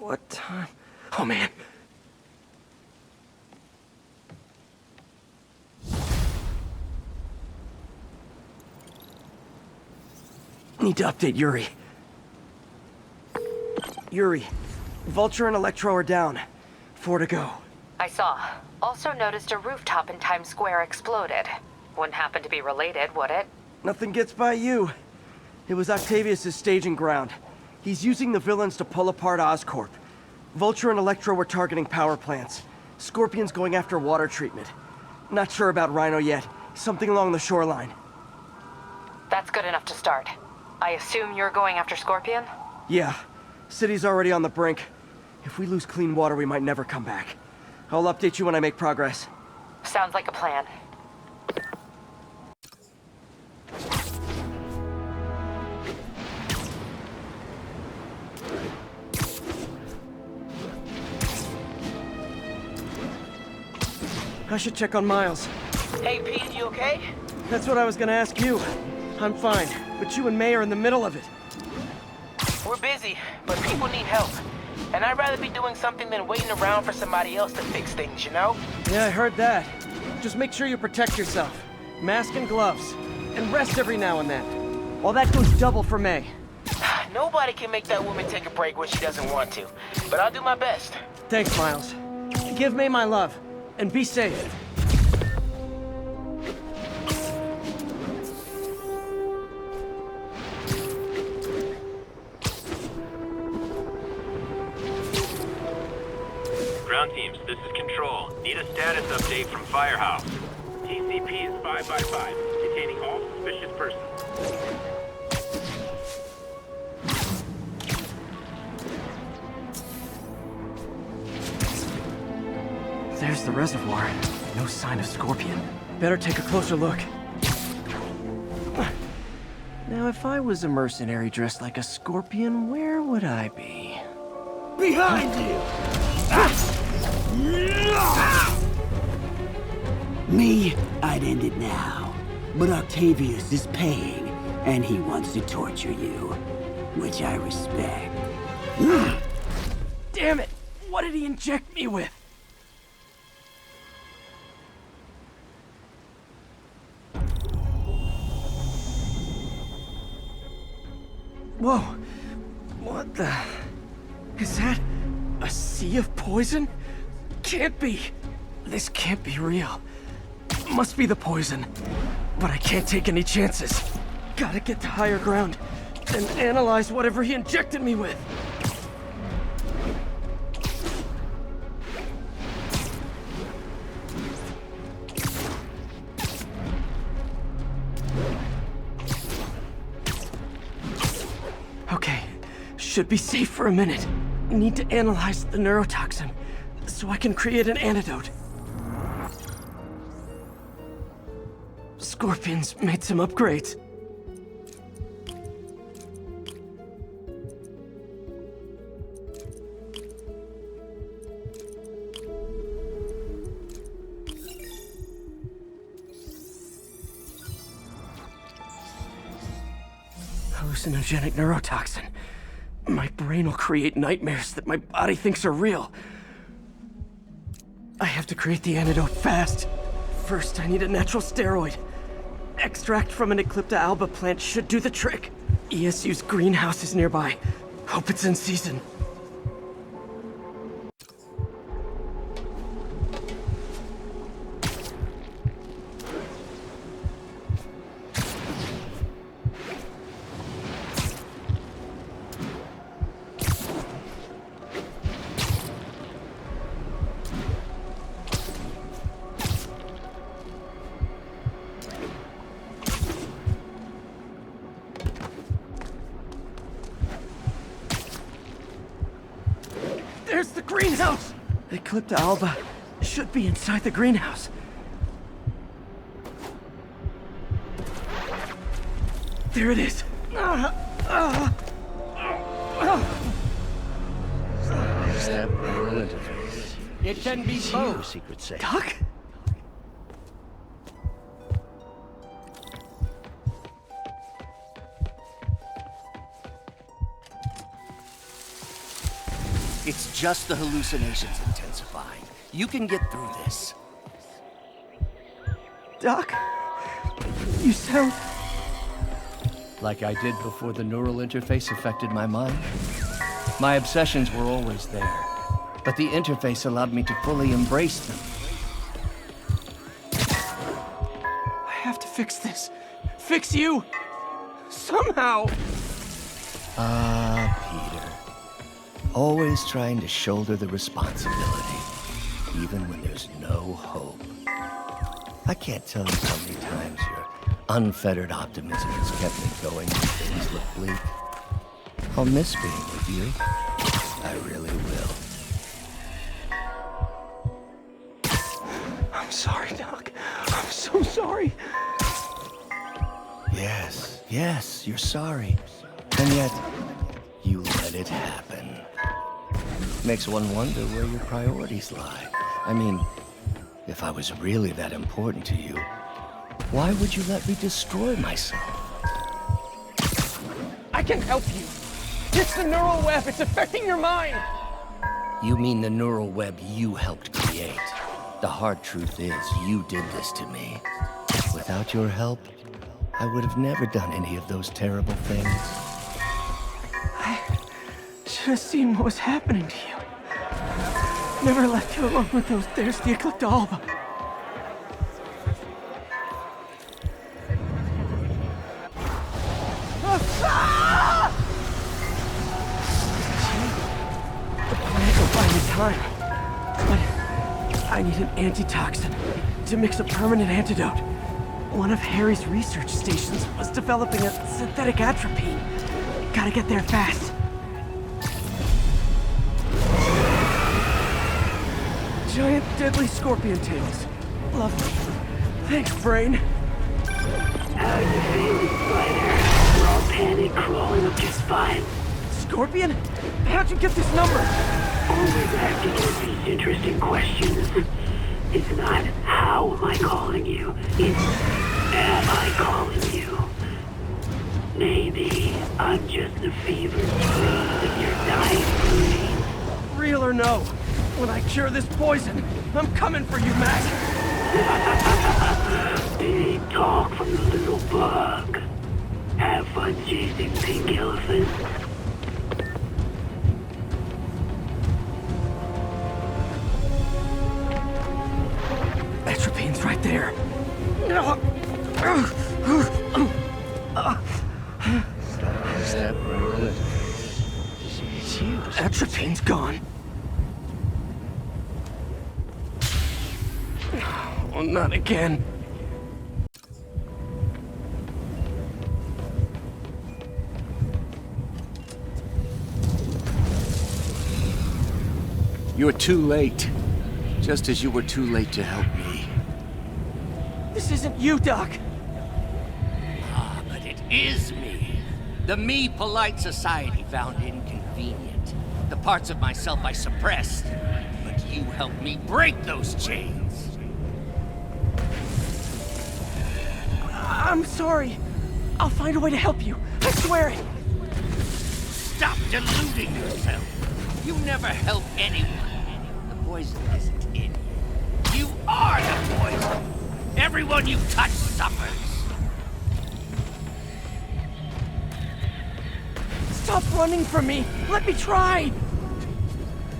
What time? Oh, man. Need to update Yuri. Yuri, Vulture and Electro are down. 4 to go. I saw. Also noticed a rooftop in Times Square exploded. Wouldn't happen to be related, would it? Nothing gets by you. It was Octavius' staging ground. He's using the villains to pull apart Oscorp. Vulture and Electro were targeting power plants. Scorpion's going after water treatment. Not sure about Rhino yet. Something along the shoreline. That's good enough to start. I assume you're going after Scorpion? Yeah. City's already on the brink. If we lose clean water, we might never come back. I'll update you when I make progress. Sounds like a plan. I should check on Miles. Hey, Pete, you okay? That's what I was gonna ask you. I'm fine, but you and May are in the middle of it. We're busy, but people need help. And I'd rather be doing something than waiting around for somebody else to fix things, you know? Yeah, I heard that. Just make sure you protect yourself. Mask and gloves. And rest every now and then. Well, that goes double for May. Nobody can make that woman take a break when she doesn't want to. But I'll do my best. Thanks, Miles. Give May my love. And be safe. Ground teams, this is Control. Need a status update from Firehouse. TCP is 5 by 5, detaining all suspicious persons. There's the reservoir. No sign of Scorpion. Better take a closer look. Now, if I was a mercenary dressed like a Scorpion, where would I be? Behind you! Me, I'd end it now. But Octavius is paying, and he wants to torture you, which I respect. Damn it! What did he inject me with? Whoa! What the... Is that... a sea of poison? Can't be! This can't be real. Must be the poison. But I can't take any chances. Gotta get to higher ground and analyze whatever he injected me with. Okay, should be safe for a minute. Need to analyze the neurotoxin so I can create an antidote. Scorpion's made some upgrades. Hallucinogenic neurotoxin. My brain will create nightmares that my body thinks are real. I have to create the antidote fast. First, I need a natural steroid. Extract from an Eclipta alba plant should do the trick. ESU's greenhouse is nearby. Hope it's in season. There's the greenhouse! Eclipta alba should be inside the greenhouse. There it is. Is that relative? It can be both. Secret safe. Doc? It's just the hallucinations intensifying. You can get through this. Doc? You sound... Like I did before the neural interface affected my mind. My obsessions were always there, but the interface allowed me to fully embrace them. I have to fix this. Fix you! Somehow! Peter. Always trying to shoulder the responsibility, even when there's no hope. I can't tell you how many times your unfettered optimism has kept me going when things look bleak. I'll miss being with you. I really will. I'm sorry, Doc. I'm so sorry. Yes, you're sorry. And yet, you let it happen. Makes one wonder where your priorities lie. I mean, if I was really that important to you, why would you let me destroy myself? I can help you. It's the neural web. It's affecting your mind. You mean the neural web you helped create? The hard truth is, you did this to me. Without your help, I would have never done any of those terrible things. I should have seen what was happening to you. Never left you alone with those There's the Ecliptalba. The plant will buy me time, but I need an antitoxin to mix a permanent antidote. One of Harry's research stations was developing a synthetic atropine. Gotta get there fast. Giant deadly scorpion tails. Lovely. Thanks, brain. How you feeling, Spider? We're all panic crawling up your spine. Scorpion? How'd you get this number? Always asking these interesting questions. It's not how am I calling you, it's am I calling you? Maybe I'm just a fevered dream in your dying brain. Real or no, when I cure this poison, I'm coming for you, Mac. Big talk from the little bug. Have fun chasing pink elephants. Atropine's right there. Step relative. Atropine's gone. Oh, not again. You're too late. Just as you were too late to help me. This isn't you, Doc. Ah, but it is me. The me polite society found inconvenient. The parts of myself I suppressed. But you helped me break those chains. I'm sorry. I'll find a way to help you. I swear it. Stop deluding yourself. You never help anyone. The poison isn't in you. You are the poison. Everyone you touch suffers. Stop running from me. Let me try.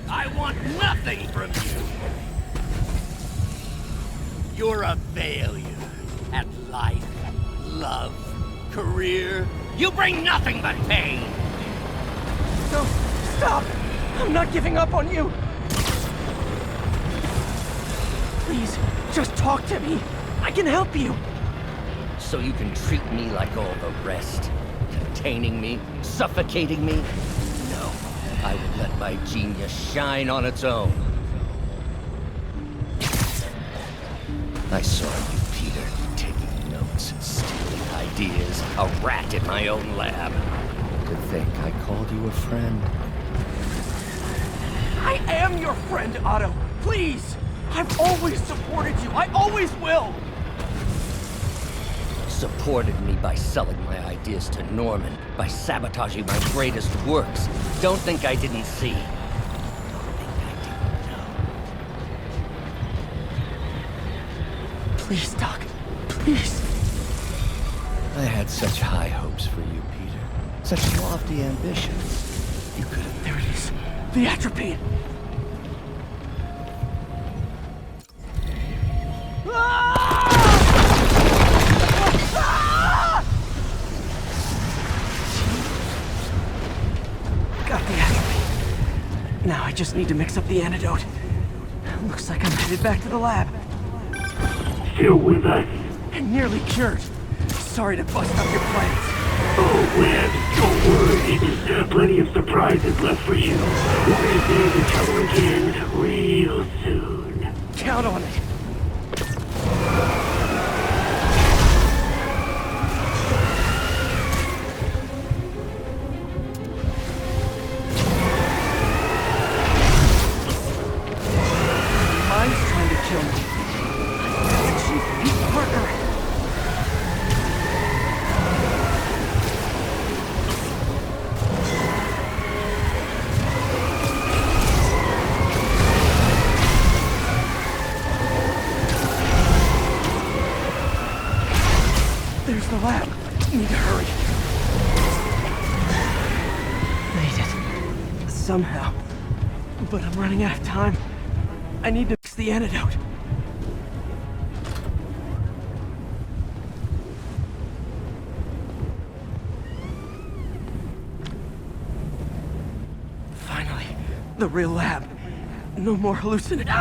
I want nothing from you. You're a failure at life, love, career. You bring nothing but pain. No, stop. I'm not giving up on you. Please, just talk to me. I can help you. So you can treat me like all the rest. Containing me, suffocating me. No, I will let my genius shine on its own. I saw you, Peter, taking notes and stealing ideas. A rat in my own lab. To think I called you a friend. I am your friend, Otto. Please. I've always supported you. I always will. Supported me by selling my ideas to Norman, by sabotaging my greatest works. Don't think I didn't see. Please, Doc. Please. I had such high hopes for you, Peter. Such lofty ambitions. You could have... There it is. The atropine. Got the atropine. Now I just need to mix up the antidote. Looks like I'm headed back to the lab. Still with us? And nearly cured. Sorry to bust up your plans. Oh, Webb, don't worry. Plenty of surprises left for you. We'll be there to trouble again real soon. Count on it. Mine's trying to kill me. Chief Pete Parker. There's the lab. Need to hurry. Made it. Somehow. But I'm running out of time. I need to mix the antidote. Finally, the real lab. No more hallucinating.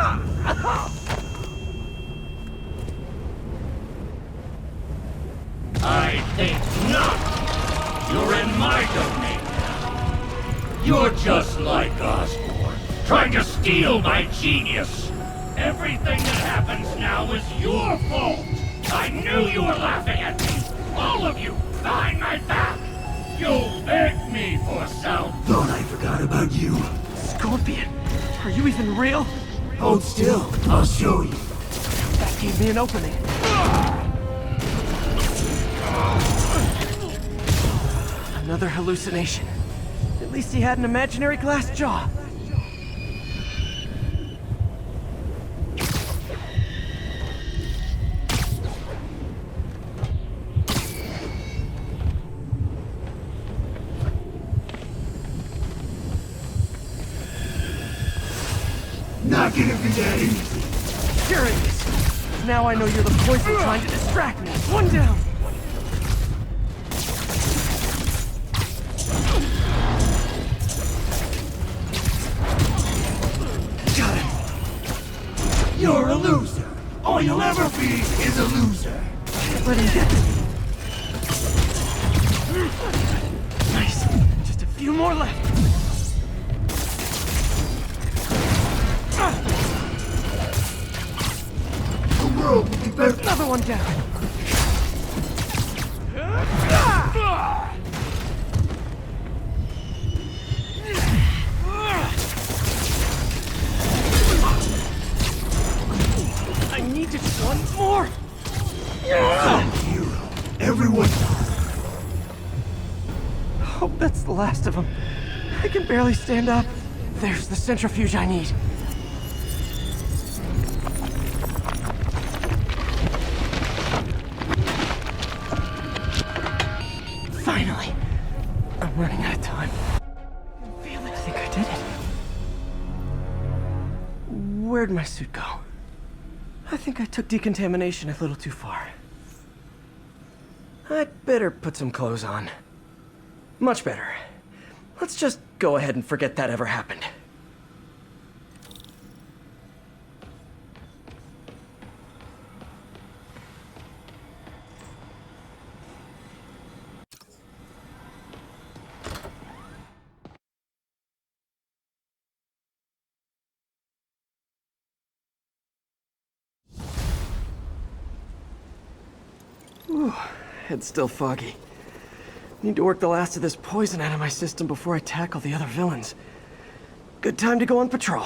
I think not. You're in my domain now. You're just like Osborn, trying to steal my genius. Everything that happens now is your fault. I knew you were laughing at me. All of you, behind my back. You begged me for some. Thought I forgot about you. Scorpion, are you even real? Hold still. I'll show you. That gave me an opening. Another hallucination. At least he had an imaginary glass jaw. Not gonna be that easy. Here it is. Now I know you're the poison trying to distract me. One down. Got him. You're a loser. All you'll ever be is a loser. Can't let him get to me. Nice. Just a few more left. The world will be better. Another one down. I need just one more. Hero. Everyone. Hope that's the last of them. I can barely stand up. There's the centrifuge I need. Finally. I'm running out of time. I can feel it. I think I did it. Where'd my suit go? I think I took decontamination a little too far. I'd better put some clothes on. Much better. Let's just go ahead and forget that ever happened. Ooh, head's still foggy. Need to work the last of this poison out of my system before I tackle the other villains. Good time to go on patrol.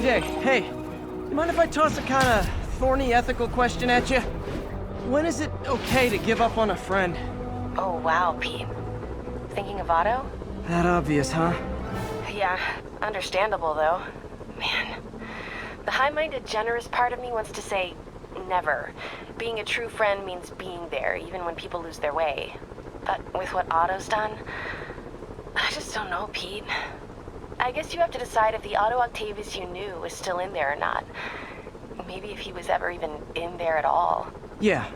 MJ, hey. You mind if I toss a kind of thorny ethical question at you? When is it okay to give up on a friend? Oh, wow, Pete. Thinking of Otto? That obvious, huh? Yeah, understandable, though. Man. The high-minded, generous part of me wants to say, never. Being a true friend means being there, even when people lose their way. But with what Otto's done, I just don't know, Pete. I guess you have to decide if the Otto Octavius you knew is still in there or not. Maybe if he was ever even in there at all. Yeah.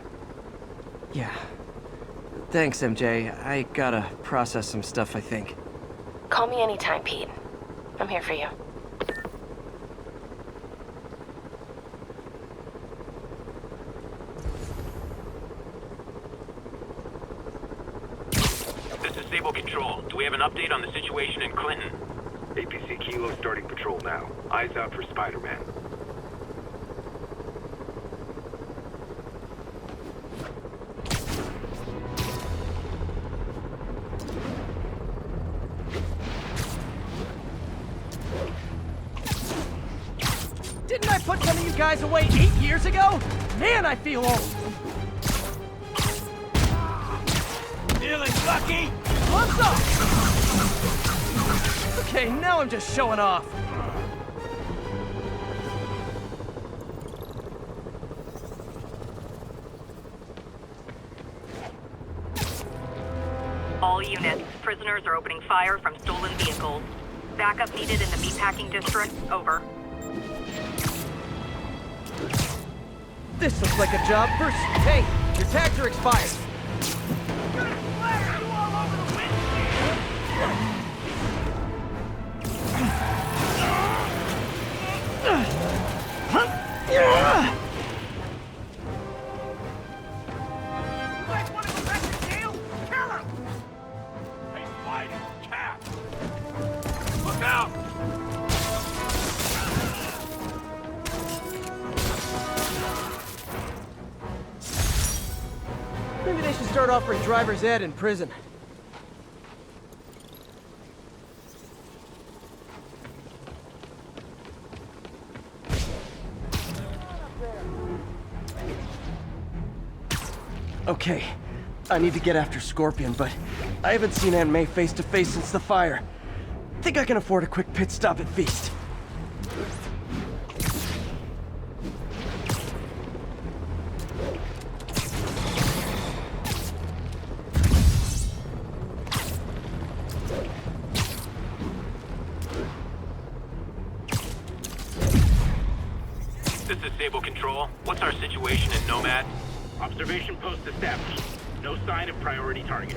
Thanks, MJ. I gotta process some stuff, I think. Call me anytime, Pete. I'm here for you. This is Sable Control. Do we have an update on the situation in Clinton? APC Kilo starting patrol now. Eyes out for Spider-Man. Didn't I put some of you guys away 8 years ago? Man, I feel old. Feeling lucky? What's up? Okay, now I'm just showing off. All units, prisoners are opening fire from stolen vehicles. Backup needed in the meatpacking district. Over. This looks like a job for... Hey, your tags are expired. Look out! Maybe they should start offering driver's ed in prison. Okay, I need to get after Scorpion, but I haven't seen Aunt May face to face since the fire. Think I can afford a quick pit stop at Feast. This is Sable Control. What's our situation in Nomad? Observation post established. No sign of priority target.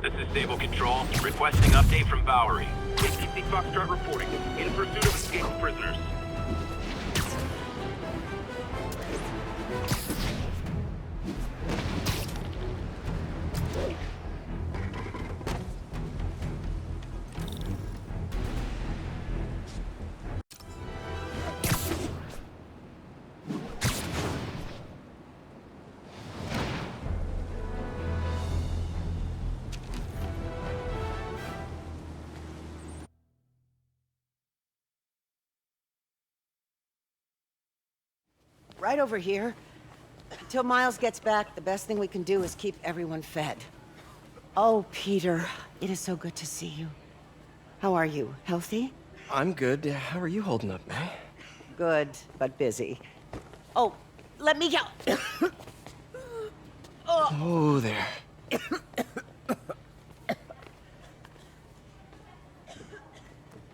This is Sable Control. Requesting update from Bowery. APC Foxtrot reporting. In pursuit of escaped prisoners. Right over here. Until Miles gets back, the best thing we can do is keep everyone fed. Oh, Peter, it is so good to see you. How are you? Healthy? I'm good. How are you holding up, May? Good, but busy. Oh, let me go. Oh, there.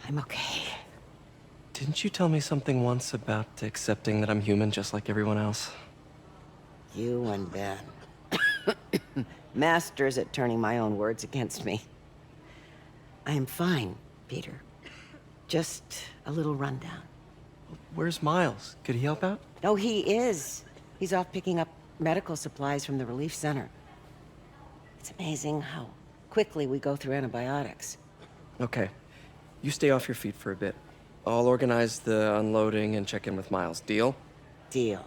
I'm okay. Didn't you tell me something once about accepting that I'm human just like everyone else? You and Ben. Masters at turning my own words against me. I am fine, Peter. Just a little rundown. Where's Miles? Could he help out? Oh, he is. He's off picking up medical supplies from the relief center. It's amazing how quickly we go through antibiotics. Okay. You stay off your feet for a bit. I'll organize the unloading and check in with Miles. Deal? Deal.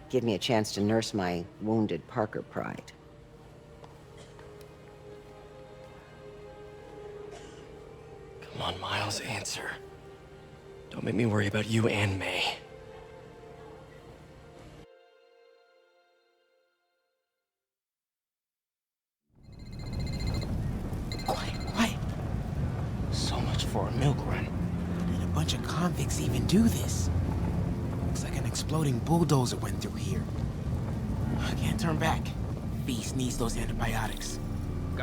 Give me a chance to nurse my wounded Parker pride. Come on, Miles, answer. Don't make me worry about you and May. Quiet. So much for a milk run. And a bunch of convicts even do this. Looks like an exploding bulldozer went through here. I can't turn back. Beast needs those antibiotics.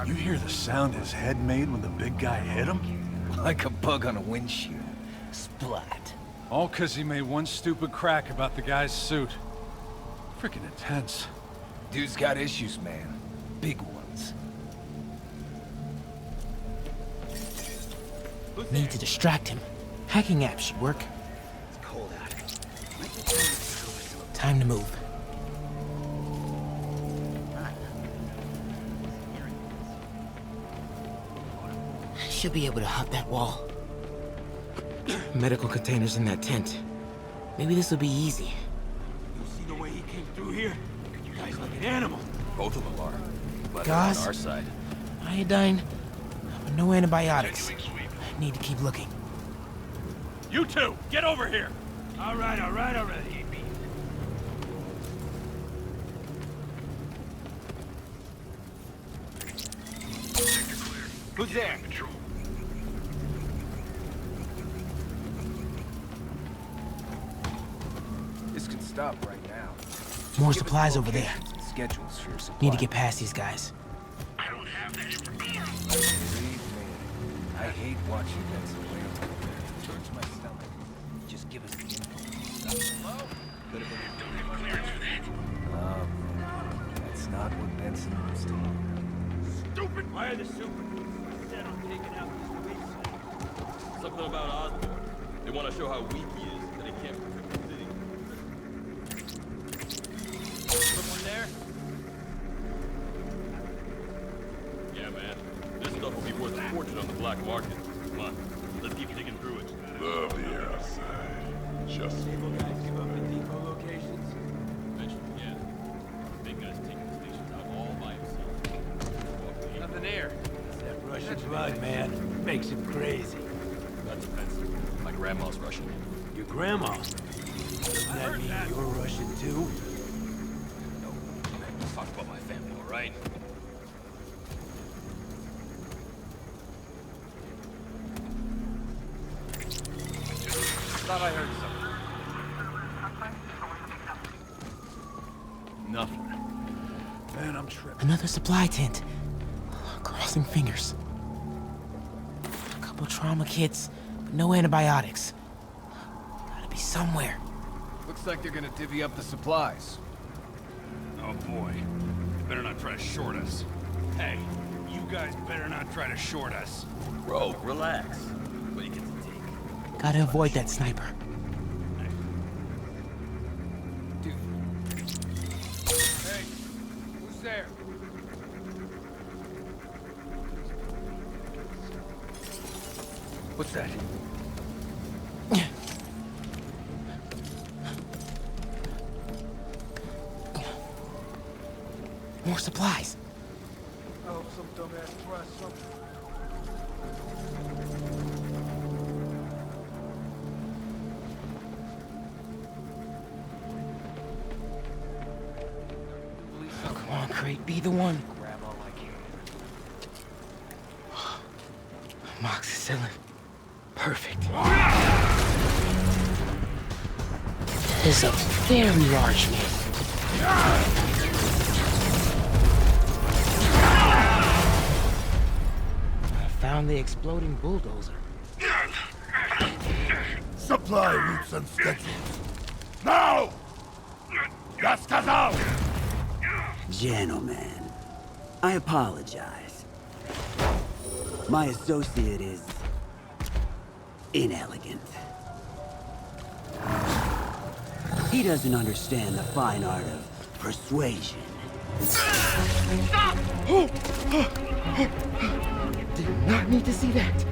You hear the sound his head made when the big guy hit him? Like a bug on a windshield. Splat. All 'cause he made one stupid crack about the guy's suit. Freaking intense. Dude's got issues, man. Big ones. Need to distract him. Hacking app should work. It's cold out. Time to move. Should be able to hop that wall. Medical containers in that tent. Maybe this will be easy. You see the way he came through here? You guys like an animal. Both of them are. But Gauze? on our side. Iodine, but no antibiotics. Need to keep looking. You two, get over here! All right, already. Who's there? This could stop right now. More supplies over there. Schedules for your supply. Need to get past these guys. I don't have that information. Believe me, I hate watching Benson wail over there. It turns my stomach. Just give us the info. Hello? Don't have clearance for that. That's not what Benson wants to hear. Stupid! Why are they stupid? Instead of taking out these wastelands. Something about Osborn. They want to show how weak he is, that he can't protect the city. Someone there? Yeah, man. This stuff will be worth a fortune on the black market. Come on, let's keep digging through it. Love the outside. Just Sable guys give up the depot locations? Eventually, yeah. Big guy's taking the stations out all by himself. Nothing there. It's that Russian blood, man. Makes him crazy. That's offensive. My grandma's Russian. Your grandma? Doesn't that mean you're Russian too? No, let's talk about my family, all right? Thought I heard something. Nothing. Man, I'm tripping. Another supply tent. Crossing fingers. A couple trauma kits, but no antibiotics. Gotta be somewhere. Looks like they're gonna divvy up the supplies. Oh boy. They better not try to short us. Hey, you guys better not try to short us. Bro, relax. What do you get to take? Gotta avoid that sniper. Dude. Hey, who's there? What's that? More supplies. I hope some dumbass tries something. Oh, come on, Crate, be the one. Amoxicillin. Perfect. Is a very large man. I found the exploding bulldozer. Supply routes and schedules. Now! Das сказал! Gentlemen, I apologize. My associate is inelegant. He doesn't understand the fine art of persuasion. Did not need to see that.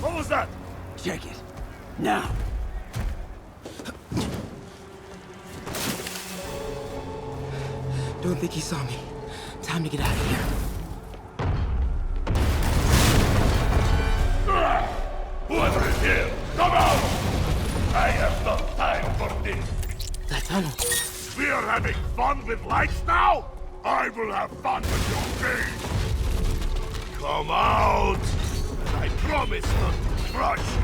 What was that? Check it. Now. Don't think he saw me. Time to get out of here. Whoever is here, come out! I have no time for this. That tunnel. We are having fun with lights now? I will have fun with your game. Come out! I promise not to crush you.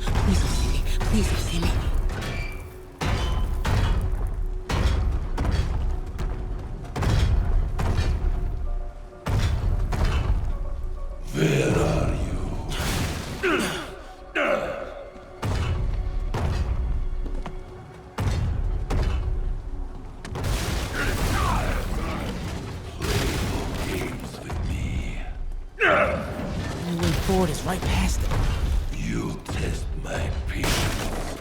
Please don't see me. Please don't see me. Where are you? Only way forward is right past it. You test my patience.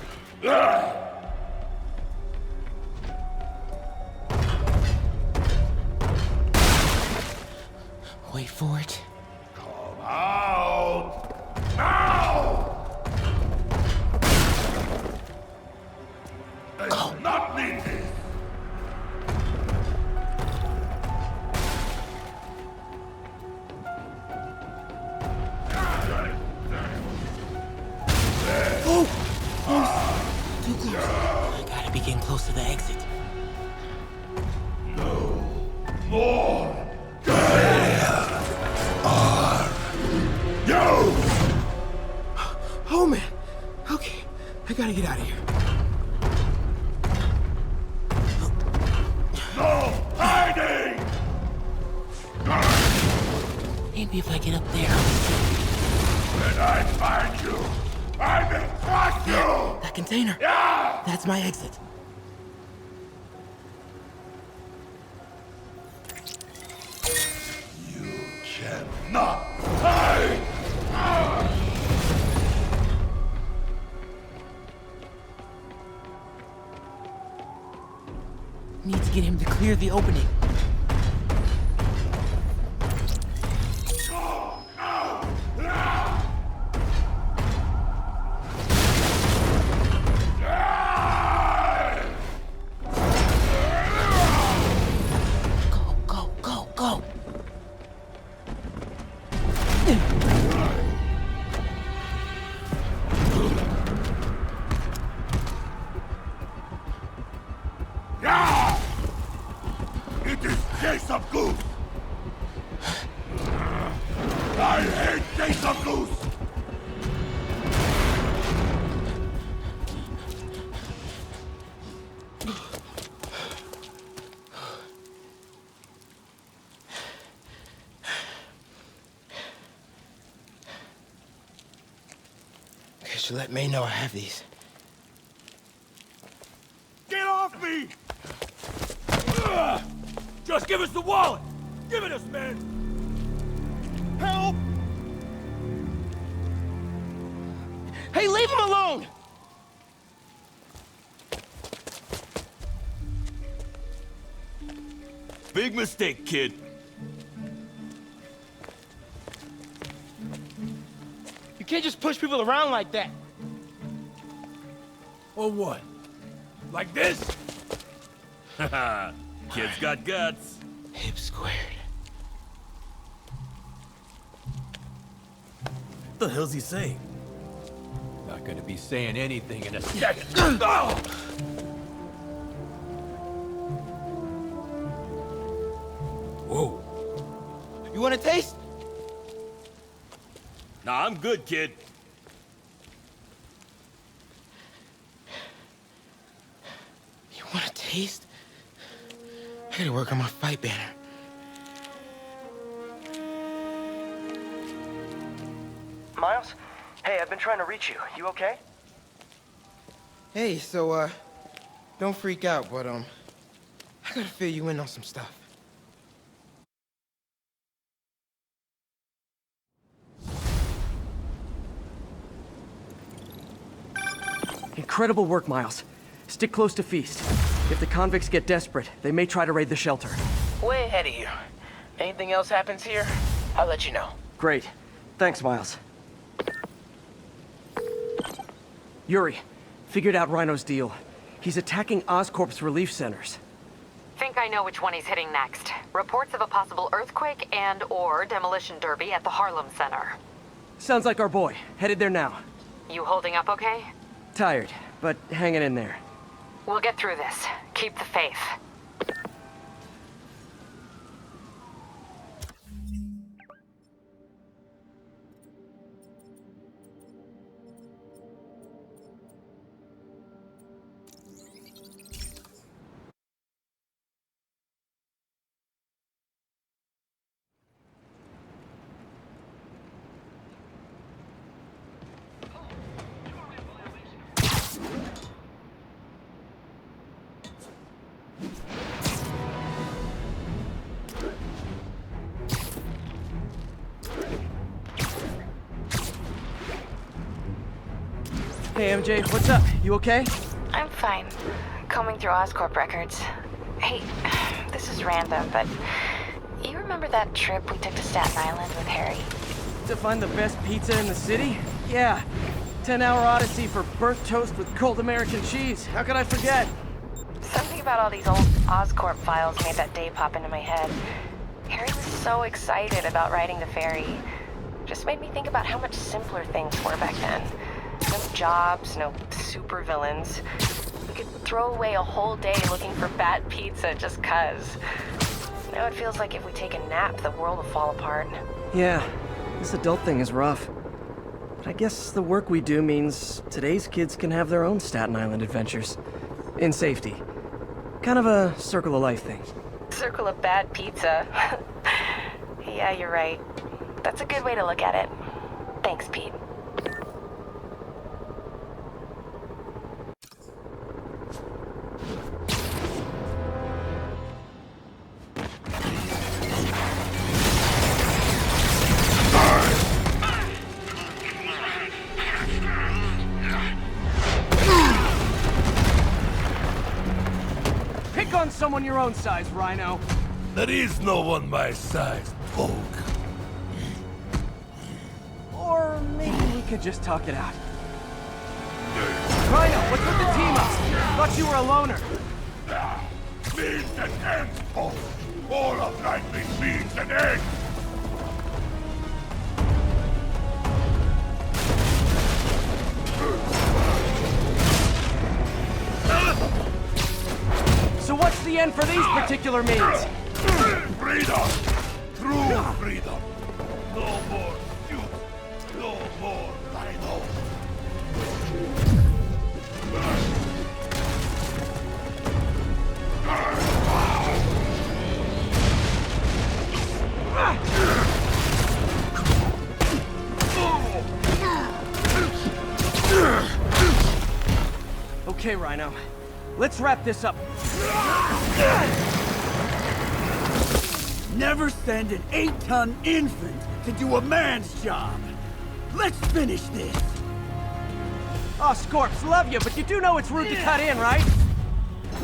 Wait for it. Come out! Now! I do not need this! Too close. I gotta be getting close to the exit. No more! Where are you? Oh man. Okay, I gotta get out of here. No hiding! Maybe if I get up there. When I find you, I will crush you! That container. Yeah! That's my exit. You cannot hide! Need to get him to clear the opening. Go, go, go. Yeah! It is Case of Goose! I hate Case of Goose! Okay, so let May know I have these. Get off me! Just give us the wallet! Give it us, man! Help! Hey, leave him alone! Big mistake, kid. You can't just push people around like that. Or what? Like this? Haha, kid's got guts. Hip squared. What the hell's he saying? Not gonna be saying anything in a second. Oh! Whoa. You want a taste? Nah, I'm good, kid. You want a taste? I gotta work on my fight banner. Miles? Hey, I've been trying to reach you. You okay? Hey, so, don't freak out, but, I gotta fill you in on some stuff. Incredible work, Miles. Stick close to Feast. If the convicts get desperate, they may try to raid the shelter. Way ahead of you. Anything else happens here, I'll let you know. Great. Thanks, Miles. Yuri, figured out Rhino's deal. He's attacking Oscorp's relief centers. Think I know which one he's hitting next. Reports of a possible earthquake and/or demolition derby at the Harlem Center. Sounds like our boy. Headed there now. You holding up okay? Tired, but hanging in there. We'll get through this. Keep the faith. Hey, MJ, what's up? You okay? I'm fine. Combing through Oscorp records. Hey, this is random, but you remember that trip we took to Staten Island with Harry? To find the best pizza in the city? Yeah. 10-hour odyssey for burnt toast with cold American cheese. How could I forget? Something about all these old Oscorp files made that day pop into my head. Harry was so excited about riding the ferry. Just made me think about how much simpler things were back then. No jobs, no supervillains. We could throw away a whole day looking for bad pizza just 'cause. Now it feels like if we take a nap, the world will fall apart. Yeah, this adult thing is rough. But I guess the work we do means today's kids can have their own Staten Island adventures. In safety. Kind of a circle of life thing. Circle of bad pizza. Yeah, you're right. That's a good way to look at it. Thanks, Pete. Pick on someone your own size, Rhino. There is no one my size, Poke. Or maybe we could just talk it out. Rhino, what's with the team up? Thought you were a loner. Means and ends, Poke. All of life is means and ends. So what's the end for these particular means? Freedom! True freedom! No more shoot! No more Rhino! Okay, Rhino. Let's wrap this up. Never send an 8-ton infant to do a man's job. Let's finish this. Oh, Scorps, love you, but you do know it's rude to cut in, right?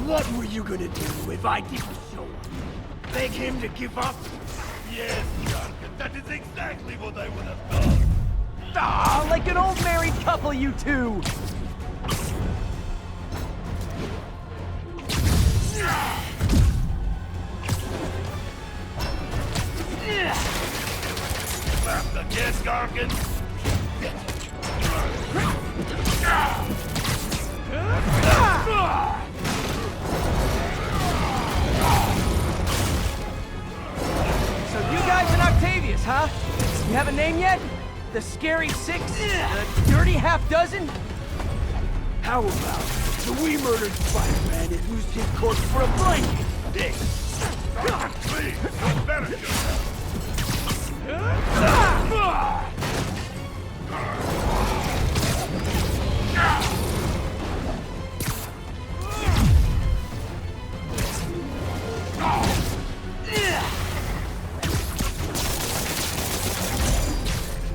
What were you gonna do if I didn't show up? Beg him to give up? Yes, Duncan, that is exactly what I would have done. Ah, like an old married couple, you two. Slap the kiss, Garkin. So you guys and Octavius, huh? You have a name yet? The Scary Six? The Dirty Half Dozen? How about we murdered Spider-Man and used his corpse for a blanket? Please, don't embarrass yourself.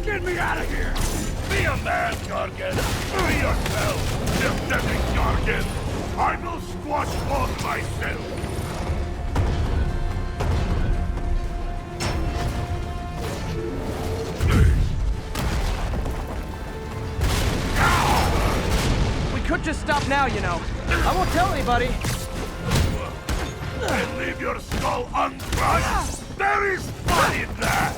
Get me out of here! Be a man, Gargan! Be yourself! sympathetic jargon. I will squash all myself. We could just stop now, you know. I won't tell anybody. And leave your skull uncrushed? There is fun in that!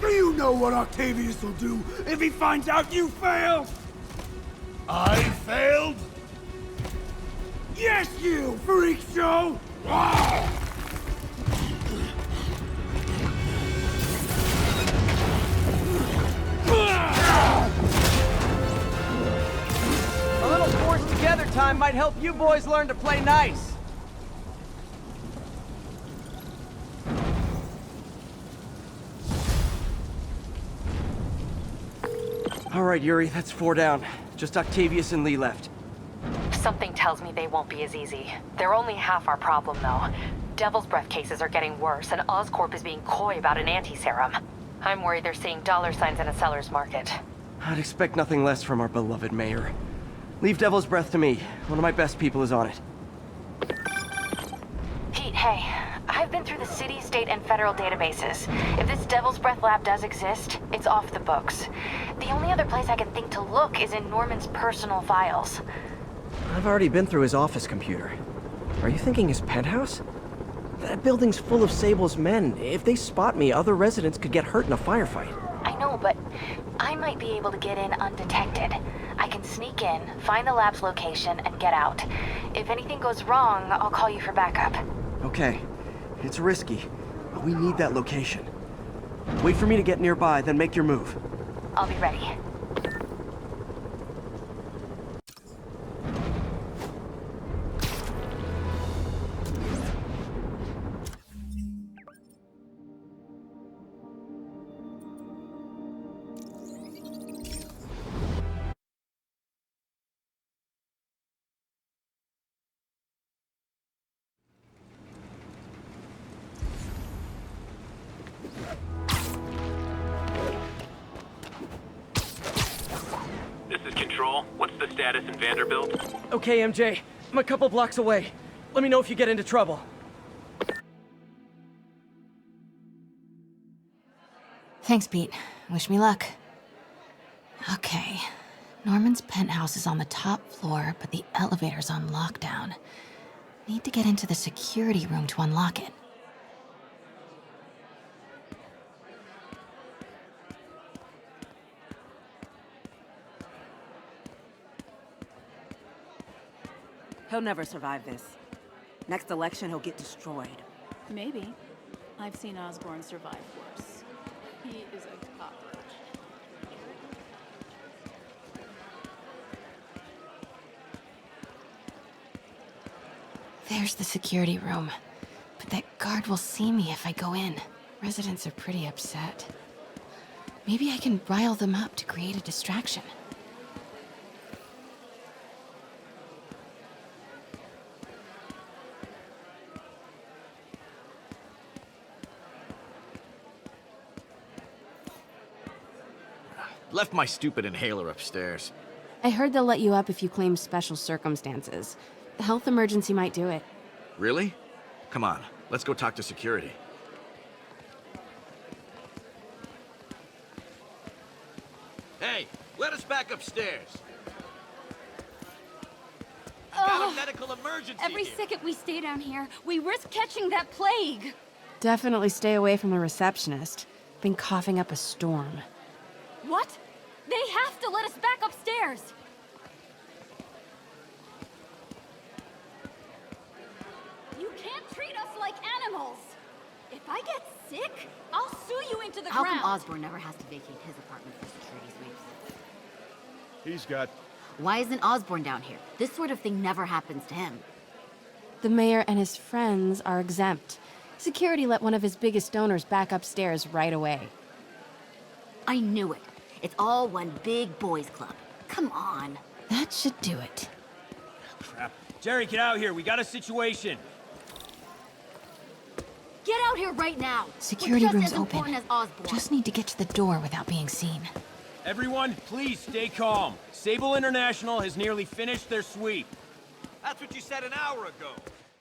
Do you know what Octavius will do if he finds out you failed? I failed? Yes, you, freak show! A little forced together time might help you boys learn to play nice. All right, Yuri, that's 4 down. Just Octavius and Lee left. Something tells me they won't be as easy. They're only half our problem, though. Devil's Breath cases are getting worse, and Oscorp is being coy about an anti-serum. I'm worried they're seeing dollar signs in a seller's market. I'd expect nothing less from our beloved mayor. Leave Devil's Breath to me. One of my best people is on it. Pete, hey. I've been through the city, state, and federal databases. If this Devil's Breath lab does exist, it's off the books. The only other place I can think to look is in Norman's personal files. I've already been through his office computer. Are you thinking his penthouse? That building's full of Sable's men. If they spot me, other residents could get hurt in a firefight. I know, but I might be able to get in undetected. I can sneak in, find the lab's location, and get out. If anything goes wrong, I'll call you for backup. Okay. It's risky, but we need that location. Wait for me to get nearby, then make your move. I'll be ready. What's the status in Vanderbilt? Okay, MJ. I'm a couple blocks away. Let me know if you get into trouble. Thanks, Pete. Wish me luck. Okay. Norman's penthouse is on the top floor, but the elevator's on lockdown. Need to get into the security room to unlock it. He'll never survive this. Next election, he'll get destroyed. Maybe. I've seen Osborn survive worse. He is a cockroach. There's the security room. But that guard will see me if I go in. Residents are pretty upset. Maybe I can rile them up to create a distraction. Left my stupid inhaler upstairs. I heard they'll let you up if you claim special circumstances. The health emergency might do it. Really? Come on, let's go talk to security. Hey, let us back upstairs. Got a medical emergency Every here. second we stay down here, we risk catching that plague. Definitely stay away from the receptionist. Been coughing up a storm. What? They have to let us back upstairs. You can't treat us like animals. If I get sick, I'll sue you into the How ground. come Osborn never has to vacate his apartment for security sweeps? He's got... Why isn't Osborn down here? This sort of thing never happens to him. The mayor and his friends are exempt. Security let one of his biggest donors back upstairs right away. I knew it. It's all one big boys club. Come on. That should do it. Crap. Jerry, get out here. We got a situation. Get out here right now! Security We're just room's as open. important as Osborn. Just need to get to the door without being seen. Everyone, please stay calm. Sable International has nearly finished their sweep. That's what you said an hour ago.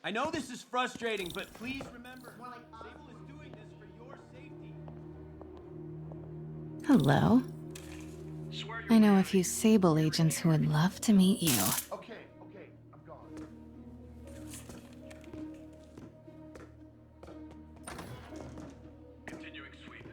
I know this is frustrating, but please remember, Sable is doing this for your safety. Hello. I know a few Sable agents who would love to meet you. Okay, I'm gone. Continuing sweep.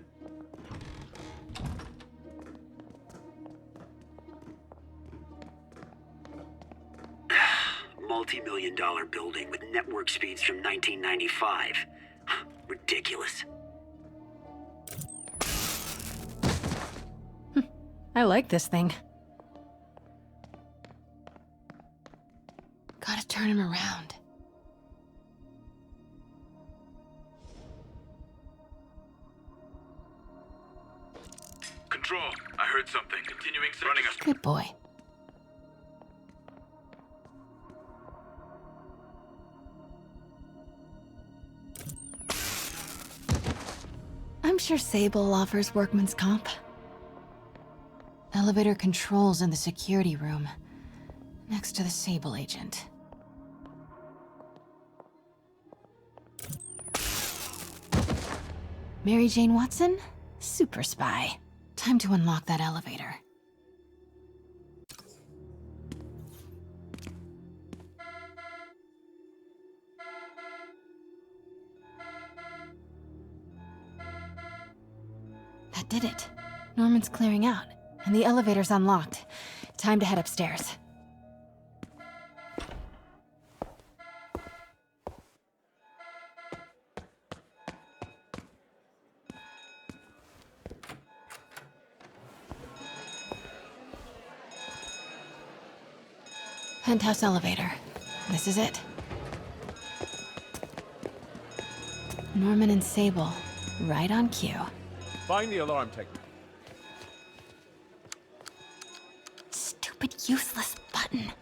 Multi-million-dollar building with network speeds from 1995. Ridiculous. I like this thing. Gotta turn him around. Control, I heard something. Continuing running us. Good boy. I'm sure Sable offers workman's comp. Elevator controls in the security room, next to the Sable agent. Mary Jane Watson? Super spy. Time to unlock that elevator. That did it. Norman's clearing out, and the elevator's unlocked. Time to head upstairs. Penthouse elevator. This is it. Norman and Sable, right on cue. Find the alarm technique. Stupid, useless button.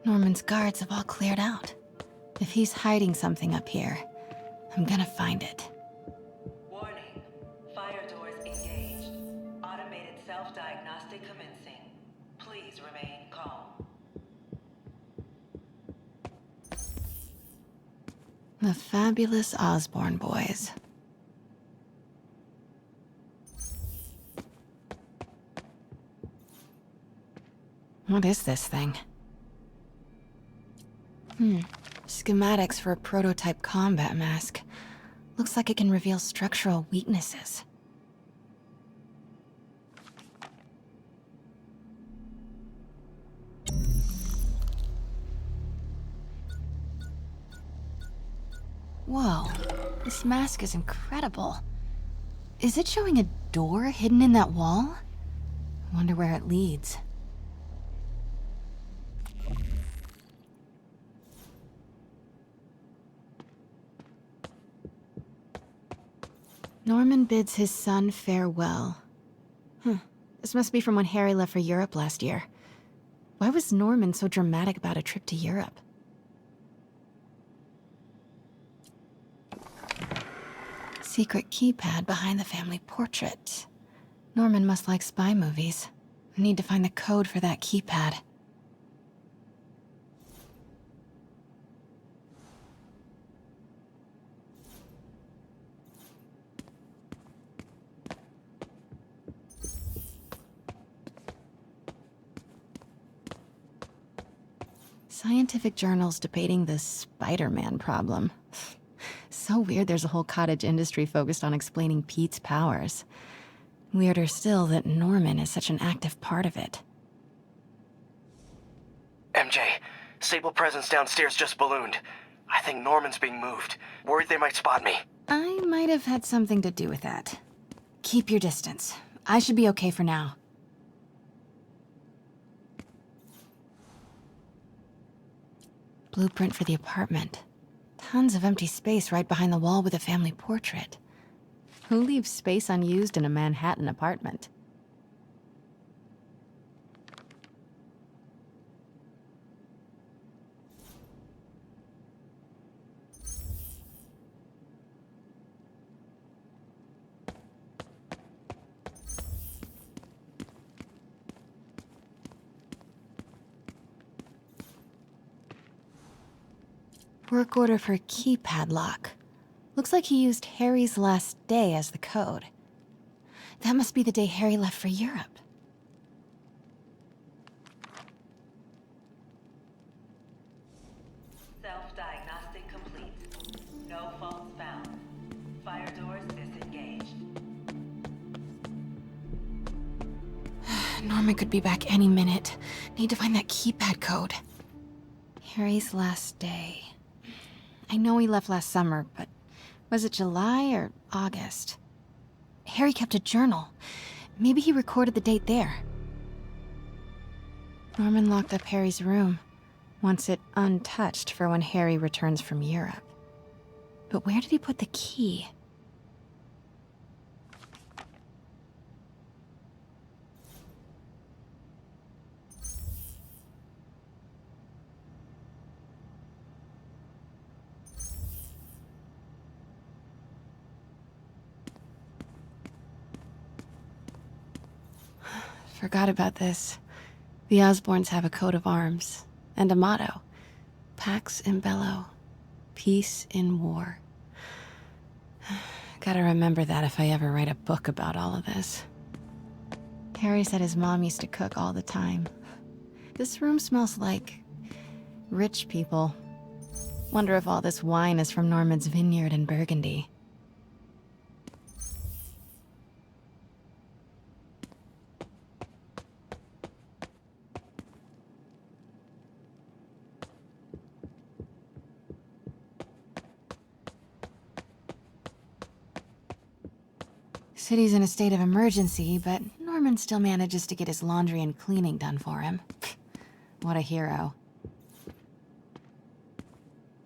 Norman's guards have all cleared out. If he's hiding something up here, I'm gonna find it. Warning. Fire doors engaged. Automated self-diagnostic commencing. Please remain calm. The fabulous Osborn boys. What is this thing? Schematics for a prototype combat mask. Looks like it can reveal structural weaknesses. Whoa, this mask is incredible. Is it showing a door hidden in that wall? I wonder where it leads. Norman bids his son farewell. This must be from when Harry left for Europe last year. Why was Norman so dramatic about a trip to Europe? Secret keypad behind the family portrait. Norman must like spy movies. I need to find the code for that keypad. Scientific journals debating the Spider-Man problem. So weird there's a whole cottage industry focused on explaining Pete's powers. Weirder still that Norman is such an active part of it. MJ, Sable presence downstairs just ballooned. I think Norman's being moved. Worried they might spot me. I might have had something to do with that. Keep your distance. I should be okay for now. Blueprint for the apartment. Tons of empty space right behind the wall with a family portrait. Who leaves space unused in a Manhattan apartment? Work order for a keypad lock. Looks like he used Harry's last day as the code. That must be the day Harry left for Europe. Self-diagnostic complete. No faults found. Fire doors disengaged. Norman could be back any minute. Need to find that keypad code. Harry's last day. I know he left last summer, but was it July or August? Harry kept a journal. Maybe he recorded the date there. Norman locked up Harry's room, wants it untouched for when Harry returns from Europe. But where did he put the key? Forgot about this. The Osborns have a coat of arms and a motto. Pax in Bello. Peace in war. Gotta remember that if I ever write a book about all of this. Harry said his mom used to cook all the time. This room smells like rich people. Wonder if all this wine is from Norman's vineyard in Burgundy. City's in a state of emergency, but Norman still manages to get his laundry and cleaning done for him. What a hero.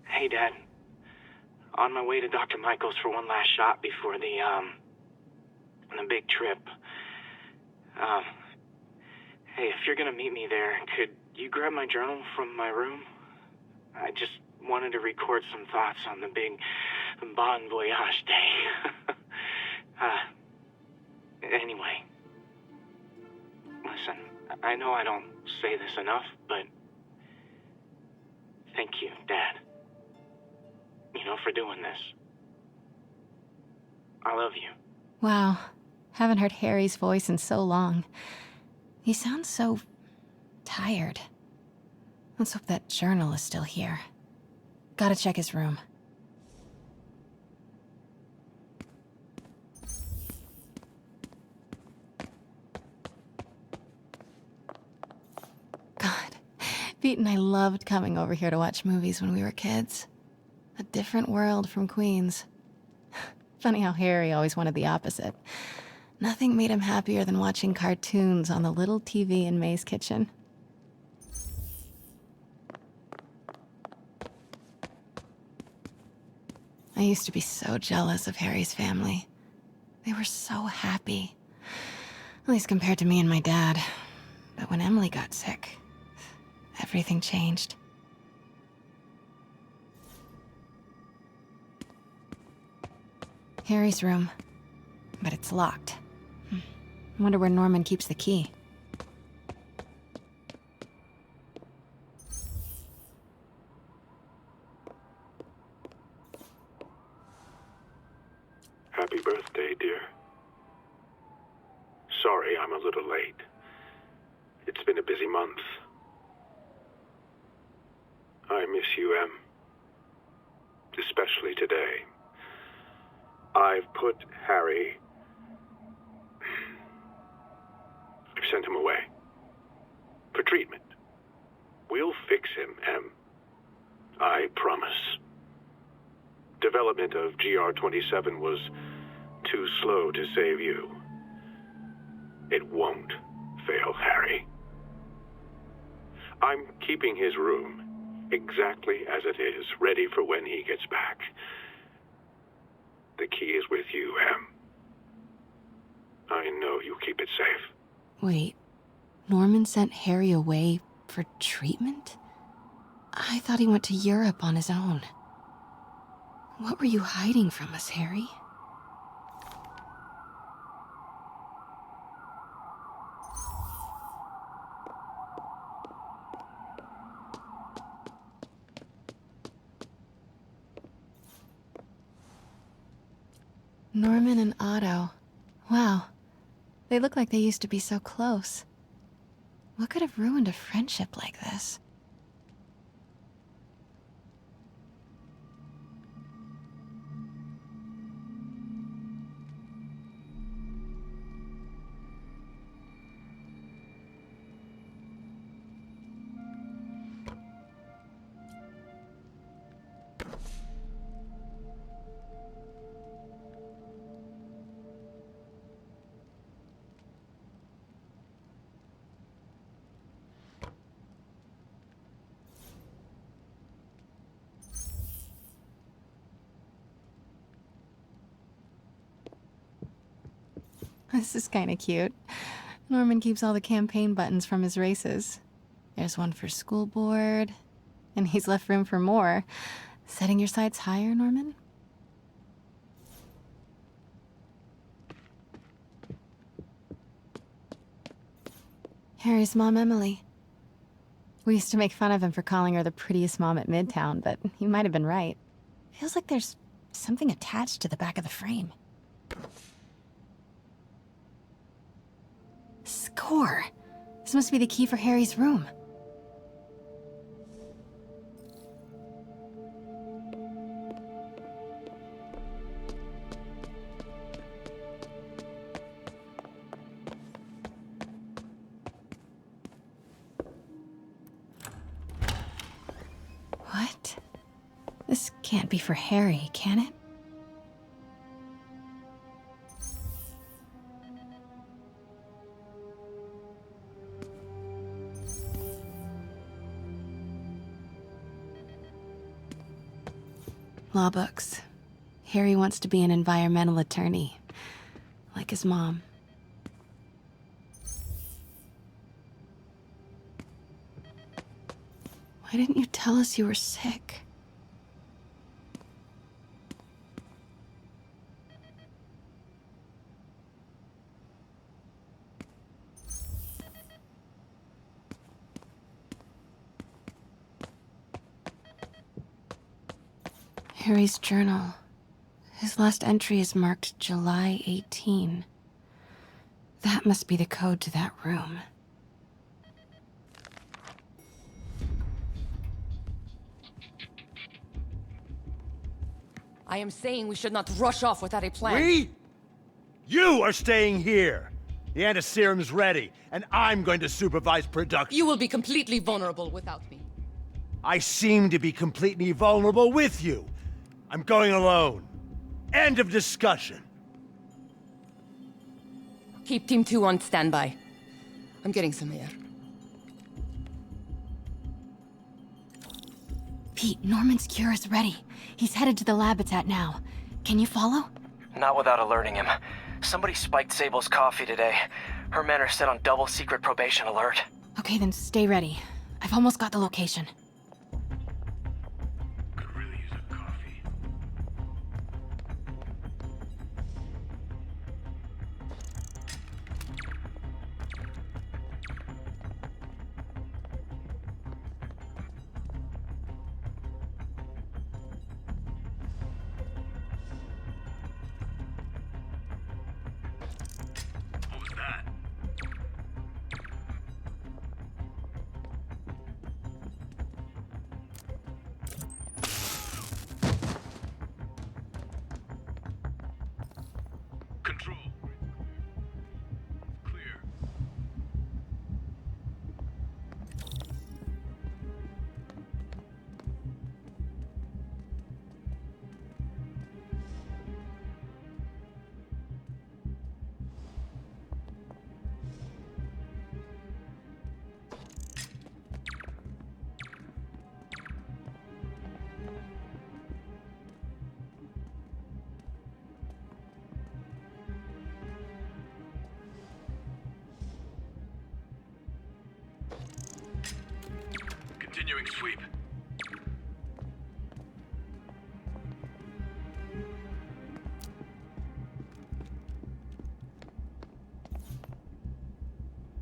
Hey, Dad. On my way to Dr. Michael's for one last shot before the big trip. Hey, if you're gonna meet me there, could you grab my journal from my room? I just wanted to record some thoughts on the big Bon Voyage day. Anyway. Listen, I know I don't say this enough, but thank you, Dad. You know, for doing this. I love you. Wow. Haven't heard Harry's voice in so long. He sounds so tired. Let's hope that journal is still here. Gotta check his room. God, Pete and I loved coming over here to watch movies when we were kids. A different world from Queens. Funny how Harry always wanted the opposite. Nothing made him happier than watching cartoons on the little TV in May's kitchen. I used to be so jealous of Harry's family. They were so happy. At least compared to me and my dad. But when Emily got sick, everything changed. Harry's room. But it's locked. I wonder where Norman keeps the key. Happy birthday, dear. Sorry I'm a little late. It's been a busy month. I miss you, Em. Especially today. I've put Harry... I've sent him away. For treatment. We'll fix him, Em. I promise. Development of GR-27 was too slow to save you. It won't fail Harry. I'm keeping his room. exactly as it is, ready for when he gets back. The key is with you, Em. I know you keep it safe. Wait, Norman sent Harry away for treatment? I thought he went to Europe on his own. What were you hiding from us, Harry? Norman and Otto. Wow. They look like they used to be so close. What could have ruined a friendship like this? This is kinda cute. Norman keeps all the campaign buttons from his races. There's one for school board, and he's left room for more. Setting your sights higher, Norman? Harry's mom, Emily. We used to make fun of him for calling her the prettiest mom at Midtown, but he might have been right. Feels like there's something attached to the back of the frame. Score! This must be the key for Harry's room. What? This can't be for Harry, can it? Law books. Harry wants to be an environmental attorney, like his mom. Why didn't you tell us you were sick? Harry's journal. His last entry is marked July 18. That must be the code to that room. I am saying we should not rush off without a plan. We? You are staying here. The antiserum's ready, and I'm going to supervise production. You will be completely vulnerable without me. I seem to be completely vulnerable with you. I'm going alone. End of discussion. Keep Team 2 on standby. I'm getting some air. Pete, Norman's cure is ready. He's headed to the lab it's at now. Can you follow? Not without alerting him. Somebody spiked Sable's coffee today. Her men are set on double secret probation alert. Okay, then stay ready. I've almost got the location. Continuing sweep.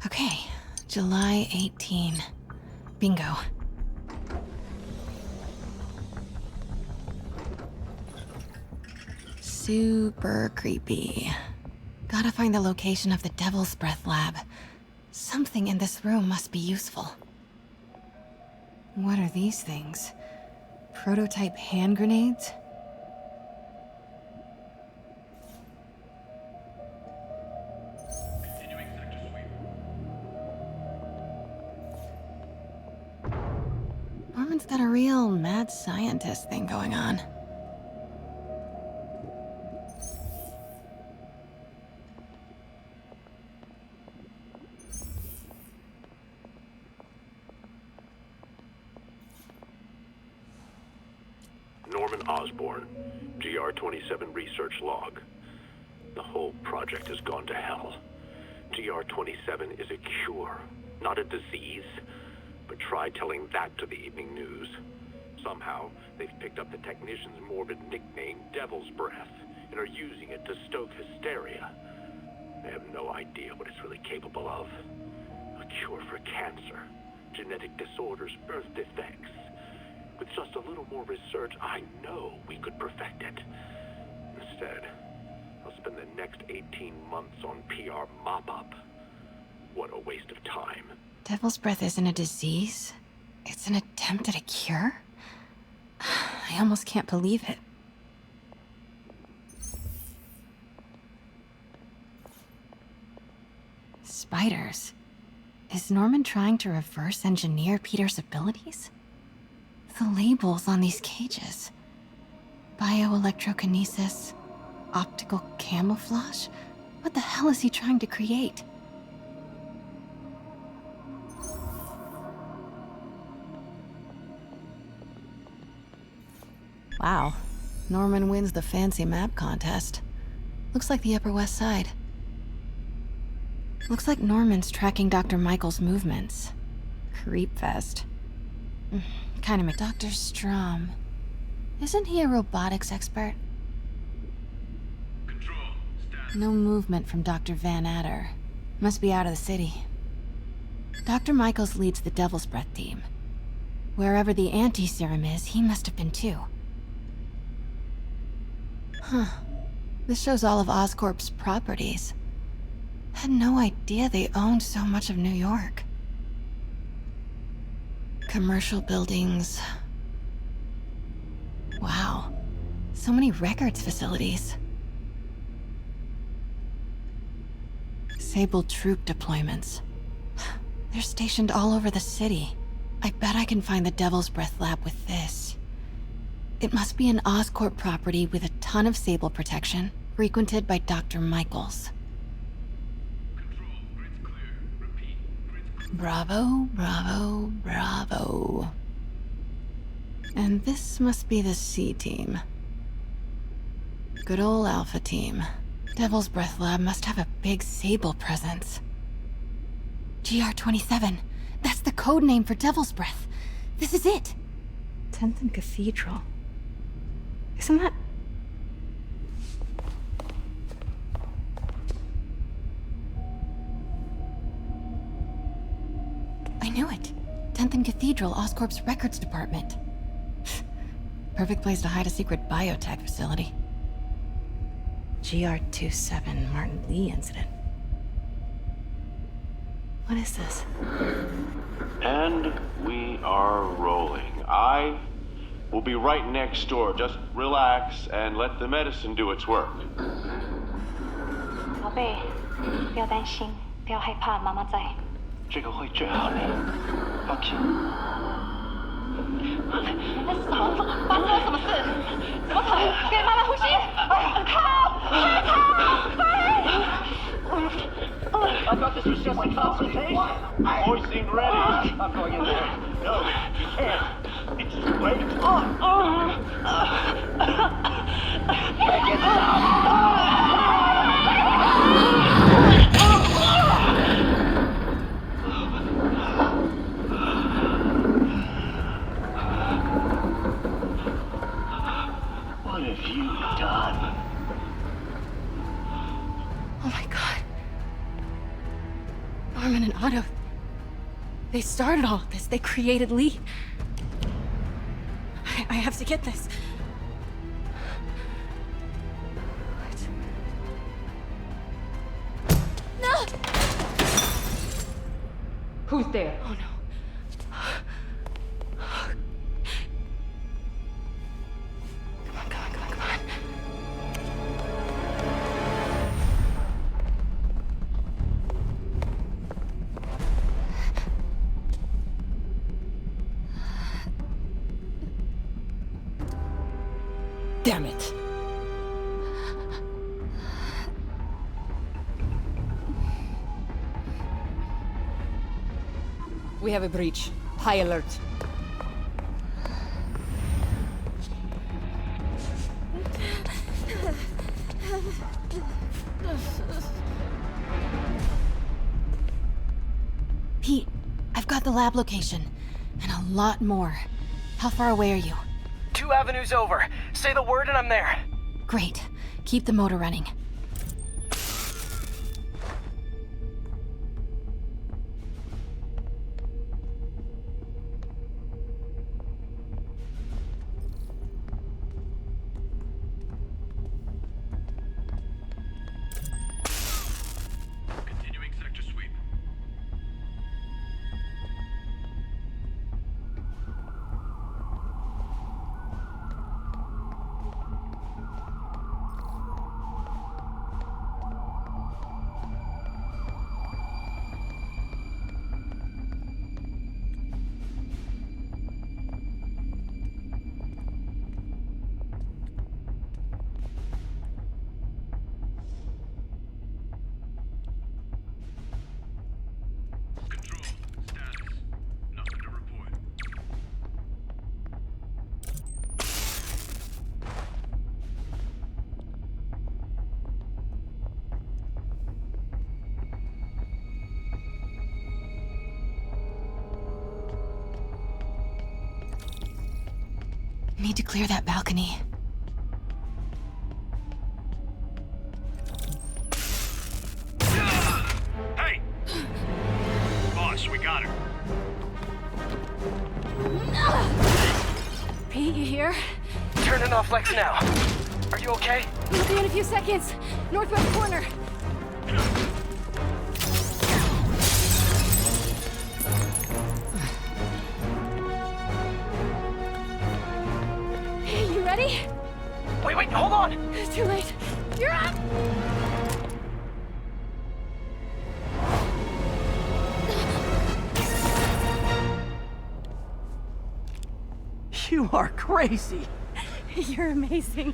Okay, July 18. Bingo. Super creepy. Gotta find the location of the Devil's Breath lab. Something in this room must be useful. What are these things? Prototype hand grenades? Norman's got a real mad scientist thing going on. Norman Osborn, GR-27 research log. The whole project has gone to hell. GR-27 is a cure, not a disease. But try telling that to the evening news. Somehow, they've picked up the technician's morbid nickname, Devil's Breath, and are using it to stoke hysteria. They have no idea what it's really capable of. A cure for cancer, genetic disorders, birth defects. With just a little more research, I know we could perfect it. Instead, I'll spend the next 18 months on PR mop-up. What a waste of time. Devil's Breath isn't a disease. It's an attempt at a cure? I almost can't believe it. Spiders. Is Norman trying to reverse engineer Peter's abilities? The labels on these cages. Bioelectrokinesis, optical camouflage? What the hell is he trying to create? Wow. Norman wins the fancy map contest. Looks like the Upper West Side. Looks like Norman's tracking Dr. Michael's movements. Creepfest. Kinda make Dr. Strom. Isn't he a robotics expert? No movement from Dr. Van Adder. Must be out of the city. Dr. Michaels leads the Devil's Breath team. Wherever the anti-serum is, he must have been too. Huh. This shows all of Oscorp's properties. Had no idea they owned so much of New York. Commercial buildings. Wow. So many records facilities. Sable troop deployments. They're stationed all over the city. I bet I can find the Devil's Breath lab with this. It must be an Oscorp property with a ton of Sable protection, frequented by Dr. Michaels. Bravo, bravo, bravo. And this must be the C team. Good ol' Alpha team. Devil's Breath lab must have a big Sable presence. GR-27. That's the code name for Devil's Breath. This is it. 10th and Cathedral. Isn't that... I knew it. 10th and Cathedral, Oscorp's records department. Perfect place to hide a secret biotech facility. GR-27 Martin Lee incident. What is this? And we are rolling. I will be right next door. Just relax and let the medicine do its work. 宝贝，不要担心，不要害怕，妈妈在。这个会治好你，放心。那是什么？发生了什么事？怎么可能？给妈妈呼吸！靠！快逃！ I thought this was just a consultation. Hoisting ready. I'm going in there. No, you can't. It's too late. Gotta get out. Otto. They started all of this. They created Lee. I have to get this. No! Who's there? Oh no. Damn it! We have a breach. High alert. Pete, I've got the lab location. And a lot more. How far away are you? 2 avenues over. Say the word and I'm there. Great. Keep the motor running. Continuing sector sweep. Need to clear that balcony. Hey! Boss, we got her. Pete, you here? Turning off Lex now. Are you okay? We'll be in a few seconds. Northwest corner. Hey, you ready? Wait, hold on! It's too late. You're up! You are crazy. You're amazing.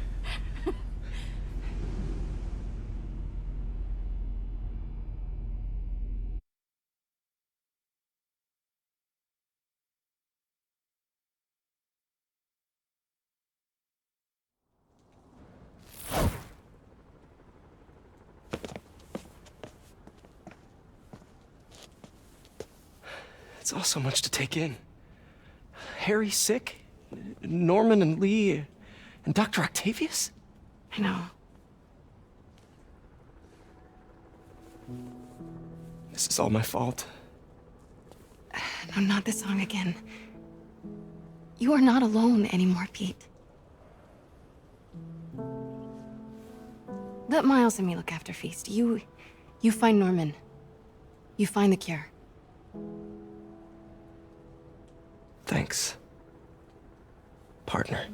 It's all so much to take in. Harry sick? Norman and Lee and Dr. Octavius? I know. This is all my fault. No, not this song again. You are not alone anymore, Pete. Let Miles and me look after Feast. You find Norman. You find the cure. Thanks, partner.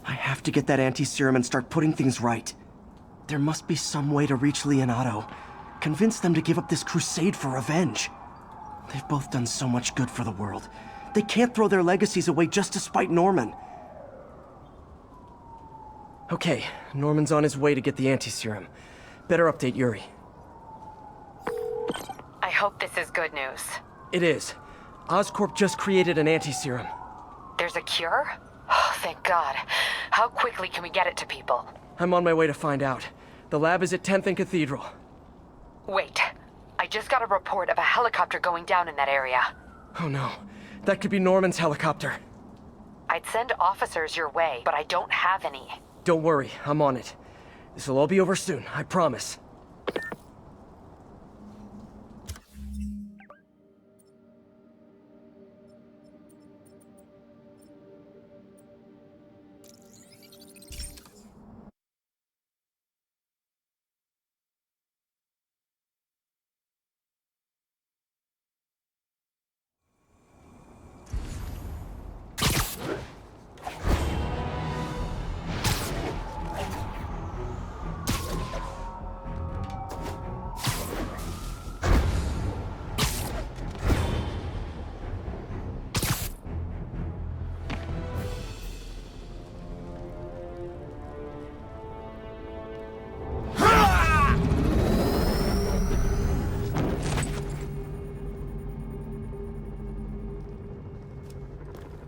I have to get that anti-serum and start putting things right. There must be some way to reach Lee and Otto. Convince them to give up this crusade for revenge. They've both done so much good for the world. They can't throw their legacies away just to spite Norman. Okay, Norman's on his way to get the anti-serum. Better update Yuri. I hope this is good news. It is. Oscorp just created an anti-serum. There's a cure? Oh, thank God. How quickly can we get it to people? I'm on my way to find out. The lab is at 10th and Cathedral. Wait. I just got a report of a helicopter going down in that area. Oh no. That could be Norman's helicopter. I'd send officers your way, but I don't have any. Don't worry, I'm on it. This'll all be over soon, I promise.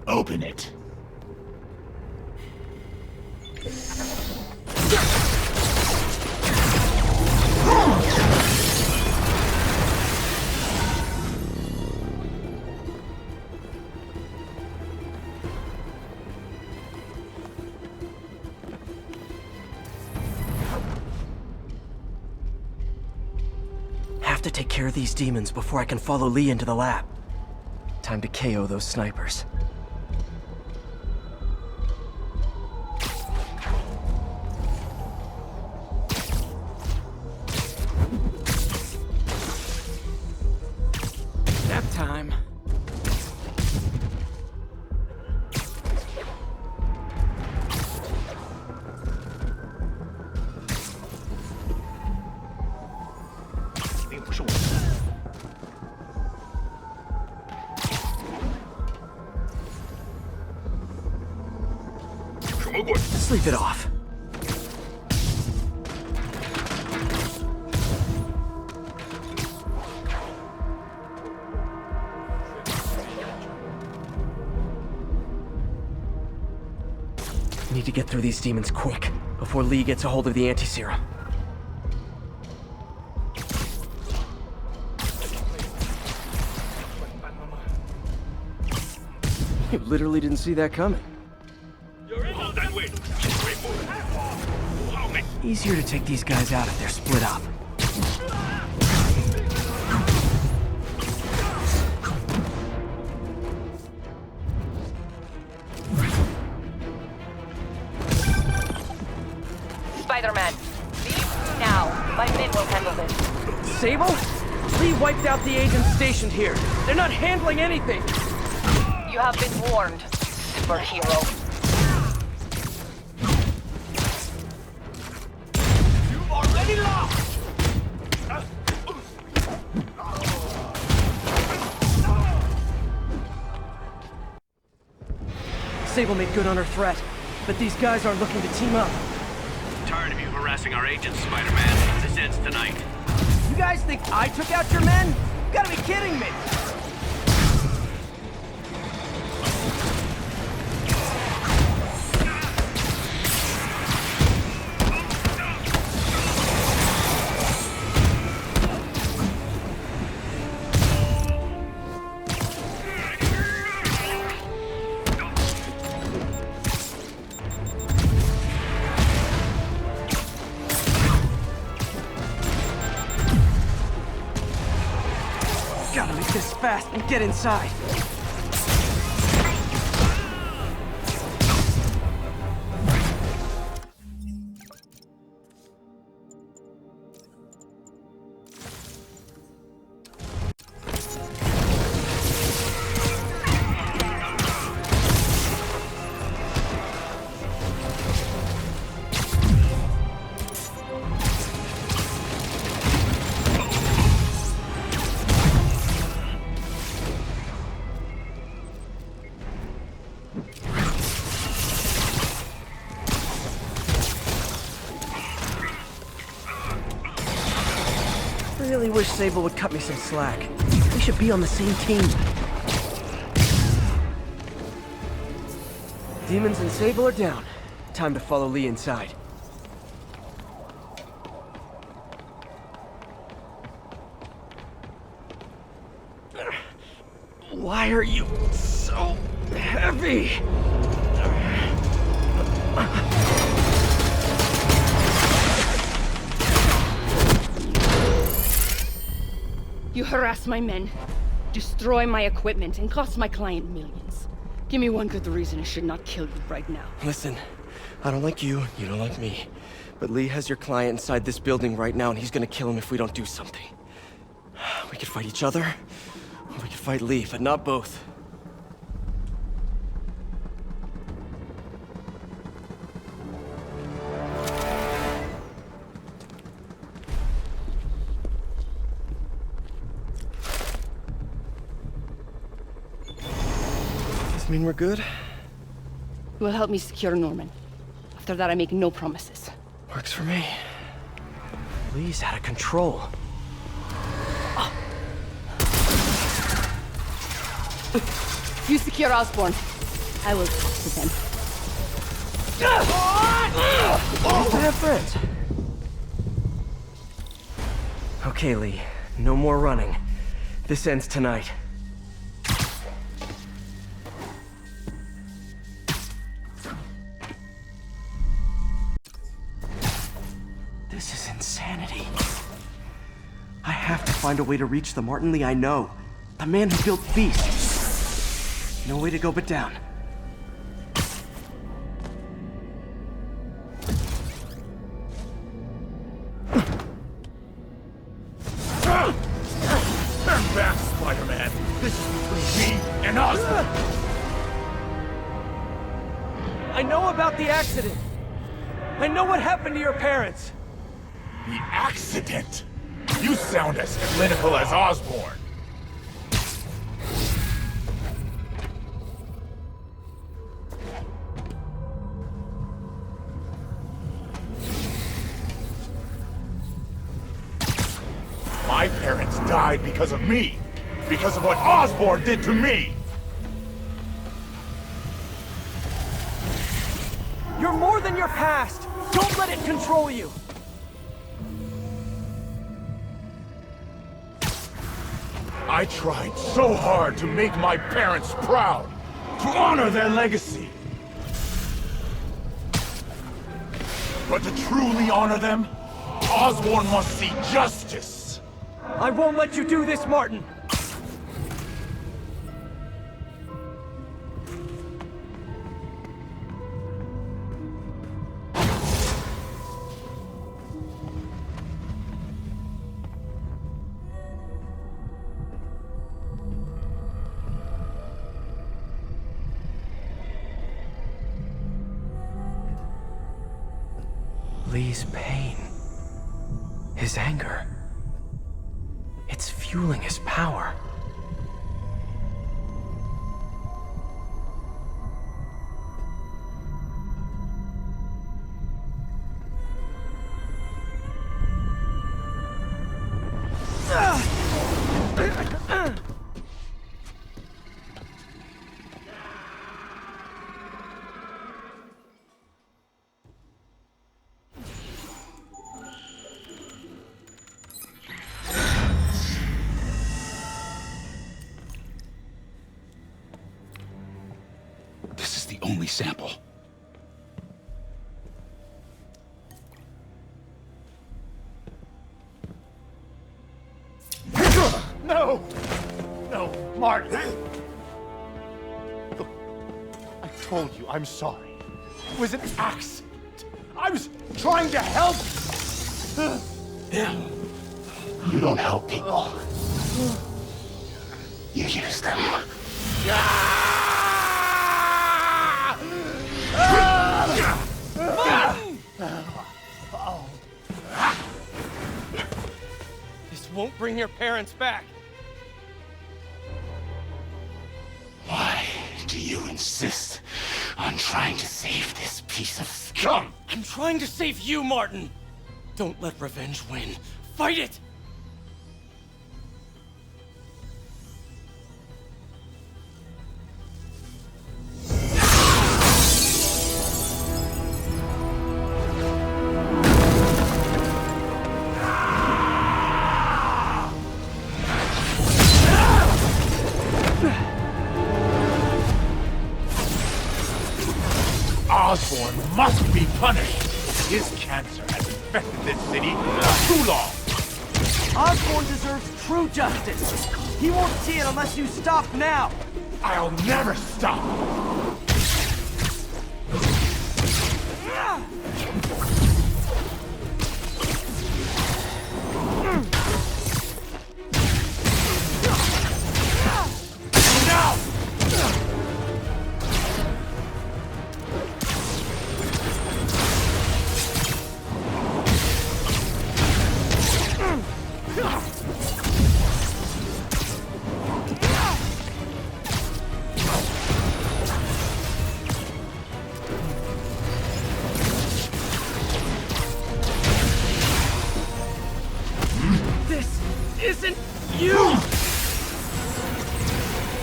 Open it. Have to take care of these demons before I can follow Lee into the lab. Time to KO those snipers. Nap time. Sleep it off. Need to get through these demons quick, before Lee gets a hold of the anti-serum. You literally didn't see that coming. Easier to take these guys out if they're split up. Spider-Man, leave now. My men will handle this. Sable? Lee wiped out the agents stationed here. They're not handling anything. You have been warned, superhero. Sable made good on her threat, but these guys aren't looking to team up. Tired of you harassing our agents, Spider-Man. This ends tonight. You guys think I took out your men? You gotta be kidding me! Gotta make this fast and get inside. I really wish Sable would cut me some slack. We should be on the same team. Demons and Sable are down. Time to follow Lee inside. Why are you so heavy? You harass my men, destroy my equipment, and cost my client millions. Give me one good reason I should not kill you right now. Listen, I don't like you, you don't like me. But Lee has your client inside this building right now, and he's gonna kill him if we don't do something. We could fight each other, or we could fight Lee, but not both. Mean we're good? You will help me secure Norman. After that, I make no promises. Works for me. Lee's out of control. You secure Osborn. I will talk to them. Nice to have friends. Okay, Lee. No more running. This ends tonight. This is insanity. I have to find a way to reach the Martin Lee I know. The man who built Beast. No way to go but down. Turn back, Spider-Man. This is between me and Arson. I know about the accident. I know what happened to your parents. The accident? You sound as clinical as Osborn. My parents died because of me. Because of what Osborn did to me. You're more than your past. Don't let it control you. I tried so hard to make my parents proud, to honor their legacy. But to truly honor them, Osborn must see justice. I won't let you do this, Martin. Lee's pain, his anger, it's fueling his power. Only sample. No! No, Martin! Look, I told you I'm sorry. It was an accident. I was trying to help you. You don't help people. You use them. This won't bring your parents back. Why do you insist on trying to save this piece of scum? I'm trying to save you, Martin. Don't let revenge win. Fight it! punished. His cancer has infected this city for too long. Osborn deserves true justice. He won't see it unless you stop now. I'll never stop. Isn't you!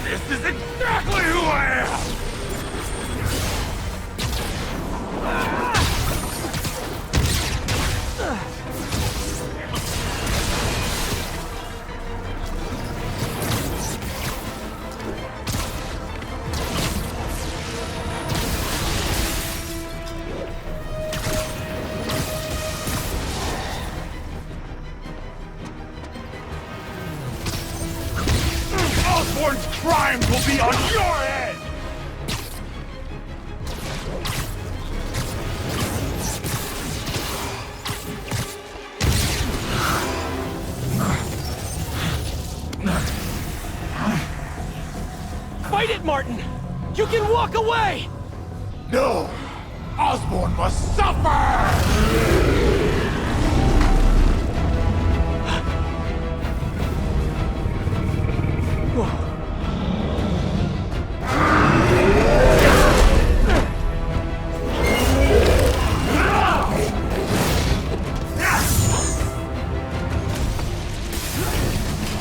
This is exactly who I am! Osborn's crimes will be on your head! Fight it, Martin! You can walk away! No! Osborn must suffer!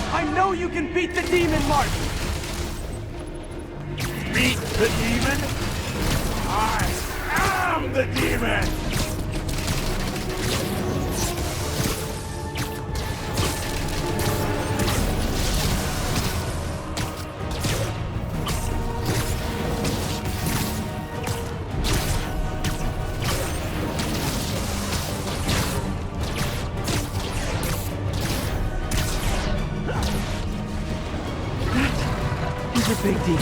I know you can beat the demon, Martin! Beat the demon? I am the demon! He's a big deal.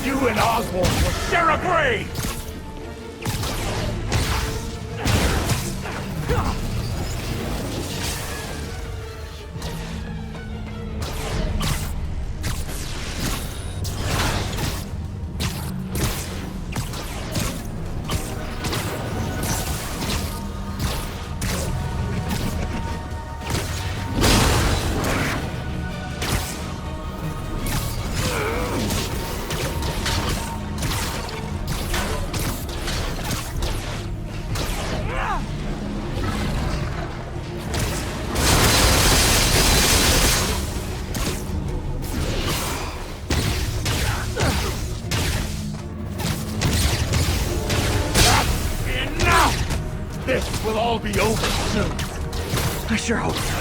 You and Osborn will share a grave! This will all be over soon. I sure hope so.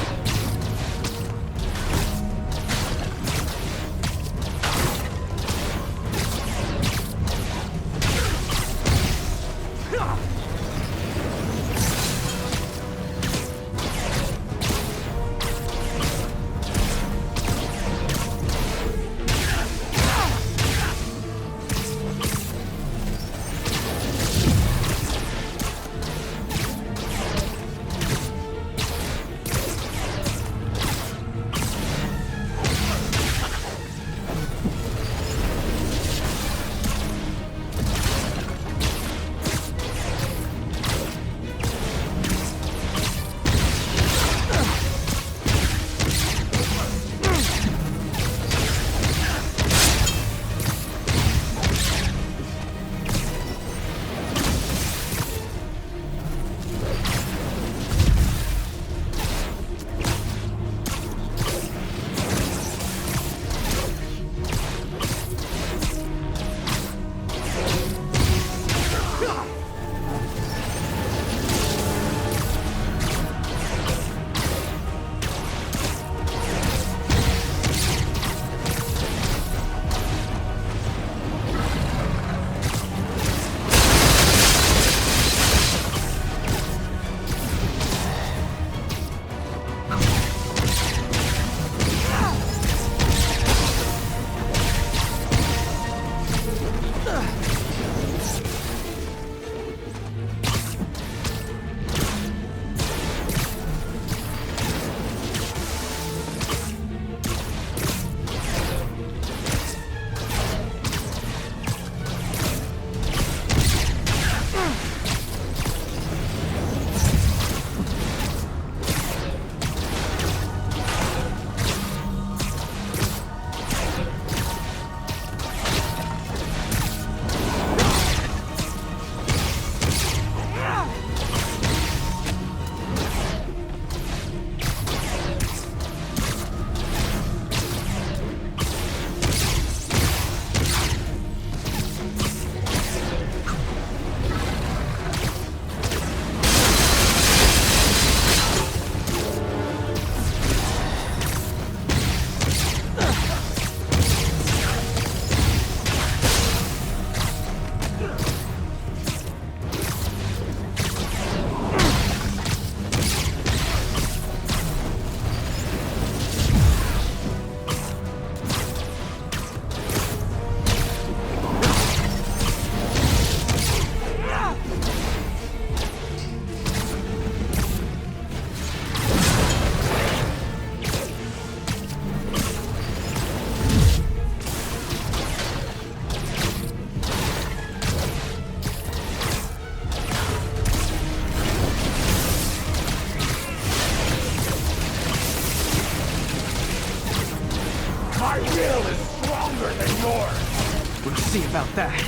My will is stronger than yours! We'll see about that.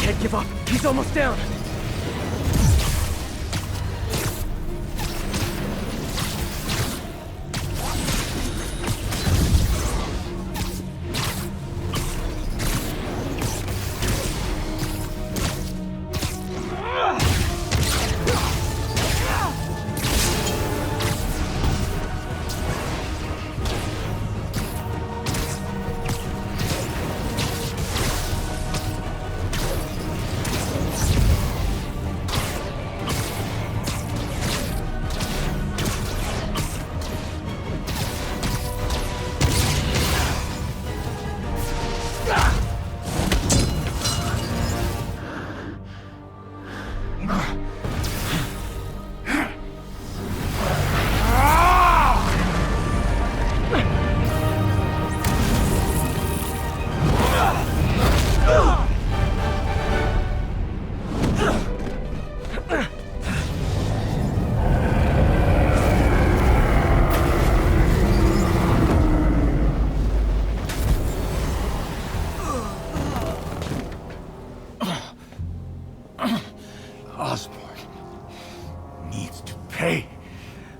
Can't give up. He's almost down.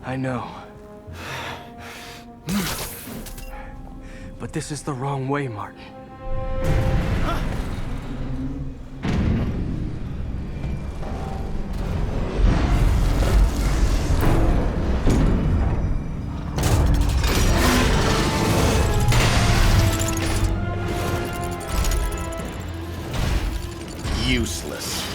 I know. But this is the wrong way, Martin. Useless.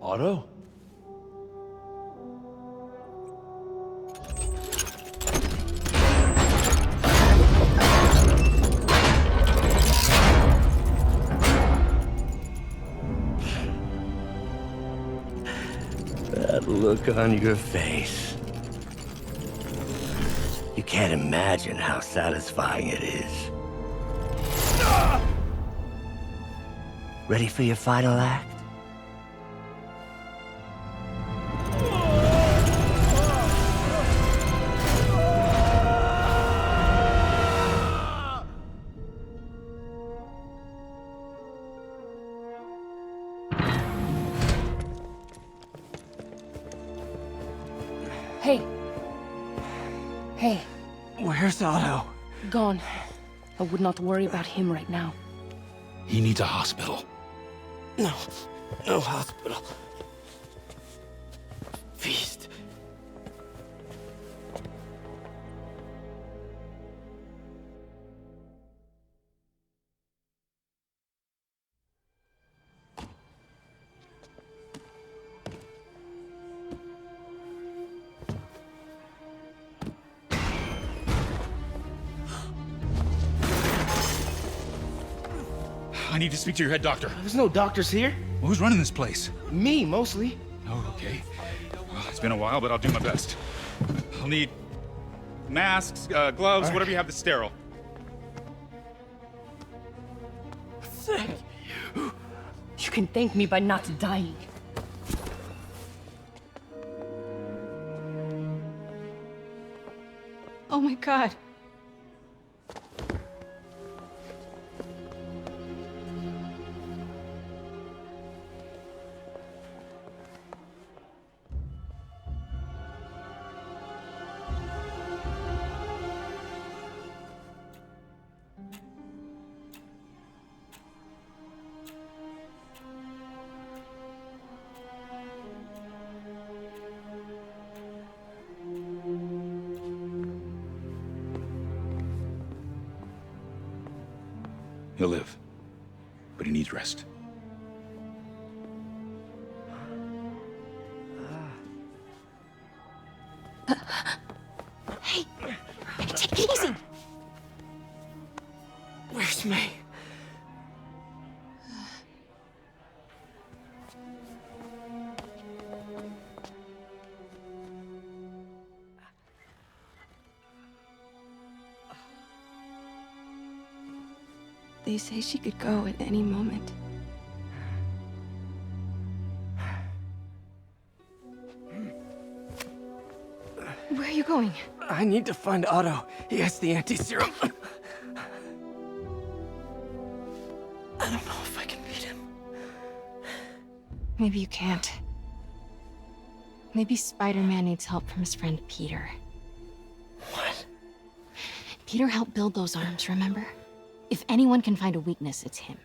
Otto? That look on your face. You can't imagine how satisfying it is. Ready for your final act? Hey. Hey. Where's Otto? Gone. I would not worry about him right now. He needs a hospital. No. No hospital. Feast. I need to speak to your head doctor. There's no doctors here. Well, who's running this place? Me, mostly. Oh, okay. Well, it's been a while, but I'll do my best. I'll need masks, gloves, right. whatever you have that's sterile. Thank you. You can thank me by not dying. Oh my god. He'll live. But he needs rest. Hey, take it easy. Where's May? They say she could go at any moment. Where are you going? I need to find Otto. He has the anti-serum. I don't know if I can beat him. Maybe you can't. Maybe Spider-Man needs help from his friend Peter. What? Peter helped build those arms, remember? If anyone can find a weakness, it's him.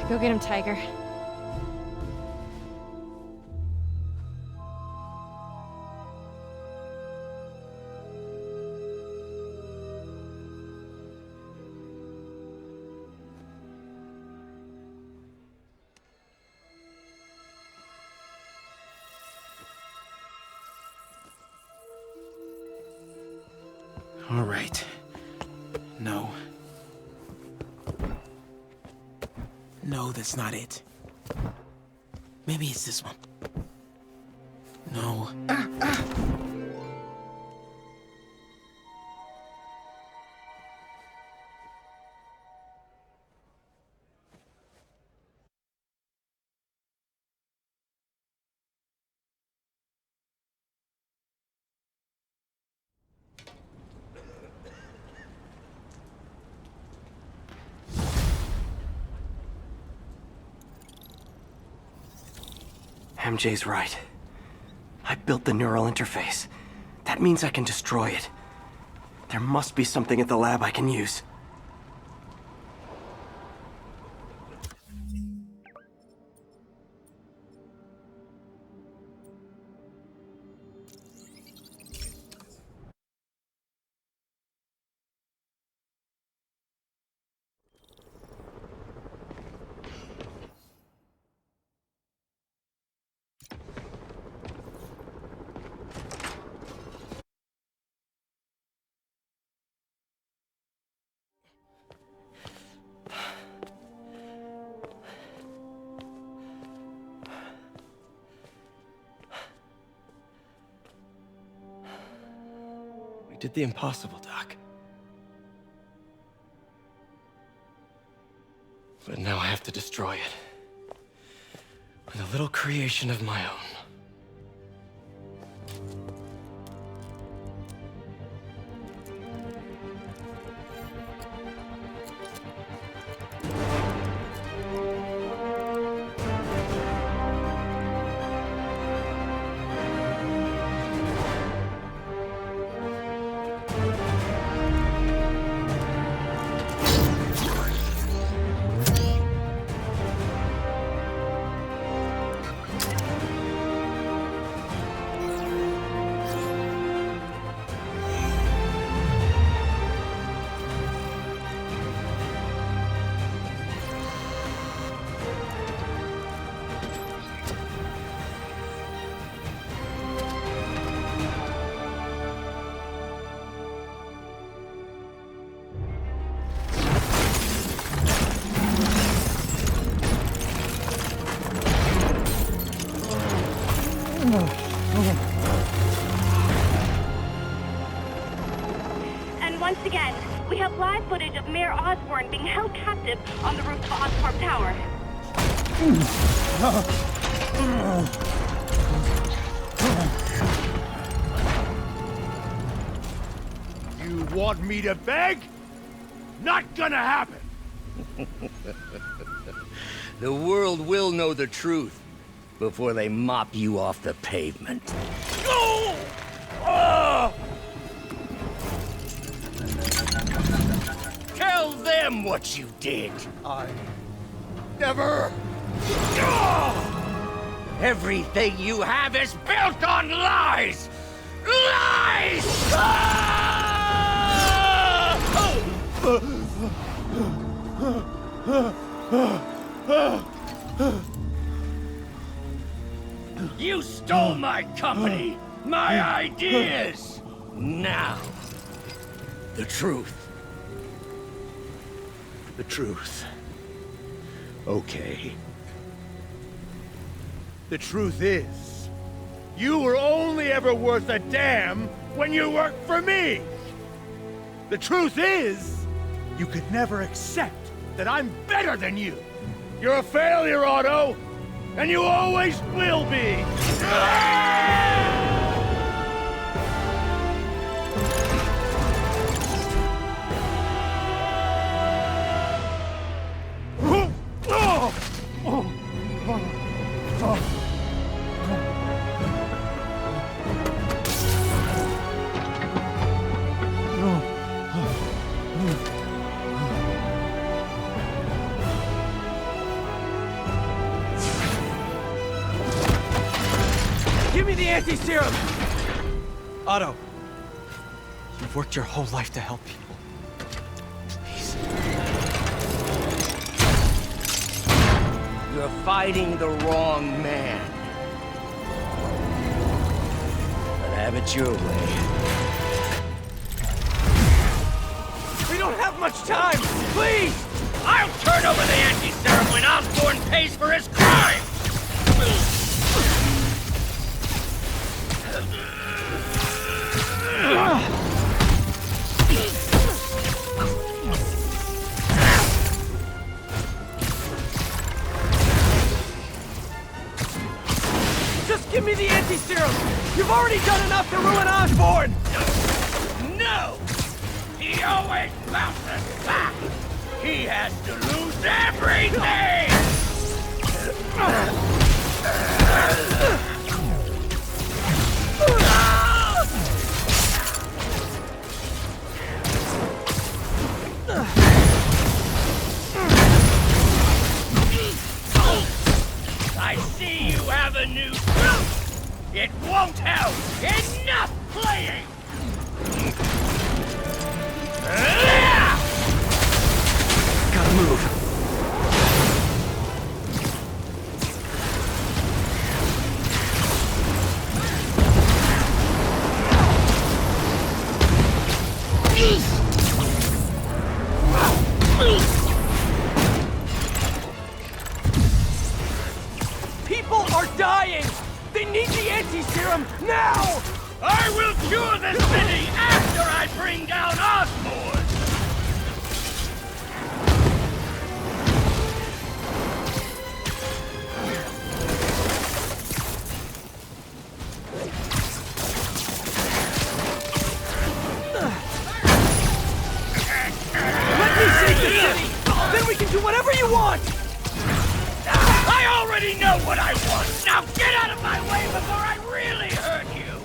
Go get him, Tiger. All right. No. No, that's not it. Maybe it's this one. No. MJ's right. I built the neural interface. That means I can destroy it. There must be something at the lab I can use. We did the impossible, Doc. But now I have to destroy it. With a little creation of my own. And once again, we have live footage of Mayor Osborn being held captive on the roof of Oscorp Tower. You want me to beg? Not gonna happen! The world will know the truth before they mop you off the pavement. Go! Oh! Tell them what you did! I never... Everything you have is built on lies! Lies! You stole my company, my ideas! Now, the truth. The truth. Okay. The truth is, you were only ever worth a damn when you worked for me! The truth is, you could never accept that I'm better than you! You're a failure, Otto! And you always will be! Give me the anti-serum! Otto, you've worked your whole life to help people. Please. You're fighting the wrong man. But have it your way. We don't have much time! Please! I'll turn over the anti-serum when Osborn pays for his crime! Just give me the anti-serum! You've already done enough to ruin Osborn! No! He always bounces back! He has to lose everything! I see you have a new suit! It won't help! Enough playing! Gotta move. People are dying! They need the anti-serum now! I will cure the city after I bring down Osborn! Let me save the city! Then we can do whatever you want! I already know what I want! Now get out of my way before I really hurt you!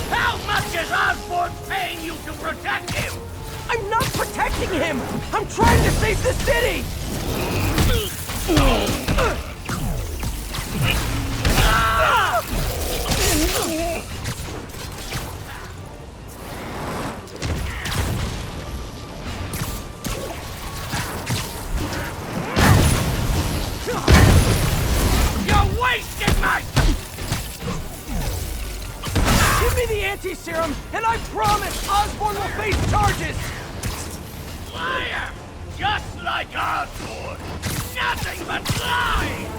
How much is Osborn paying you to protect him? I'm not protecting him! I'm trying to save the city! You're wasting my... Give me the anti-serum, and I promise Osborn will face charges! Liar! Just like Osborn! Nothing but lies!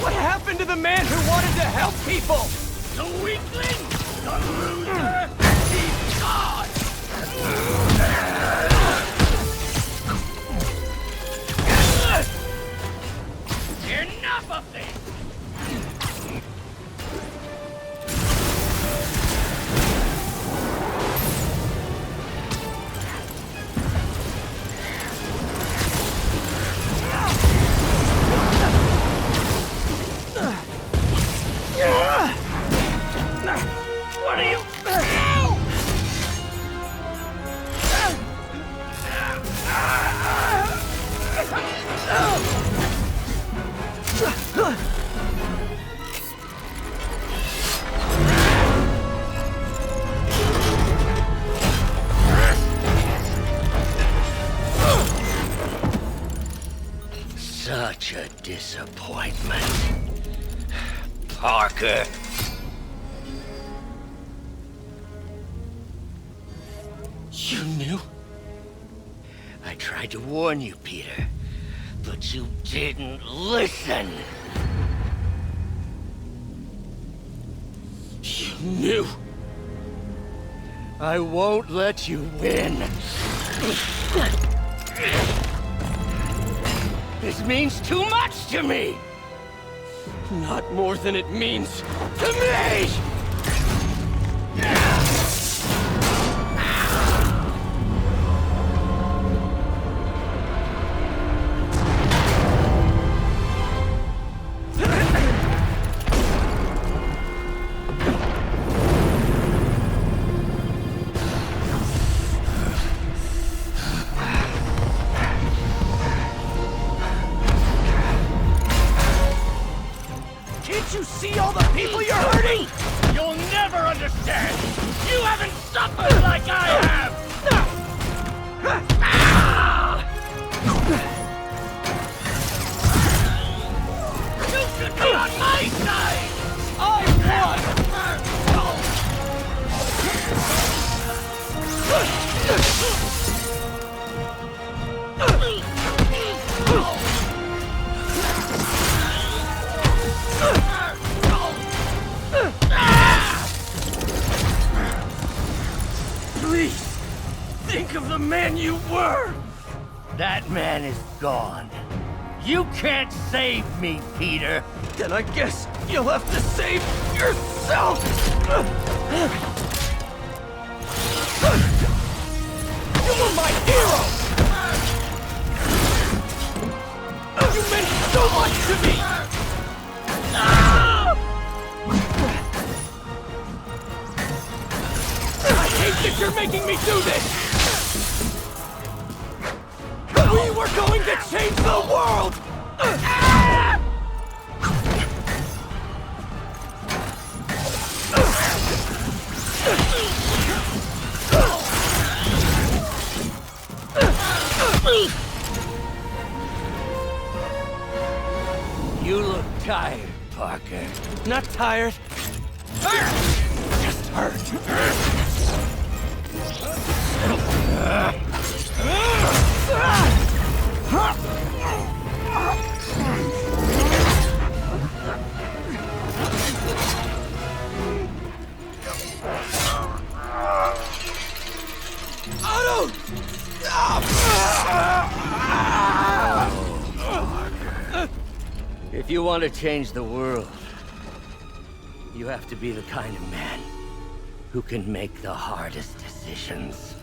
What happened to the man who wanted to help people? The weakling? The loser? He's gone! Enough of this! Such a disappointment. Parker. You knew? I tried to warn you, Peter, but you didn't listen. You knew. I won't let you win. This means too much to me! Not more than it means to me! You see all the people you're hurting? You'll never understand! You haven't suffered like I have! You should be on my side! Please, think of the man you were! That man is gone. You can't save me, Peter. Then I guess you'll have to save yourself! You were my hero! You meant so much to me! I hate that you're making me do this! We were going to change the world! You look tired, Parker. Not tired. Just hurt. Otto! If you want to change the world, you have to be the kind of man who can make the hardest decisions.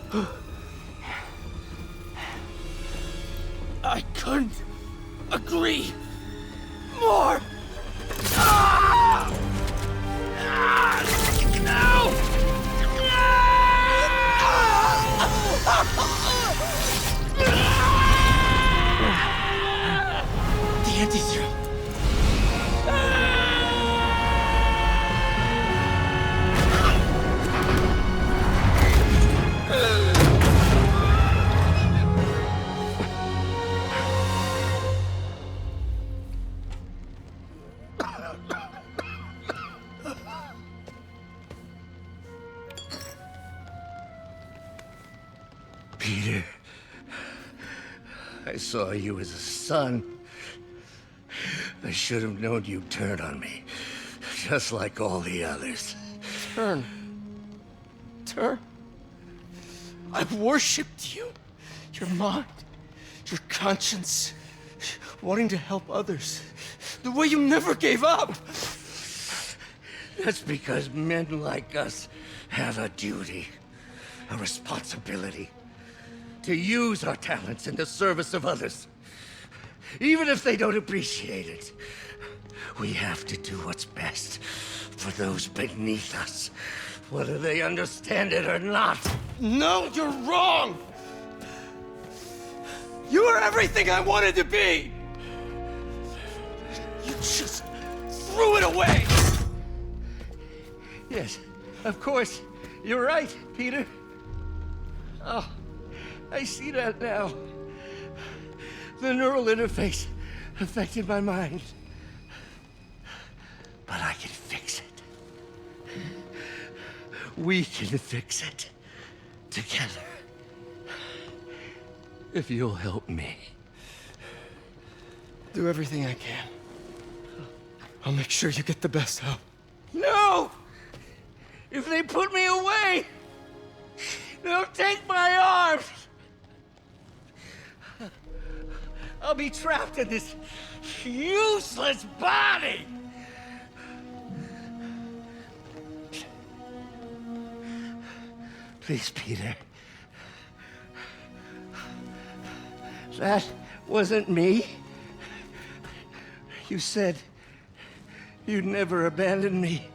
I couldn't agree more! No! The anti-serum. Peter, I saw you as a son. I should have known you'd turn on me, just like all the others. Turn. I've worshipped you. Your mind, your conscience, wanting to help others. The way you never gave up. That's because men like us have a duty, a responsibility, to use our talents in the service of others. Even if they don't appreciate it, we have to do what's best for those beneath us, whether they understand it or not. No, you're wrong! You are everything I wanted to be! You just threw it away! Yes, of course. You're right, Peter. Oh, I see that now. The neural interface affected my mind. But I can fix it. We can fix it. Together. If you'll help me. Do everything I can. I'll make sure you get the best help. No! If they put me away, they'll take my arms! I'll be trapped in this useless body! Please, Peter. That wasn't me. You said you'd never abandon me.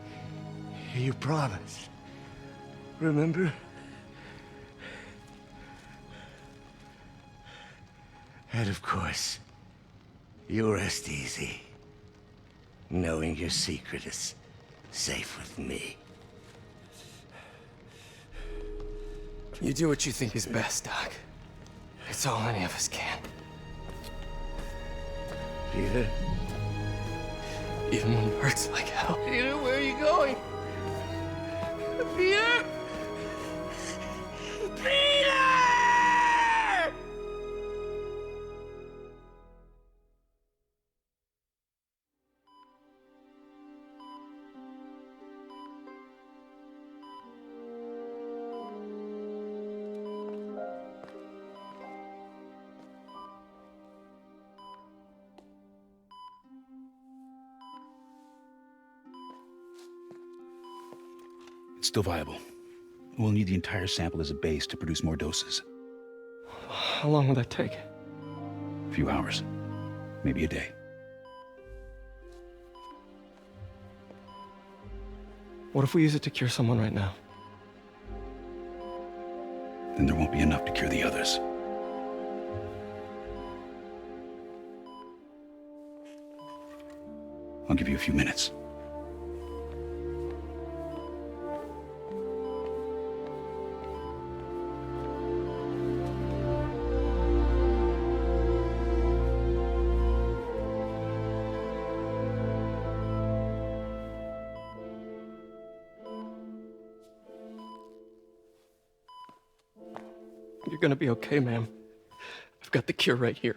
You promised. Remember? And of course, you rest easy, knowing your secret is safe with me. You do what you think is best, Doc. It's all any of us can. Peter? Even when it hurts like hell. Peter, where are you going? Peter? Peter! It's still viable. We'll need the entire sample as a base to produce more doses. How long will that take? A few hours. Maybe a day. What if we use it to cure someone right now? Then there won't be enough to cure the others. I'll give you a few minutes. You're gonna be okay, ma'am. I've got the cure right here.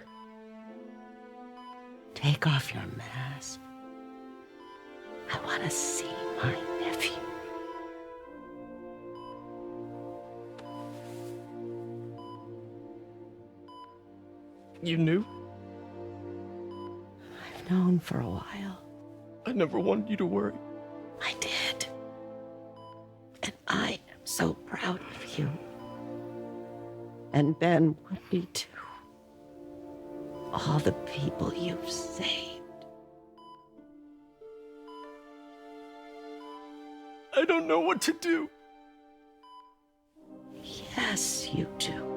Take off your mask. I want to see my nephew. You knew? I've known for a while. I never wanted you to worry. I did. And I am so proud of you. And Ben would be too. All the people you've saved. I don't know what to do. Yes, you do.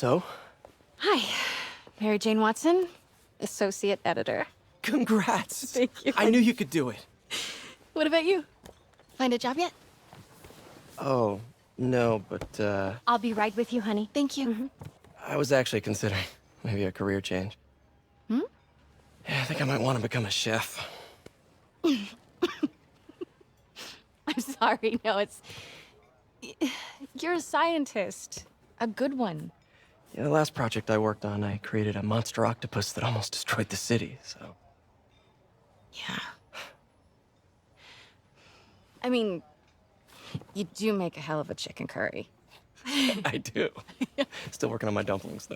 So? Hi, Mary Jane Watson, Associate Editor. Congrats! Thank you. I knew you could do it. What about you? Find a job yet? Oh, no, but, I'll be right with you, honey. Thank you. I was actually considering maybe a career change. Hmm? Yeah, I think I might want to become a chef. I'm sorry, no, it's... You're a scientist. A good one. Yeah, the last project I worked on, I created a monster octopus that almost destroyed the city, so... Yeah. I mean, you do make a hell of a chicken curry. I do. Still working on my dumplings, though.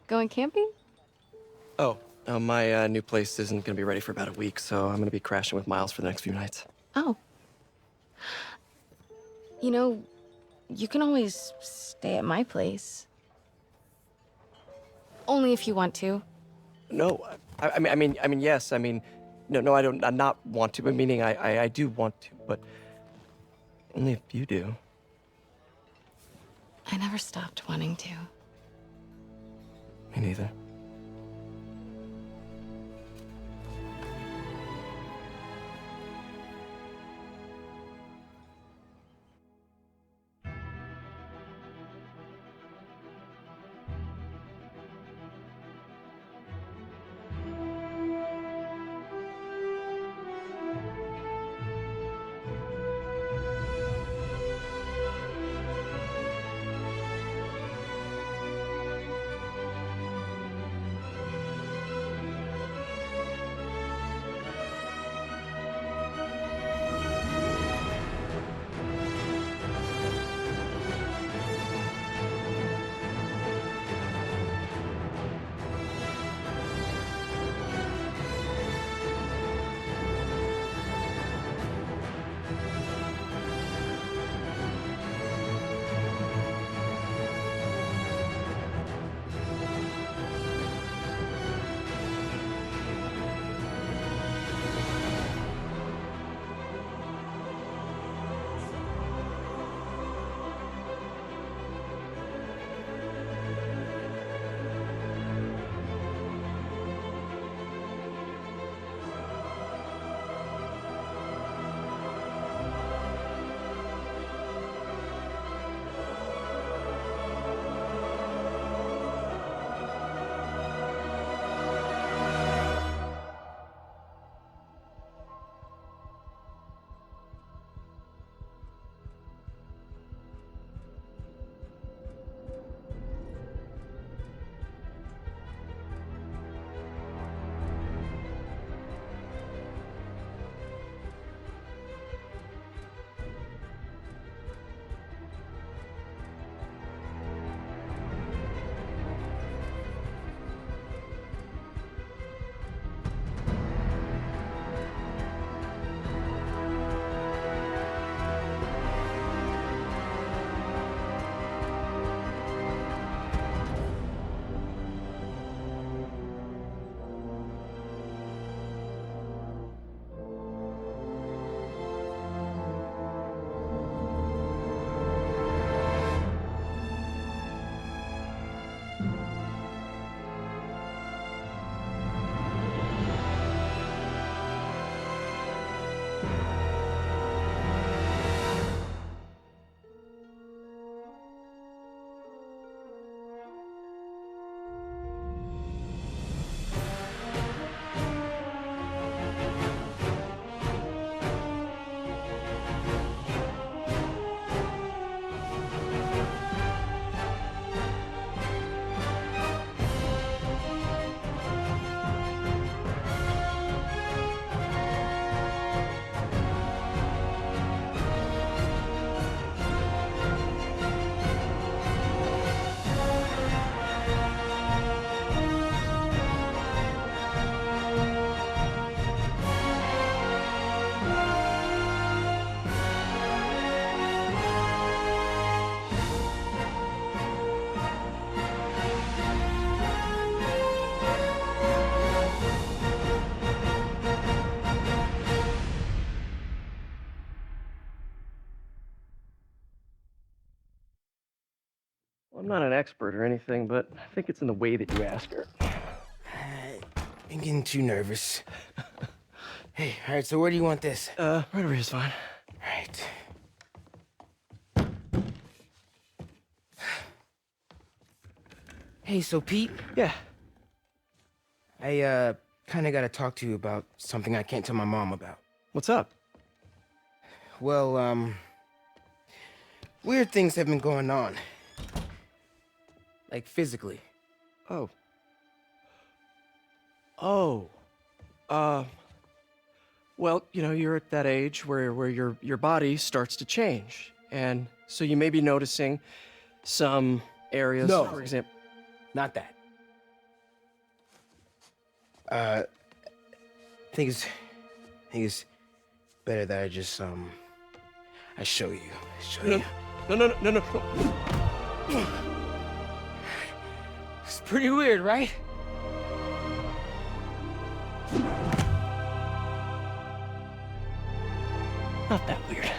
Going camping? Oh, my new place isn't gonna be ready for about a week, so I'm gonna be crashing with Miles for the next few nights. Oh. You know, you can always stay at my place. Only if you want to. No, I mean, yes, I mean, no, I don't, I not want to, but meaning I do want to, but only if you do. I never stopped wanting to. Me neither. I'm not an expert or anything, but I think it's in the way that you ask her. I'm getting too nervous. Hey, all right, so where do you want this? Right over here's fine. Right. Hey, so Pete? Yeah? I, kinda gotta talk to you about something I can't tell my mom about. What's up? Well, weird things have been going on. Like, physically. Oh. Well, you know, you're at that age where your body starts to change. And so you may be noticing some areas, No. for example. Not that. I think it's better that I just, I show you. No. It's pretty weird, right? Not that weird.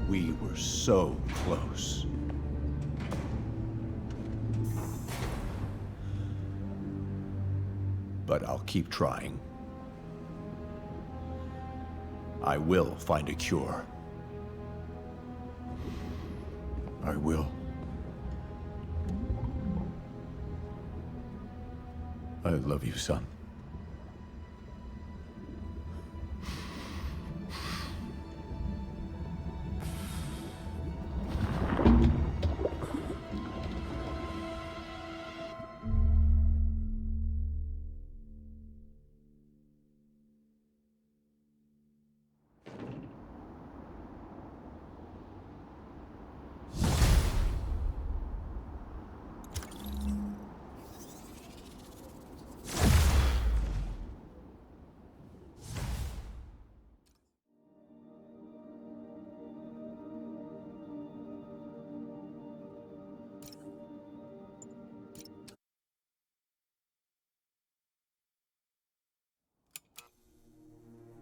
We were so close. But I'll keep trying. I will find a cure. I will. I love you, son.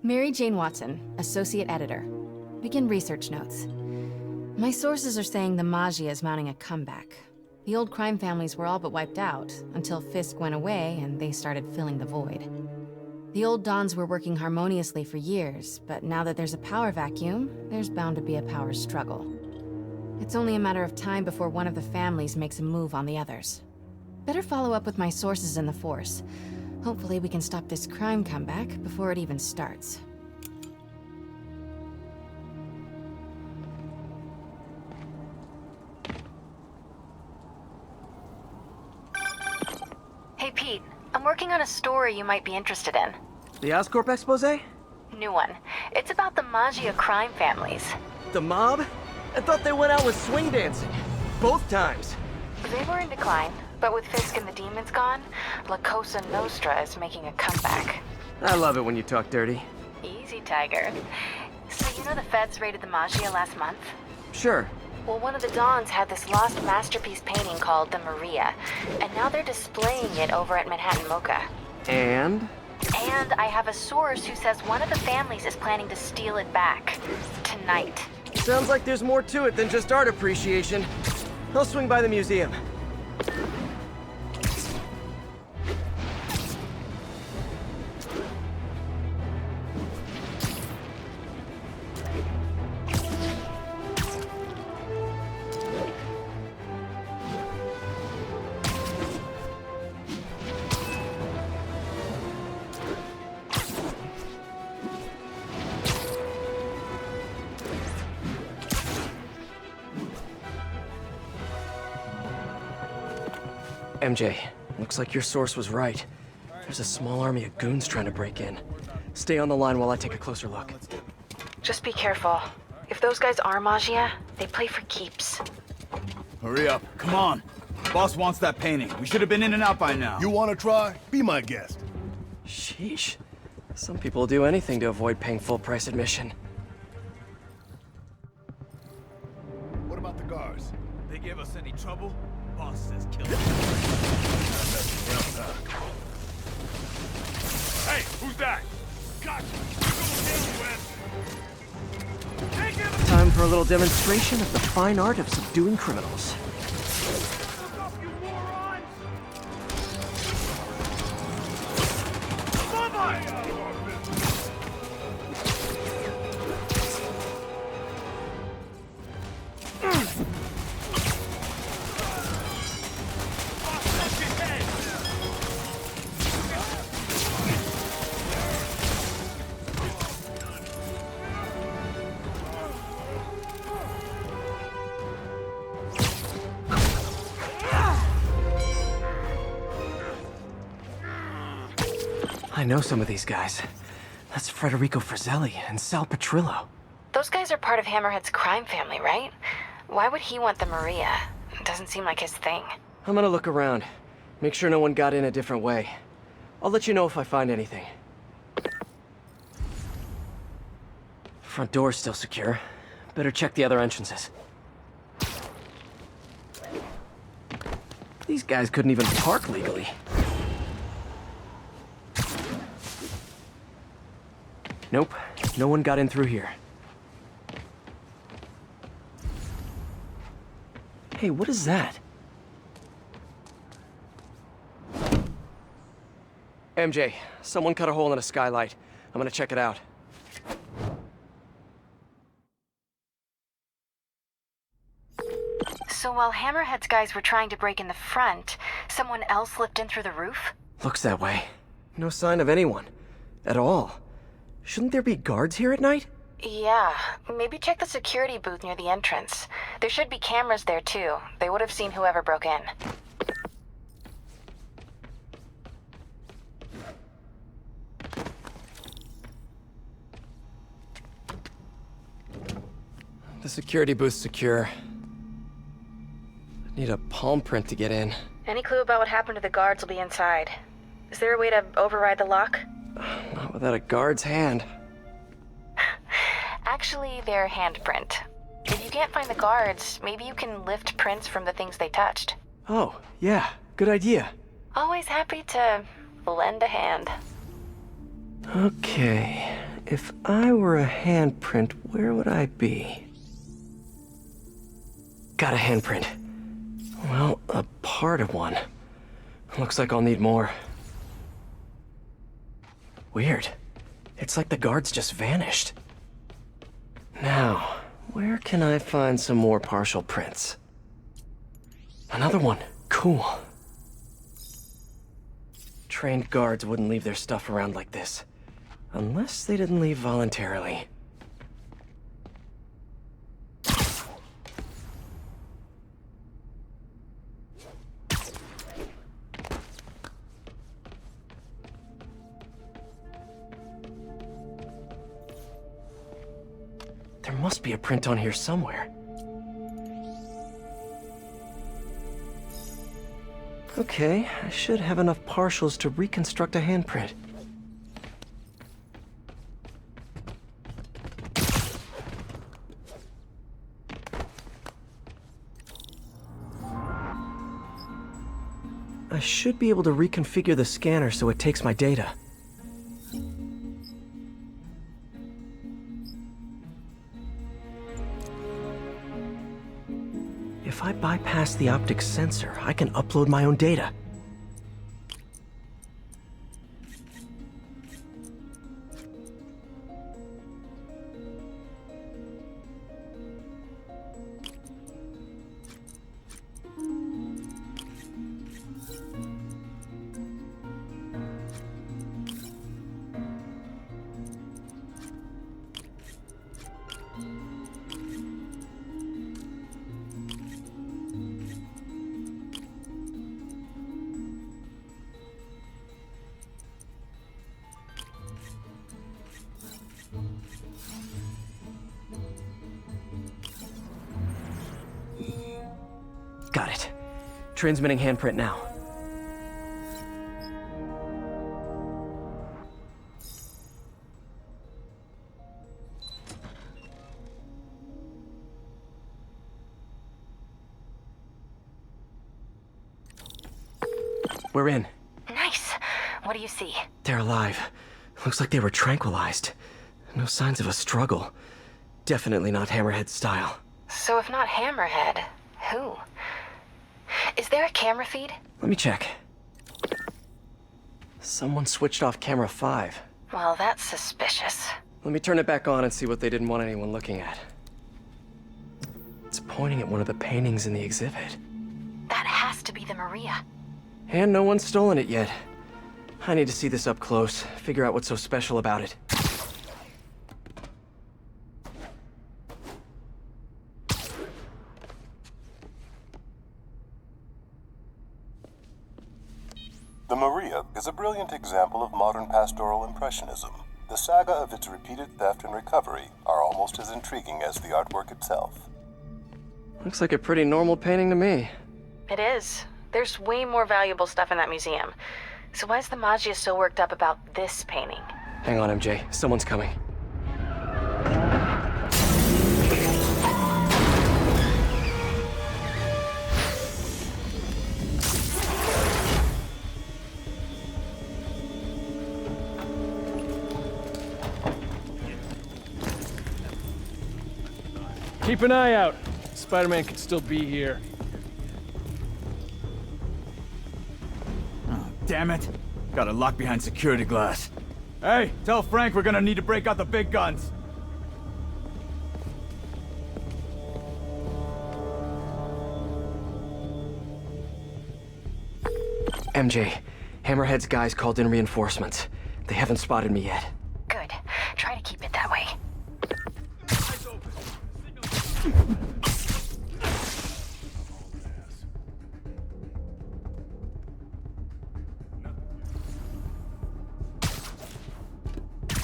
Mary Jane Watson, Associate Editor. Begin research notes. My sources are saying the Maggia is mounting a comeback. The old crime families were all but wiped out, until Fisk went away and they started filling the void. The old Dons were working harmoniously for years, but now that there's a power vacuum, there's bound to be a power struggle. It's only a matter of time before one of the families makes a move on the others. Better follow up with my sources in the Force. Hopefully we can stop this crime comeback before it even starts. Hey Pete, I'm working on a story you might be interested in. The Oscorp expose? New one. It's about the Maggia crime families. The mob? I thought they went out with swing dancing. Both times. They were in decline, but with Fisk and the demons gone, La Cosa Nostra is making a comeback. I love it when you talk dirty. Easy, Tiger. So you know the feds raided the Maggia last month? Sure. Well, one of the Dons had this lost masterpiece painting called the Maria, and now they're displaying it over at Manhattan Mocha. And? And I have a source who says one of the families is planning to steal it back. Tonight. Sounds like there's more to it than just art appreciation. I'll swing by the museum. MJ, looks like your source was right. There's a small army of goons trying to break in. Stay on the line while I take a closer look. Just be careful. If those guys are Magia, they play for keeps. Hurry up. Come on. Boss wants that painting. We should have been in and out by now. You want to try? Be my guest. Sheesh. Some people will do anything to avoid paying full price admission. What about the guards? They give us any trouble? Boss says kill them. Hey, who's that? Gotcha. Time for a little demonstration of the fine art of subduing criminals. I know some of these guys. That's Federico Fratelli and Sal Petrillo. Those guys are part of Hammerhead's crime family, right? Why would he want the Maria? It doesn't seem like his thing. I'm gonna look around. Make sure no one got in a different way. I'll let you know if I find anything. Front door's still secure. Better check the other entrances. These guys couldn't even park legally. Nope, no one got in through here. Hey, what is that? MJ, someone cut a hole in a skylight. I'm gonna check it out. So while Hammerhead's guys were trying to break in the front, someone else slipped in through the roof? Looks that way. No sign of anyone. At all. Shouldn't there be guards here at night? Yeah, maybe check the security booth near the entrance. There should be cameras there too. They would have seen whoever broke in. The security booth's secure. Need a palm print to get in. Any clue about what happened to the guards will be inside. Is there a way to override the lock? Not without a guard's hand. Actually, their handprint. If you can't find the guards, maybe you can lift prints from the things they touched. Oh, yeah, good idea. Always happy to lend a hand. Okay, if I were a handprint, where would I be? Got a handprint. Well, a part of one. Looks like I'll need more. Weird. It's like the guards just vanished. Now, where can I find some more partial prints? Another one. Cool. Trained guards wouldn't leave their stuff around like this. Unless they didn't leave voluntarily. There must be a print on here somewhere. Okay, I should have enough partials to reconstruct a handprint. I should be able to reconfigure the scanner so it takes my data. If I bypass the optics sensor, I can upload my own data. Got it. Transmitting handprint now. We're in. Nice. What do you see? They're alive. Looks like they were tranquilized. No signs of a struggle. Definitely not Hammerhead style. So if not Hammerhead, who? Is there a camera feed? Let me check. Someone switched off camera 5. Well, that's suspicious. Let me turn it back on and see what they didn't want anyone looking at. It's pointing at one of the paintings in the exhibit. That has to be the Maria. And no one's stolen it yet. I need to see this up close, figure out what's so special about it. The Maria is a brilliant example of modern pastoral impressionism. The saga of its repeated theft and recovery are almost as intriguing as the artwork itself. Looks like a pretty normal painting to me. It is. There's way more valuable stuff in that museum. So why is the Maggia so worked up about this painting? Hang on, MJ. Someone's coming. Keep an eye out. Spider-Man could still be here. Oh, damn it. Got it locked behind security glass. Hey, tell Frank we're gonna need to break out the big guns. MJ, Hammerhead's guys called in reinforcements. They haven't spotted me yet. Good. Try to keep it that way.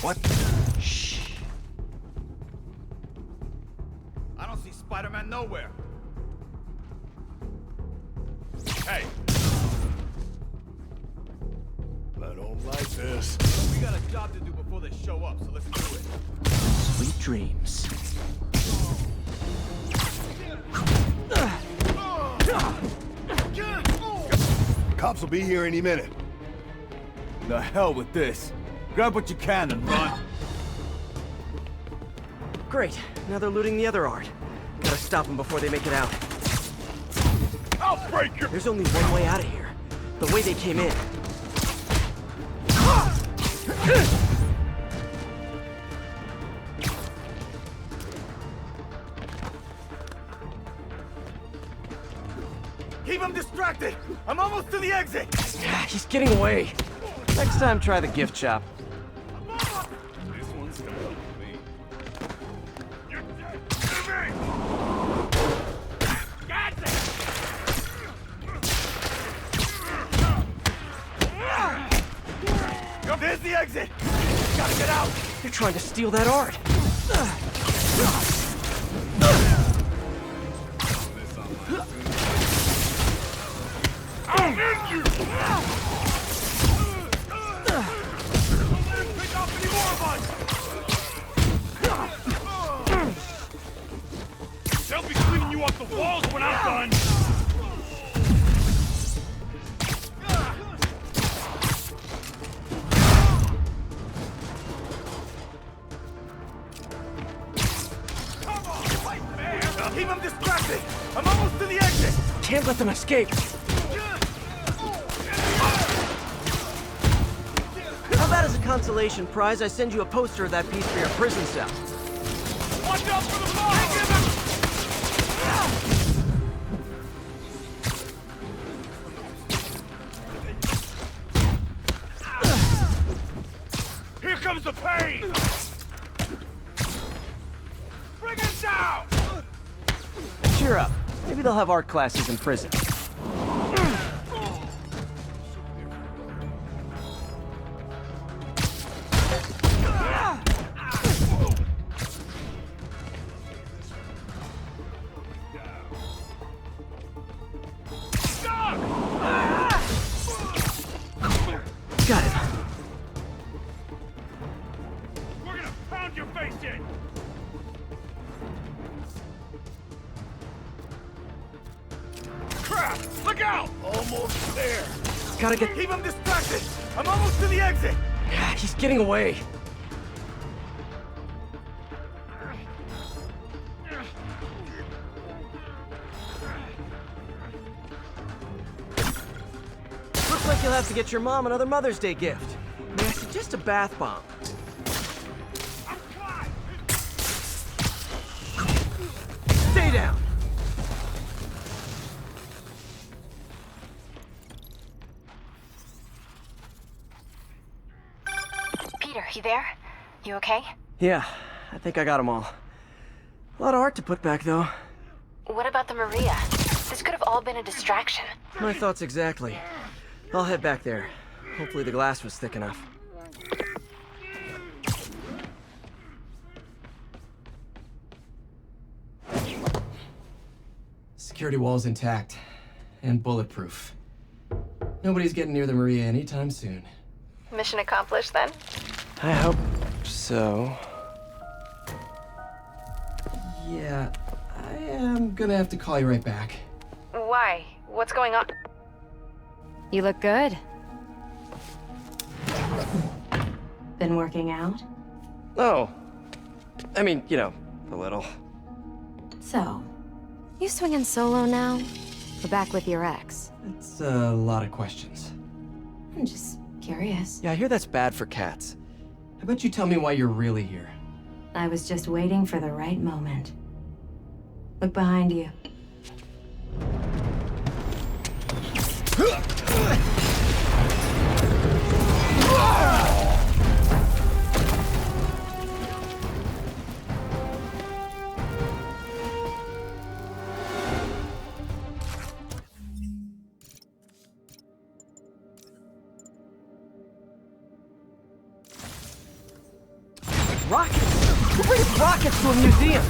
What? Shh. I don't see Spider-Man nowhere. Hey. I don't like this. We got a job to do before they show up, so let's do it. Sweet dreams. Cops will be here any minute. The hell with this. Grab what you can and run. Great. Now they're looting the other art. Gotta stop them before they make it out. I'll break your... There's only one way out of here. The way they came in. Keep him distracted! I'm almost to the exit! He's getting away. Next time, try the gift shop. This one's gonna help me. You're dead. There's the exit! Gotta get out! They're trying to steal that art. I'll end you! Pick off any more of us! They'll be cleaning you off the walls when I'm done! Keep him distracted! I'm almost to the exit! Can't let them escape. How about as a consolation prize, I send you a poster of that piece for your prison cell? Watch out for the bomb! Here comes the pain! Bring it down! Cheer up. Maybe they'll have art classes in prison. crap! Look out! Almost there. Gotta get... Keep him distracted! I'm almost to the exit! He's getting away. Looks like you'll have to get your mom another Mother's Day gift. May I suggest a bath bomb? Stay down. Peter, you there? You okay? Yeah, I think I got them all. A lot of art to put back, though. What about the Maria? This could have all been a distraction. My thoughts exactly. I'll head back there. Hopefully the glass was thick enough. Security wall's intact. And bulletproof. Nobody's getting near the Maria anytime soon. Mission accomplished, then? I hope so. Yeah, I am gonna have to call you right back. Why? What's going on? You look good. Been working out? Oh. I mean, you know, a little. So, you swinging solo now? Or back with your ex? It's a lot of questions. I'm just curious. Yeah, I hear that's bad for cats. How about you tell me why you're really here? I was just waiting for the right moment. Look behind you. Rockets? Who brings rockets to a museum?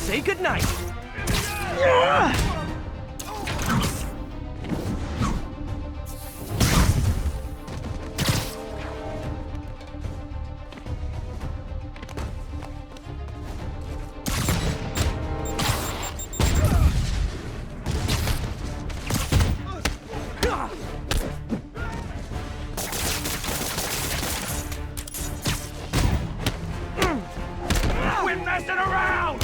Say goodnight. Quit messing around!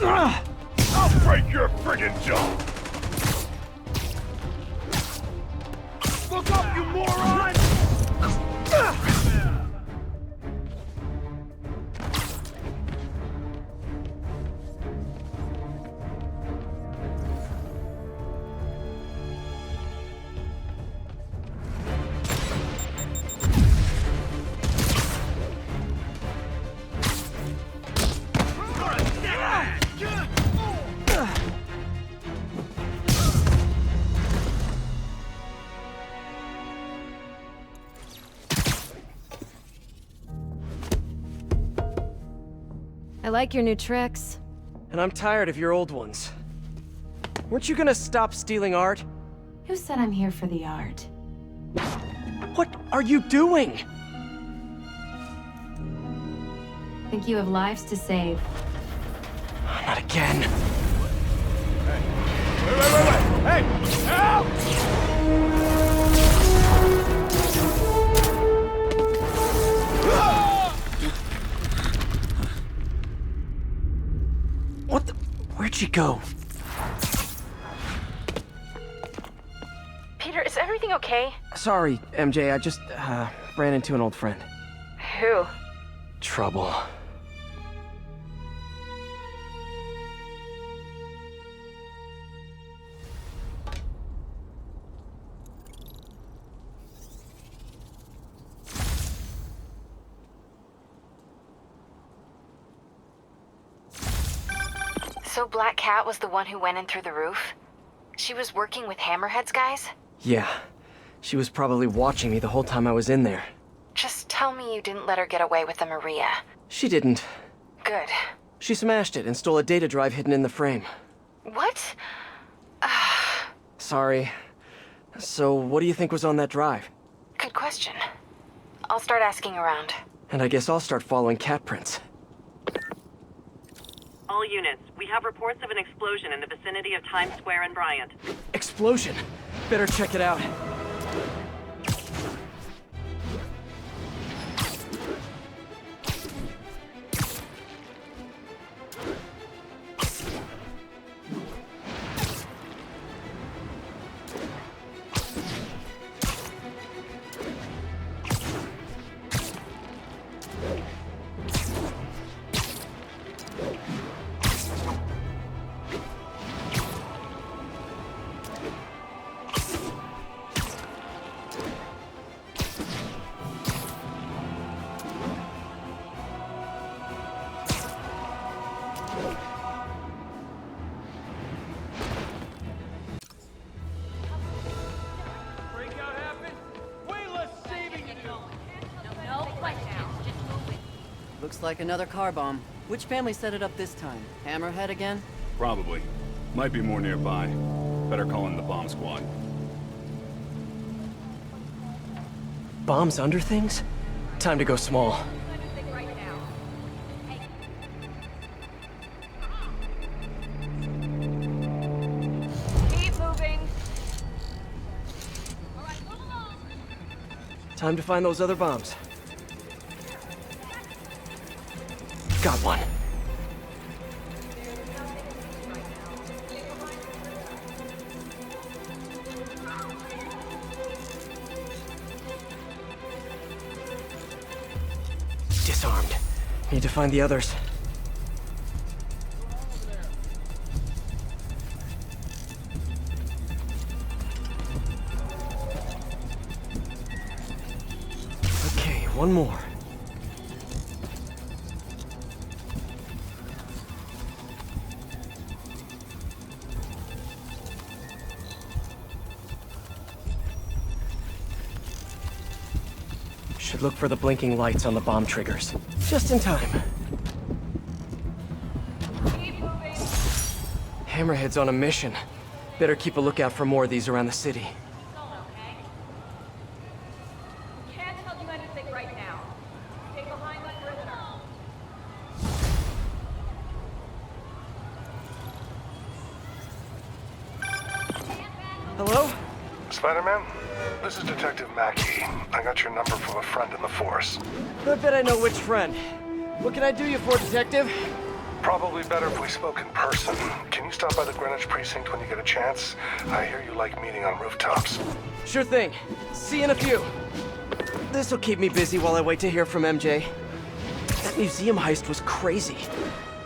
I'll break your friggin' jaw! Look up, you moron! I like your new tricks. And I'm tired of your old ones. Weren't you gonna stop stealing art? Who said I'm here for the art? What are you doing? Think you have lives to save. Not again. Wait! Hey! Help! What the? Where'd she go? Peter, is everything okay? Sorry, MJ, I just, ran into an old friend. Who? Trouble. So Black Cat was the one who went in through the roof? She was working with Hammerhead's guys? Yeah. She was probably watching me the whole time I was in there. Just tell me you didn't let her get away with the Maria. She didn't. Good. She smashed it and stole a data drive hidden in the frame. What? Sorry. So, what do you think was on that drive? Good question. I'll start asking around. And I guess I'll start following cat prints. All units, we have reports of an explosion in the vicinity of Times Square and Bryant. Explosion! Better check it out. Looks like another car bomb. Which family set it up this time? Hammerhead again? Probably. Might be more nearby. Better call in the bomb squad. Bombs under things? Time to go small. Keep moving. Time to find those other bombs. Got one. Disarmed. Need to find the others. Okay, one more. Should look for the blinking lights on the bomb triggers. Just in time. Hammerhead's on a mission. Better keep a lookout for more of these around the city. Can't tell you anything right now. Stay behind the prisoner. Hello? Spider-Man? This is Detective Mackey. I got your number from a friend in the force. I bet I know which friend. What can I do you for, Detective? Probably better if we spoke in person. Can you stop by the Greenwich precinct when you get a chance? I hear you like meeting on rooftops. Sure thing. See you in a few. This'll keep me busy while I wait to hear from MJ. That museum heist was crazy.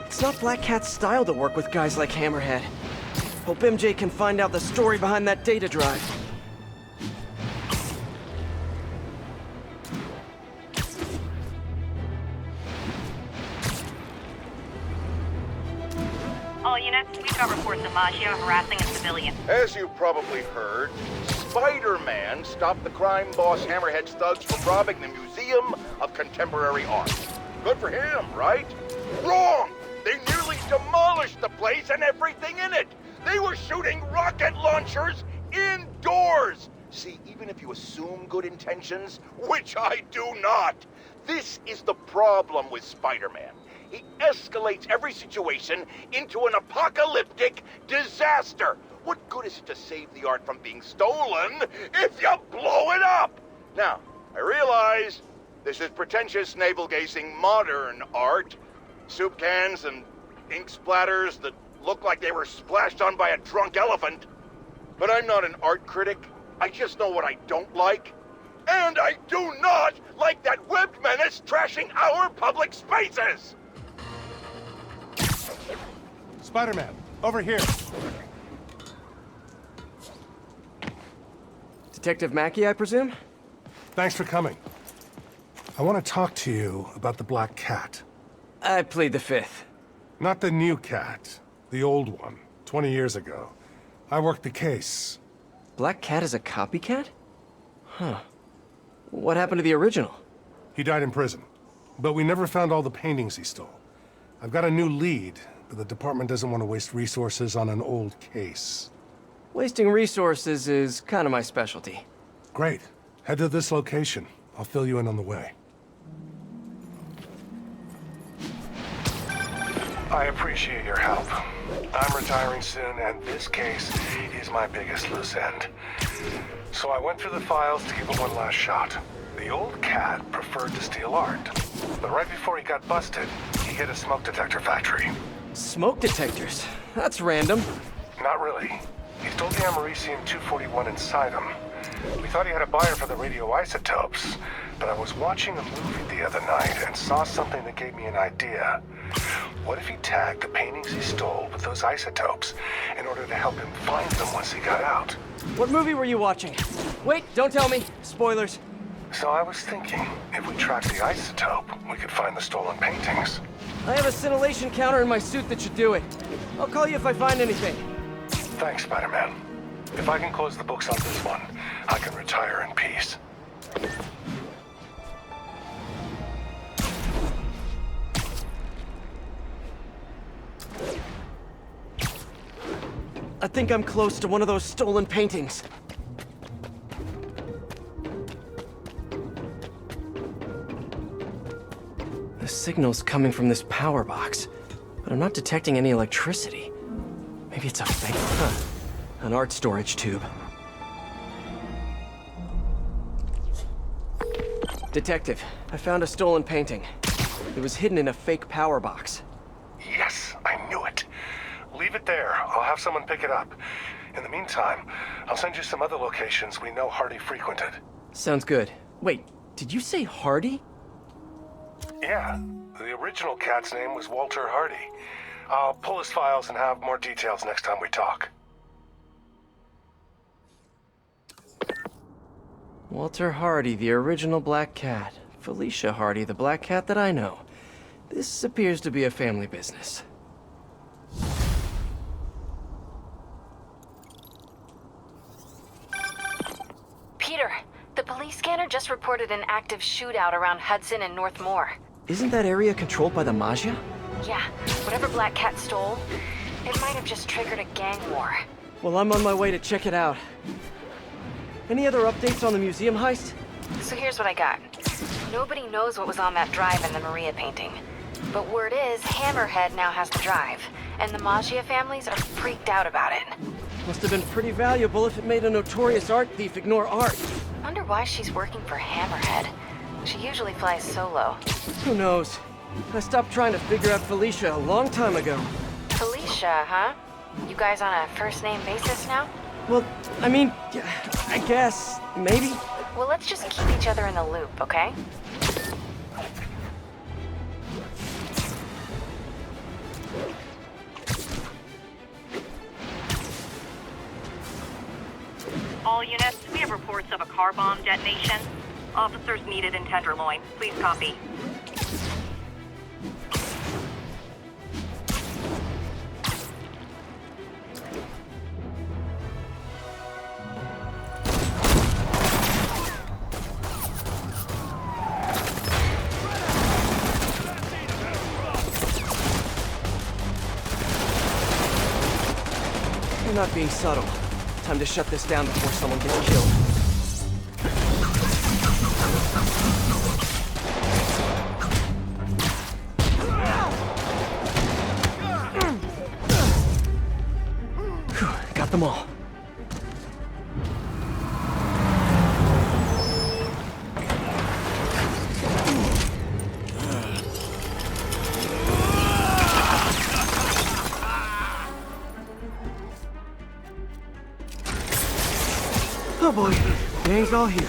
It's not Black Cat's style to work with guys like Hammerhead. Hope MJ can find out the story behind that data drive. All units, we've got reports of Maggio harassing a civilian. As you've probably heard, Spider-Man stopped the crime boss Hammerhead's thugs from robbing the Museum of Contemporary Art. Good for him, right? Wrong! They nearly demolished the place and everything in it! They were shooting rocket launchers indoors! See, even if you assume good intentions, which I do not, this is the problem with Spider-Man. He escalates every situation into an apocalyptic disaster. What good is it to save the art from being stolen if you blow it up? Now, I realize this is pretentious, navel-gazing modern art. Soup cans and ink splatters that look like they were splashed on by a drunk elephant. But I'm not an art critic. I just know what I don't like. And I do not like that webbed menace trashing our public spaces! Spider-Man, over here. Detective Mackey, I presume? Thanks for coming. I want to talk to you about the Black Cat. I plead the fifth. Not the new cat. The old one. 20 years ago. I worked the case. Black Cat is a copycat? Huh. What happened to the original? He died in prison. But we never found all the paintings he stole. I've got a new lead, but the department doesn't want to waste resources on an old case. Wasting resources is kind of my specialty. Great. Head to this location. I'll fill you in on the way. I appreciate your help. I'm retiring soon, and this case is my biggest loose end. So I went through the files to give it one last shot. The old cat preferred to steal art. But right before he got busted, he hit a smoke detector factory. Smoke detectors? That's random. Not really. He stole the Americium-241 inside him. We thought he had a buyer for the radioisotopes, but I was watching a movie the other night and saw something that gave me an idea. What if he tagged the paintings he stole with those isotopes in order to help him find them once he got out? What movie were you watching? Wait, don't tell me. Spoilers. So I was thinking, if we track the isotope, we could find the stolen paintings. I have a scintillation counter in my suit that should do it. I'll call you if I find anything. Thanks, Spider-Man. If I can close the books on this one, I can retire in peace. I think I'm close to one of those stolen paintings. The signal's coming from this power box, but I'm not detecting any electricity. Maybe it's a fake, an art storage tube. Detective, I found a stolen painting. It was hidden in a fake power box. Yes, I knew it. Leave it there. I'll have someone pick it up. In the meantime, I'll send you some other locations we know Hardy frequented. Sounds good. Wait, did you say Hardy? Yeah, the original cat's name was Walter Hardy. I'll pull his files and have more details next time we talk. Walter Hardy, the original Black Cat. Felicia Hardy, the Black Cat that I know. This appears to be a family business. Peter, the police scanner just reported an active shootout around Hudson and North Moore. Isn't that area controlled by the Maggia? Yeah, whatever Black Cat stole, it might have just triggered a gang war. Well, I'm on my way to check it out. Any other updates on the museum heist? So here's what I got. Nobody knows what was on that drive in the Maria painting. But word is, Hammerhead now has the drive, and the Maggia families are freaked out about it. Must have been pretty valuable if it made a notorious art thief ignore art. Wonder why she's working for Hammerhead. She usually flies solo. Who knows? I stopped trying to figure out Felicia a long time ago. Felicia, huh? You guys on a first-name basis now? Well, I mean, I guess, maybe. Well, let's just keep each other in the loop, okay? All units, we have reports of a car bomb detonation. Officers needed in Tenderloin. Please copy. not being subtle. Time to shut this down before someone gets killed. Whew, got them all. Oh boy, gang's all here.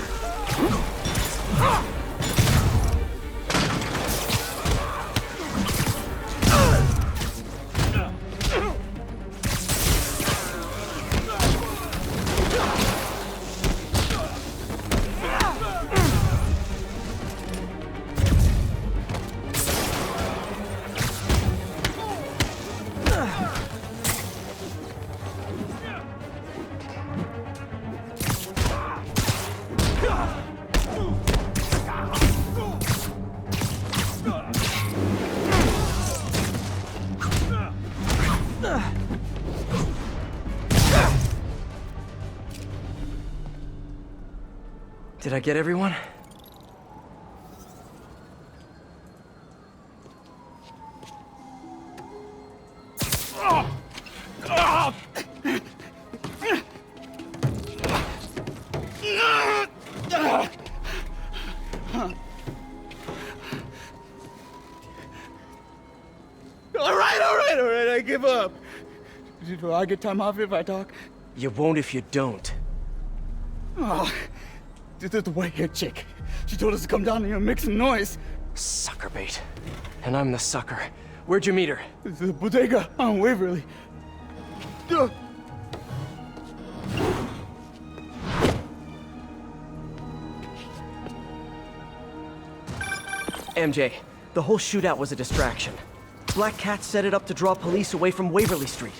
Did I get everyone? All right, I give up. Do I get time off if I talk? You won't if you don't. Oh, the white-haired chick. She told us to come down here and make some noise. Sucker bait. And I'm the sucker. Where'd you meet her? The bodega on Waverly. MJ, the whole shootout was a distraction. Black Cat set it up to draw police away from Waverly Street.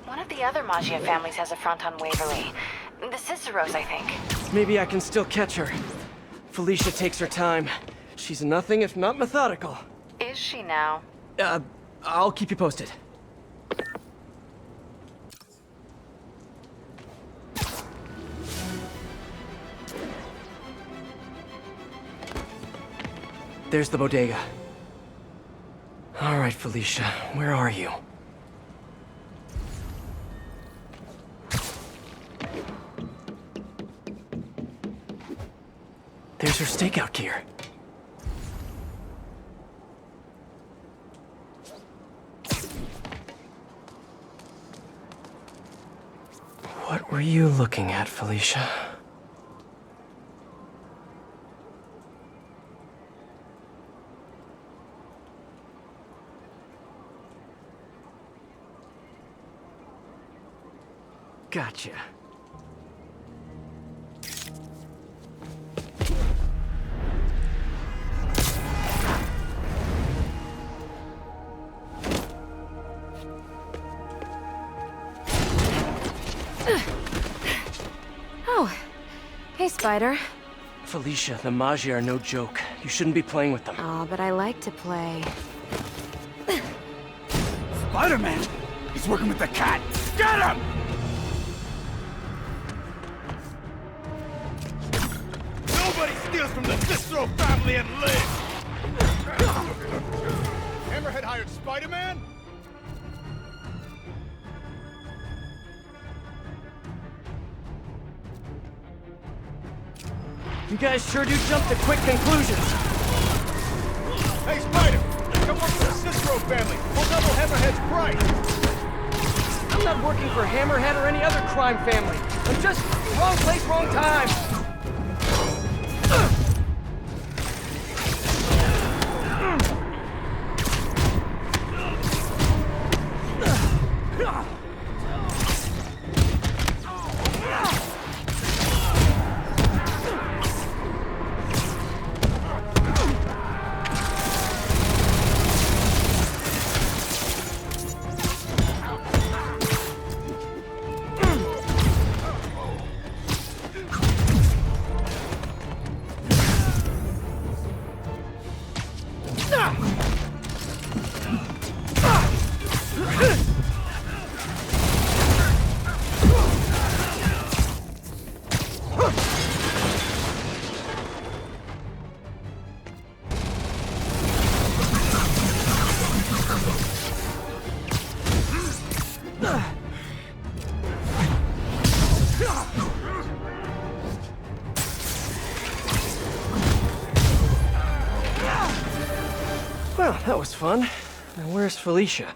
One of the other Maggia families has a front on Waverly. The Ciceros, I think. Maybe I can still catch her. Felicia takes her time. She's nothing if not methodical. Is she now? I'll keep you posted. There's the bodega. All right, Felicia, where are you? There's her stakeout gear. What were you looking at, Felicia? Gotcha. Oh, hey, Spider. Felicia, the Maggia are no joke. You shouldn't be playing with them. Oh, but I like to play. Spider-Man! He's working with the cat! Get him! Nobody steals from the Cicero family and lives! Hammerhead hired Spider-Man? You guys sure do jump to quick conclusions. Hey, Spider! Come work for the Cicero family! We'll double Hammerhead's price! I'm not working for Hammerhead or any other crime family. I'm just wrong place, wrong time. Well, that was fun. Now where's Felicia?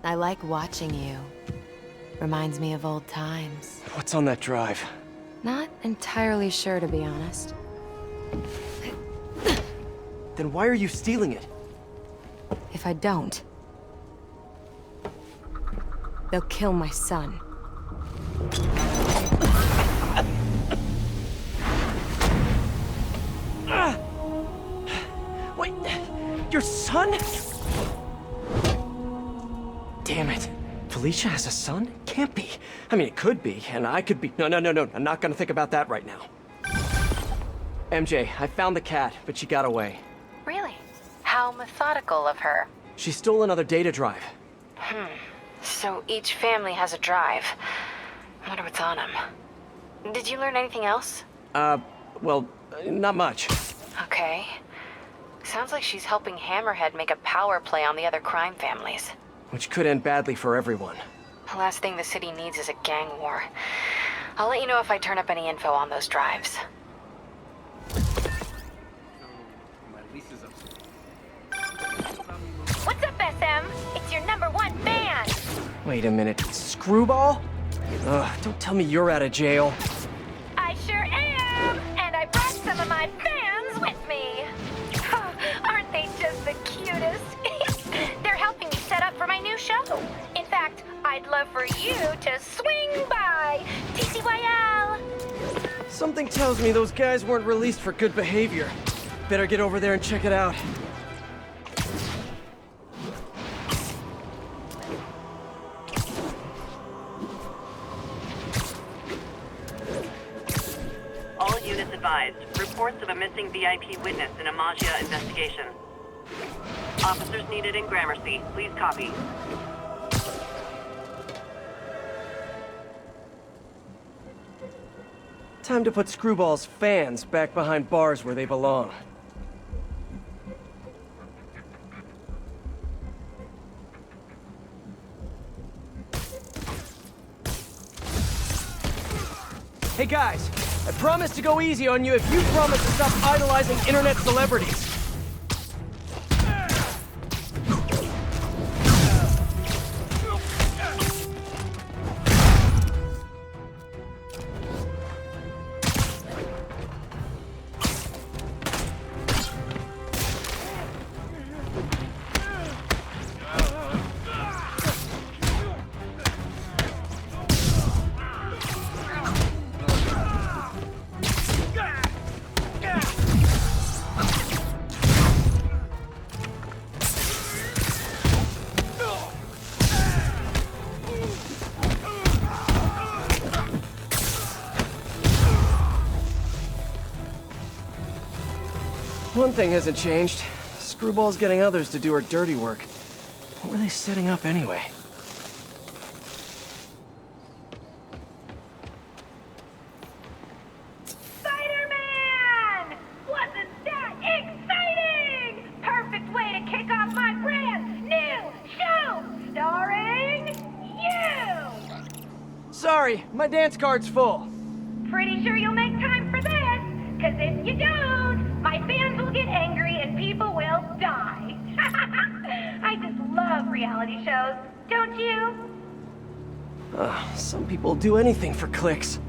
I like watching you. Reminds me of old times. What's on that drive? Not entirely sure, to be honest. Then why are you stealing it? If I don't, they'll kill my son. Wait, your son? Damn it. Felicia has a son? Can't be. I mean, it could be, and I could be. No. I'm not gonna think about that right now. MJ, I found the cat, but she got away. Really? How methodical of her. She stole another data drive. So each family has a drive. I wonder what's on them. Did you learn anything else? Well, not much. Okay. Sounds like she's helping Hammerhead make a power play on the other crime families. Which could end badly for everyone. The last thing the city needs is a gang war. I'll let you know if I turn up any info on those drives. What's up, SM? It's your #1 fan! Wait a minute. Screwball? Ugh, don't tell me you're out of jail. I sure am! And I brought some of my fans with me! Aren't they just the cutest? They're helping me set up for my new show. In fact, I'd love for you to swing by TCYL! Something tells me those guys weren't released for good behavior. Better get over there and check it out. All units advised. Reports of a missing VIP witness in a Magia investigation. Officers needed in Gramercy. Please copy. Time to put Screwball's fans back behind bars where they belong. Hey guys, I promise to go easy on you if you promise to stop idolizing internet celebrities. One thing hasn't changed. Screwball's getting others to do her dirty work. What were they setting up anyway? Spider-Man! Wasn't that exciting? Perfect way to kick off my brand new show, starring you! Sorry, my dance card's full. Pretty sure you'll make time for this, because if you don't, my fans will get angry and people will die. I just love reality shows, don't you? Some people do anything for clicks.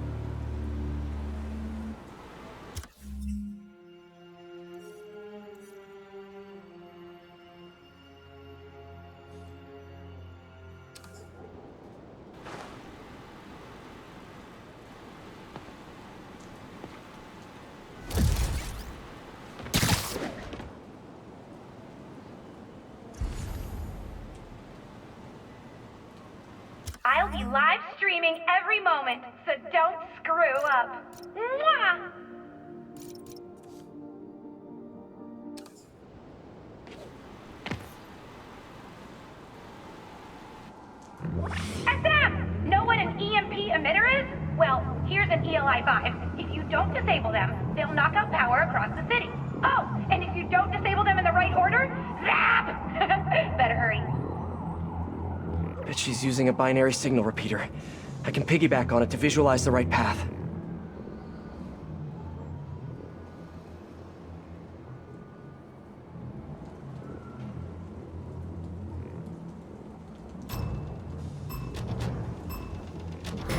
I'll be live streaming every moment, so don't screw up. Mwah! SM! Know what an EMP emitter is? Well, here's an ELI-5. If you don't disable them, they'll knock out power across the city. Oh, and if you don't disable them in the right order, zap! Better hurry. Bet she's using a binary signal repeater. I can piggyback on it to visualize the right path.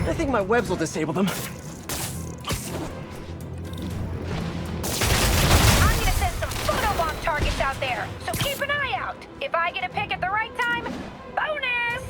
I think my webs will disable them. I'm gonna send some photobomb targets out there, so keep an eye out. If I get a pick at the right time, bonus!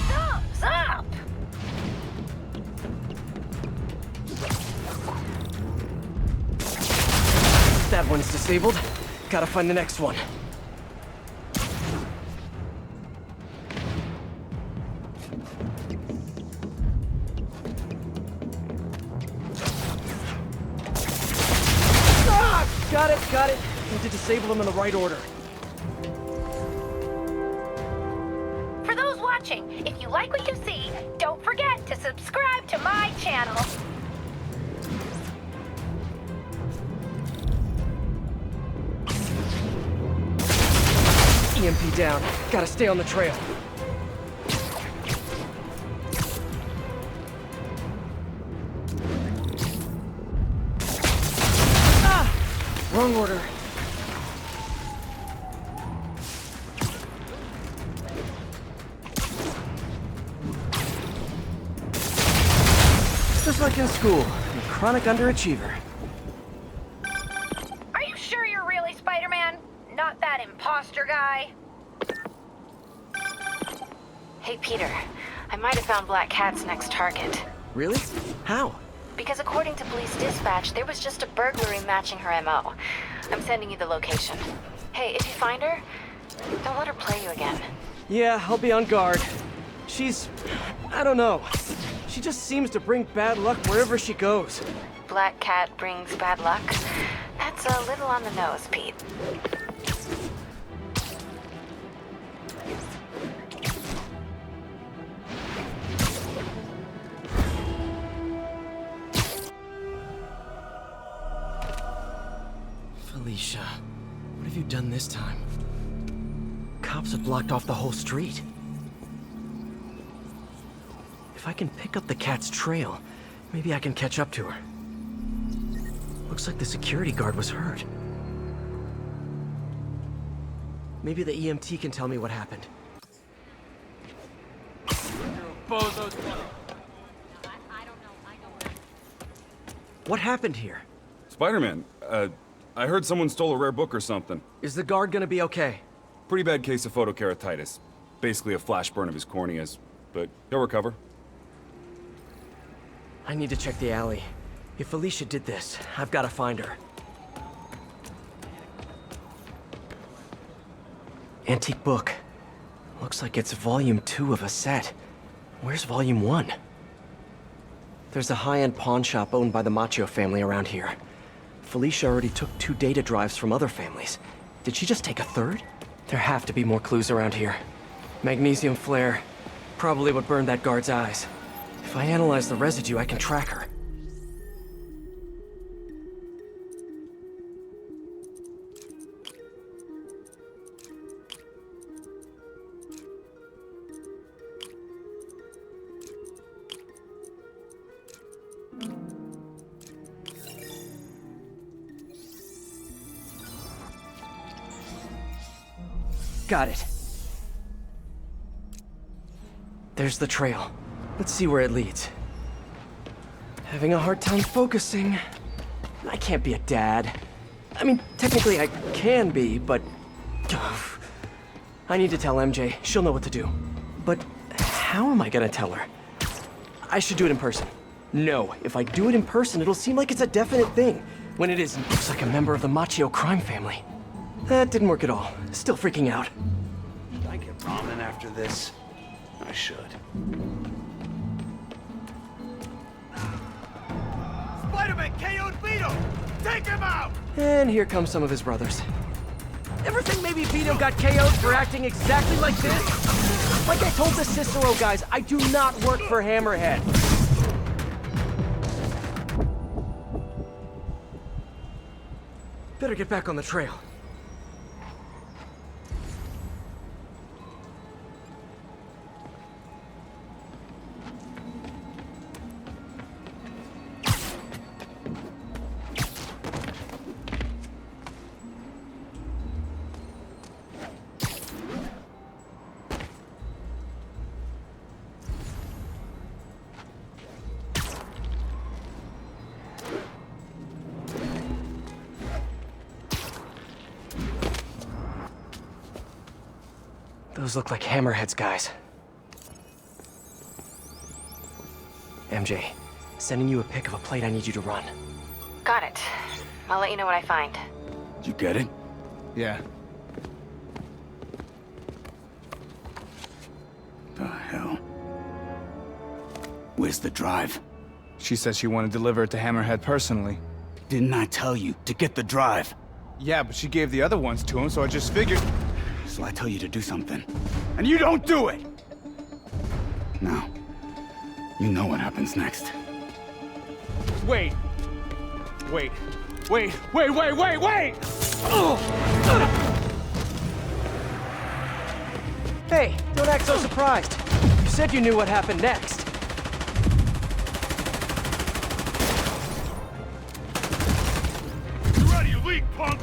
Thumbs up! That one's disabled. Gotta find the next one. Ah! Got it. Need to disable them in the right order. For those watching, if you like what you see, don't forget to subscribe to my channel. EMP down. Gotta stay on the trail. Ah! Wrong order. Just like in school, I'm a chronic underachiever. Are you sure you're really Spider-Man? Not that imposter guy? Hey, Peter. I might have found Black Cat's next target. Really? How? Because according to police dispatch, there was just a burglary matching her MO. I'm sending you the location. Hey, if you find her, don't let her play you again. Yeah, I'll be on guard. She's... I don't know. She just seems to bring bad luck wherever she goes. Black Cat brings bad luck? That's a little on the nose, Pete. Felicia, what have you done this time? Cops have blocked off the whole street. If I can pick up the cat's trail, maybe I can catch up to her. Looks like the security guard was hurt. Maybe the EMT can tell me what happened. What happened here? Spider-Man, I heard someone stole a rare book or something. Is the guard gonna be okay? Pretty bad case of photokeratitis. Basically a flash burn of his corneas, but he'll recover. I need to check the alley. If Felicia did this, I've got to find her. Antique book. Looks like it's volume 2 of a set. Where's volume 1? There's a high-end pawn shop owned by the Macchio family around here. Felicia already took 2 data drives from other families. Did she just take a third? There have to be more clues around here. Magnesium flare. Probably what burned that guard's eyes. If I analyze the residue, I can track her. Got it. There's the trail. Let's see where it leads. Having a hard time focusing. I can't be a dad. I mean, technically I can be, but... I need to tell MJ. She'll know what to do. But how am I gonna tell her? I should do it in person. No, if I do it in person, it'll seem like it's a definite thing, when it isn't. Looks like a member of the Macchio crime family. That didn't work at all. Still freaking out. Should I get ramen after this? I should. Spider-Man KO'd Vito! Take him out! And here come some of his brothers. Ever think maybe Vito got KO'd for acting exactly like this? Like I told the Cicero guys, I do not work for Hammerhead. Better get back on the trail. Those look like Hammerhead's guys. MJ, sending you a pic of a plate I need you to run. Got it. I'll let you know what I find. You get it? Yeah. The hell? Where's the drive? She said she wanted to deliver it to Hammerhead personally. Didn't I tell you to get the drive? Yeah, but she gave the other ones to him, so I just figured... So I tell you to do something, and you don't do it! Now, you know what happens next. Wait! Wait! Wait! Wait! Wait! Wait! Wait! Hey, don't act so surprised. You said you knew what happened next. You ready, you leak, punk?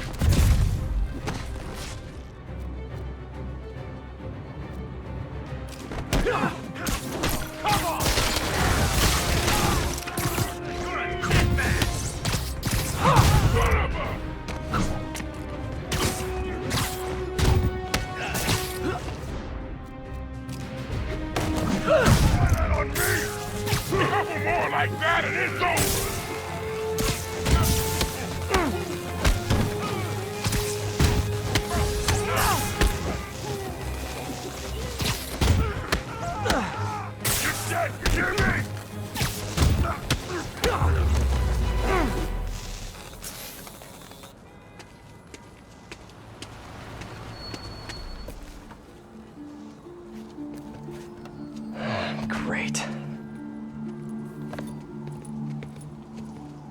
Great.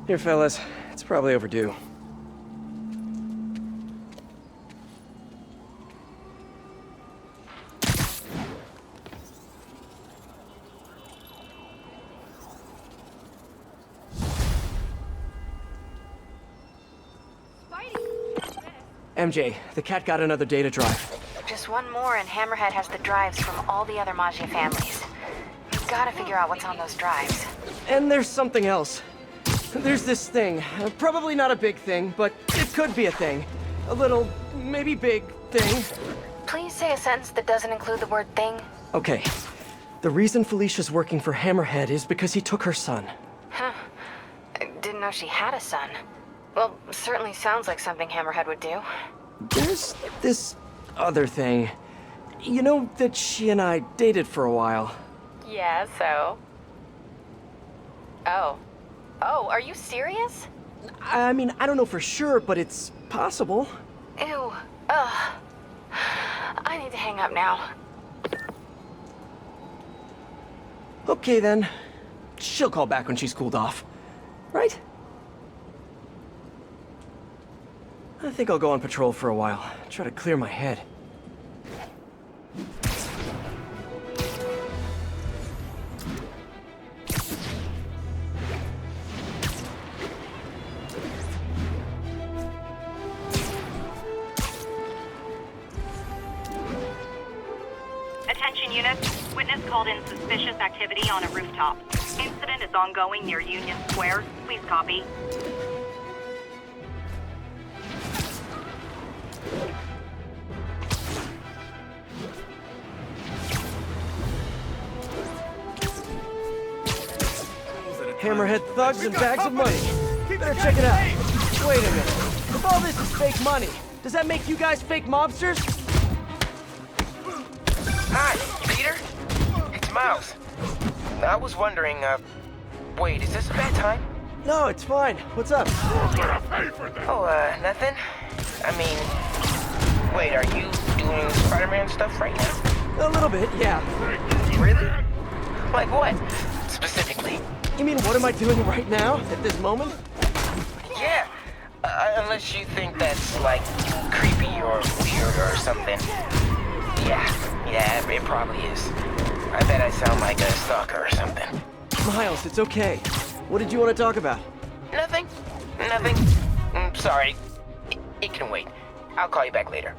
Here, fellas. It's probably overdue. MJ, the cat got another data drive. Just one more and Hammerhead has the drives from all the other Maggia families. We've gotta figure out what's on those drives. And there's something else. There's this thing. Probably not a big thing, but it could be a thing. A little, maybe big thing. Please say a sentence that doesn't include the word thing. Okay. The reason Felicia's working for Hammerhead is because he took her son. Huh. I didn't know she had a son. Well, certainly sounds like something Hammerhead would do. There's this other thing. You know that she and I dated for a while. Yeah, so? Oh. Oh, are you serious? I mean, I don't know for sure, but it's possible. Ew. Ugh. I need to hang up now. Okay, then. She'll call back when she's cooled off. Right? I think I'll go on patrol for a while. Try to clear my head. Attention units. Witness called in suspicious activity on a rooftop. Incident is ongoing near Union Square. Please copy. Hammerhead thugs and bags of money. Better check it out. Wait a minute. If all this is fake money, does that make you guys fake mobsters? Hi, Peter? Miles, I was wondering, wait, is this a bad time? No, it's fine. What's up? Oh, nothing. I mean, wait, are you doing Spider-Man stuff right now? A little bit, yeah. Really? Like what, specifically? You mean what am I doing right now, at this moment? Yeah, unless you think that's, like, creepy or weird or something. Yeah, it probably is. I bet I sound like a stalker or something. Miles, it's okay. What did you want to talk about? Nothing. Sorry. It can wait. I'll call you back later.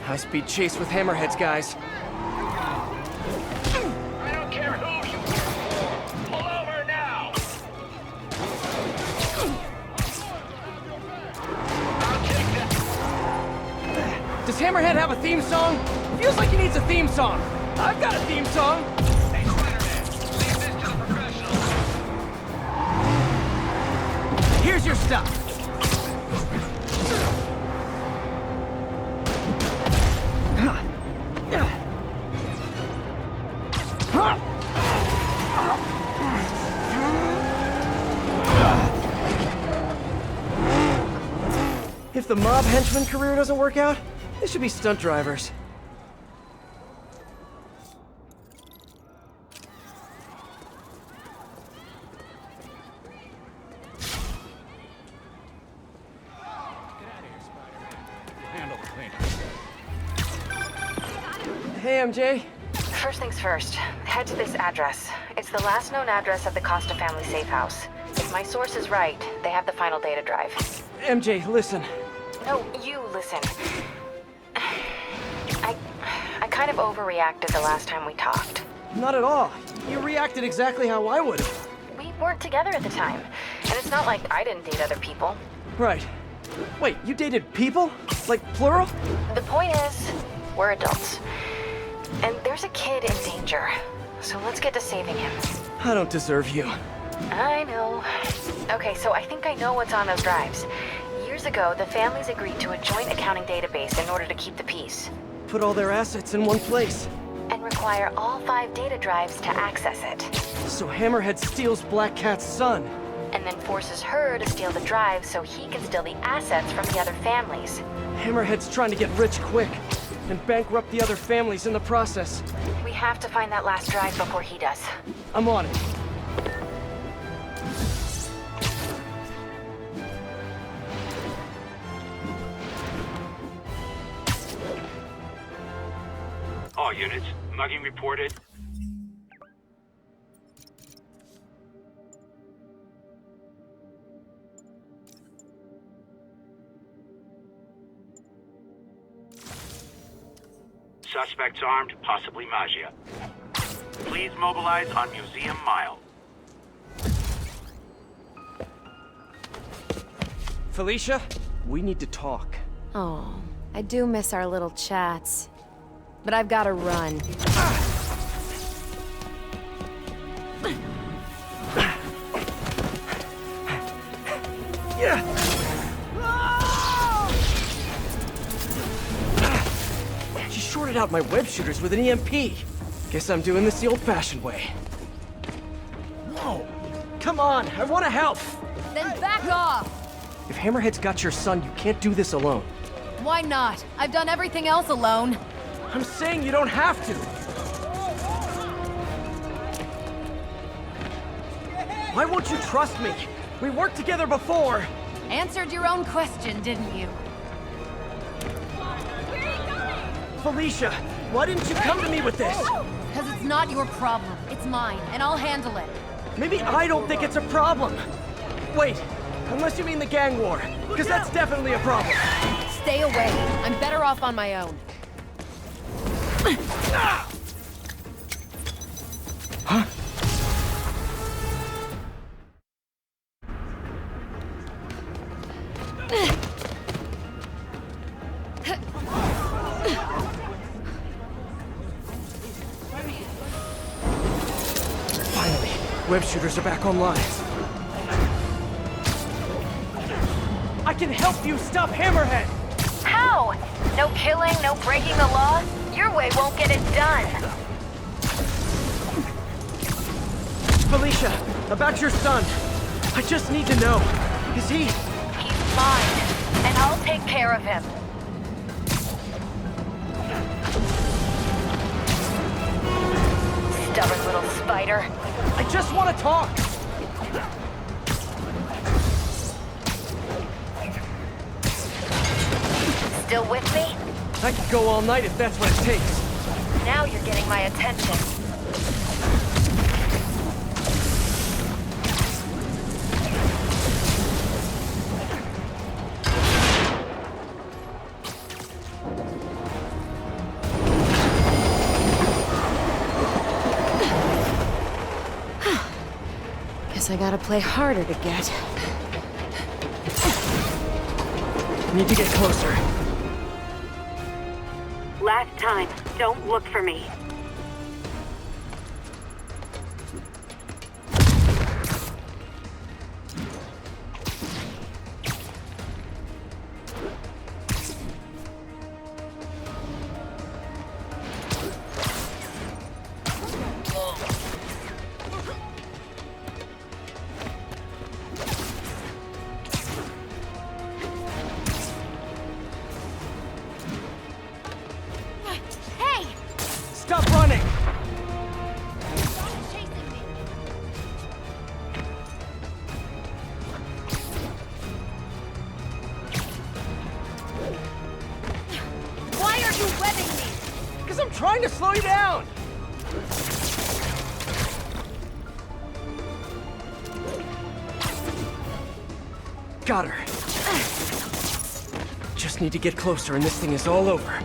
High-speed chase with Hammerheads, guys. I don't care who you are. Pull over now. Does Hammerhead have a theme song? Feels like he needs a theme song. I've got a theme song. Hey, Spider-Man, leave this to the professionals. Here's your stuff. If the mob henchman career doesn't work out, they should be stunt drivers. Hey, MJ. First things first, head to this address. It's the last known address of the Costa family safe house. If my source is right, they have the final data drive. MJ, listen. No, you listen. I kind of overreacted the last time we talked. Not at all. You reacted exactly how I would have. We weren't together at the time, and it's not like I didn't date other people. Right. Wait, you dated people? Like plural? The point is, we're adults. And there's a kid in danger. So let's get to saving him. I don't deserve you. I know. Okay, so I think I know what's on those drives. Years ago, the families agreed to a joint accounting database in order to keep the peace. Put all their assets in one place. And require all 5 data drives to access it. So Hammerhead steals Black Cat's son. And then forces her to steal the drives so he can steal the assets from the other families. Hammerhead's trying to get rich quick, and bankrupt the other families in the process. We have to find that last drive before he does. I'm on it. All units, mugging reported. Suspects armed, possibly Magia. Please mobilize on Museum Mile. Felicia, we need to talk. Oh, I do miss our little chats. But I've got to run. She shorted out my web shooters with an EMP. Guess I'm doing this the old-fashioned way. No! Come on, I want to help! Then back off! If Hammerhead's got your son, you can't do this alone. Why not? I've done everything else alone. I'm saying you don't have to. Why won't you trust me? We worked together before. Answered your own question, didn't you? Felicia, why didn't you come to me with this? Because it's not your problem. It's mine, and I'll handle it. Maybe I don't think it's a problem. Wait, unless you mean the gang war, because that's definitely a problem. Stay away. I'm better off on my own. Huh? Finally, web shooters are back online. I can help you stop Hammerhead! How? No killing, no breaking the law? Your way won't get it done. Felicia, about your son. I just need to know. Is he... He's mine, and I'll take care of him. Stubborn little spider. I just want to talk! Still with me? I could go all night if that's what it takes. Now you're getting my attention. Guess I gotta play harder to get. Need to get closer. Last time, don't look for me. Stop running! Why are you webbing me? Because I'm trying to slow you down! Got her. Just need to get closer and this thing is all over.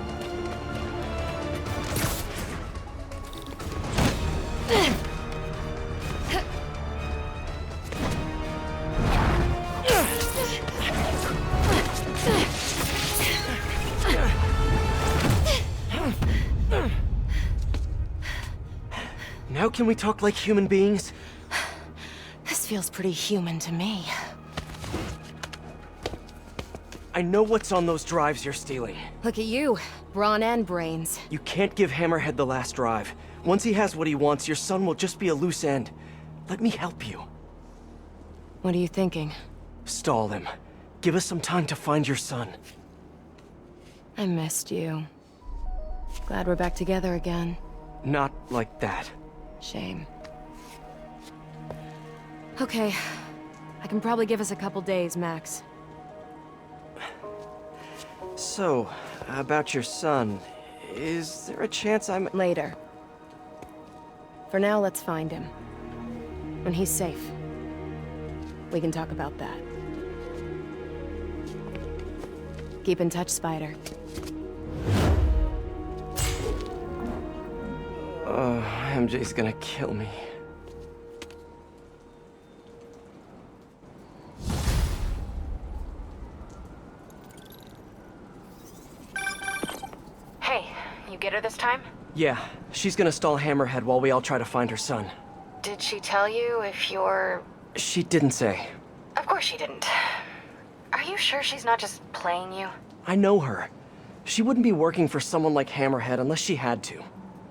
Now can we talk like human beings? This feels pretty human to me. I know what's on those drives you're stealing. Look at you, brawn and brains. You can't give Hammerhead the last drive. Once he has what he wants, your son will just be a loose end. Let me help you. What are you thinking? Stall him. Give us some time to find your son. I missed you. Glad we're back together again. Not like that. Shame. Okay. I can probably give us a couple days, max. So, about your son, is there a chance I'm... Later. For now, let's find him. When he's safe. We can talk about that. Keep in touch, Spider. MJ's gonna kill me. Hey, you get her this time? Yeah, she's gonna stall Hammerhead while we all try to find her son. Did she tell you if you're... She didn't say. Of course she didn't. Are you sure she's not just playing you? I know her. She wouldn't be working for someone like Hammerhead unless she had to.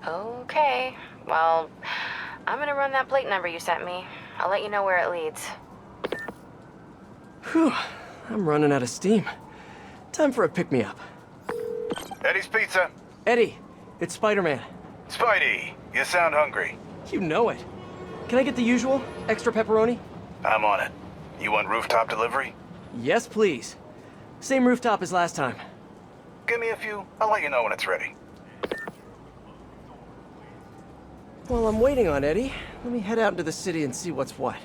Okay. Well, I'm gonna run that plate number you sent me. I'll let you know where it leads. Whew. I'm running out of steam. Time for a pick-me-up. Eddie's Pizza. Eddie, it's Spider-Man. Spidey, you sound hungry. You know it. Can I get the usual? Extra pepperoni? I'm on it. You want rooftop delivery? Yes, please. Same rooftop as last time. Give me a few. I'll let you know when it's ready. While I'm waiting on Eddie, let me head out into the city and see what's what.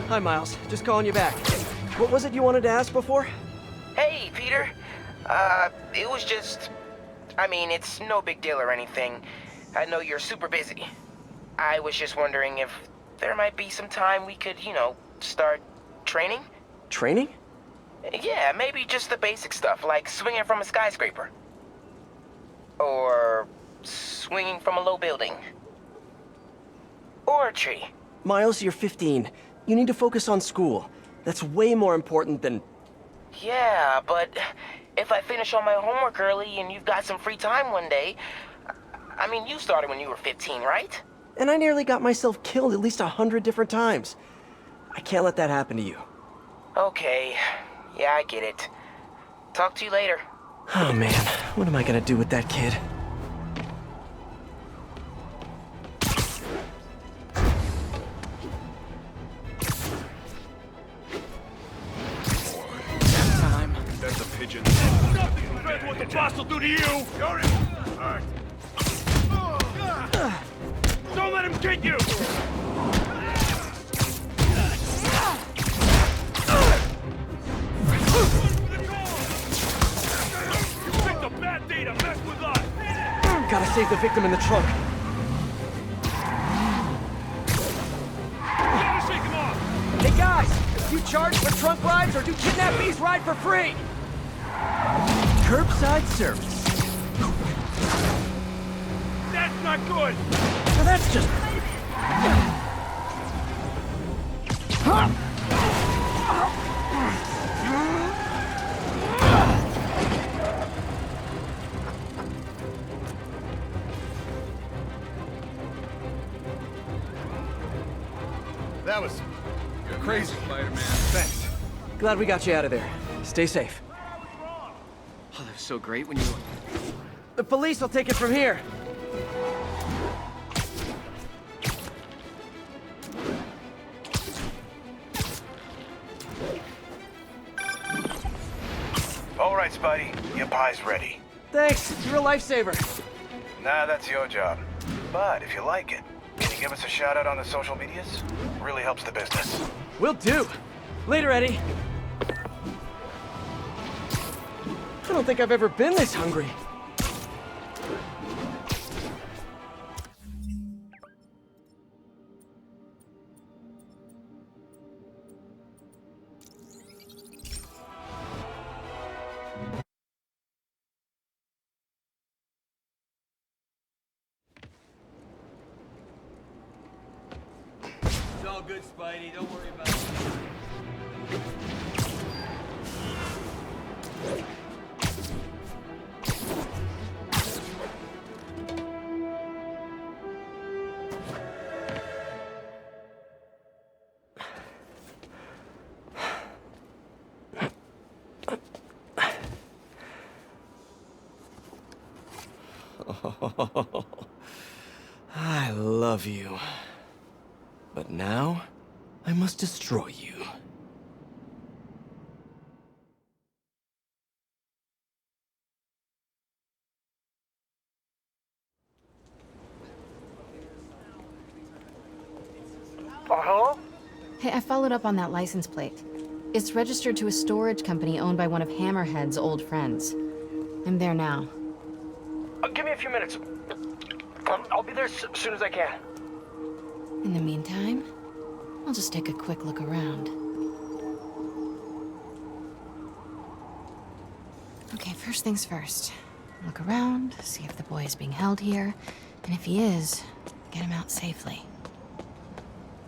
Hi, Miles. Just calling you back. What was it you wanted to ask before? Hey, Peter. It was just... I mean, it's no big deal or anything. I know you're super busy. I was just wondering if there might be some time we could, you know, start training? Training? Yeah, maybe just the basic stuff, like swinging from a skyscraper. Or swinging from a low building. Or a tree. Miles, you're 15. You need to focus on school. That's way more important than... Yeah, but if I finish all my homework early and you've got some free time one day... I mean, you started when you were 15, right? And I nearly got myself killed at least 100 different times. I can't let that happen to you. Okay. Yeah, I get it. Talk to you later. Oh man, what am I gonna do with that kid? That's a pigeon. Nothing compared to what the boss will do to you! Yuri! Alright. Don't let him get you! You picked a bad day to mess with us! Gotta save the victim in the trunk. Gotta shake him off! Hey guys! You charge for trunk rides or do kidnappees ride for free? Curbside service. That's not good! Well, that's just... That was... You're crazy, Spider-Man. Thanks. Glad we got you out of there. Stay safe. Oh, that was so great when you... The police will take it from here. All right, Spidey. Your pie's ready. Thanks. You're a lifesaver. Nah, that's your job. But if you like it, can you give us a shout-out on the social medias? Really helps the business. Will do. Later, Eddie. I don't think I've ever been this hungry. It's all good, Spidey. Don't worry about it. Oh, I love you. But now, I must destroy you. Hello? Hey, I followed up on that license plate. It's registered to a storage company owned by one of Hammerhead's old friends. I'm there now. Give me a few minutes. I'll be there as soon as I can. In the meantime, I'll just take a quick look around. Okay, first things first. Look around, see if the boy is being held here, and if he is, get him out safely.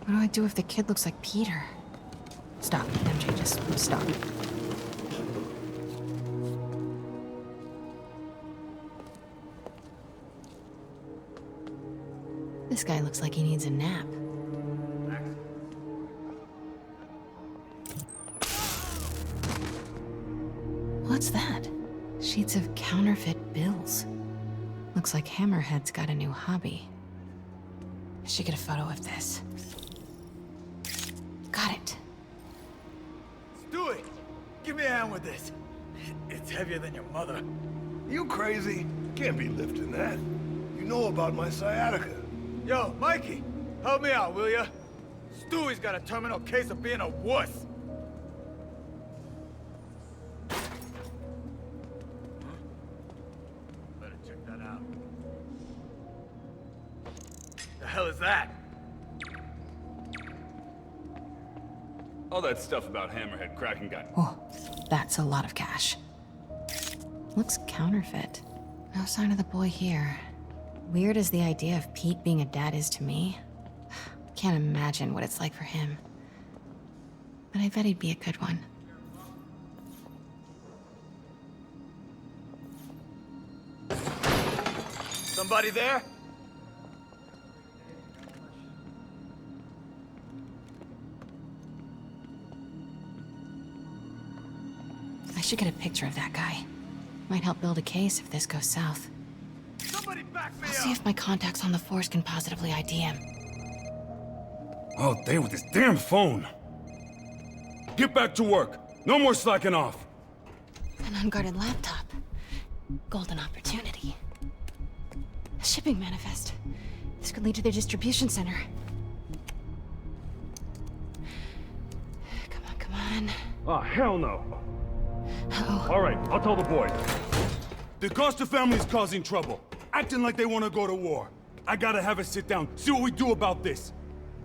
What do I do if the kid looks like Peter? Stop, MJ, just stop. This guy looks like he needs a nap. What's that? Sheets of counterfeit bills. Looks like Hammerhead's got a new hobby. I should get a photo of this. Got it. Stewie, give me a hand with this. It's heavier than your mother. You crazy? Can't be lifting that. You know about my sciatica. Yo, Mikey, help me out, will ya? Stewie's got a terminal case of being a wuss. Better check that out. The hell is that? All that stuff about Hammerhead cracking guy. Oh, that's a lot of cash. Looks counterfeit. No sign of the boy here. Weird as the idea of Pete being a dad is to me. Can't imagine what it's like for him. But I bet he'd be a good one. Somebody there? I should get a picture of that guy. Might help build a case if this goes south. Somebody back me I'll up! see if my contacts on the force can positively ID him. All day with this damn phone. Get back to work. No more slacking off. An unguarded laptop. Golden opportunity. A shipping manifest. This could lead to their distribution center. Come on, come on. Oh, hell no. Uh-oh. All right, I'll tell the boys. The Costa family's causing trouble, acting like they want to go to war. I gotta have a sit down, see what we do about this.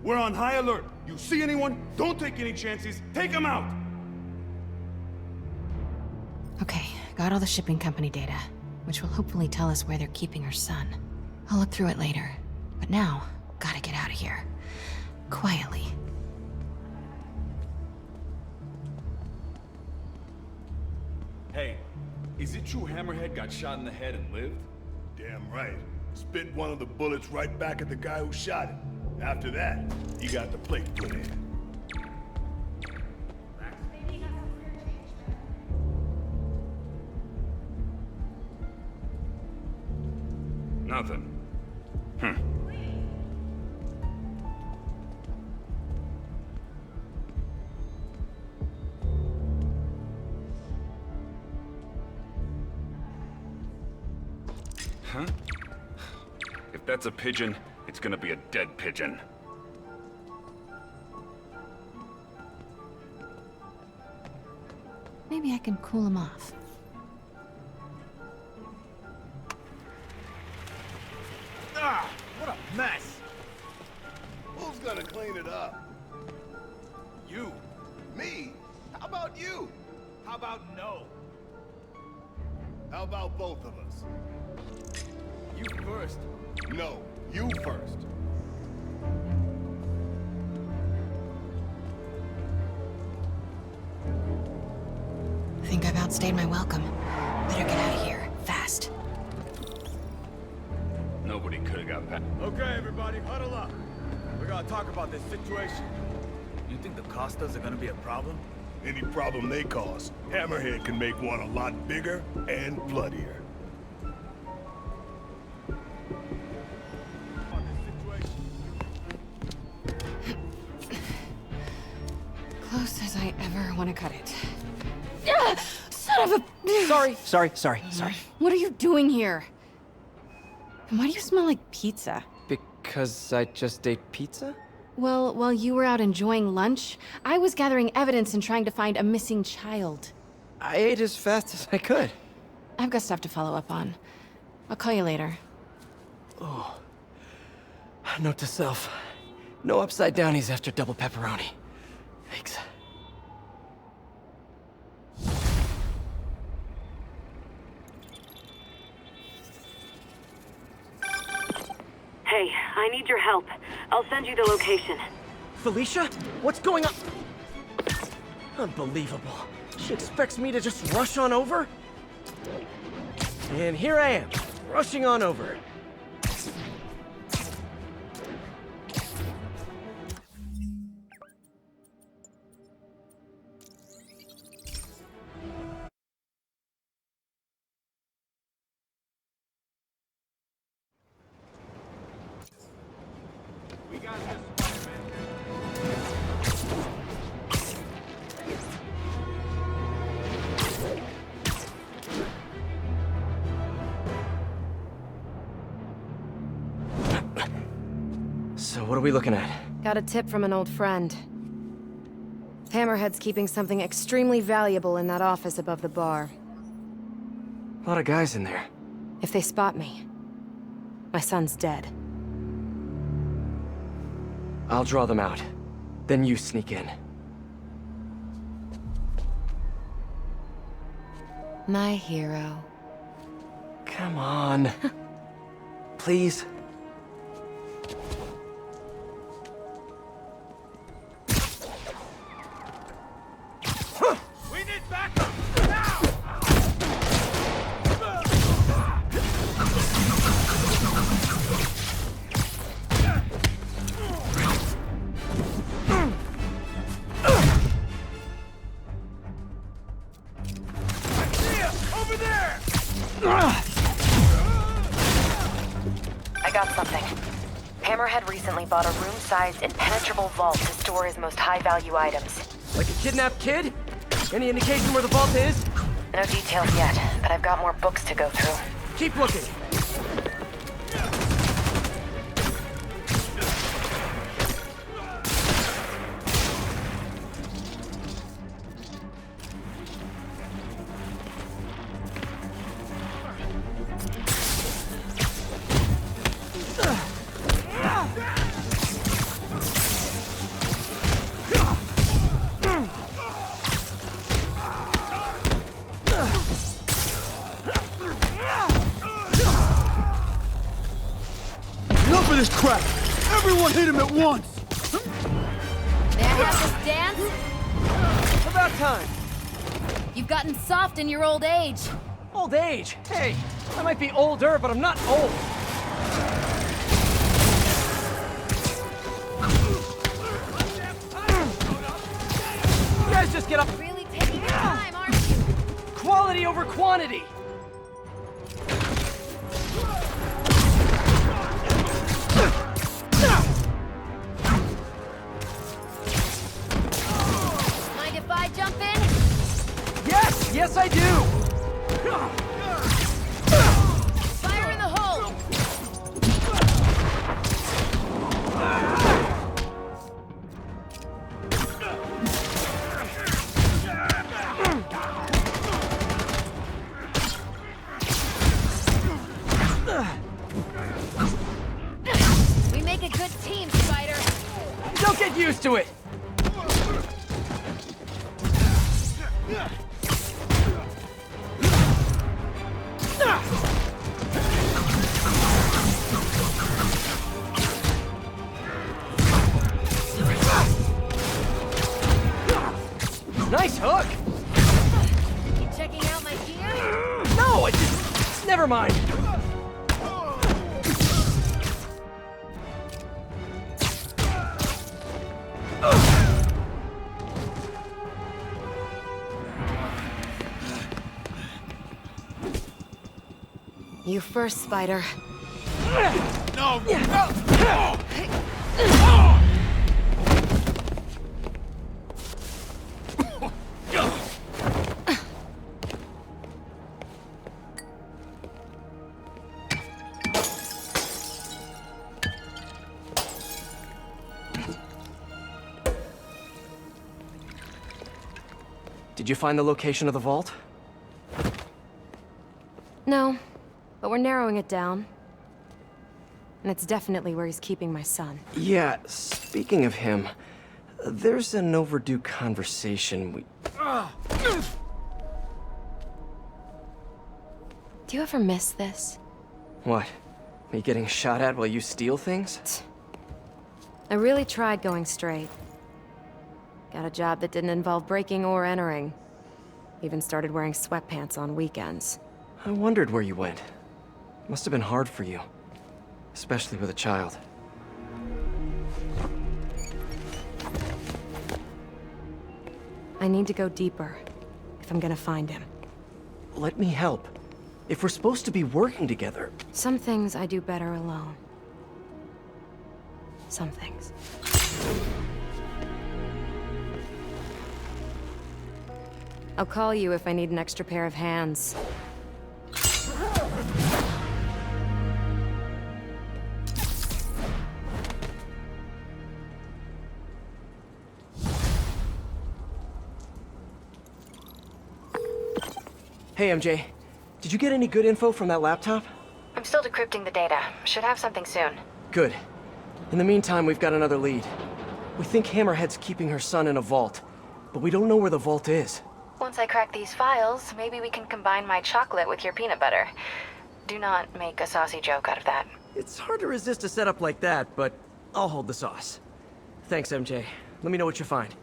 We're on high alert. You see anyone? Don't take any chances. Take them out. Okay, got all the shipping company data, which will hopefully tell us where they're keeping her son. I'll look through it later. But now, gotta get out of here. Quietly. Hey, is it true Hammerhead got shot in the head and lived? Damn right. Spit one of the bullets right back at the guy who shot him. After that, he got the plate put in. Nothing. Huh? If that's a pigeon, it's gonna be a dead pigeon. Maybe I can cool him off. Ah, what a mess! Who's gonna clean it up? You. Me? How about you? How about no? How about both of us? You first. No, you first. I think I've outstayed my welcome. Better get out of here, fast. Nobody could have got past. Okay, everybody, huddle up. We're gonna talk about this situation. You think the Costas are gonna be a problem? Any problem they cause, Hammerhead can make one a lot bigger and bloodier. Close as I ever want to cut it. Son of a... Sorry. What are you doing here? And why do you smell like pizza? Because I just ate pizza? Well, while you were out enjoying lunch, I was gathering evidence and trying to find a missing child. I ate as fast as I could. I've got stuff to follow up on. I'll call you later. Oh. Note to self. No upside downies after double pepperoni. Thanks. Okay, I need your help. I'll send you the location. Felicia? What's going on? Unbelievable. She expects me to just rush on over? And here I am, rushing on over. We got this, Spider-Man. So what are we looking at? Got a tip from an old friend. Hammerhead's keeping something extremely valuable in that office above the bar. A lot of guys in there. If they spot me, my son's dead. I'll draw them out. Then you sneak in. My hero. Come on. Please. We need backup! Now! Over there! I got something. Hammerhead recently bought a room-sized, impenetrable vault to store his most high-value items. Like a kidnapped kid? Any indication where the vault is? No details yet, but I've got more books to go through. Keep looking. Enough of this crap! Everyone hit him at once! May I have this dance? About time. You've gotten soft in your old age. Old age? Hey, I might be older, but I'm not old. You guys just get up. Really taking your time, aren't you? Quality over quantity. Mind if I jump in? Yes, yes I do. Fire in the hole! We make a good team, Spider. Don't get used to it. Nice hook. You checking out my gear? No, I just... Never mind. You first, Spider. No! Did you find the location of the vault? No, but we're narrowing it down. And it's definitely where he's keeping my son. Yeah, speaking of him, there's an overdue conversation we... Do you ever miss this? What? Me getting shot at while you steal things? I really tried going straight. Got a job that didn't involve breaking or entering. Even started wearing sweatpants on weekends. I wondered where you went. Must have been hard for you. Especially with a child. I need to go deeper, if I'm gonna find him. Let me help. If we're supposed to be working together... Some things I do better alone. Some things. I'll call you if I need an extra pair of hands. Hey, MJ. Did you get any good info from that laptop? I'm still decrypting the data. Should have something soon. Good. In the meantime, we've got another lead. We think Hammerhead's keeping her son in a vault, but we don't know where the vault is. Once I crack these files, maybe we can combine my chocolate with your peanut butter. Do not make a saucy joke out of that. It's hard to resist a setup like that, but I'll hold the sauce. Thanks, MJ. Let me know what you find.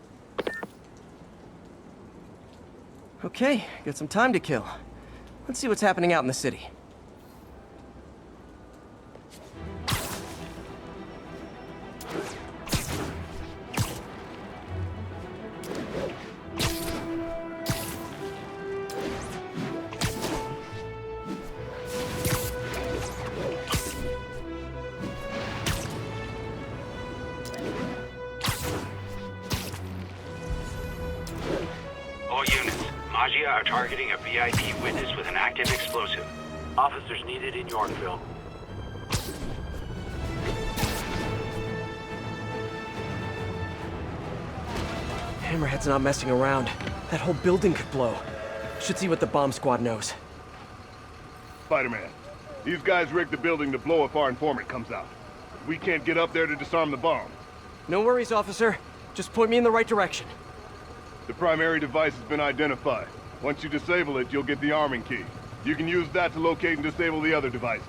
Okay, got some time to kill. Let's see what's happening out in the city. All units, Maggia are targeting a VIP witness with an active explosive. Officers needed in Yorkville. Hammerhead's not messing around. That whole building could blow. Should see what the bomb squad knows. Spider-Man, these guys rigged the building to blow if our informant comes out. We can't get up there to disarm the bomb. No worries, officer. Just point me in the right direction. The primary device has been identified. Once you disable it, you'll get the arming key. You can use that to locate and disable the other devices.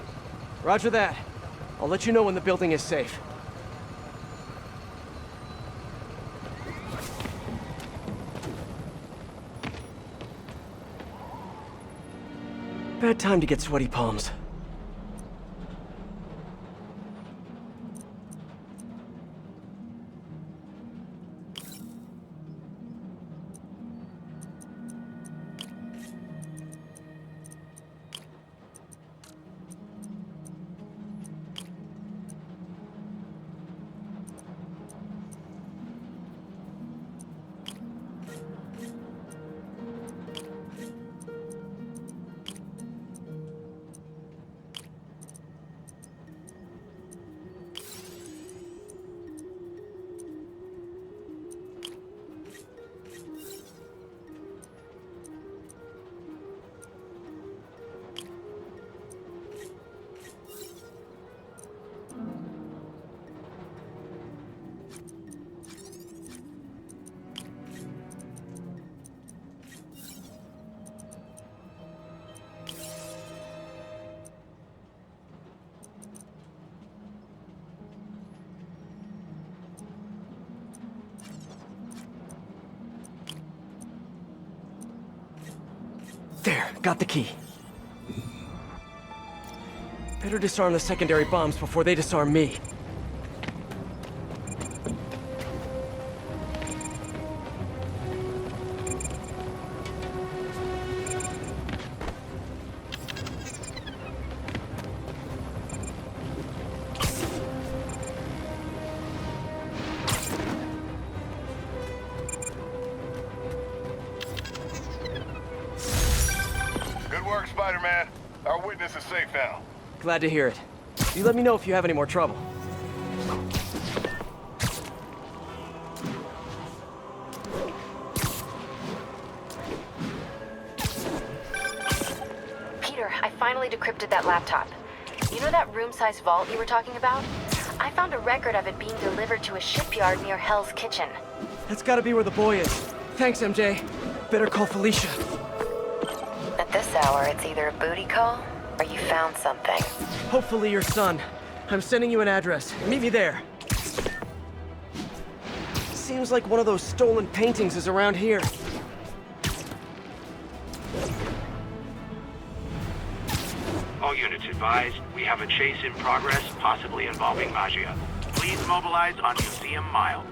Roger that. I'll let you know when the building is safe. Bad time to get sweaty palms. There, got the key. Better disarm the secondary bombs before they disarm me. Spider-Man, our witness is safe now. Glad to hear it. You let me know if you have any more trouble. Peter, I finally decrypted that laptop. You know that room-sized vault you were talking about? I found a record of it being delivered to a shipyard near Hell's Kitchen. That's gotta be where the boy is. Thanks, MJ. Better call Felicia. At this hour, it's either a booty call Or you found something? Hopefully your son. I'm sending you an address. Meet me there. Seems like one of those stolen paintings is around here. All units advised, we have a chase in progress, possibly involving Magia. Please mobilize on Museum Mile.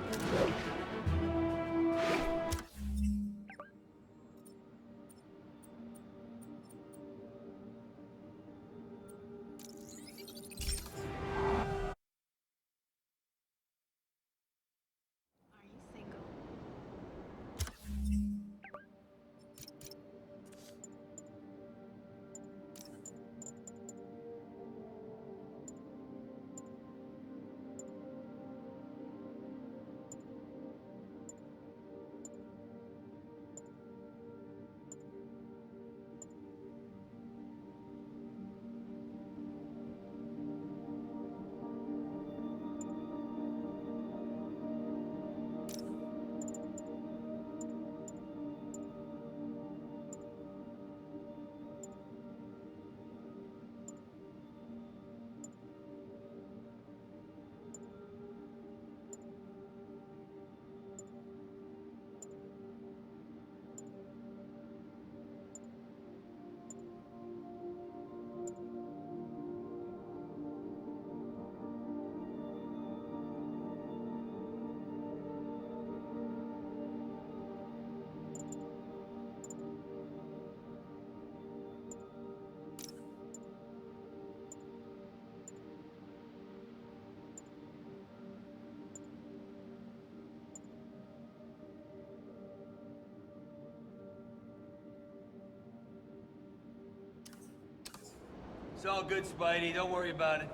It's all good, Spidey. Don't worry about it.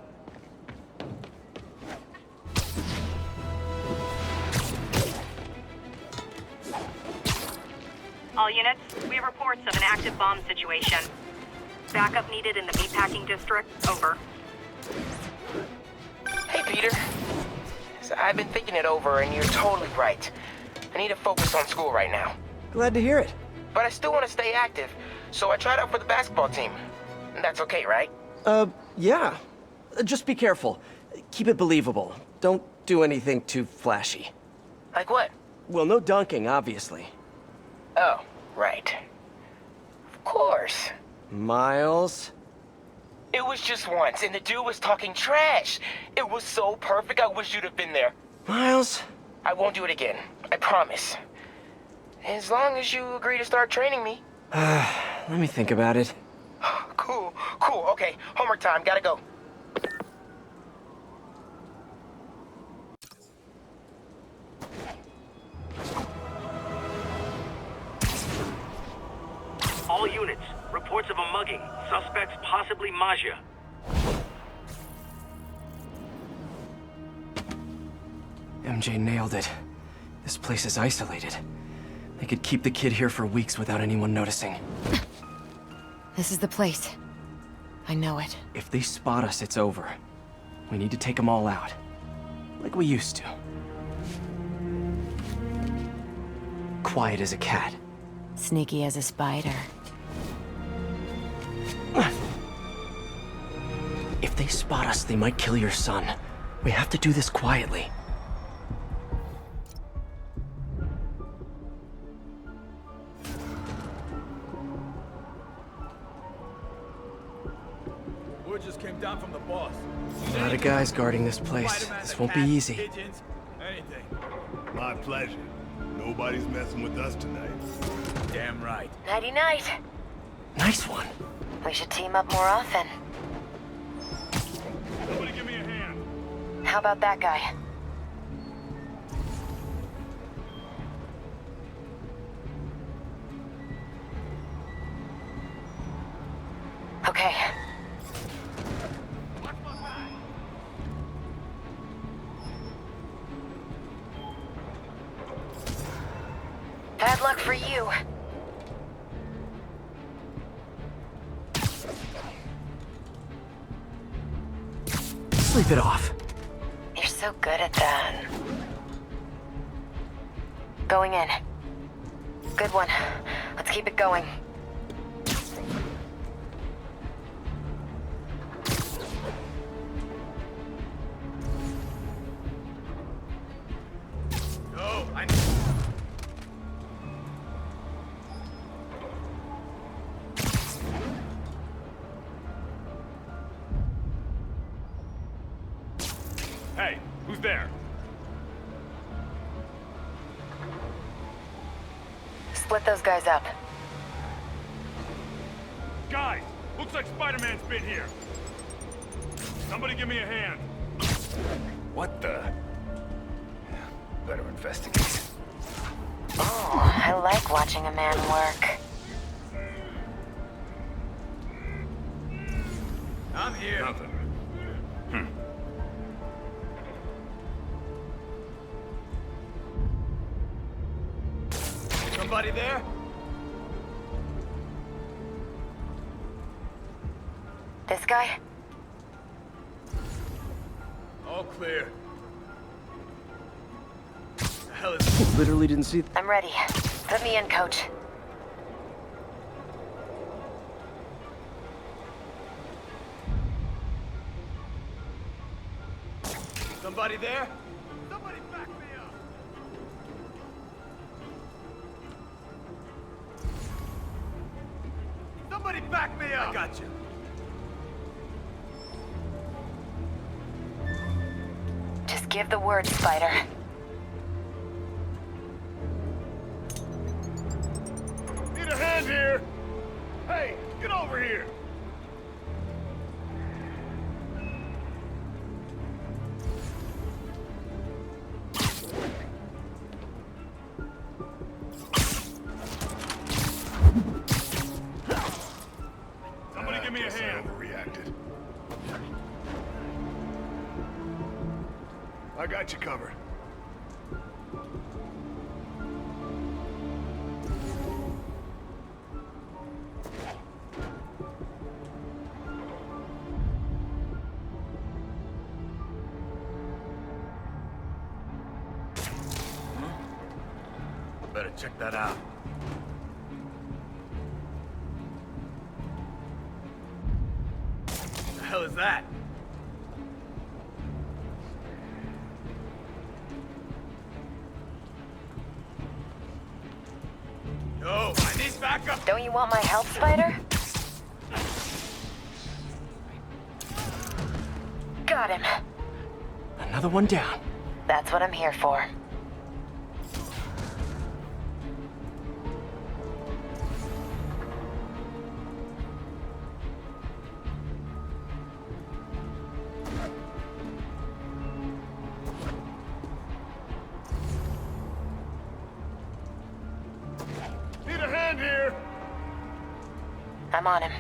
All units, we have reports of an active bomb situation. Backup needed in the meatpacking district. Over. Hey, Peter. So I've been thinking it over, and you're totally right. I need to focus on school right now. Glad to hear it. But I still want to stay active, so I tried out for the basketball team. That's okay, right? Yeah. Just be careful. Keep it believable. Don't do anything too flashy. Like what? Well, no dunking, obviously. Oh, right. Of course. Miles? It was just once, and the dude was talking trash. It was so perfect, I wish you'd have been there. Miles? I won't do it again. I promise. As long as you agree to start training me. Let me think about it. Cool. Okay, homework time. Gotta go. All units, reports of a mugging. Suspects possibly Magia. MJ nailed it. This place is isolated. They could keep the kid here for weeks without anyone noticing. This is the place. I know it. If they spot us, it's over. We need to take them all out. Like we used to. Quiet as a cat. Sneaky as a spider. If they spot us, they might kill your son. We have to do this quietly. Word just came down from the boss. A lot of guys guarding this place. This won't be easy. Pigeons, anything. My pleasure. Nobody's messing with us tonight. Damn right. Nighty-night. Nice one. We should team up more often. Somebody give me a hand. How about that guy? Okay. Bad luck for you. Sleep it off. You're so good at that. Going in. Good one. Let's keep it going. Hey, who's there? Split those guys up. Guys, looks like Spider-Man's been here. Somebody give me a hand. What the? Better investigate. Oh, I like watching a man work. I'm here. Nothing. Somebody there? This guy? All clear. The hell is... Literally didn't see... I'm ready. Put me in, coach. Somebody there? Somebody back me up! Somebody back me up! I got you. Just give the word, Spider. Need a hand here! Hey, get over here! Somebody give me a hand. Overreacted. I got you covered. Better check that out. What the hell is that? Yo, I need backup! Don't you want my help, Spider? Got him. Another one down. That's what I'm here for. Need a hand here! I'm on him.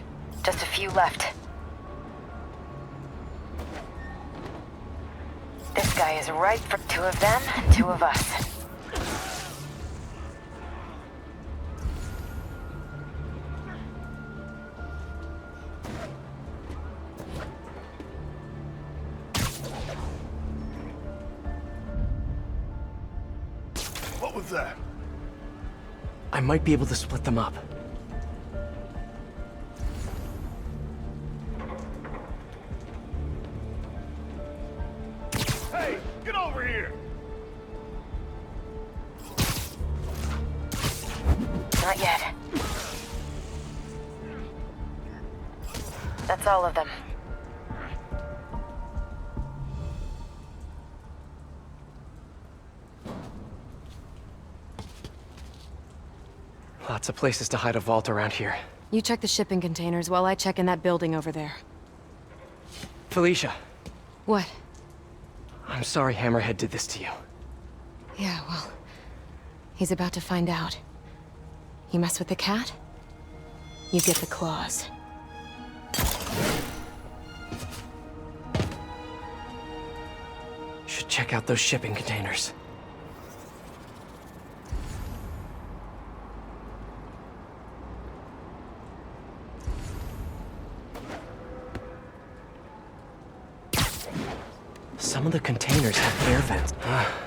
Just a few left. This guy is right for two of them and two of us. What was that? I might be able to split them up. Hey, get over here! Not yet. That's all of them. Lots of places to hide a vault around here. You check the shipping containers while I check in that building over there. Felicia, What? I'm sorry Hammerhead did this to you. Yeah, well, he's about to find out. You mess with the cat, you get the claws. Should check out those shipping containers. Some of the containers have air vents.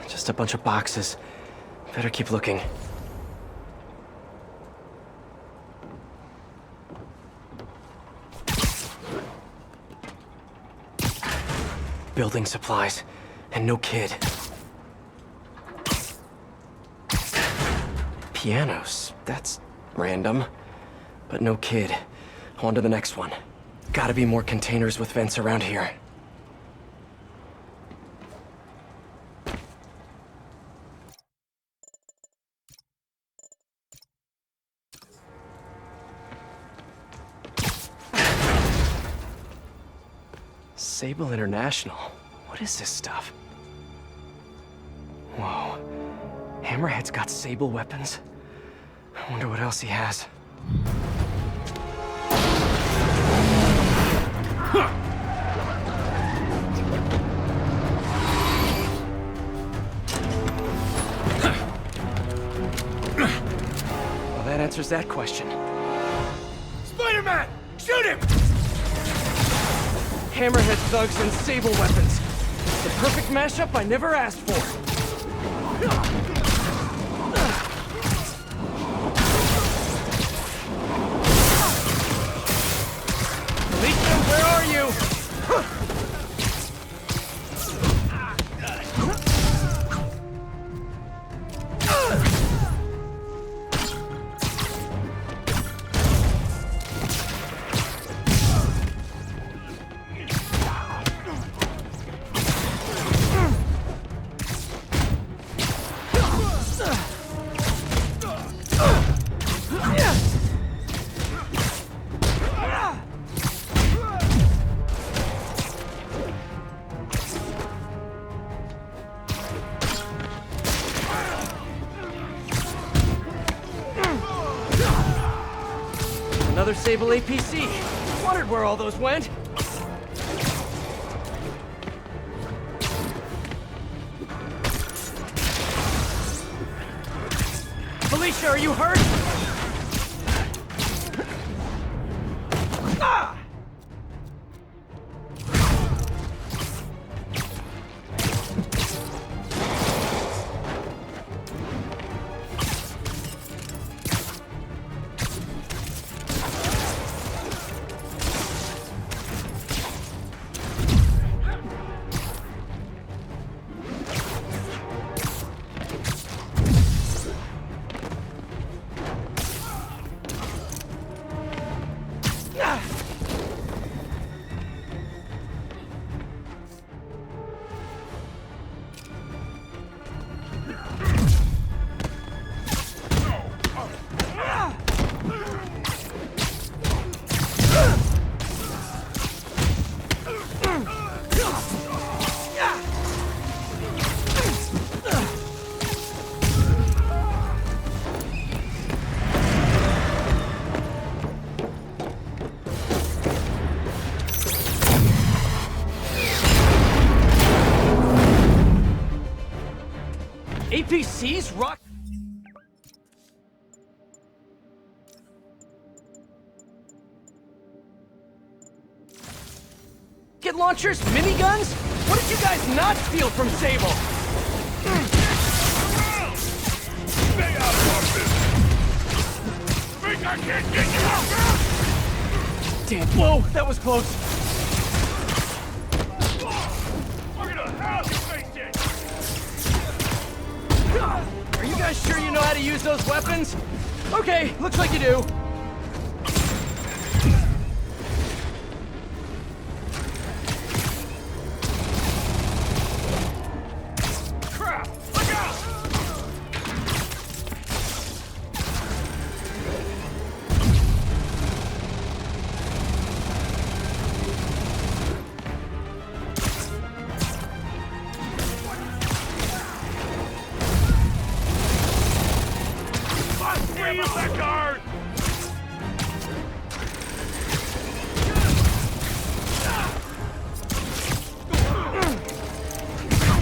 Just a bunch of boxes. Better keep looking. Building supplies. And no kid. Pianos. That's random. But no kid. On to the next one. Gotta be more containers with vents around here. Sable International. What is this stuff? Whoa. Hammerhead's got Sable weapons. I wonder what else he has. Well, that answers that question. Spider-Man! Shoot him! Hammerhead thugs and Sable weapons. The perfect mashup I never asked for. Lisa, where are you? Another Sable APC. Wondered where all those went. Felicia, are you hurt? Ah! APCs rock. Rocket launchers, miniguns? What did you guys not steal from Sable? Stay out of our business! Think I can't get you out now? Damn, whoa, that was close. We're gonna have you face it! Are you guys sure you know how to use those weapons? Okay, looks like you do. Crap! Look out! That guard!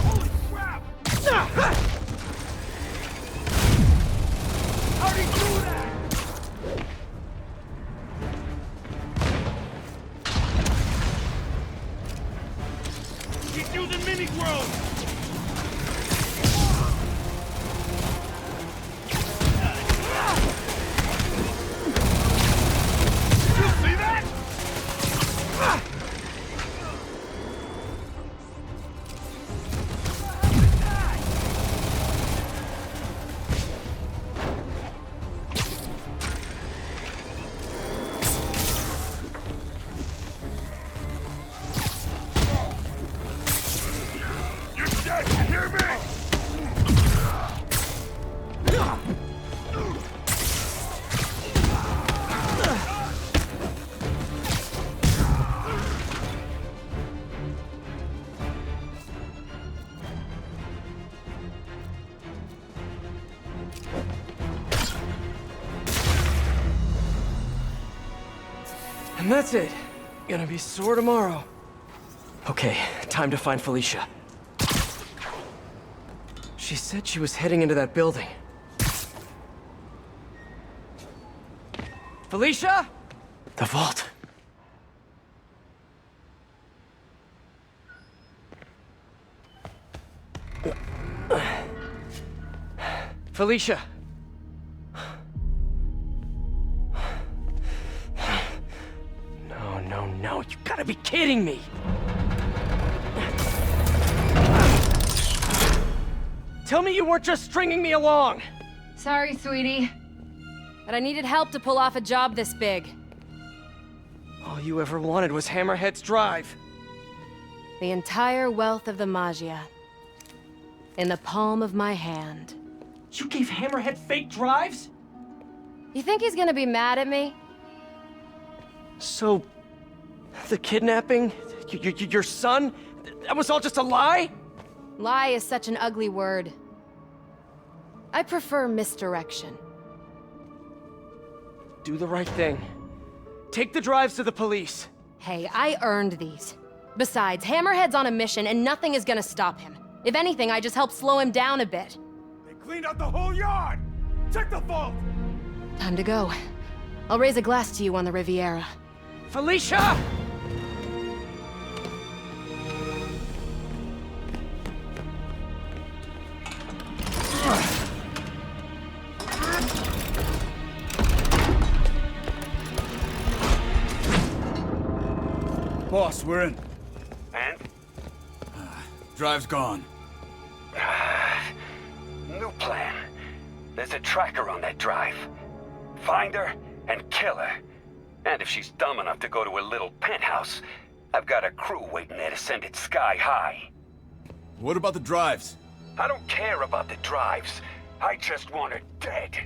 Holy crap! How'd he do that? He's using mini-drones! You're And that's it. Gonna be sore tomorrow. Okay, time to find Felicia. She said she was heading into that building. Felicia? The vault. Felicia. No, you gotta be kidding me! Tell me you weren't just stringing me along! Sorry, sweetie. But I needed help to pull off a job this big. All you ever wanted was Hammerhead's drive. The entire wealth of the Magia. In the palm of my hand. You gave Hammerhead fake drives? You think he's gonna be mad at me? So... the kidnapping? Your son? That was all just a lie? Lie is such an ugly word. I prefer misdirection. Do the right thing. Take the drives to the police. Hey, I earned these. Besides, Hammerhead's on a mission and nothing is gonna stop him. If anything, I just help slow him down a bit. They cleaned out the whole yard! Check the vault! Time to go. I'll raise a glass to you on the Riviera. Felicia! Boss, we're in. And? Drive's gone. New plan. There's a tracker on that drive. Find her and kill her. And if she's dumb enough to go to her little penthouse, I've got a crew waiting there to send it sky high. What about the drives? I don't care about the drives. I just want her dead.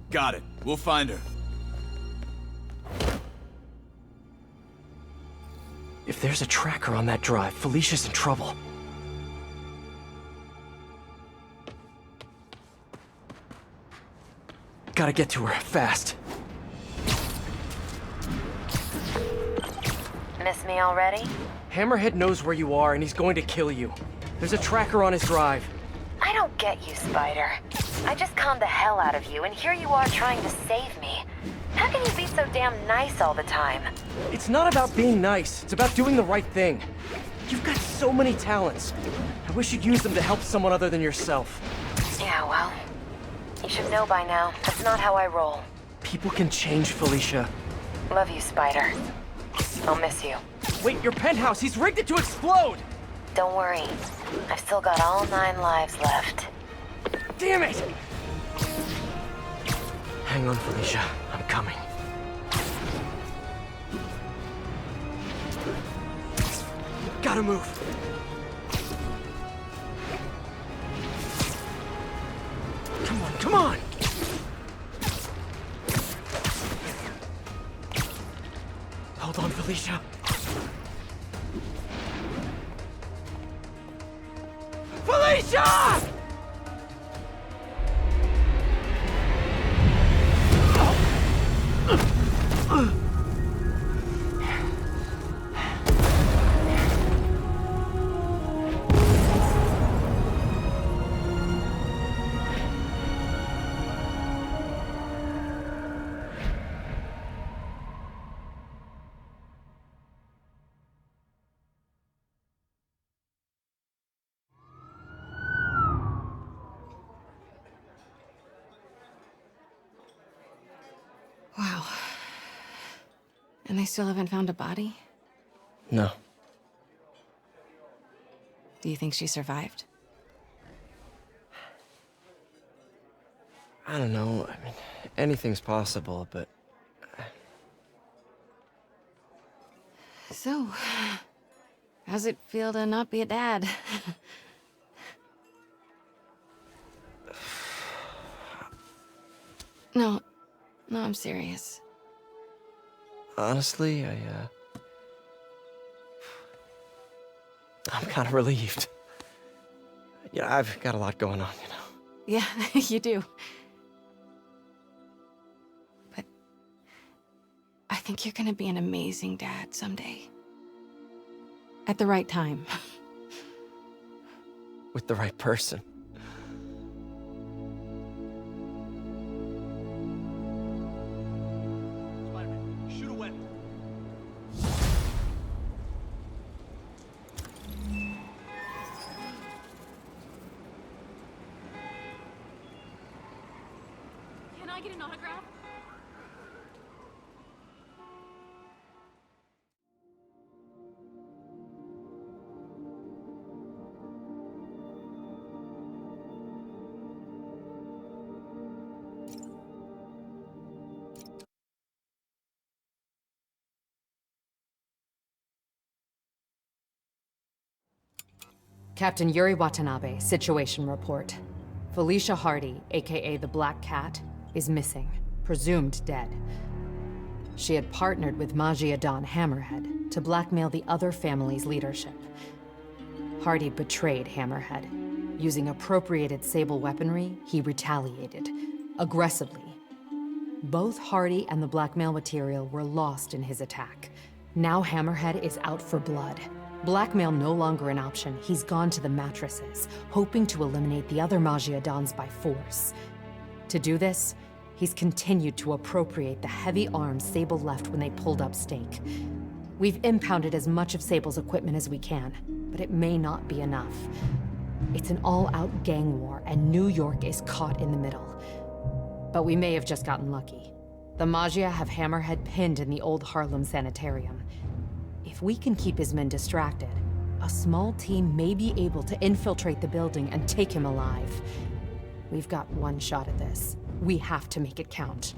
Got it. We'll find her. If there's a tracker on that drive, Felicia's in trouble. Gotta get to her, fast. Miss me already? Hammerhead knows where you are, and he's going to kill you. There's a tracker on his drive. I don't get you, Spider. I just conned the hell out of you, and here you are trying to save me. How can you be so damn nice all the time? It's not about being nice. It's about doing the right thing. You've got so many talents. I wish you'd use them to help someone other than yourself. Yeah, well, you should know by now. That's not how I roll. People can change, Felicia. Love you, Spider. I'll miss you. Wait, your penthouse! He's rigged it to explode! Don't worry. I've still got all 9 lives left. Damn it! Hang on, Felicia. I'm coming. Gotta move. Come on, come on! Hold on, Felicia. Felicia! Wow. And they still haven't found a body? No. Do you think she survived? I don't know. I mean, anything's possible, but... So, how's it feel to not be a dad? No, I'm serious. Honestly, I'm kind of relieved. Yeah, I've got a lot going on, you know. Yeah, you do. But I think think you're gonna be an amazing dad someday. At the right time. With the right person. Spider-Man, shoot a weapon. Can I get an autograph? Captain Yuri Watanabe, situation report. Felicia Hardy, aka the Black Cat, is missing, presumed dead. She had partnered with Magia Don Hammerhead to blackmail the other family's leadership. Hardy betrayed Hammerhead. Using appropriated Sable weaponry, he retaliated, aggressively. Both Hardy and the blackmail material were lost in his attack. Now Hammerhead is out for blood. Blackmail no longer an option. He's gone to the mattresses, hoping to eliminate the other Magia Dons by force. To do this, he's continued to appropriate the heavy arms Sable left when they pulled up stake. We've impounded as much of Sable's equipment as we can, but it may not be enough. It's an all-out gang war, and New York is caught in the middle. But we may have just gotten lucky. The Magia have Hammerhead pinned in the old Harlem sanitarium. If we can keep his men distracted, a small team may be able to infiltrate the building and take him alive. We've got one shot at this. We have to make it count.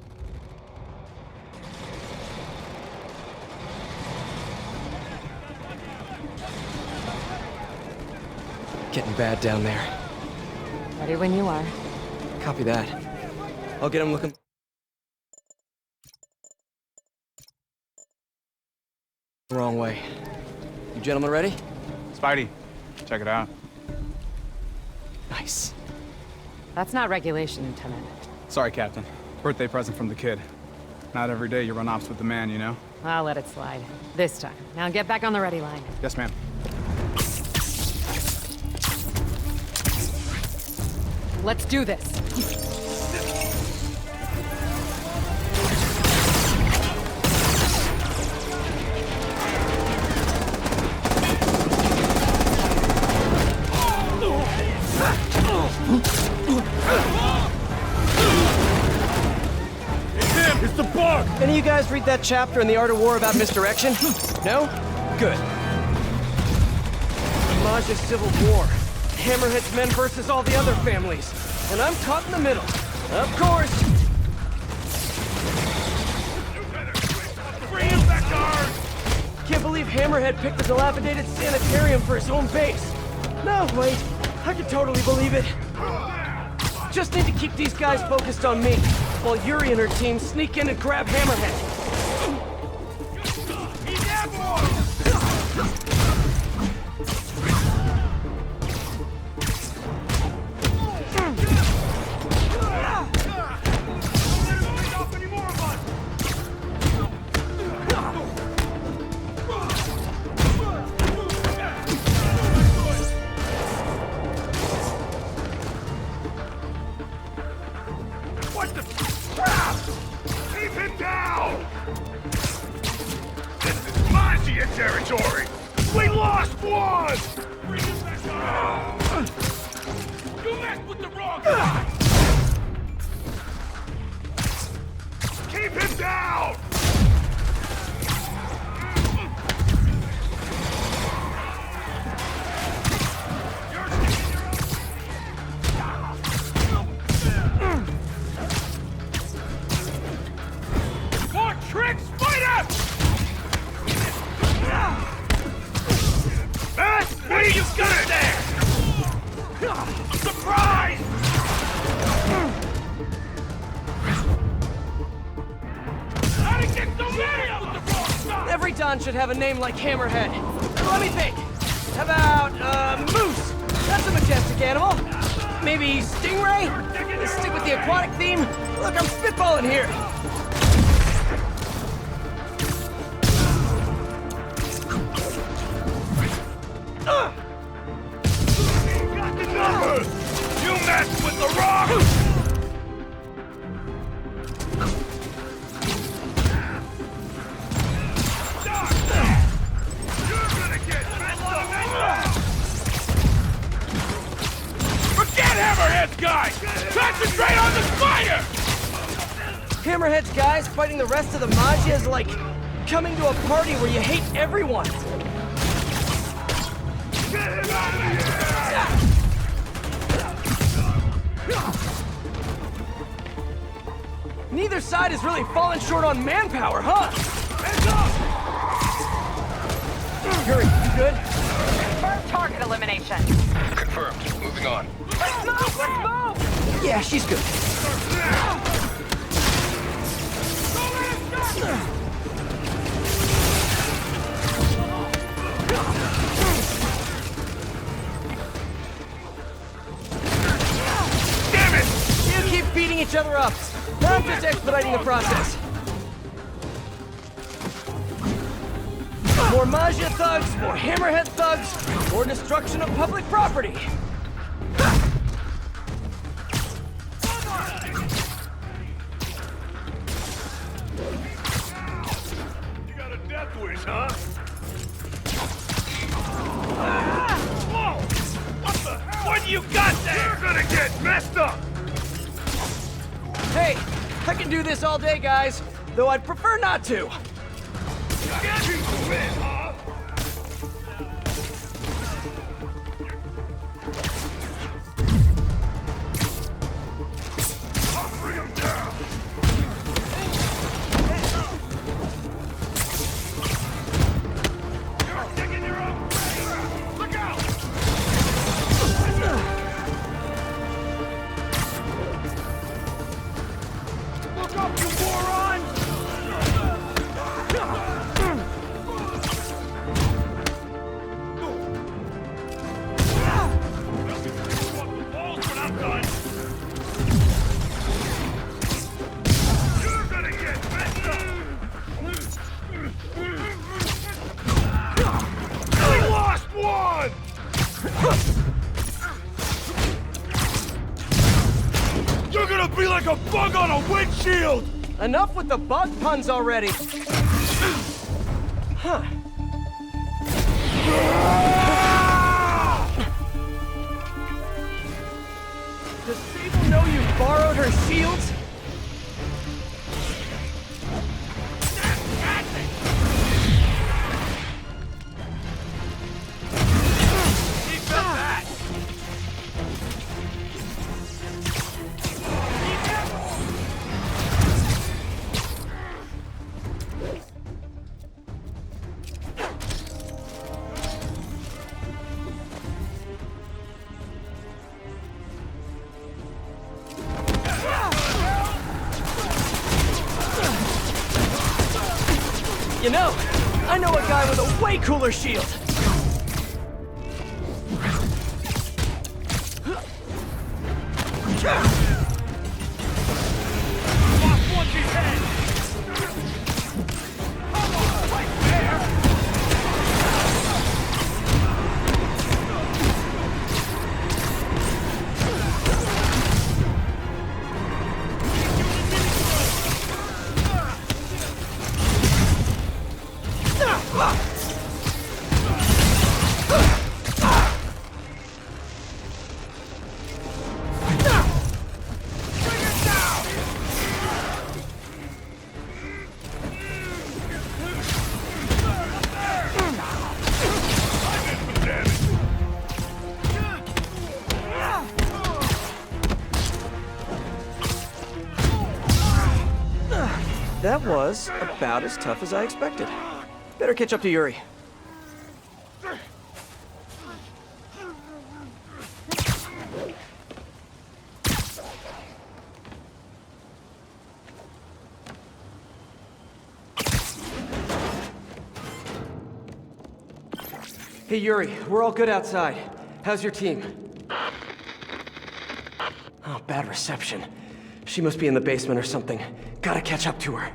Getting bad down there. Ready when you are. Copy that. I'll get him looking... Wrong way. You gentlemen ready? Spidey, check it out. Nice. That's not regulation, Lieutenant. Sorry, Captain. Birthday present from the kid. Not every day you run ops with the man, you know? I'll let it slide. This time. Now get back on the ready line. Yes, ma'am. Let's do this. It's the bug! Any of you guys read that chapter in The Art of War about misdirection? No? Good. Magia Civil War. Hammerhead's men versus all the other families. And I'm caught in the middle. Of course. Bring him back to ours! Can't believe Hammerhead picked the dilapidated sanitarium for his home base. No, wait. I can totally believe it. Just need to keep these guys focused on me, while Yuri and her team sneak in and grab Hammerhead. Territory! We lost one! Bring him back on! You messed with the wrong guy! Keep him down! More tricks, Spider! What do you got there? Surprise! How did you get so many of them with the wrong stuff? Every Don should have a name like Hammerhead. Let me think. How about, Moose? That's a majestic animal. Maybe Stingray? Let's stick with the aquatic theme. Look, I'm spitballing here. guys! Concentrate on the spider! Hammerhead's guys fighting the rest of the Maggia is like coming to a party where you hate everyone. Get him out of here! Neither side has really fallen short on manpower, huh? Hands up! Yuri, you good? Confirmed target elimination. Confirmed. Moving on. Let's move! Let's move! Yeah, she's good. Damn it! You keep beating each other up. I'm just expediting the process. More Maggia thugs, more Hammerhead thugs, more destruction of public property. You got a death wish, huh? Whoa! What the? What you got there? You're gonna get messed up! Hey, I can do this all day, guys, though I'd prefer not to. You win, huh? I'll bring him down! You're digging your own grave! Look out! Look up, you morons! You're gonna be like a bug on a windshield! Enough with the bug puns already. Huh. Does Sable know you borrowed her shields? You know, I know a guy with a way cooler shield. That was about as tough as I expected. Better catch up to Yuri. Hey Yuri, we're all good outside. How's your team? Oh, bad reception. She must be in the basement or something. Gotta catch up to her.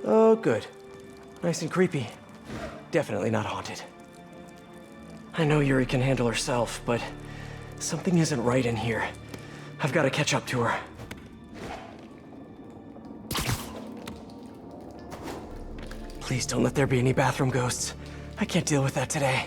Oh, good. Nice and creepy. Definitely not haunted. I know Yuri can handle herself, but something isn't right in here. I've got to catch up to her. Please don't let there be any bathroom ghosts. I can't deal with that today.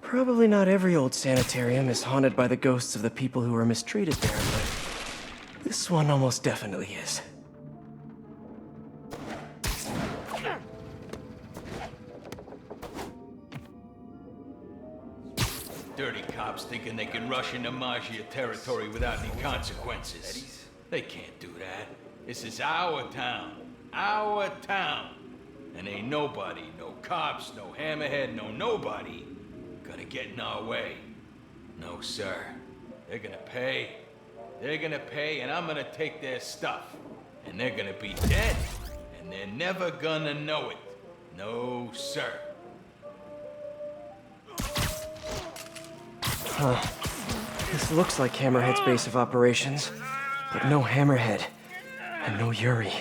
Probably not every old sanitarium is haunted by the ghosts of the people who were mistreated there, but this one almost definitely is. Dirty cops thinking they can rush into Maggia territory without any consequences. They can't do that. This is our town. Our town. And ain't nobody, no cops, no Hammerhead, no nobody, gonna get in our way. No, sir. They're gonna pay. They're gonna pay, and I'm gonna take their stuff. And they're gonna be dead. And they're never gonna know it. No, sir. Huh. This looks like Hammerhead's base of operations, but no Hammerhead, and no Yuri.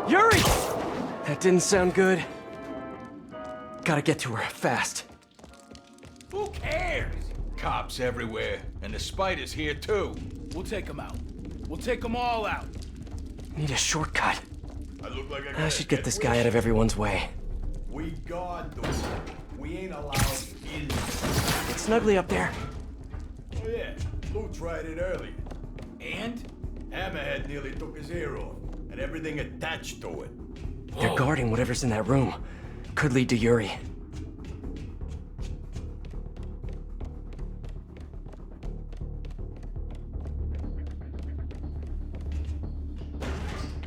Yuri! That didn't sound good. Gotta get to her, fast. Who cares? Cops everywhere, and the Spider's here too. We'll take them out. We'll take them all out. Need a shortcut. I look like I should get this guy out of everyone's way. We guard the door. We ain't allowed in. It's snuggly up there. Oh yeah, Lou tried it earlier. And? Hammerhead nearly took his ear off, and everything attached to it. They're guarding whatever's in that room. Could lead to Yuri.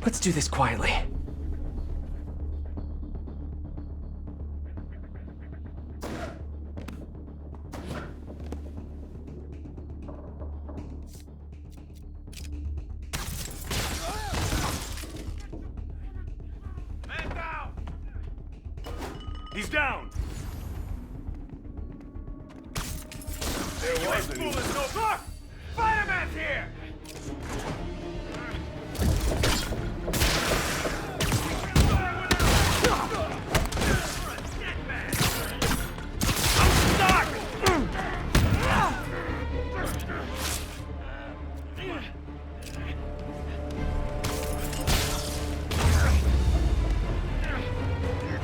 Let's do this quietly. He's down! There wasn't. Look! Spider-Man's here!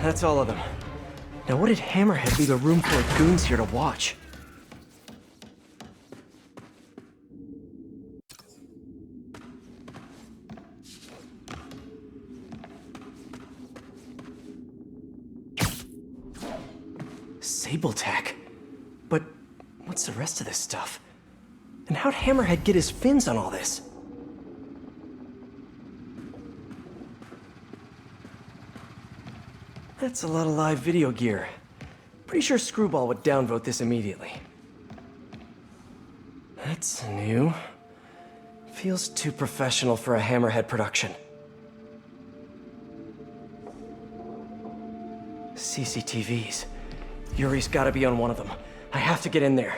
That's all of them. Now what did Hammerhead leave a room full of goons here to watch? Sable tech? But what's the rest of this stuff? And how'd Hammerhead get his fins on all this? That's a lot of live video gear. Pretty sure Screwball would downvote this immediately. That's new. Feels too professional for a Hammerhead production. CCTVs. Yuri's gotta be on one of them. I have to get in there.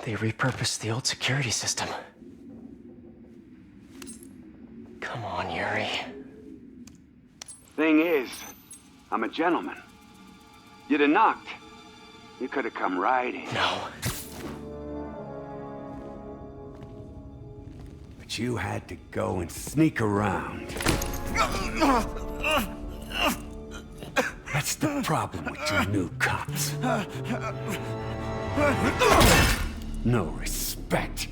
They repurposed the old security system. Come on, Yuri. Thing is, I'm a gentleman. You'd have knocked. You could have come right in. No. But you had to go and sneak around. That's the problem with you new cops. No respect.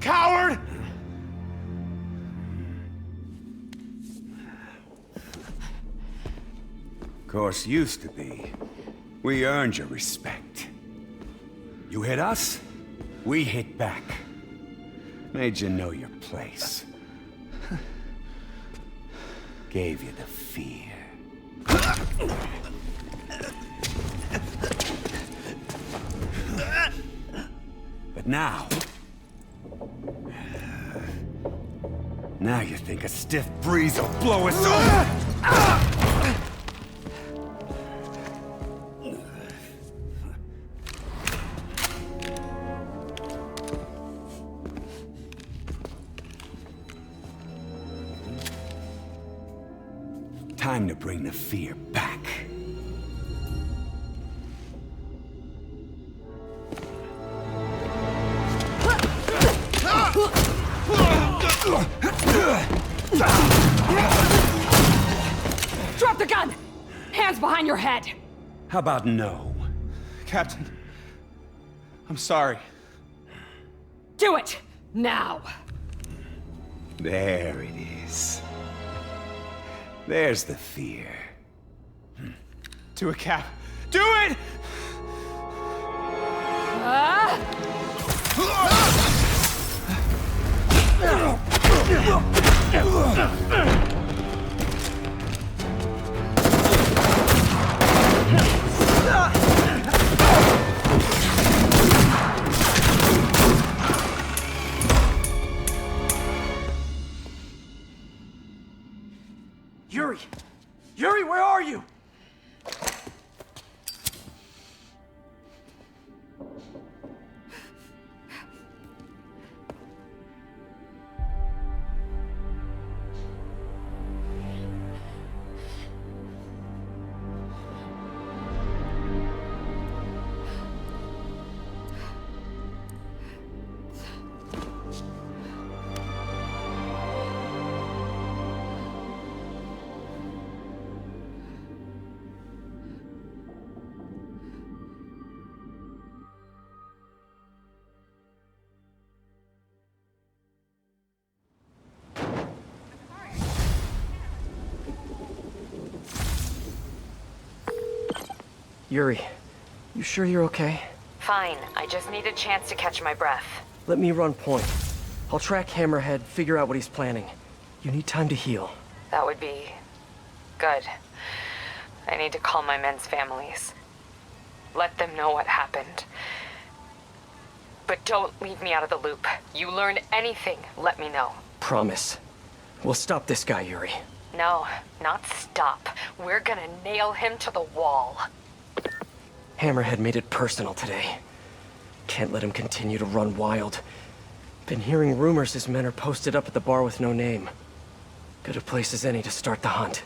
Coward! Of course, used to be. We earned your respect. You hit us, we hit back. Made you know your place. Gave you the fear. But now you think a stiff breeze will blow us over? Time to bring the fear back. Drop the gun! Hands behind your head! How about no? Captain, I'm sorry. Do it! Now! There it is. There's the fear. Do it, Cap. Do it! Yuri! Yuri, where are you? Yuri, you sure you're okay? Fine. I just need a chance to catch my breath. Let me run point. I'll track Hammerhead, figure out what he's planning. You need time to heal. That would be good. I need to call my men's families. Let them know what happened. But don't leave me out of the loop. You learn anything, let me know. Promise. We'll stop this guy, Yuri. No, not stop. We're gonna nail him to the wall. Hammerhead made it personal today. Can't let him continue to run wild. Been hearing rumors his men are posted up at the bar with no name. Good a place as any to start the hunt.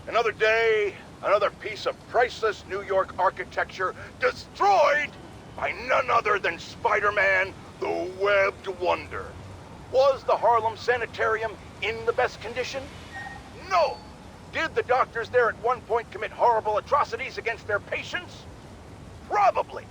Another day, another piece of priceless New York architecture destroyed by none other than Spider-Man, the Webbed Wonder. Was the Harlem Sanitarium in the best condition? No! Did the doctors there at one point commit horrible atrocities against their patients? Probably.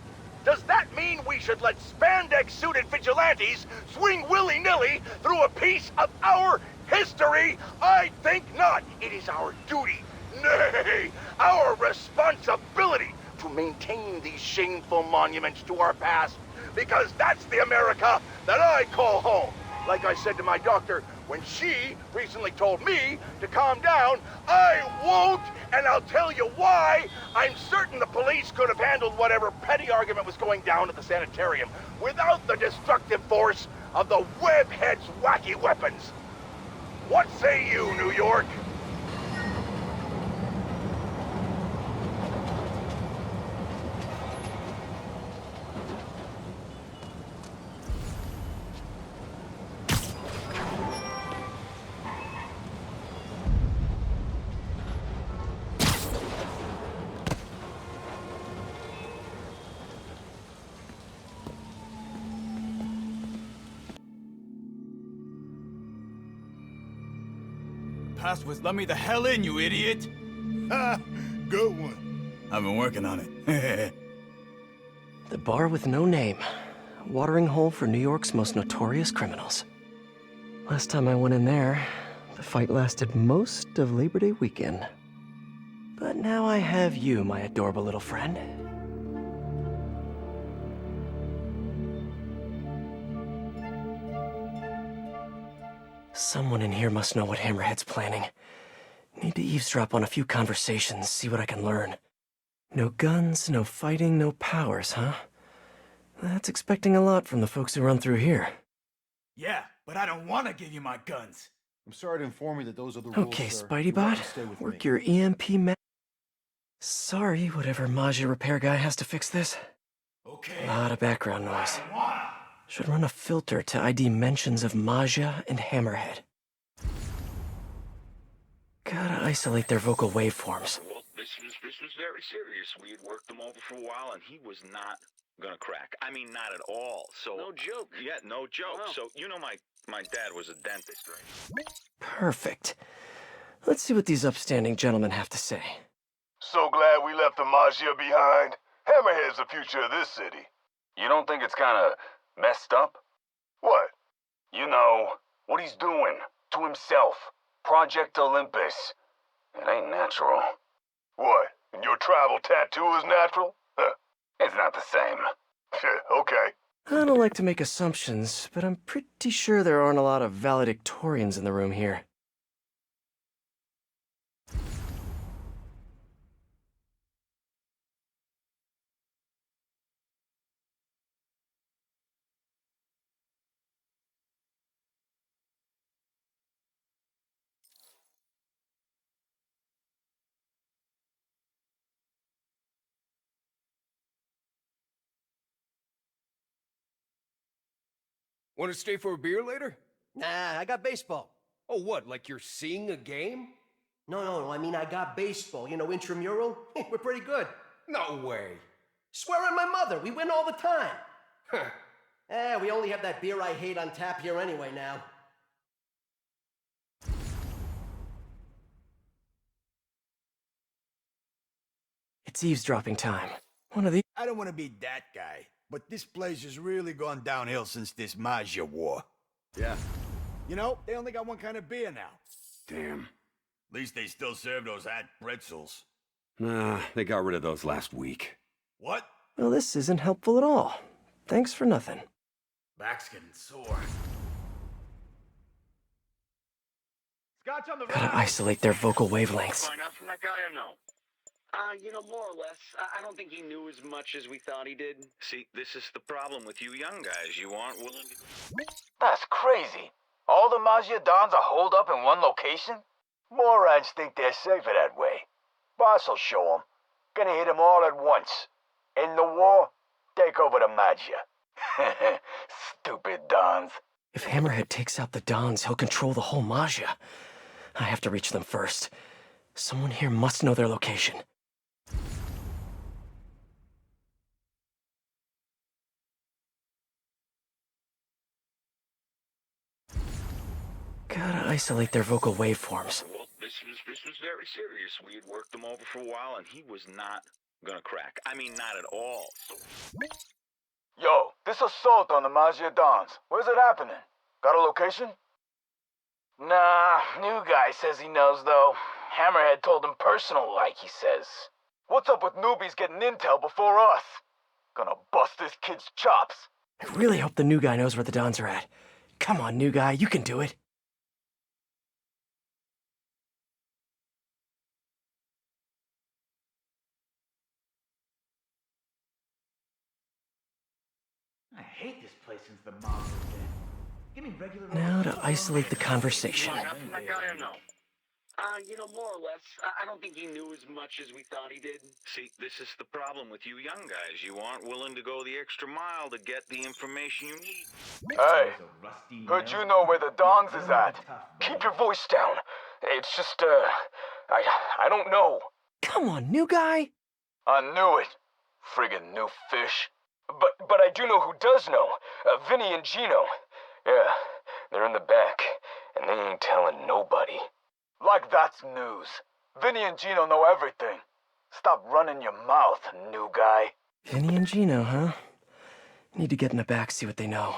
Does that mean we should let spandex-suited vigilantes swing willy-nilly through a piece of our history? I think not. It is our duty, nay, our responsibility to maintain these shameful monuments to our past, because that's the America that I call home. Like I said to my doctor, when she recently told me to calm down. I won't, and I'll tell you why. I'm certain the police could have handled whatever petty argument was going down at the sanitarium without the destructive force of the webhead's wacky weapons. What say you, New York? Passwords, let me the hell in, you idiot! Ha! Good one. I've been working on it. The bar with no name. Watering hole for New York's most notorious criminals. Last time I went in there, the fight lasted most of Labor Day weekend. But now I have you, my adorable little friend. Someone in here must know what Hammerhead's planning. Need to eavesdrop on a few conversations, see what I can learn. No guns, no fighting, no powers, huh? That's expecting a lot from the folks who run through here. Yeah, but I don't want to give you my guns. I'm sorry to inform you that those are the rules, Okay, sir. Spidey You're welcome Bot, to stay with work me. your EMP Sorry, whatever Maggia repair guy has to fix this. Okay. A lot of background noise. Should run a filter to ID mentions of Maggia and Hammerhead. Gotta isolate their vocal waveforms. Well, this was very serious. We had worked him over for a while, and he was not gonna crack. I mean, not at all. So no joke. Yeah, no joke. Wow. So you know, my dad was a dentist, right? Perfect. Let's see what these upstanding gentlemen have to say. So glad we left the Maggia behind. Hammerhead's the future of this city. You don't think it's kinda messed up? What? You know, what he's doing to himself. Project Olympus. It ain't natural. What? And your tribal tattoo is natural? Huh. It's not the same. Okay. I don't like to make assumptions, but I'm pretty sure there aren't a lot of valedictorians in the room here. Want to stay for a beer later? Nah, I got baseball. Oh, what, like you're seeing a game? No, I mean I got baseball. You know, intramural? We're pretty good. No way. Swear on my mother, we win all the time. We only have that beer I hate on tap here anyway now. It's eavesdropping time. One of these... I don't want to be that guy, but this place has really gone downhill since this Maggia war. Yeah. You know, they only got one kind of beer now. Damn. At least they still serve those hot pretzels. Nah, they got rid of those last week. What? Well, this isn't helpful at all. Thanks for nothing. Back's getting sore. Scotch on the Gotta isolate their vocal wavelengths. Find out from that guy or no? You know, more or less. I don't think he knew as much as we thought he did. See, this is the problem with you young guys. You aren't willing to... That's crazy. All the Maggia Dons are holed up in one location? Morons think they're safer that way. Boss will show 'em. Gonna hit 'em all at once. End the war, take over the Maggia. Stupid Dons. If Hammerhead takes out the Dons, he'll control the whole Maggia. I have to reach them first. Someone here must know their location. Gotta isolate their vocal waveforms. Well, this was very serious. We had worked him over for a while, and he was not gonna crack. I mean, not at all. So... Yo, this assault on the Maggia Dons. Where's it happening? Got a location? Nah, new guy says he knows, though. Hammerhead told him personal, like he says. What's up with newbies getting intel before us? Gonna bust this kid's chops. I really hope the new guy knows where the Dons are at. Come on, new guy, you can do it. Now to isolate the conversation. That guy or no? More or less. I don't think he knew as much as we thought he did. See, this is the problem with you young guys. You aren't willing to go the extra mile to get the information you need. Hey, heard you know where the Dons is at. Keep your voice down. It's just, I don't know. Come on, new guy. I knew it. Friggin' new fish. But I do know who does know. Vinny and Gino. Yeah, they're in the back, and they ain't telling nobody. Like that's news. Vinny and Gino know everything. Stop running your mouth, new guy. Vinny and Gino, huh? Need to get in the back, see what they know.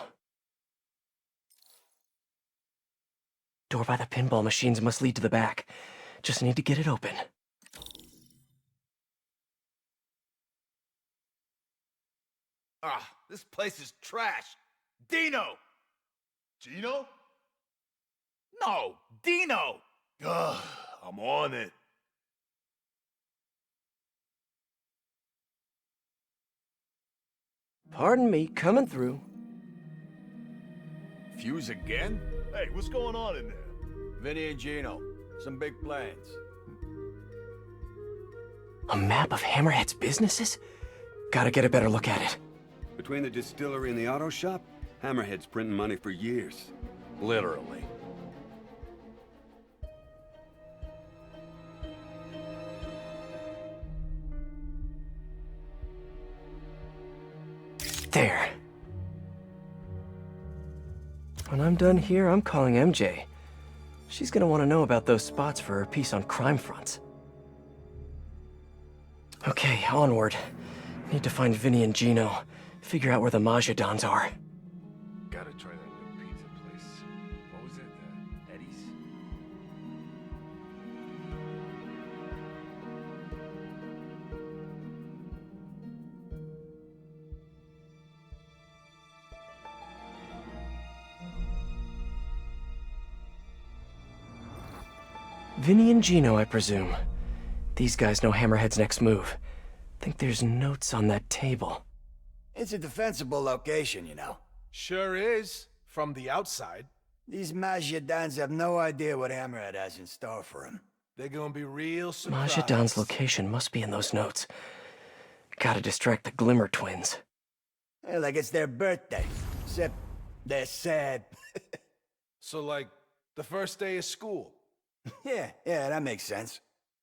Door by the pinball machines must lead to the back. Just need to get it open. Ah, this place is trash. Dino! Gino? No, Dino! Ugh, I'm on it. Pardon me, coming through. Fuse again? Hey, what's going on in there? Vinny and Gino. Some big plans. A map of Hammerhead's businesses? Gotta get a better look at it. Between the distillery and the auto shop, Hammerhead's printing money for years. Literally. There. When I'm done here, I'm calling MJ. She's gonna want to know about those spots for her piece on crime fronts. Okay, onward. Need to find Vinny and Gino. Figure out where the Majidons are. Gotta try that new pizza place. What was it? Eddie's? Vinny and Gino, I presume. These guys know Hammerhead's next move. Think there's notes on that table. It's a defensible location, you know. Sure is, from the outside. These Majidons have no idea what Hammerhead has in store for them. They're gonna be real surprised. Majidon's location must be in those notes. Gotta distract the Glimmer twins. Hey, like it's their birthday. Except they're sad. So, like, the first day of school. Yeah, that makes sense.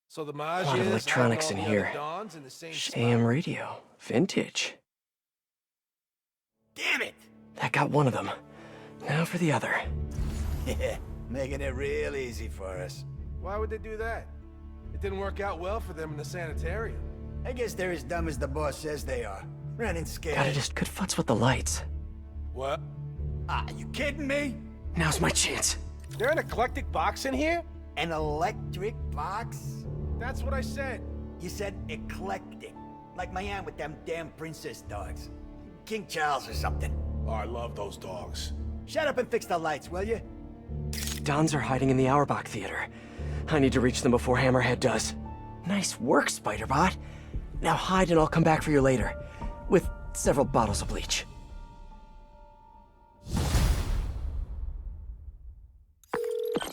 So the A lot of Majis electronics and in all the other here. Dons in the same spot. AM radio. Vintage. Damn it! That got one of them. Now for the other. Yeah, making it real easy for us. Why would they do that? It didn't work out well for them in the sanitarium. I guess they're as dumb as the boss says they are. Running scared. Gotta just good futz with the lights. What? Ah, you kidding me? Now's my chance. There an eclectic box in here? An electric box? That's what I said. You said eclectic. Like my aunt with them damn princess dogs. King Charles or something. Oh, I love those dogs. Shut up and fix the lights, will you? Dons are hiding in the Auerbach Theater. I need to reach them before Hammerhead does. Nice work, Spider-Bot. Now hide and I'll come back for you later. With several bottles of bleach.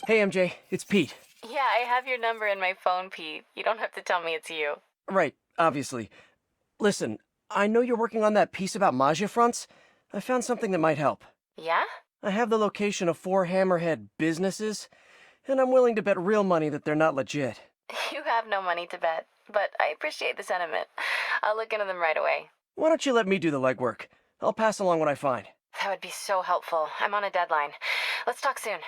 Hey, MJ. It's Pete. Yeah, I have your number in my phone, Pete. You don't have to tell me it's you. Right, obviously. Listen, I know you're working on that piece about Maggia fronts. I found something that might help. Yeah? I have the location of 4 Hammerhead businesses, and I'm willing to bet real money that they're not legit. You have no money to bet, but I appreciate the sentiment. I'll look into them right away. Why don't you let me do the legwork? I'll pass along what I find. That would be so helpful. I'm on a deadline. Let's talk soon.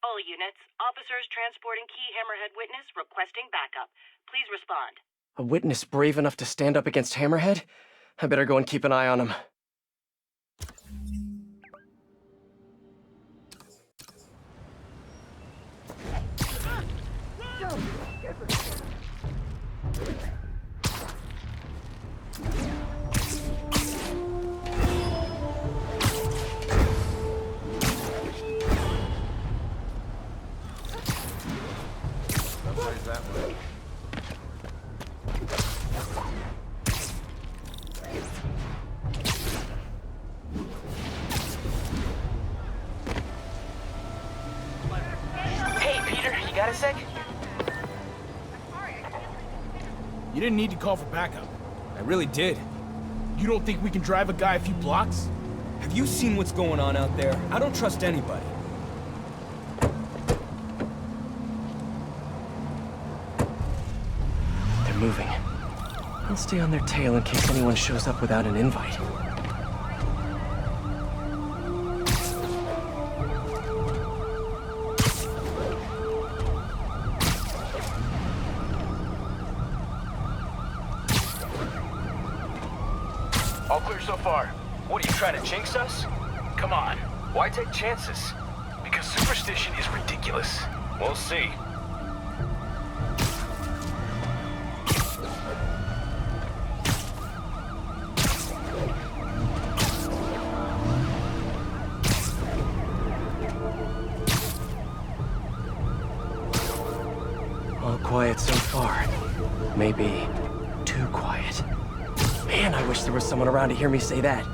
All units, officers transporting key Hammerhead witness requesting backup. Please respond. A witness brave enough to stand up against Hammerhead? I better go and keep an eye on him. Somebody's that way. You didn't need to call for backup. I really did. You don't think we can drive a guy a few blocks? Have you seen what's going on out there? I don't trust anybody. They're moving. I'll stay on their tail in case anyone shows up without an invite. All clear so far. What, are you trying to jinx us? Come on, why take chances? Because superstition is ridiculous. We'll see. All quiet so far. Maybe too quiet. Man, I wish there was someone around to hear me say that.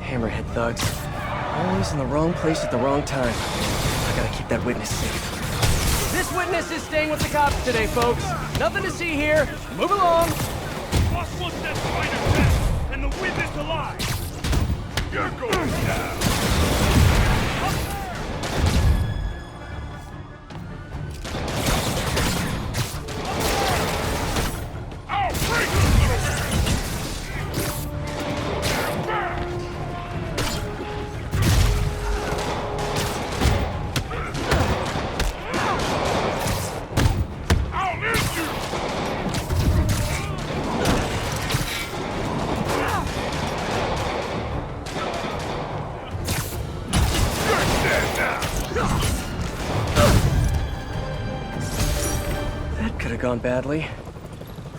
Hammerhead thugs. Always in the wrong place at the wrong time. I gotta keep that witness safe. This witness is staying with the cops today, folks. Nothing to see here. Move along. Boss wants that spider back, and the witness alive. You're going down. Gone badly.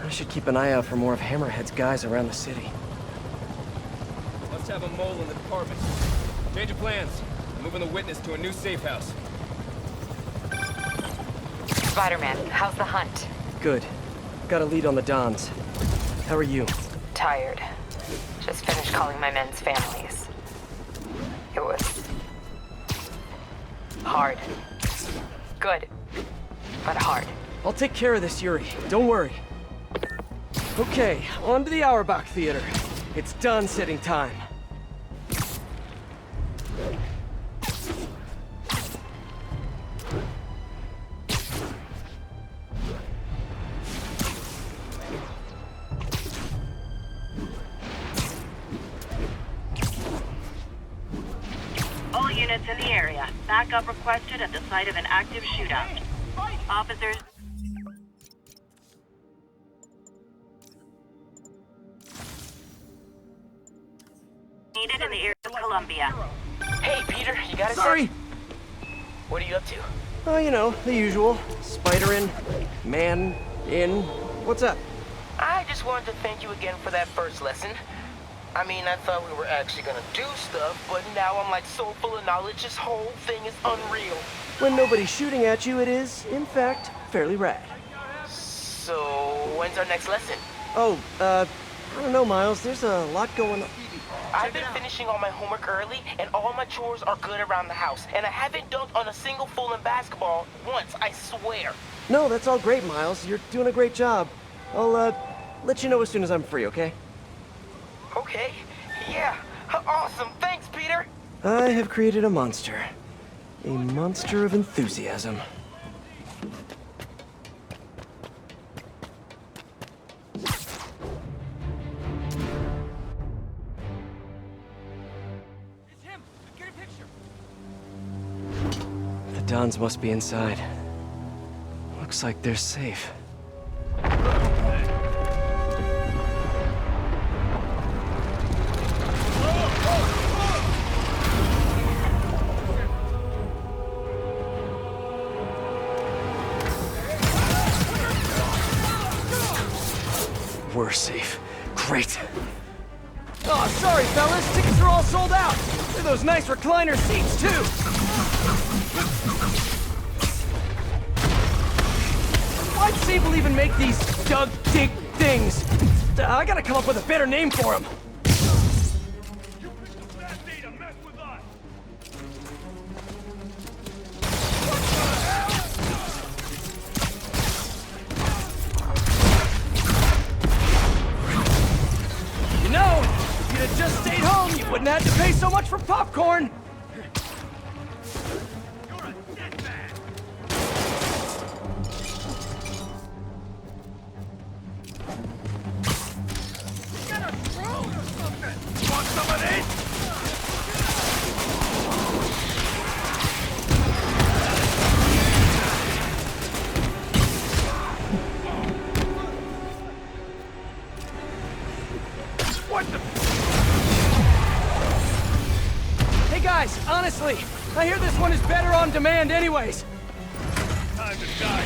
I should keep an eye out for more of Hammerhead's guys around the city. Must have a mole in the department. Change of plans. Moving the witness to a new safe house. Spider-Man, how's the hunt? Good. Got a lead on the Dons. How are you? Tired. Just finished calling my men's families. It was hard. Good, but hard. I'll take care of this, Yuri. Don't worry. Okay, on to the Auerbach Theater. It's done sitting time. All units in the area. Backup requested at the site of an active shootout. Officers... needed in the area of Columbia. Hey, Peter, you got a Sorry! What are you up to? Oh, you know, the usual. Spider in, man in. What's up? I just wanted to thank you again for that first lesson. I mean, I thought we were actually gonna do stuff, but now I'm like so full of knowledge, this whole thing is unreal. When nobody's shooting at you, it is, in fact, fairly rad. So, when's our next lesson? Oh, I don't know, Miles. There's a lot going on. I've been finishing all my homework early, and all my chores are good around the house. And I haven't dunked on a single fool in basketball once, I swear. No, that's all great, Miles. You're doing a great job. I'll, let you know as soon as I'm free, okay? Okay, yeah. Awesome, thanks, Peter. I have created a monster. A monster of enthusiasm. The Dons must be inside. Looks like they're safe. We're safe. Great. Oh, sorry, fellas. Tickets are all sold out. They're those nice recliner seats, too. Why'd Sable even make these dug dig things? I gotta come up with a better name for them. You know, if you'd have just stayed home, you wouldn't have to pay so much for popcorn. Hey guys, honestly, I hear this one is better on demand anyways. Time to die.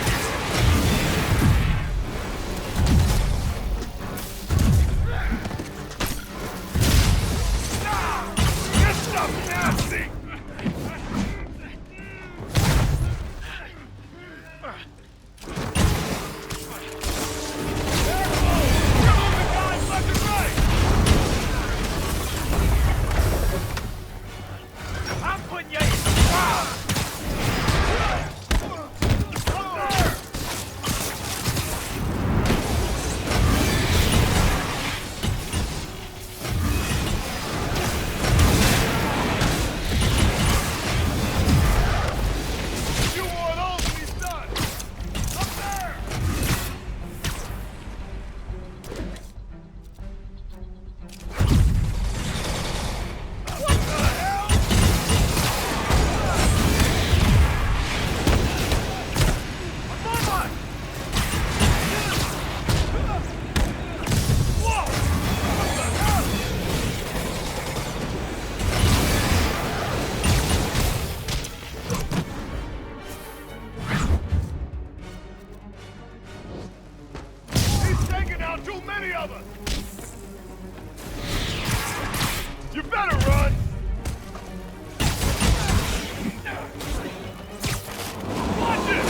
This stuff's nasty! You better run! Watch it!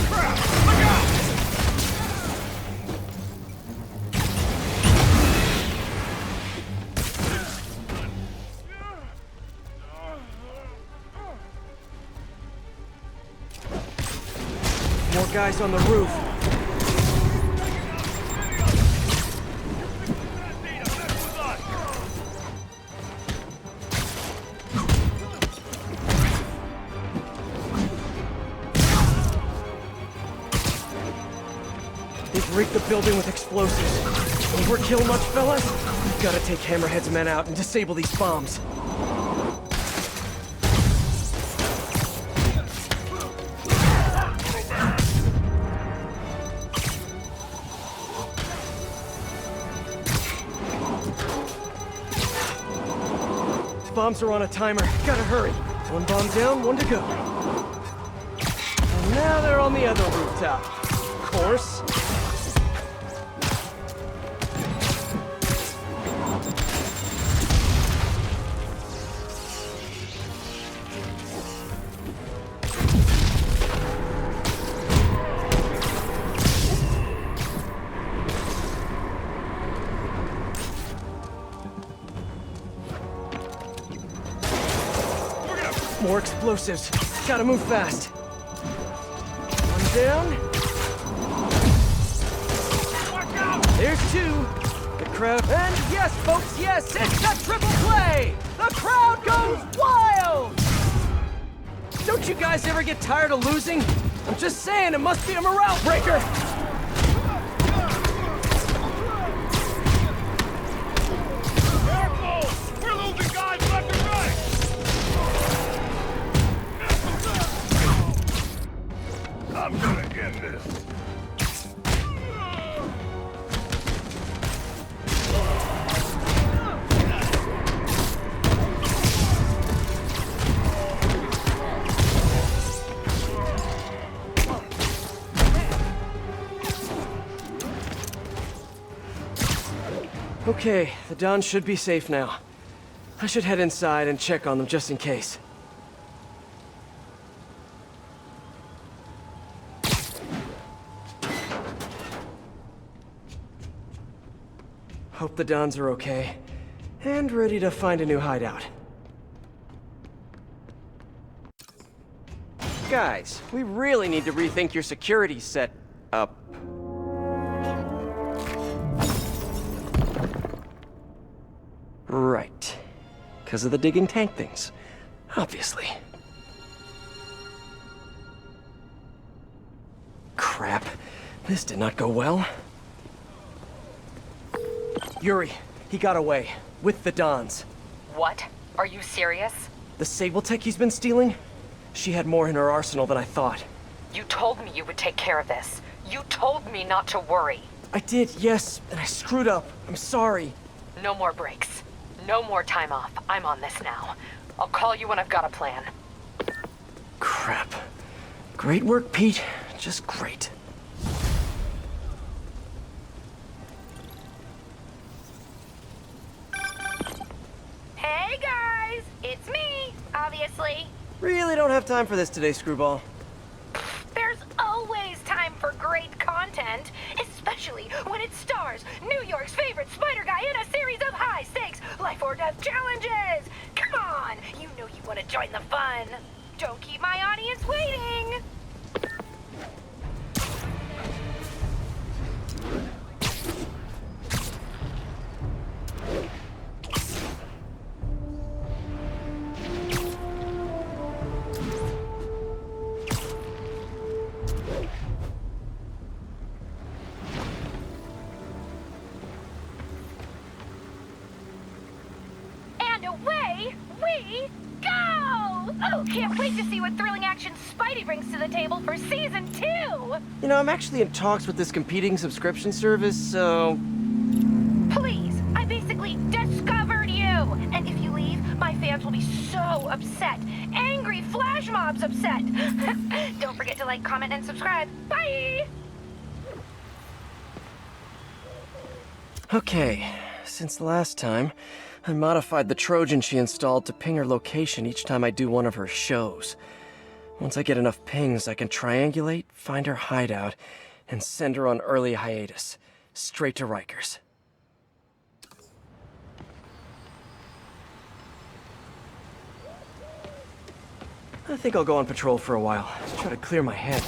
Crap! Look out! More guys on the roof. They've rigged the building with explosives. When we're killed much, fellas, we've got to take Hammerhead's men out and disable these bombs. Bombs are on a timer. Gotta hurry. One bomb down, one to go. And now they're on the other rooftop. Of course. More explosives. Gotta move fast. One down. There's two. The crowd. And yes, folks, yes, it's a triple play! The crowd goes wild! Don't you guys ever get tired of losing? I'm just saying, it must be a morale breaker. Careful! We're losing guys left and right! I'm gonna end this. Okay, the Dons should be safe now. I should head inside and check on them just in case. Hope the Dons are okay, and ready to find a new hideout. Guys, we really need to rethink your security set up. Right. Because of the digging tank things. Obviously. Crap. This did not go well. Yuri, he got away. With the Dons. What? Are you serious? The Sable tech he's been stealing? She had more in her arsenal than I thought. You told me you would take care of this. You told me not to worry. I did, yes, and I screwed up. I'm sorry. No more breaks. No more time off. I'm on this now. I'll call you when I've got a plan. Crap. Great work, Pete. Just great. Hey guys! It's me, obviously. Really don't have time for this today, Screwball. There's always time for great content, especially when it stars New York's favorite spider guy in a series of high-stakes life or death challenges. Come on, you know you want to join the fun. Don't keep my audience waiting. Away we go! Oh, can't wait to see what thrilling action Spidey brings to the table for Season 2! You know, I'm actually in talks with this competing subscription service, so... Please, I basically discovered you! And if you leave, my fans will be so upset. Angry flash mobs upset! Don't forget to like, comment, and subscribe. Bye! Okay, since last time, I modified the Trojan she installed to ping her location each time I do one of her shows. Once I get enough pings, I can triangulate, find her hideout, and send her on early hiatus, straight to Rikers. I think I'll go on patrol for a while, try to clear my head.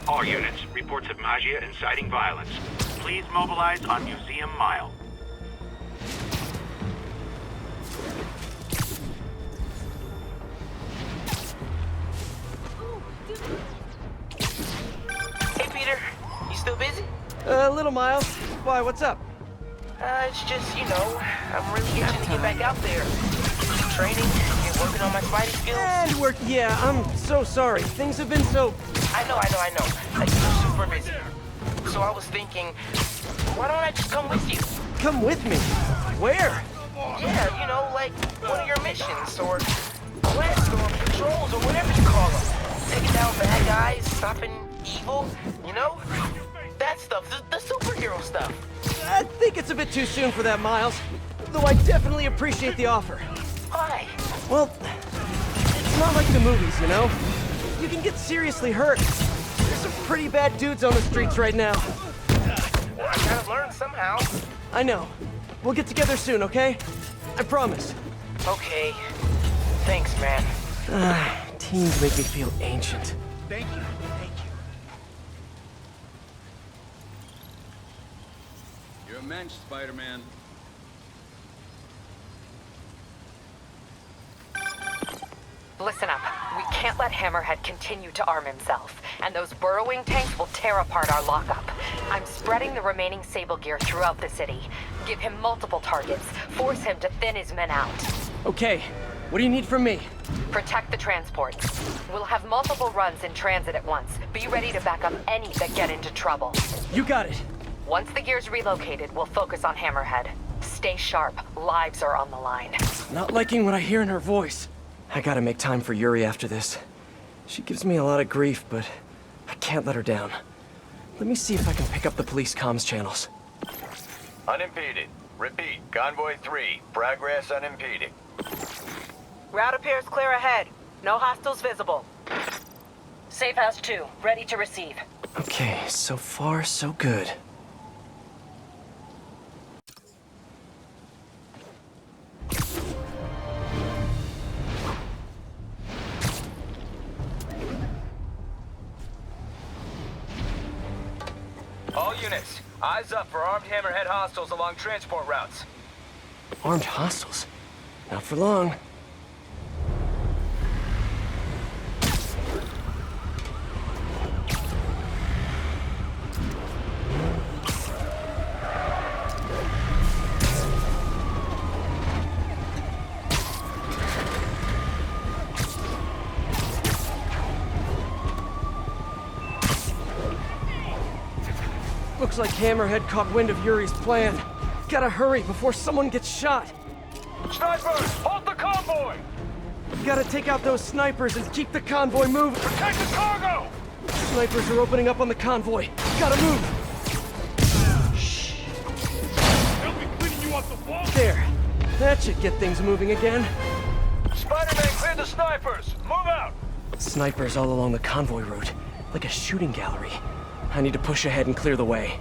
All units, reports of Magia inciting violence. Please mobilize on Museum Mile. Hey, Peter. You still busy? Little Miles. Why, what's up? It's just, you know, I'm really itching to get back out there. Training and working on my Spidey skills. And work, yeah, I'm so sorry. Things have been so... I know. Like, you're super busy. So I was thinking, why don't I just come with you? Come with me? Where? Yeah, you know, like one of your missions, or quests, or patrols, or whatever you call them. Taking down bad guys, stopping evil, you know? That stuff, the superhero stuff. I think it's a bit too soon for that, Miles. Though I definitely appreciate the offer. Why? Well, it's not like the movies, you know? You can get seriously hurt. There's some pretty bad dudes on the streets right now. Well, I gotta learn somehow. I know. We'll get together soon, okay? I promise. Okay. Thanks, man. Teens make me feel ancient. Thank you. You're a mensch, Spider-Man. Listen up. We can't let Hammerhead continue to arm himself, and those burrowing tanks will tear apart our lockup. I'm spreading the remaining Sable gear throughout the city. Give him multiple targets. Force him to thin his men out. Okay, what do you need from me? Protect the transports. We'll have multiple runs in transit at once. Be ready to back up any that get into trouble. You got it. Once the gear's relocated, we'll focus on Hammerhead. Stay sharp. Lives are on the line. Not liking what I hear in her voice. I gotta make time for Yuri after this. She gives me a lot of grief, but I can't let her down. Let me see if I can pick up the police comms channels. Unimpeded. Repeat, Convoy 3. Progress unimpeded. Route appears clear ahead. No hostiles visible. Safe House 2, ready to receive. Okay, so far so good. All units, eyes up for armed Hammerhead hostiles along transport routes. Armed hostiles? Not for long. Looks like Hammerhead caught wind of Yuri's plan. Gotta hurry before someone gets shot. Snipers, halt the convoy! Gotta take out those snipers and keep the convoy moving. Protect the cargo! Snipers are opening up on the convoy. Gotta move. They'll be cleaning you off the wall. There. That should get things moving again. Spider-Man, clear the snipers! Move out! Snipers all along the convoy route, like a shooting gallery. I need to push ahead and clear the way.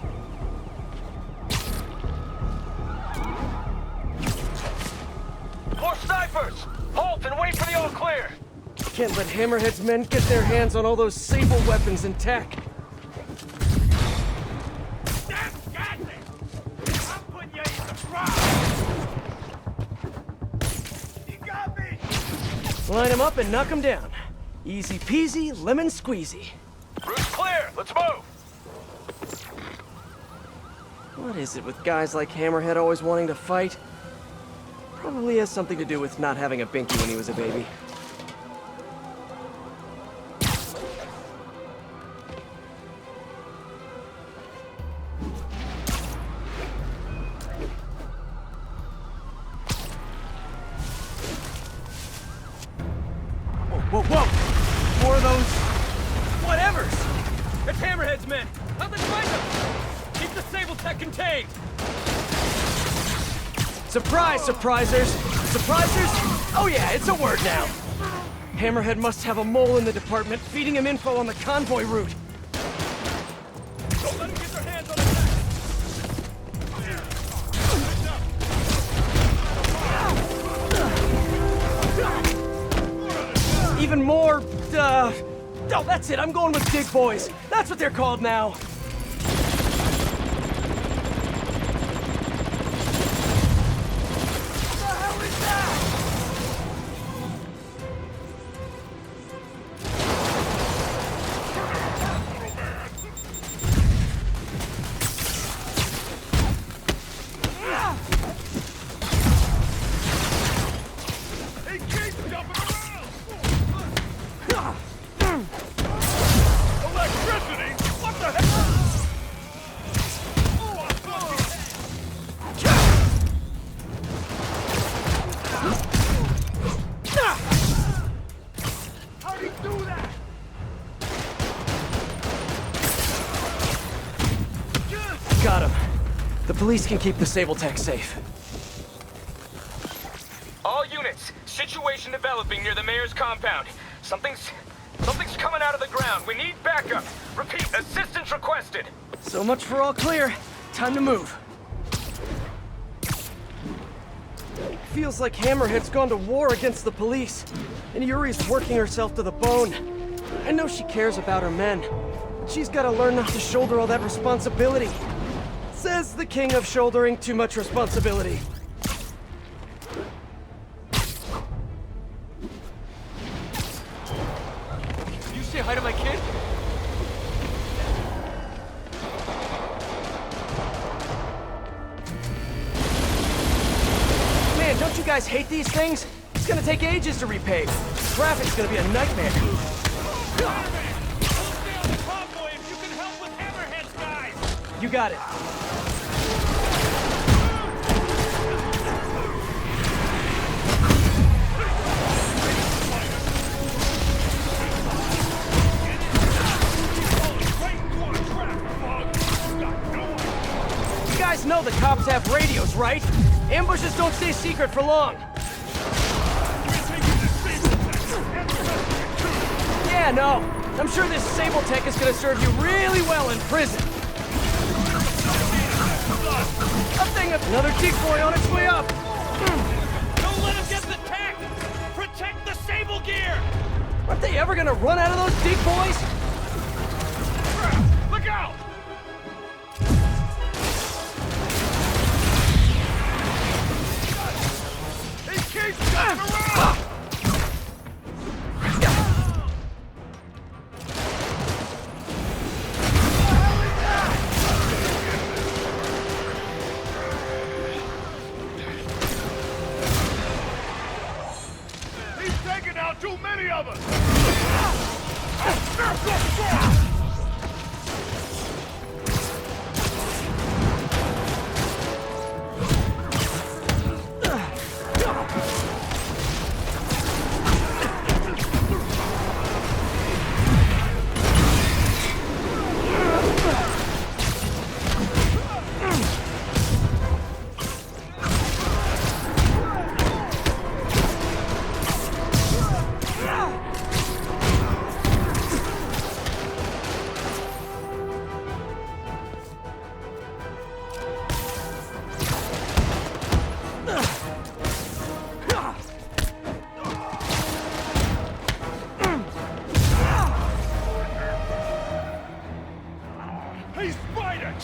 More snipers! Halt and wait for the all-clear! Can't let Hammerhead's men get their hands on all those Sable weapons and tech. Line them up and knock them down. Easy peasy, lemon squeezy. Route's clear! Let's move! What is it with guys like Hammerhead always wanting to fight? Probably has something to do with not having a binky when he was a baby. Whoa, whoa, whoa! More of those... whatevers! It's Hammerhead's men! How'd they find them? Keep the Sable tech contained! Surprise, surprisers! Surprisers? Oh yeah, it's a word now! Hammerhead must have a mole in the department feeding him info on the convoy route. Don't let them get their hands on the tech! Even more, oh, that's it, I'm going with Dig Boys. That's what they're called now. Got him. The police can keep the Sable tech safe. All units, situation developing near the mayor's compound. Something's coming out of the ground. We need backup. Repeat, assistance requested. So much for all clear. Time to move. Feels like Hammerhead's gone to war against the police, and Yuri's working herself to the bone. I know she cares about her men, but she's gotta learn not to shoulder all that responsibility. Says the king of shouldering too much responsibility. Did you say hi to my kid? Don't you guys hate these things? It's gonna take ages to repave. Traffic's gonna be a nightmare. You got it. You guys know the cops have radios, right? Ambushes don't stay secret for long. Yeah, no. I'm sure this Sable tech is gonna serve you really well in prison. Another decoy on its way up! Don't let him get the tech! Protect the Sable gear! Aren't they ever gonna run out of those decoys? Look out! He keeps coming around! Too many of us!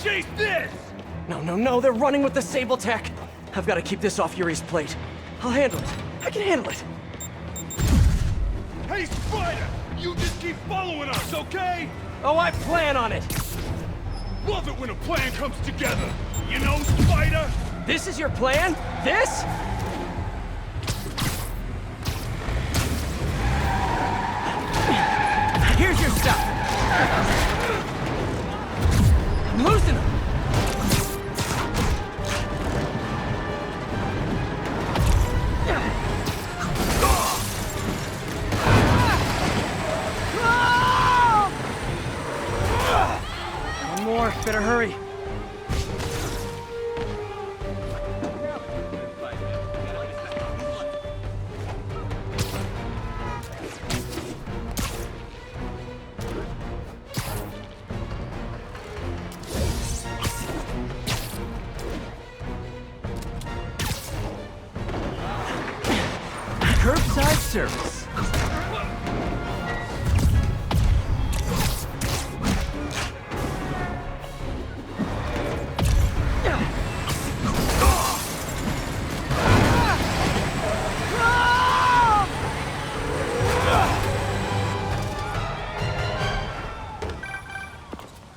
Chase this! No, they're running with the Sable tech. I've got to keep this off Yuri's plate. I'll handle it. I can handle it. Hey, Spider! You just keep following us, okay? Oh, I plan on it. Love it when a plan comes together. You know, Spider? This is your plan? This? Here's your stuff. I'm losing them. One more. Better hurry. Curbside service.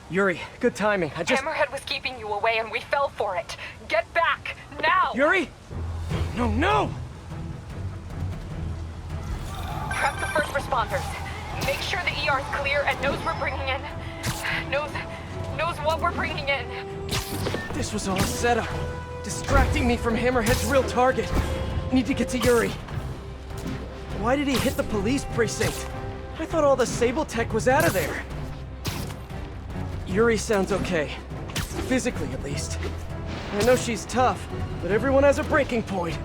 Yuri, good timing. Hammerhead was keeping you away and we fell for it. Get back, now! Yuri? No! Prep the first responders. Make sure the ER is clear and knows we're bringing in. Knows what we're bringing in. This was all a setup. Distracting me from Hammerhead's real target. Need to get to Yuri. Why did he hit the police precinct? I thought all the Sable tech was out of there. Yuri sounds okay. Physically, at least. I know she's tough, but everyone has a breaking point.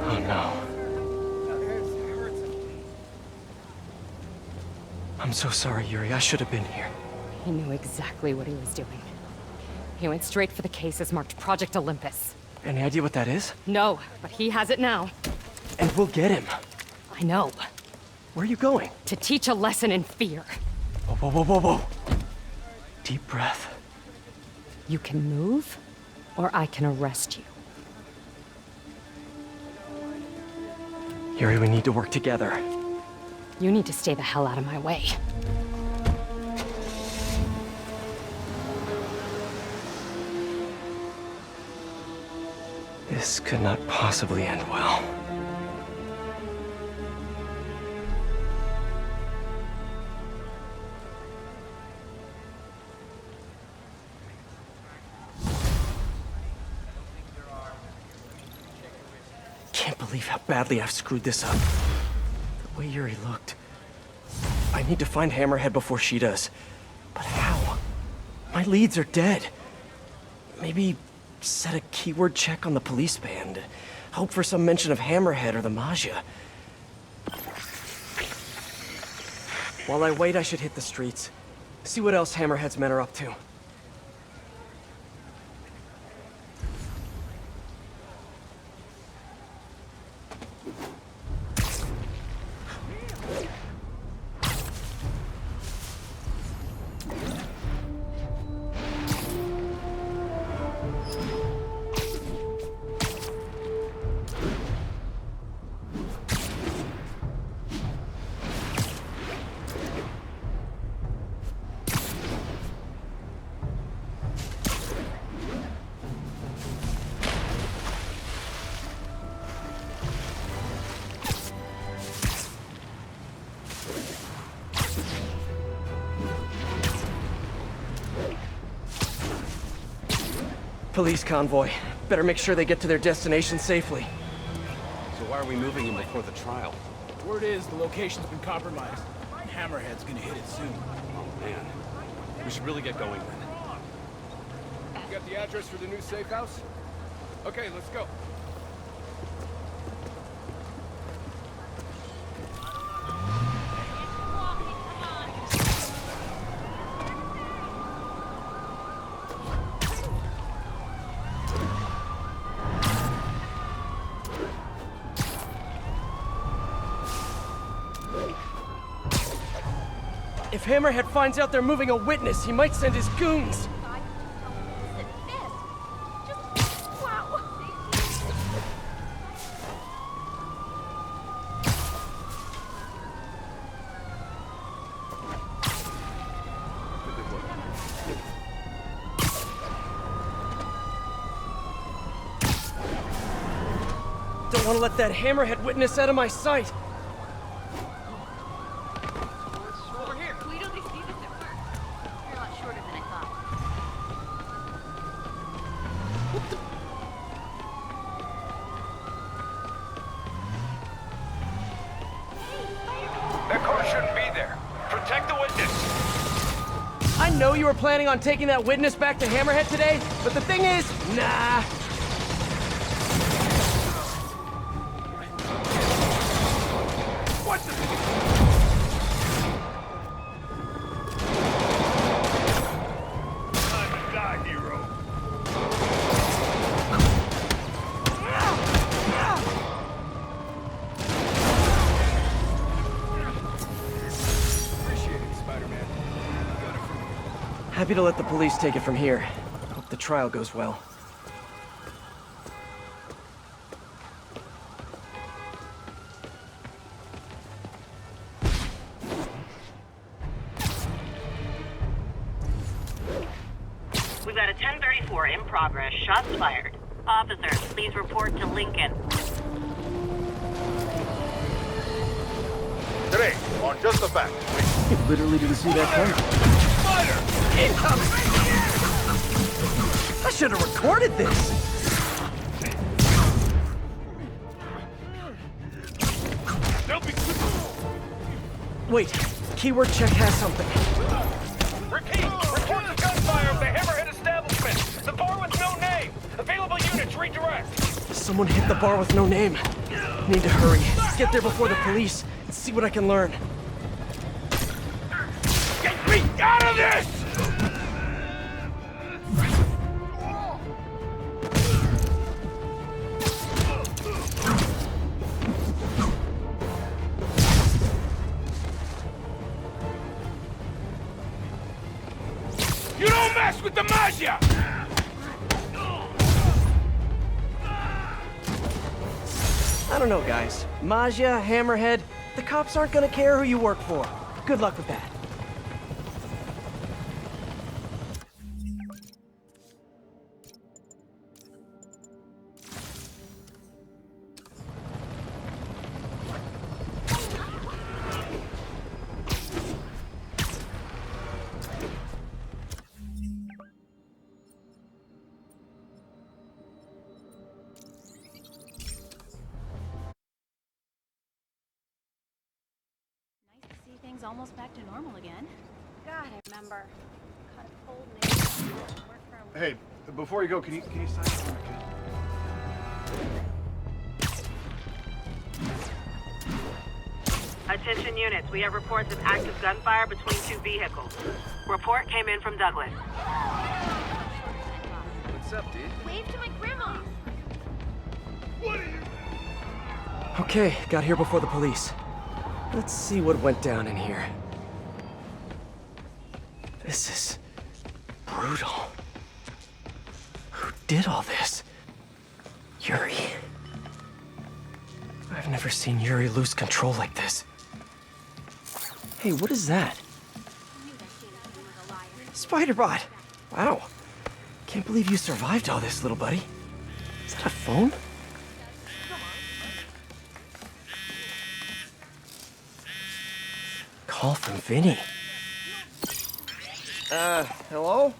Oh no. I'm so sorry, Yuri. I should have been here. He knew exactly what he was doing. He went straight for the cases marked Project Olympus. Any idea what that is? No, but he has it now. And we'll get him. I know. Where are you going? To teach a lesson in fear. Whoa, whoa, whoa, whoa, whoa. Deep breath. You can move, or I can arrest you. Yuri, we need to work together. You need to stay the hell out of my way. This could not possibly end well. Can't believe how badly I've screwed this up. The way Yuri looked. I need to find Hammerhead before she does. But how? My leads are dead. Maybe set a keyword check on the police band. Hope for some mention of Hammerhead or the Maggia. While I wait, I should hit the streets. See what else Hammerhead's men are up to. Police convoy. Better make sure they get to their destination safely. So why are we moving him before the trial? Word is the location's been compromised. Hammerhead's gonna hit it soon. Oh man. We should really get going then. You got the address for the new safe house? Okay, let's go. If Hammerhead finds out they're moving a witness, he might send his goons. Don't want to let that Hammerhead witness out of my sight. That car shouldn't be there. Protect the witness. I know you were planning on taking that witness back to Hammerhead today, but the thing is, nah. What the? Time to die, hero. Appreciate it, Spider-Man. Got it from you. Happy to let the police take it from here. Hope the trial goes well. We've got a 1034 in progress. Shots fired. Officers, please report to Lincoln. Today, on just the back. You literally didn't see that coming. Spider! Incoming! I should have recorded this! Wait, keyword check has something. Repeat! Reports of gunfire of the Hammerhead establishment! The bar with no name! Available units, redirect! Someone hit the bar with no name. Need to hurry. Get there before the police and see what I can learn. Get me out of this! with the Maggia! I don't know, guys. Maggia, Hammerhead, the cops aren't gonna care who you work for. Good luck with that. Things almost back to normal again. God, I remember. Caught a cold name. Work for a Hey, before you go, can you sign up for me, kid? Attention units, we have reports of active gunfire between two vehicles. Report came in from Douglas. What's up, dude? Wave to my grandma. What are you? Okay, got here before the police. Let's see what went down in here. This is brutal. Who did all this? Yuri. I've never seen Yuri lose control like this. Hey, what is that? Spider-Bot! Wow. Can't believe you survived all this, little buddy. Is that a phone? Call from Vinny. Hello?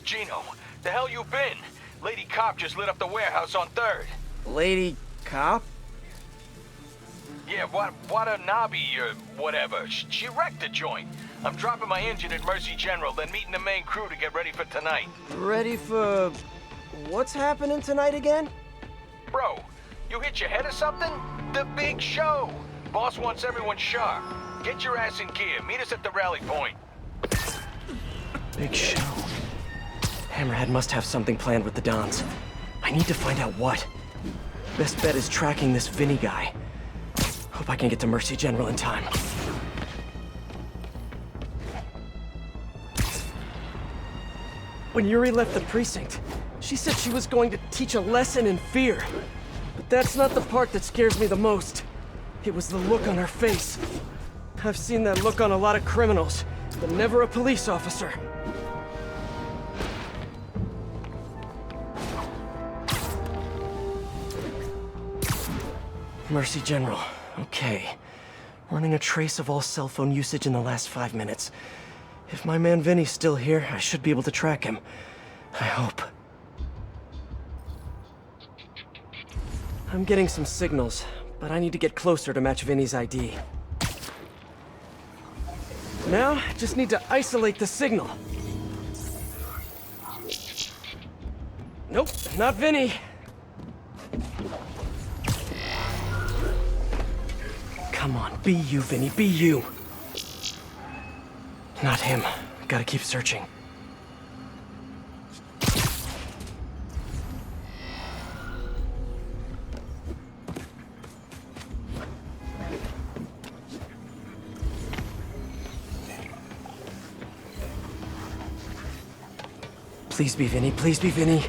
Gino, the hell you been? Lady Cop just lit up the warehouse on 3rd. Lady Cop? Yeah, Watanabe or whatever. She wrecked the joint. I'm dropping my engine at Mercy General, then meeting the main crew to get ready for tonight. Ready for... what's happening tonight again? Bro, you hit your head or something? The big show. Boss wants everyone sharp. Get your ass in gear. Meet us at the rally point. Big show. Hammerhead must have something planned with the Dons. I need to find out what. Best bet is tracking this Vinny guy. Hope I can get to Mercy General in time. When Yuri left the precinct, she said she was going to teach a lesson in fear. But that's not the part that scares me the most. It was the look on her face. I've seen that look on a lot of criminals, but never a police officer. Mercy General. Okay. Running a trace of all cell phone usage in the last 5 minutes. If my man Vinny's still here, I should be able to track him. I hope. I'm getting some signals, but I need to get closer to match Vinny's ID. Now, just need to isolate the signal. Nope, not Vinny. Come on, be you, Vinny, be you. Not him. Gotta keep searching. Please be Vinny, please be Vinny.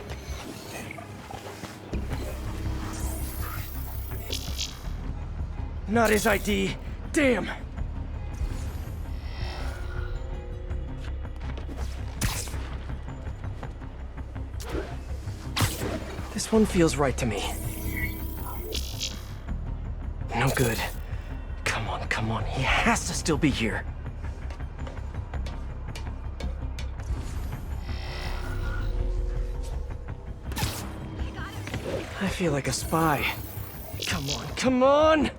Not his ID. Damn. This one feels right to me. No good. Come on, come on. He has to still be here. I feel like a spy. Come on, come on!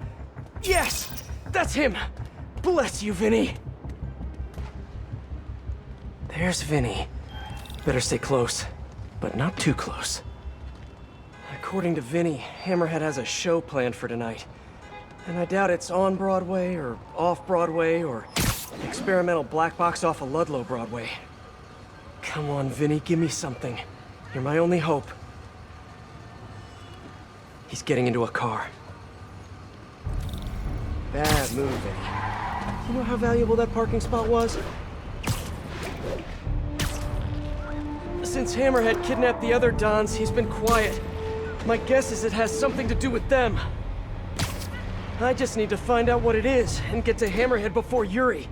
Yes! That's him! Bless you, Vinny! There's Vinny. Better stay close, but not too close. According to Vinny, Hammerhead has a show planned for tonight. And I doubt it's on Broadway, or off Broadway, or experimental black box off of Ludlow Broadway. Come on, Vinny, give me something. You're my only hope. He's getting into a car. Bad move, Vinny. You know how valuable that parking spot was? Since Hammerhead kidnapped the other Dons, he's been quiet. My guess is it has something to do with them. I just need to find out what it is and get to Hammerhead before Yuri.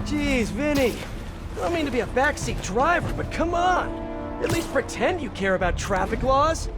Jeez, Vinny. I don't mean to be a backseat driver, but come on. At least pretend you care about traffic laws.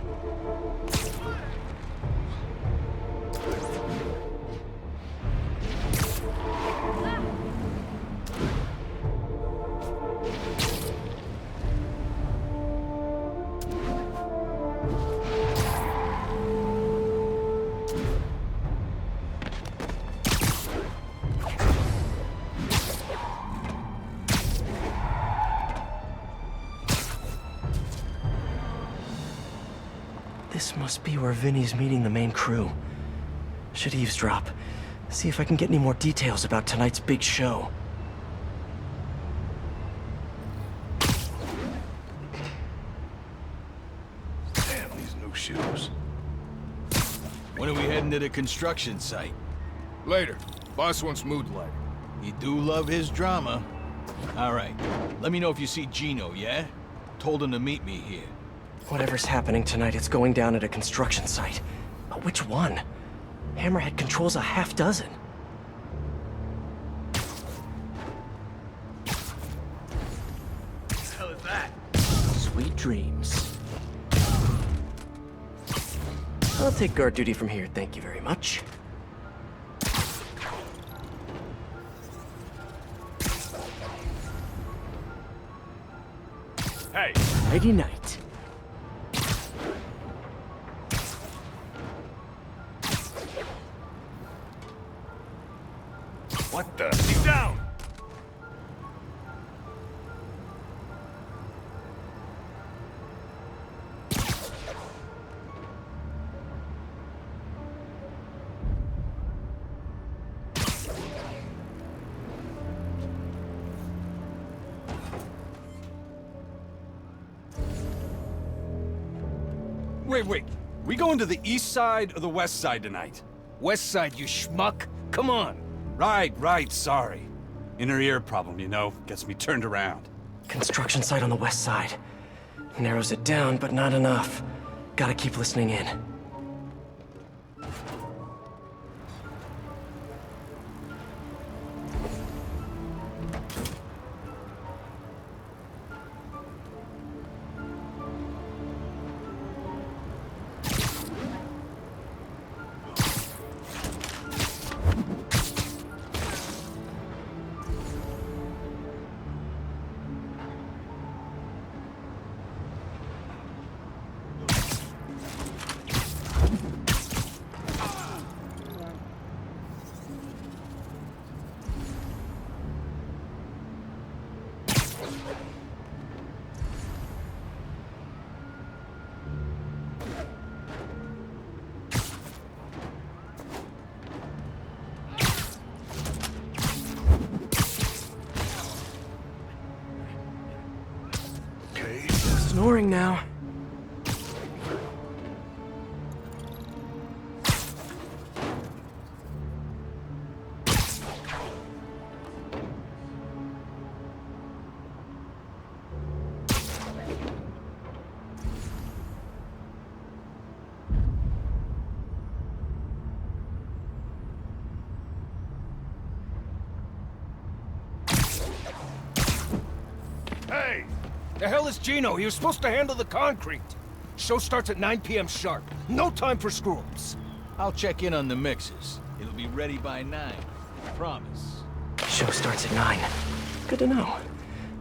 This must be where Vinny's meeting the main crew. Should eavesdrop. See if I can get any more details about tonight's big show. Damn, these new shoes. When are we heading to the construction site? Later. Boss wants mood lighting. You do love his drama. All right. Let me know if you see Gino, yeah? Told him to meet me here. Whatever's happening tonight, it's going down at a construction site. But which one? Hammerhead controls a half dozen. What the hell is that? Sweet dreams. I'll take guard duty from here, thank you very much. Hey! Nighty night. What the? He's down! Wait. We going to the east side or the west side tonight? West side, you schmuck. Come on. Right, sorry. Inner ear problem, you know, gets me turned around. Construction site on the west side. Narrows it down, but not enough. Gotta keep listening in. Snoring now. Hey! The hell is Gino? He was supposed to handle the concrete. Show starts at 9 p.m. sharp. No time for screw-ups. I'll check in on the mixes. It'll be ready by 9. Promise. Show starts at 9. Good to know.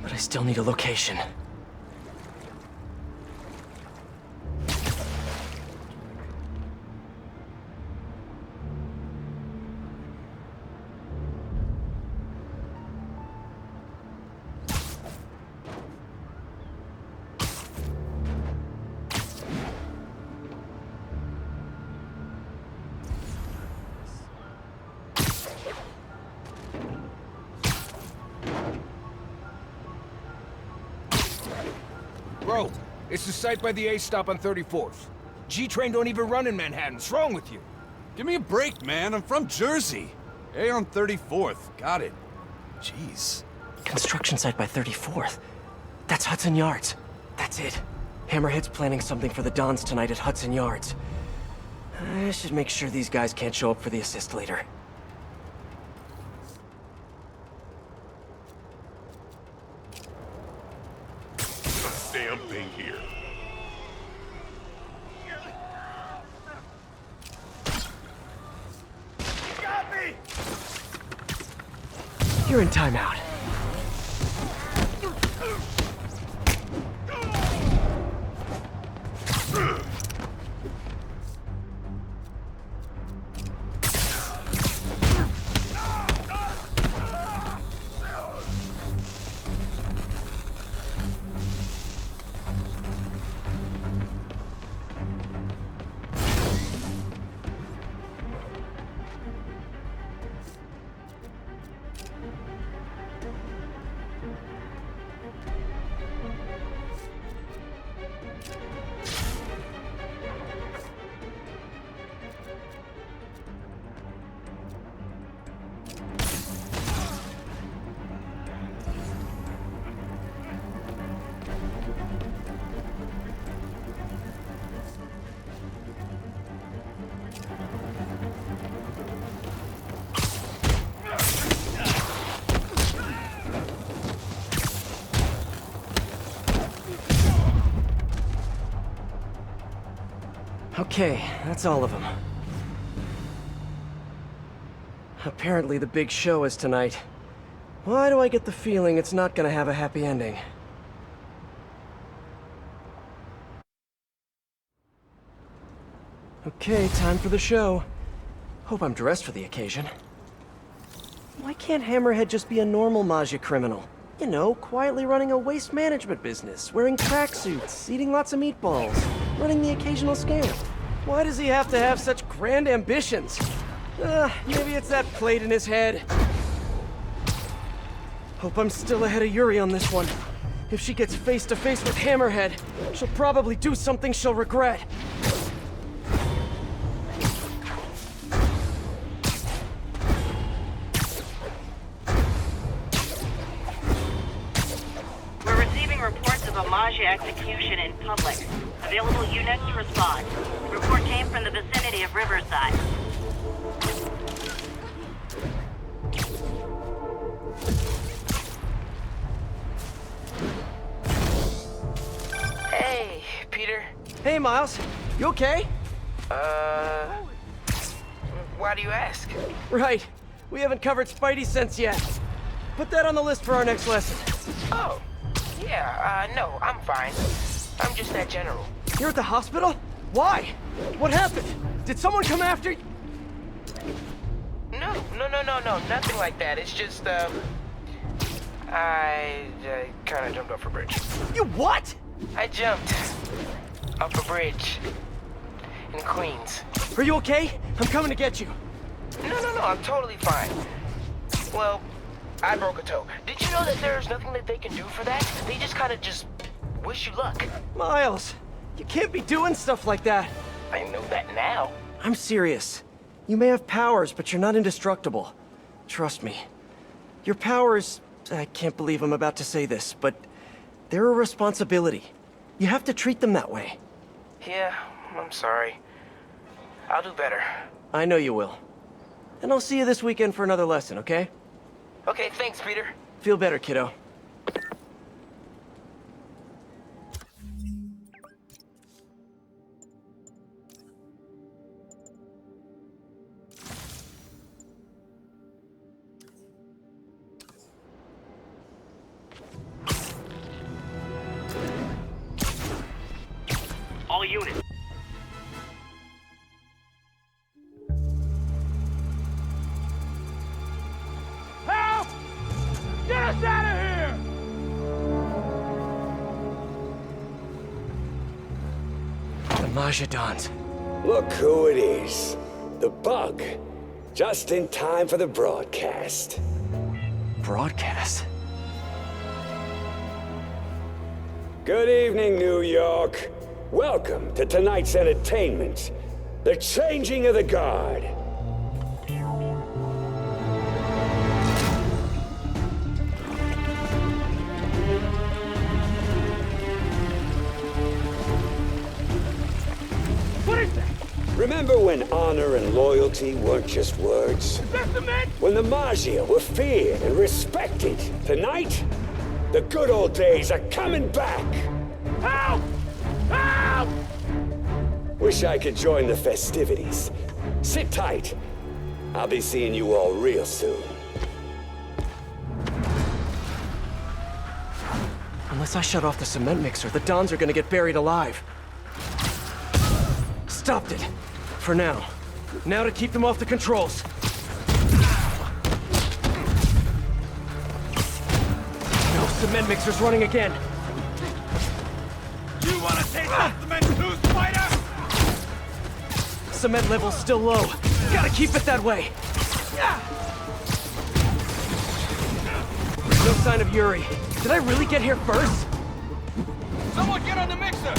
But I still need a location. It's the site by the A stop on 34th. G-Train don't even run in Manhattan. What's wrong with you? Give me a break, man. I'm from Jersey. A on 34th. Got it. Jeez. Construction site by 34th. That's Hudson Yards. That's it. Hammerhead's planning something for the Dons tonight at Hudson Yards. I should make sure these guys can't show up for the assist later. Damn thing here. Got me! You're in timeout. Okay, that's all of them. Apparently the big show is tonight. Why do I get the feeling it's not gonna have a happy ending? Okay, time for the show. Hope I'm dressed for the occasion. Why can't Hammerhead just be a normal Maggia criminal? You know, quietly running a waste management business, wearing tracksuits, eating lots of meatballs, running the occasional scam. Why does he have to have such grand ambitions? Maybe it's that plate in his head. Hope I'm still ahead of Yuri on this one. If she gets face to face with Hammerhead, she'll probably do something she'll regret. We're receiving reports of a Maggia execution in public. Available units to respond. Report came from the vicinity of Riverside. Hey, Peter. Hey, Miles. You okay? Why do you ask? Right. We haven't covered Spidey sense yet. Put that on the list for our next lesson. Oh, yeah, no, I'm fine. I'm just that general. You're at the hospital? Why? What happened? Did someone come after you? No, nothing like that. It's just, I kinda jumped off a bridge. You what? I jumped off a bridge in Queens. Are you okay? I'm coming to get you. No, I'm totally fine. Well, I broke a toe. Did you know that there's nothing that they can do for that? They just kinda just wish you luck. Miles, you can't be doing stuff like that. I know that now. I'm serious. You may have powers, but you're not indestructible. Trust me. Your powers... I can't believe I'm about to say this, but they're a responsibility. You have to treat them that way. Yeah, I'm sorry. I'll do better. I know you will. And I'll see you this weekend for another lesson, okay? Okay, thanks, Peter. Feel better, kiddo. All units. Help! Get us out of here! The Maggia Dons. Look who it is. The Bug. Just in time for the broadcast. Broadcast? Good evening, New York. Welcome to tonight's entertainment, the changing of the guard. What is that? Remember when honor and loyalty weren't just words? Is that cement? When the Maggia were feared and respected? Tonight, the good old days are coming back! Help! Help! Wish I could join the festivities. Sit tight. I'll be seeing you all real soon. Unless I shut off the cement mixer, the Dons are gonna get buried alive. Stopped it. For now. Now to keep them off the controls. No, cement mixer's running again. You wanna take off the men too, Spider? Cement level's still low. Gotta keep it that way. No sign of Yuri. Did I really get here first? Someone get on the mixer!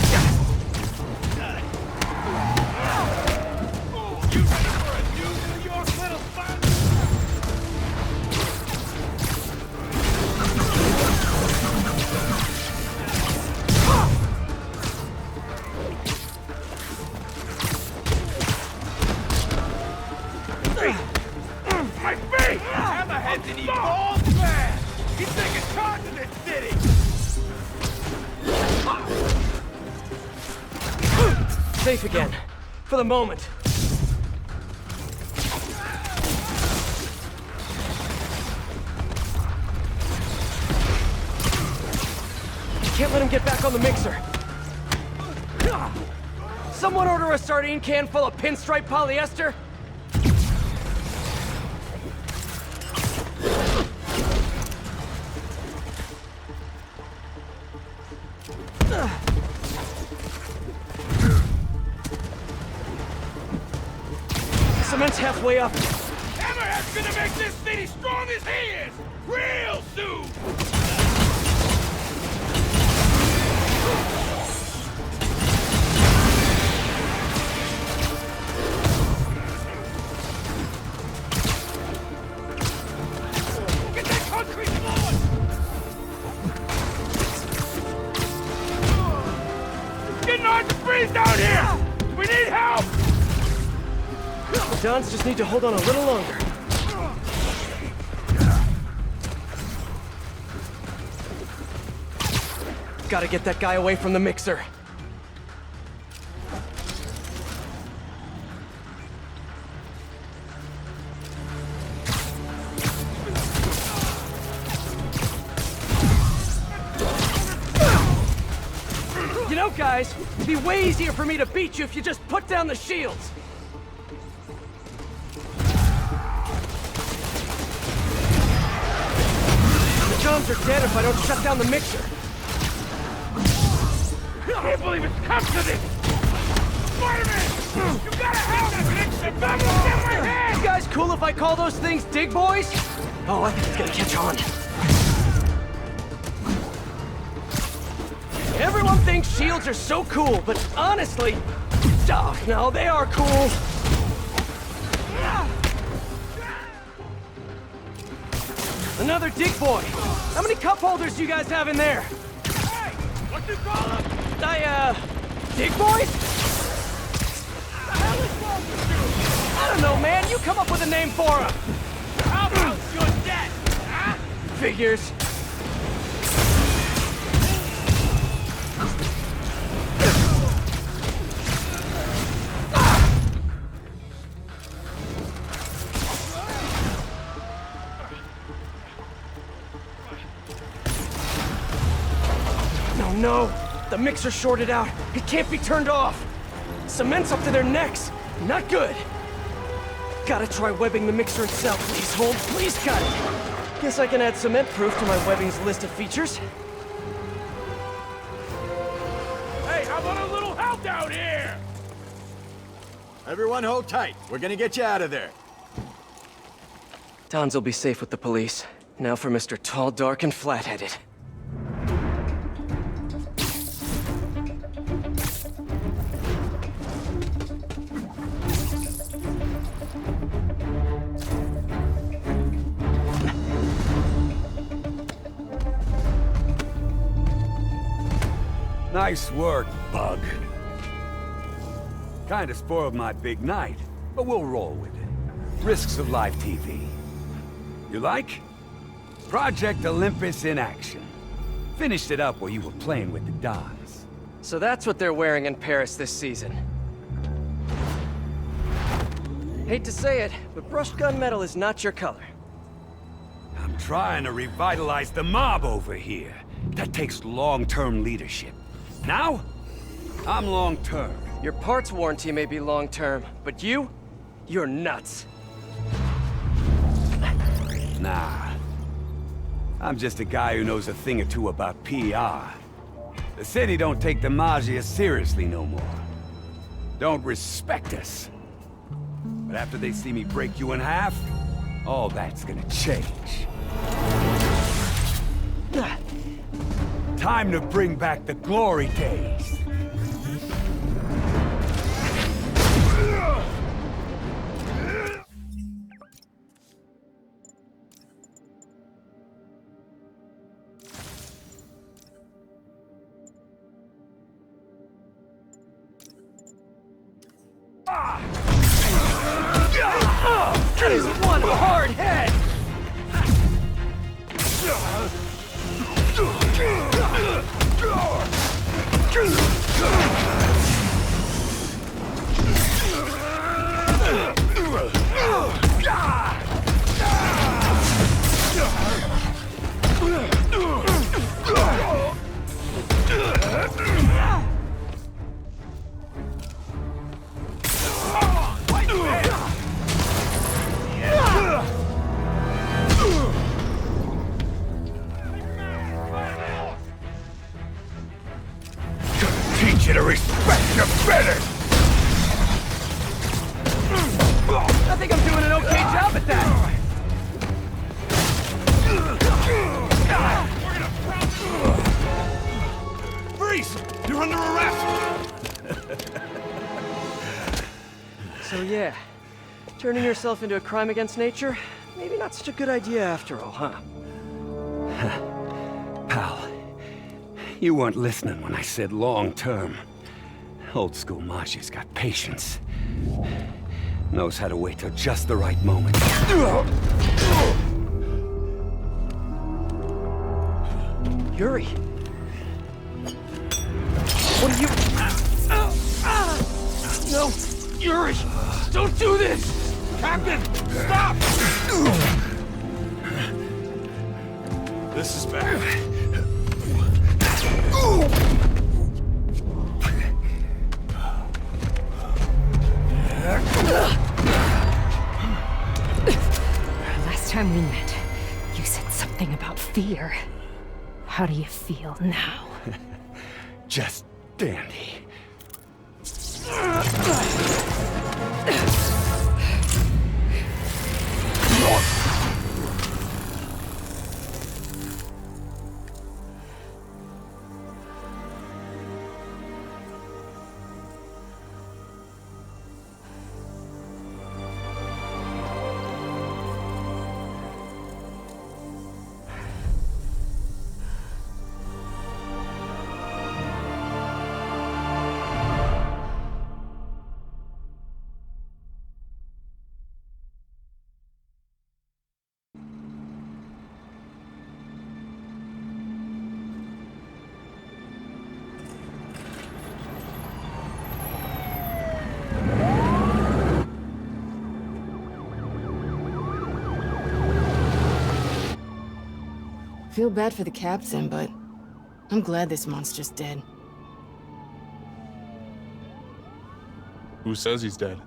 You ready for a new New York little spot? My feet! Hammerhead's an evolved man! He's taking charge of this city! Safe again. For the moment. Can't let him get back on the mixer. Someone order a sardine can full of pinstripe polyester? Cement's halfway up. Hammerhead's gonna make this city strong as he is! Real soon! Get that concrete flowing! It's getting hard to breathe down here! We need help! The Dons just need to hold on a little longer. Gotta get that guy away from the mixer. You know, guys, it'd be way easier for me to beat you if you just put down the shields. The Dons are dead if I don't shut down the mixer. I can't believe it's come to this! Spider-Man! You gotta have that mixer! That will get my head! You guys cool if I call those things dig boys? Oh, I think it's gonna catch on. Everyone thinks shields are so cool, but honestly, oh, no, they are cool. Another dig boy. How many cup holders do you guys have in there? Hey! What you call them? Dig boys? The hell is wrong with you? I don't know, man. You come up with a name for them. How about your death, huh? Figures. No, the mixer's shorted out. It can't be turned off. Cement's up to their necks. Not good. Gotta try webbing the mixer itself. Please hold. Please cut it. Guess I can add cement proof to my webbing's list of features. Hey, how about a little help out here? Everyone hold tight. We're gonna get you out of there. Dons will be safe with the police. Now for Mr. Tall, Dark, and Flat-Headed. Nice work, Bug. Kinda spoiled my big night, but we'll roll with it. Risks of live TV. You like? Project Olympus in action. Finished it up while you were playing with the dolls. So that's what they're wearing in Paris this season. Hate to say it, but brushed gunmetal is not your color. I'm trying to revitalize the mob over here. That takes long-term leadership. Now, I'm long-term. Your parts warranty may be long-term, but you're nuts. Nah. I'm just a guy who knows a thing or two about PR. The city don't take the Maggia seriously no more. Don't respect us. But after they see me break you in half, all that's gonna change. Time to bring back the glory days. That is one hard head! Teach you to respect your better! I think I'm doing an okay job at that! Freeze! You're under arrest! So yeah, turning yourself into a crime against nature, maybe not such a good idea after all, huh? Pal, you weren't listening when I said long-term. Old school Maggia's got patience. Knows how to wait till just the right moment. Yuri! What are you... No! Yuri! Don't do this! Captain! Stop! This is bad. Last time we met, you said something about fear. How do you feel now? Just dandy. Feel bad for the captain, but I'm glad this monster's dead. Who says he's dead?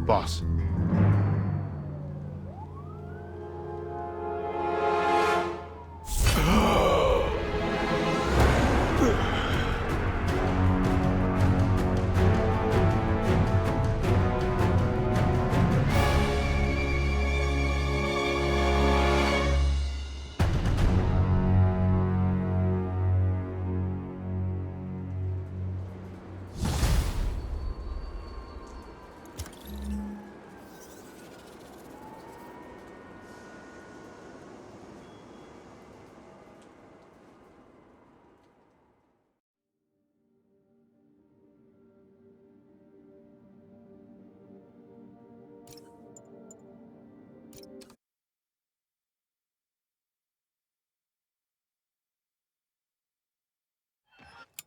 Boss.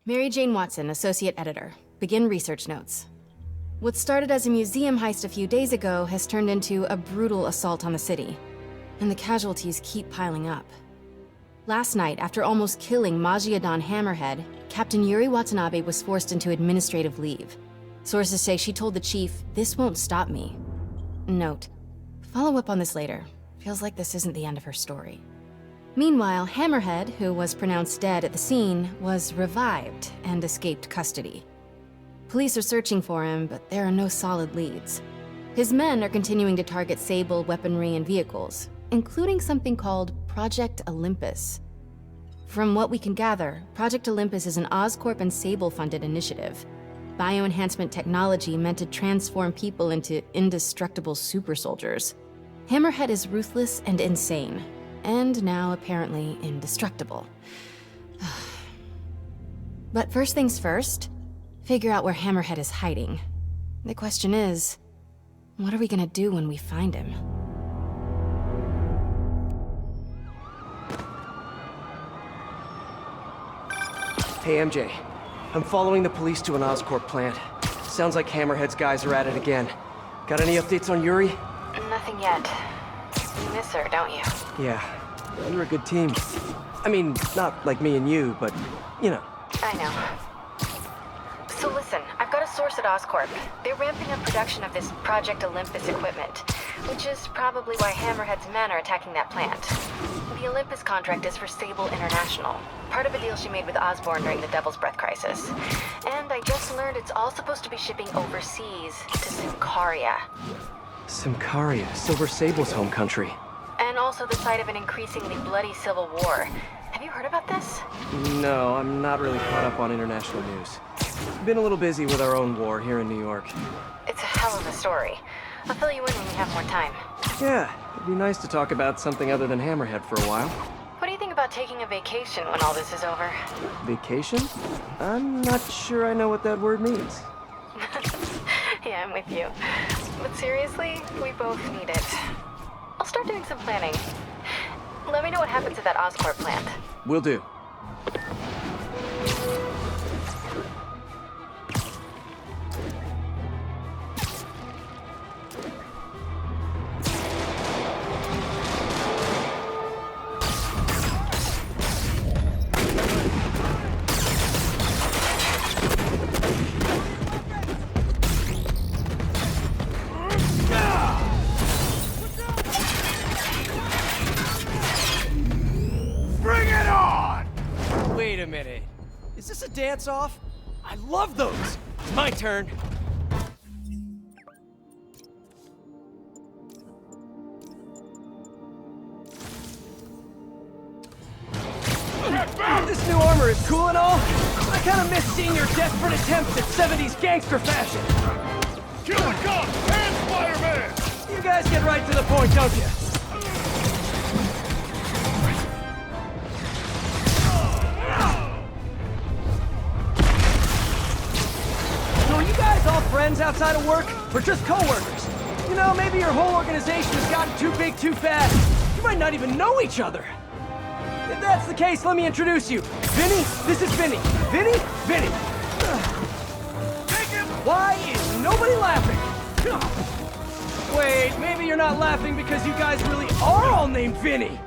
Mary Jane Watson, Associate Editor. Begin research notes. What started as a museum heist a few days ago has turned into a brutal assault on the city, and the casualties keep piling up. Last night, after almost killing Magia Don Hammerhead, Captain Yuri Watanabe was forced into administrative leave. Sources say she told the chief, "This won't stop me." Note, follow up on this later. Feels like this isn't the end of her story. Meanwhile, Hammerhead, who was pronounced dead at the scene, was revived and escaped custody. Police are searching for him, but there are no solid leads. His men are continuing to target Sable weaponry and vehicles, including something called Project Olympus. From what we can gather, Project Olympus is an Oscorp and Sable-funded initiative. Bioenhancement technology meant to transform people into indestructible super soldiers. Hammerhead is ruthless and insane, and now apparently indestructible. But first things first, figure out where Hammerhead is hiding. The question is, what are we gonna do when we find him? Hey, MJ. I'm following the police to an Oscorp plant. Sounds like Hammerhead's guys are at it again. Got any updates on Yuri? Nothing yet. You miss her, don't you? Yeah. You're a good team. I mean, not like me and you, but, you know. I know. So listen, I've got a source at Oscorp. They're ramping up production of this Project Olympus equipment, which is probably why Hammerhead's men are attacking that plant. The Olympus contract is for Sable International, part of a deal she made with Osborn during the Devil's Breath crisis. And I just learned it's all supposed to be shipping overseas to Symkaria. Symkaria, Silver Sable's home country. And also the site of an increasingly bloody civil war. Have you heard about this? No, I'm not really caught up on international news. Been a little busy with our own war here in New York. It's a hell of a story. I'll fill you in when we have more time. Yeah, it'd be nice to talk about something other than Hammerhead for a while. What do you think about taking a vacation when all this is over? Vacation? I'm not sure I know what that word means. Yeah, I'm with you. But seriously, we both need it. I'll start doing some planning. Let me know what happens at that Oscorp plant. Will do. Wait a minute. Is this a dance-off? I love those! It's my turn. This new armor is cool and all. I kinda miss seeing your desperate attempts at 70s gangster fashion. Kill and come! And Spider-Man! You guys get right to the point, don't you? So are you guys all friends outside of work? Or just co-workers? You know, maybe your whole organization has gotten too big too fast. You might not even know each other. If that's the case, let me introduce you. Vinny, this is Vinny. Vinny, Vinny. Why is nobody laughing? Wait, maybe you're not laughing because you guys really are all named Vinny.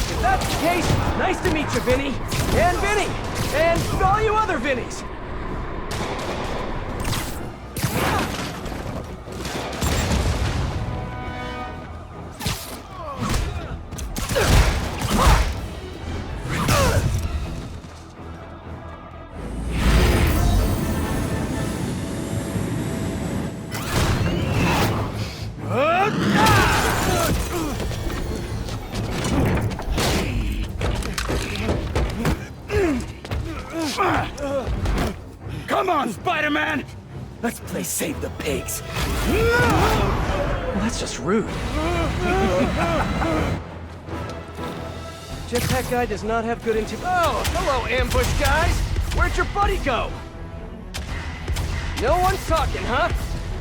If that's the case, nice to meet you, Vinny. And Vinny. And all you other Vinnies. Come on, Spider-Man! Let's play Save the Pigs. Well, that's just rude. Jetpack guy does not have good intuition. Oh, hello, ambush guys! Where'd your buddy go? No one's talking, huh?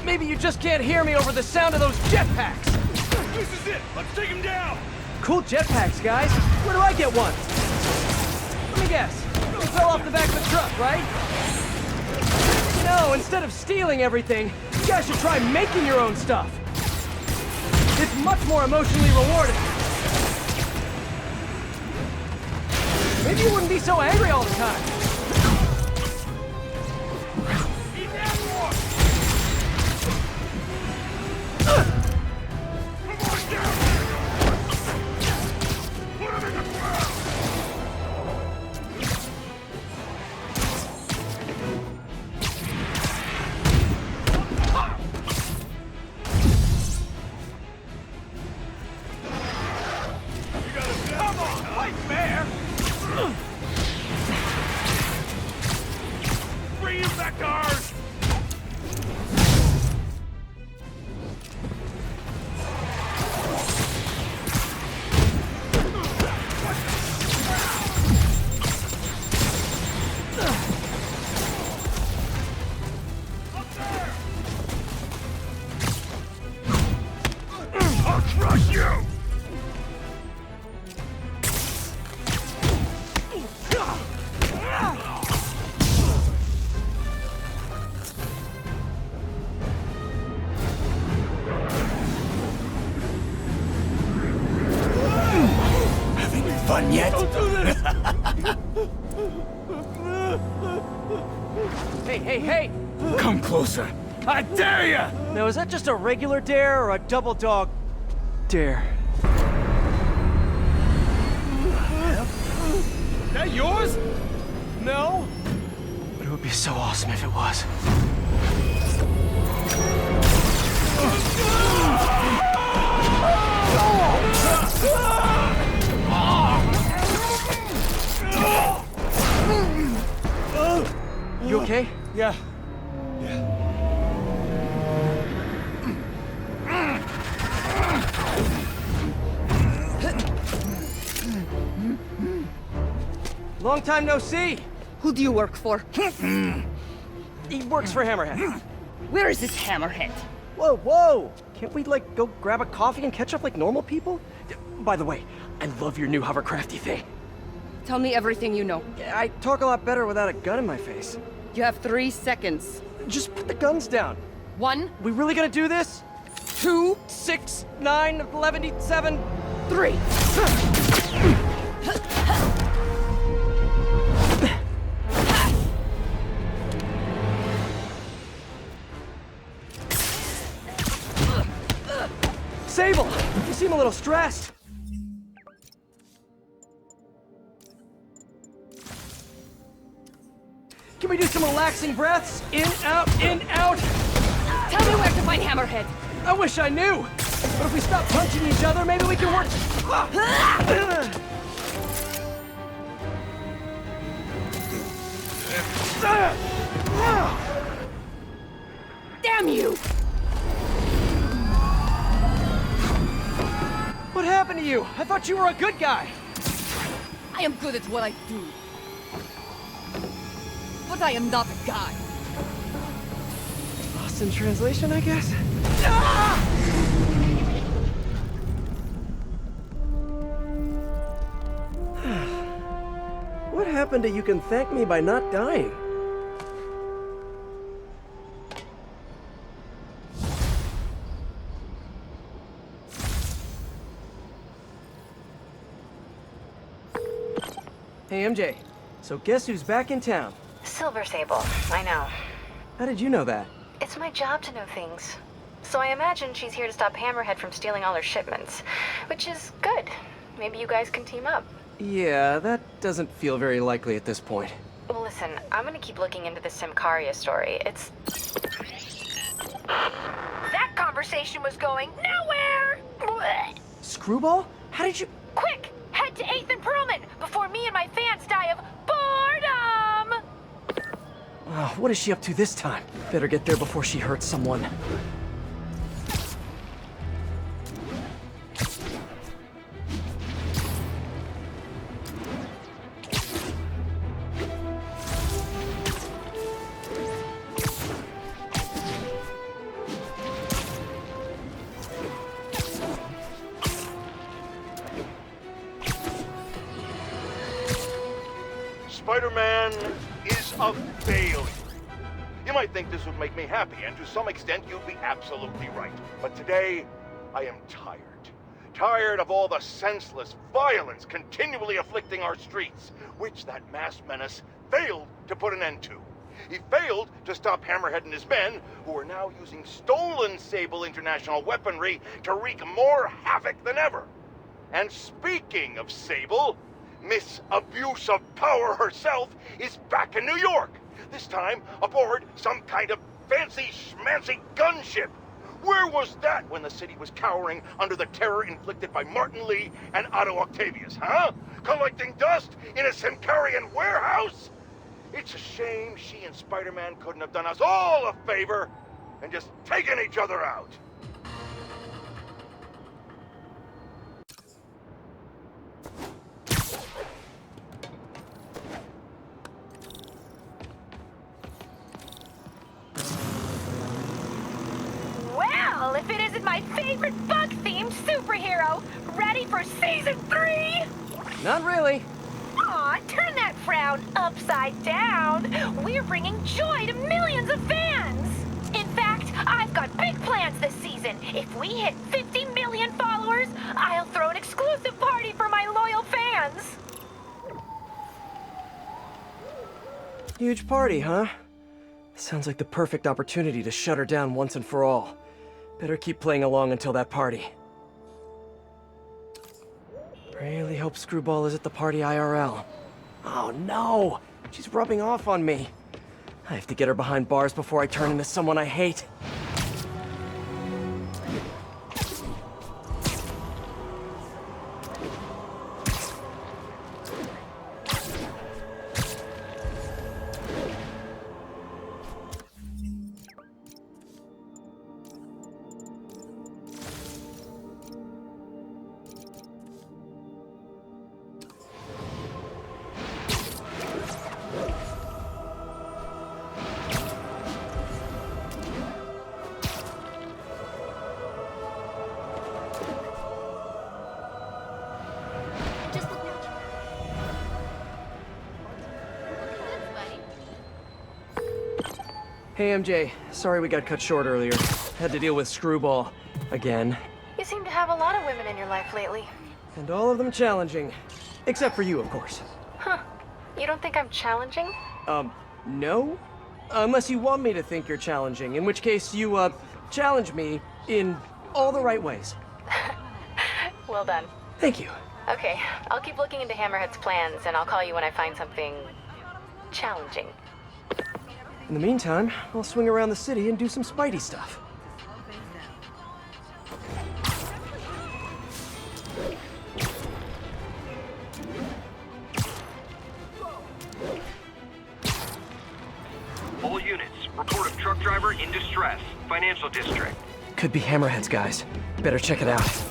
Maybe you just can't hear me over the sound of those jetpacks. This is it! Let's take him down! Cool jetpacks, guys. Where do I get one? Let me guess. You fell off the back of the truck, right? You know, instead of stealing everything, you guys should try making your own stuff. It's much more emotionally rewarding. Maybe you wouldn't be so angry all the time. Yet? Don't do this! Hey! Come closer. I dare ya! Now, is that just a regular dare or a double dog dare? That yours? No? But it would be so awesome if it was. You okay? Yeah. Long time no see. Who do you work for? He works for Hammerhead. Where is this Hammerhead? Whoa! Can't we, like, go grab a coffee and catch up like normal people? By the way, I love your new hovercrafty thing. Tell me everything you know. I talk a lot better without a gun in my face. You have 3 seconds. Just put the guns down. 1. We really gonna do this? 2, 6, 9, 11, 7, 3. Sable, you seem a little stressed. Can we do some relaxing breaths? In, out, in, out. Tell me where to find Hammerhead. I wish I knew. But if we stop punching each other, maybe we can work. Damn you! What happened to you? I thought you were a good guy. I am good at what I do. But I am not a guy. Lost in translation, I guess? What happened to you can thank me by not dying? Hey, MJ. So guess who's back in town? Silver Sable, I know. How did you know that? It's my job to know things. So I imagine she's here to stop Hammerhead from stealing all her shipments. Which is good. Maybe you guys can team up. Yeah, that doesn't feel very likely at this point. Well, listen, I'm gonna keep looking into the Simcaria story. It's... That conversation was going nowhere! Blech. Screwball? How did you... Quick! Head to 8th and Perlman before me and my fans die of boredom! Oh, what is she up to this time? Better get there before she hurts someone. Spider-Man is a failure. You might think this would make me happy, and to some extent you'd be absolutely right. But today, I am tired. Tired of all the senseless violence continually afflicting our streets, which that masked menace failed to put an end to. He failed to stop Hammerhead and his men, who are now using stolen Sable international weaponry to wreak more havoc than ever. And speaking of Sable, Miss Abuse of Power herself is back in New York, this time aboard some kind of fancy schmancy gunship. Where was that when the city was cowering under the terror inflicted by Martin Lee and Otto Octavius, huh? Collecting dust in a Simcarian warehouse? It's a shame she and Spider-Man couldn't have done us all a favor and just taken each other out. Well, if it isn't my favorite bug-themed superhero, ready for Season 3? Not really. Aw, turn that frown upside down. We're bringing joy to millions of fans. In fact, I've got big plans this season. If we hit 50 million followers, I'll throw an exclusive party for my loyal fans. Huge party, huh? Sounds like the perfect opportunity to shut her down once and for all. Better keep playing along until that party. Really hope Screwball is at the party IRL. Oh no! She's rubbing off on me. I have to get her behind bars before I turn into someone I hate. Hey MJ, sorry we got cut short earlier. Had to deal with Screwball. Again. You seem to have a lot of women in your life lately. And all of them challenging. Except for you, of course. Huh. You don't think I'm challenging? No? Unless you want me to think you're challenging, in which case you, challenge me in all the right ways. Well done. Thank you. Okay, I'll keep looking into Hammerhead's plans, and I'll call you when I find something challenging. In the meantime, I'll swing around the city and do some Spidey stuff. All units, report of truck driver in distress. Financial district. Could be Hammerhead's guys. Better check it out.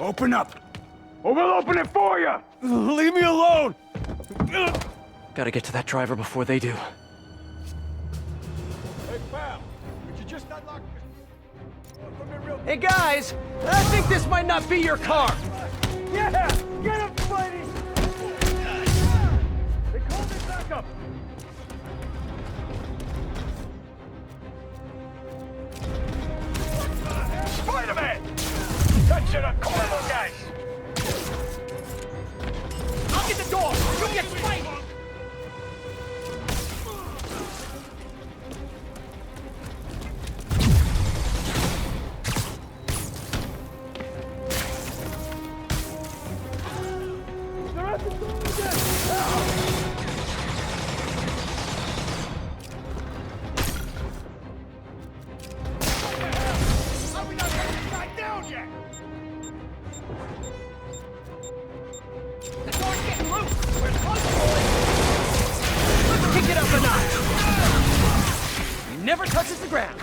Open up! Or we'll open it for you! Leave me alone! Gotta get to that driver before they do. Hey, pal, could you just unlock your... Hey guys! I think this might not be your car! Yeah! Get him, Spidey! They called me back up! Spider-Man! Touch it up, corner, guys! I'll get the door! You get Spidey! never touches the ground.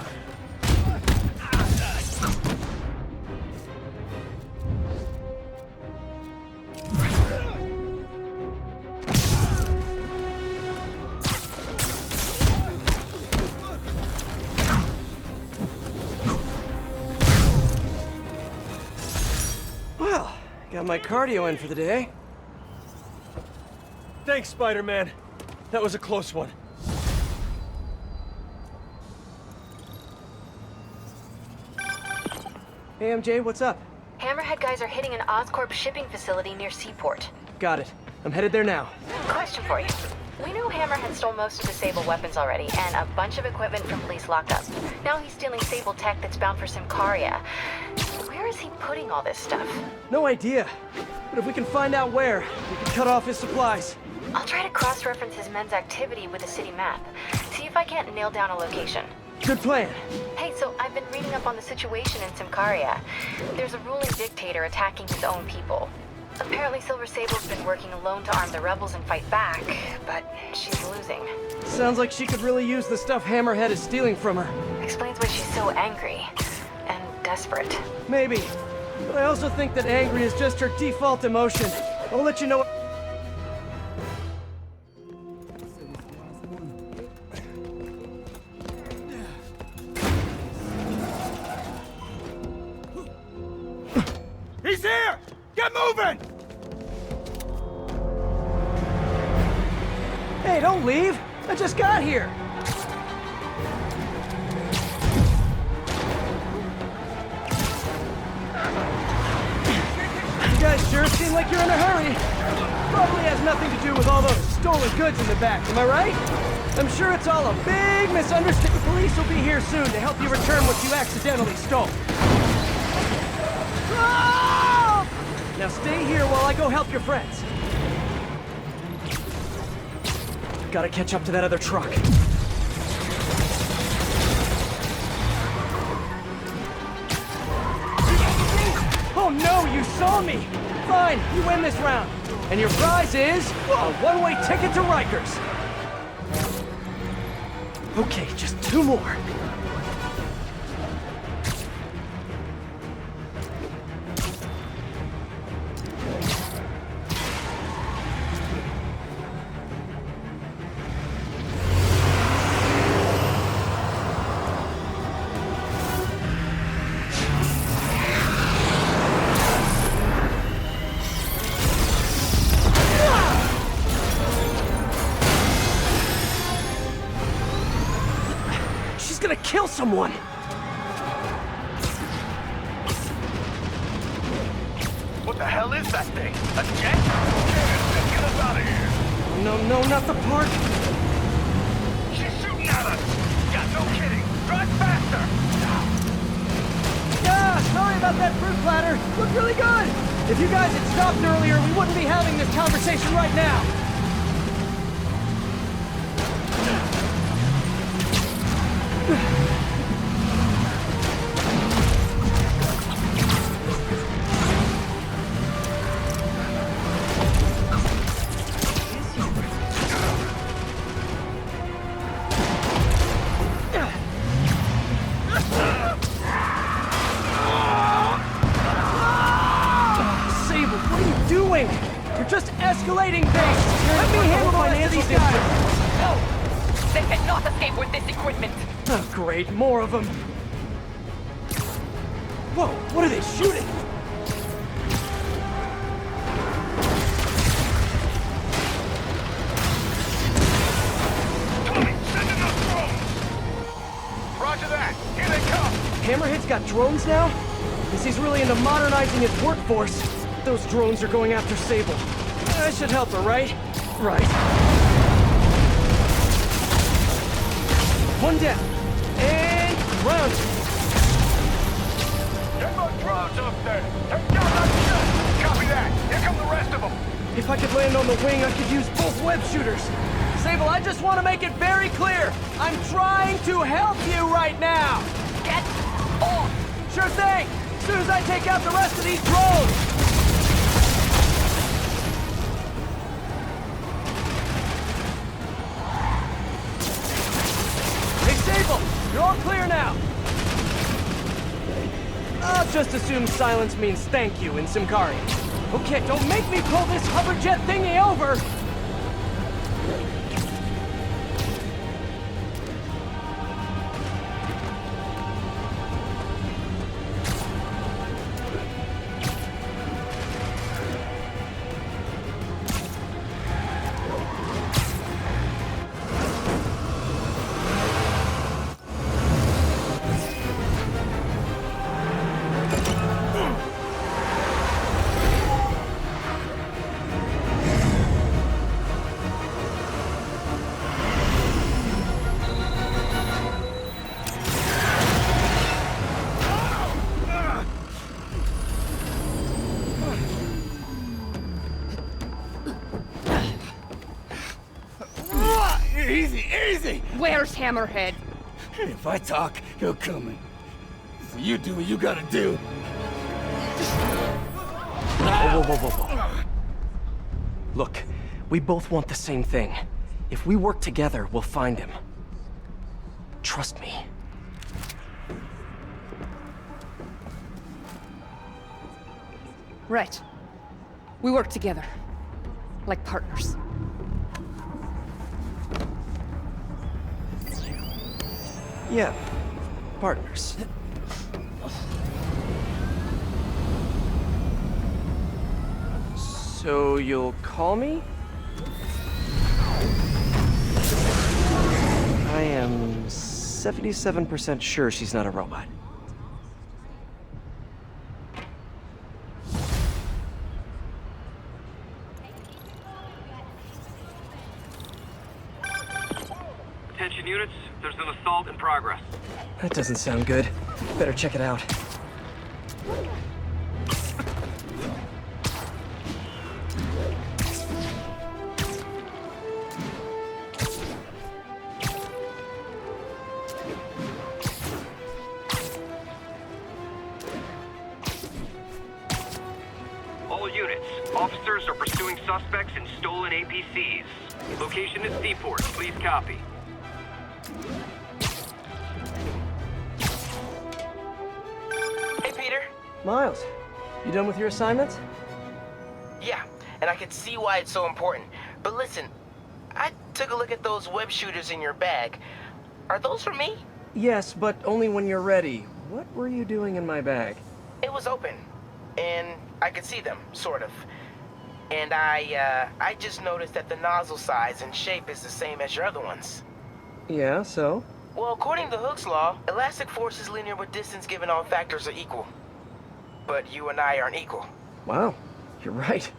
Well, got my cardio in for the day. Thanks, Spider-Man. That was a close one. Hey, MJ, what's up? Hammerhead guys are hitting an Oscorp shipping facility near Seaport. Got it. I'm headed there now. Question for you. We know Hammerhead stole most of the Sable weapons already, and a bunch of equipment from police Lockup. Now he's stealing Sable tech that's bound for Symkaria. Where is he putting all this stuff? No idea. But if we can find out where, we can cut off his supplies. I'll try to cross-reference his men's activity with the city map. See if I can't nail down a location. Good plan. Hey, so I've been reading up on the situation in Symkaria. There's a ruling dictator attacking his own people. Apparently Silver Sable's been working alone to arm the rebels and fight back, but she's losing. Sounds like she could really use the stuff Hammerhead is stealing from her. Explains why she's so angry and desperate. Maybe. But I also think that angry is just her default emotion. I'll let you know. He's here! Get moving! Hey, don't leave! I just got here! You guys sure seem like you're in a hurry. Probably has nothing to do with all those stolen goods in the back, am I right? I'm sure it's all a big misunderstanding. The police will be here soon to help you return what you accidentally stole. Now stay here while I go help your friends. Gotta catch up to that other truck. Oh no, you saw me! Fine, you win this round. And your prize is a one-way ticket to Rikers. Okay, just 2 more. Gonna kill someone! What the hell is that thing? A jet? Get us out of here! No, not the park! She's shooting at us! Yeah, no kidding! Drive faster! Yeah, sorry about that fruit platter. Looked really good! If you guys had stopped earlier, we wouldn't be having this conversation right now. Sable, what are you doing? You're just escalating things. Let me handle the rest of these guys. No! They cannot escape with this equipment! Oh, great, more of them. Whoa, what are they shooting? Roger that! Here they come! Hammerhead's got drones now? Guess he's really into modernizing his workforce. Those drones are going after Sable. I should help her, right? Right. One down. And round. Get those drones up there! Take down that ship! Copy that! Here come the rest of them! If I could land on the wing, I could use both web shooters. Sable, I just want to make it very clear. I'm trying to help you right now. Get off! Sure thing. As soon as I take out the rest of these drones. Hey, Sable! You're all clear now. I'll just assume silence means thank you in Symkaria. Okay, don't make me pull this hoverjet thingy over! Easy! Where's Hammerhead? If I talk, he'll come. So you do what you gotta do. Whoa. Look, we both want the same thing. If we work together, we'll find him. Trust me. Right. We work together. Like partners. Yeah, partners. So you'll call me? I am 77% sure she's not a robot. Attention units, there's an assault in progress. That doesn't sound good. Better check it out. All units, officers are pursuing suspects in stolen APCs. Location is Seaport. Please copy. Hey, Peter. Miles, you done with your assignments? Yeah, and I can see why it's so important. But listen, I took a look at those web shooters in your bag. Are those for me? Yes, but only when you're ready. What were you doing in my bag? It was open, and I could see them, sort of. And I just noticed that the nozzle size and shape is the same as your other ones. Yeah, so? Well, according to Hooke's law, elastic force is linear with distance given all factors are equal. But you and I aren't equal. Wow, you're right.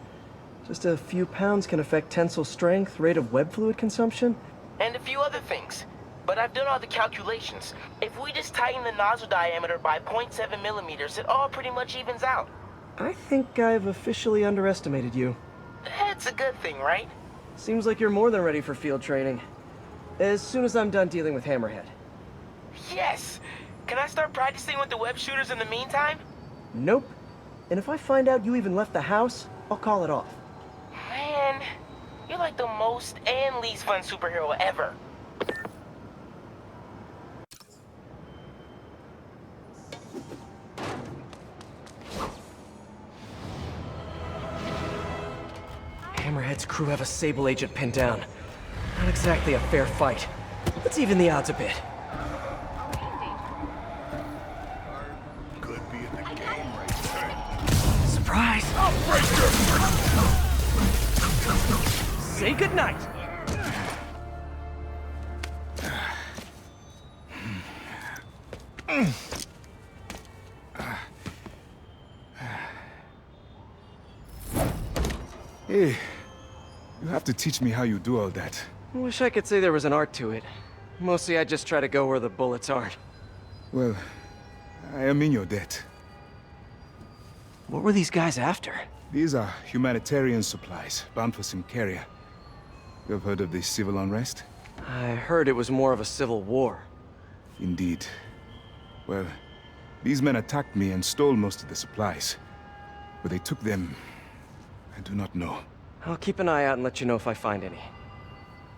Just a few pounds can affect tensile strength, rate of web fluid consumption. And a few other things. But I've done all the calculations. If we just tighten the nozzle diameter by 0.7 millimeters, it all pretty much evens out. I think I've officially underestimated you. That's a good thing, right? Seems like you're more than ready for field training. As soon as I'm done dealing with Hammerhead. Yes! Can I start practicing with the web shooters in the meantime? Nope. And if I find out you even left the house, I'll call it off. Man, you're like the most and least fun superhero ever. Hammerhead's crew have a Sable agent pinned down. Not exactly a fair fight. Let's even the odds a bit. Could be in the game right there. Surprise! Say goodnight! Hey, you have to teach me how you do all that. I wish I could say there was an art to it. Mostly I just try to go where the bullets aren't. Well, I am in your debt. What were these guys after? These are humanitarian supplies, bound for Symkaria. You have heard of the civil unrest? I heard it was more of a civil war. Indeed. Well, these men attacked me and stole most of the supplies. Where they took them, I do not know. I'll keep an eye out and let you know if I find any.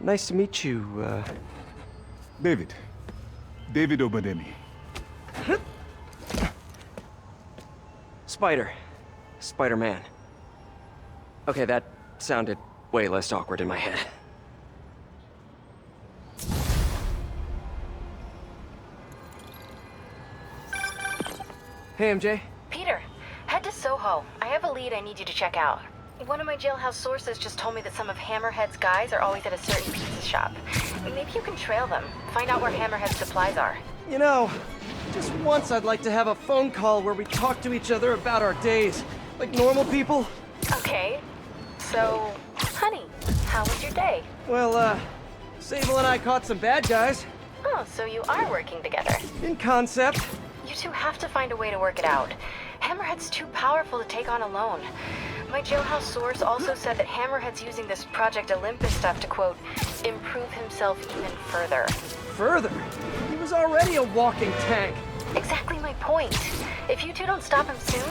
Nice to meet you, David. David Obademi. Spider-Man. Okay, that sounded way less awkward in my head. Hey, MJ. Peter, head to Soho. I have a lead I need you to check out. One of my jailhouse sources just told me that some of Hammerhead's guys are always at a certain pizza shop. Maybe you can trail them, find out where Hammerhead's supplies are. You know, just once I'd like to have a phone call where we talk to each other about our days, like normal people. Okay. So, honey, how was your day? Well, Sable and I caught some bad guys. Oh, so you are working together. In concept. You two have to find a way to work it out. Hammerhead's too powerful to take on alone. My jailhouse source also said that Hammerhead's using this Project Olympus stuff to, quote, improve himself even further. Further? He was already a walking tank. Exactly my point. If you two don't stop him soon,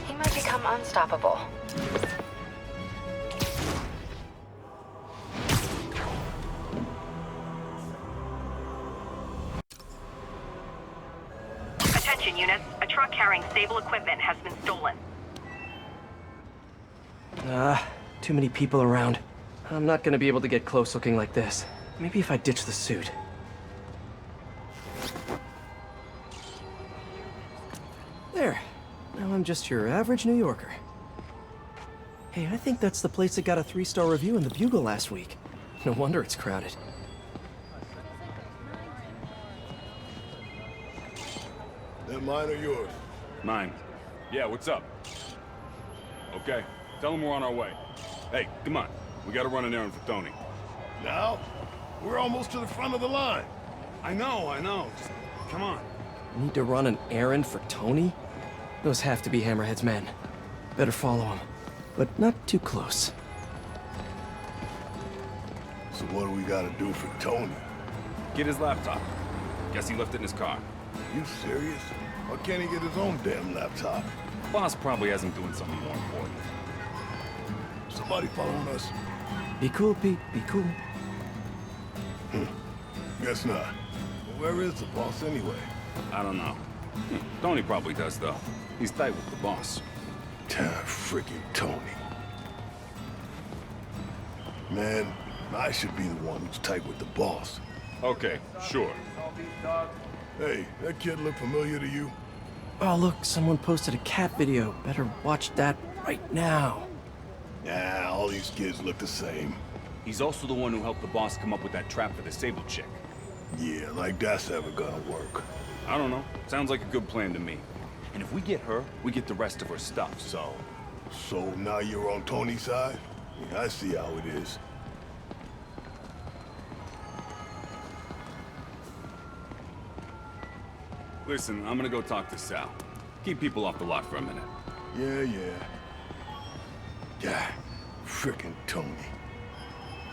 he might become unstoppable. Attention units, a truck carrying Sable equipment has been stolen. Too many people around. I'm not gonna be able to get close looking like this. Maybe if I ditch the suit. There. Now I'm just your average New Yorker. Hey, I think that's the place that got a 3-star review in the Bugle last week. No wonder it's crowded. That mine or yours? Mine. Yeah, what's up? Okay, tell him we're on our way. Hey, come on. We gotta run an errand for Tony. Now? We're almost to the front of the line. I know. Just, come on. Need to run an errand for Tony? Those have to be Hammerhead's men. Better follow him, but not too close. So what do we gotta do for Tony? Get his laptop. Guess he left it in his car. You serious? Why can't he get his own damn laptop? Boss probably has him doing something more important. Somebody following us? Be cool, Pete. Be cool. Guess not. Well, where is the boss anyway? I don't know. Tony probably does, though. He's tight with the boss. Freaking Tony. Man, I should be the one who's tight with the boss. Okay, sure. Hey, that kid look familiar to you? Oh, look, someone posted a cat video. Better watch that right now. Nah, all these kids look the same. He's also the one who helped the boss come up with that trap for the Sable chick. Yeah, like that's ever gonna work. I don't know. Sounds like a good plan to me. And if we get her, we get the rest of her stuff, so... So now you're on Tony's side? Yeah, I see how it is. Listen, I'm gonna go talk to Sal. Keep people off the lot for a minute. Yeah, frickin' Tony.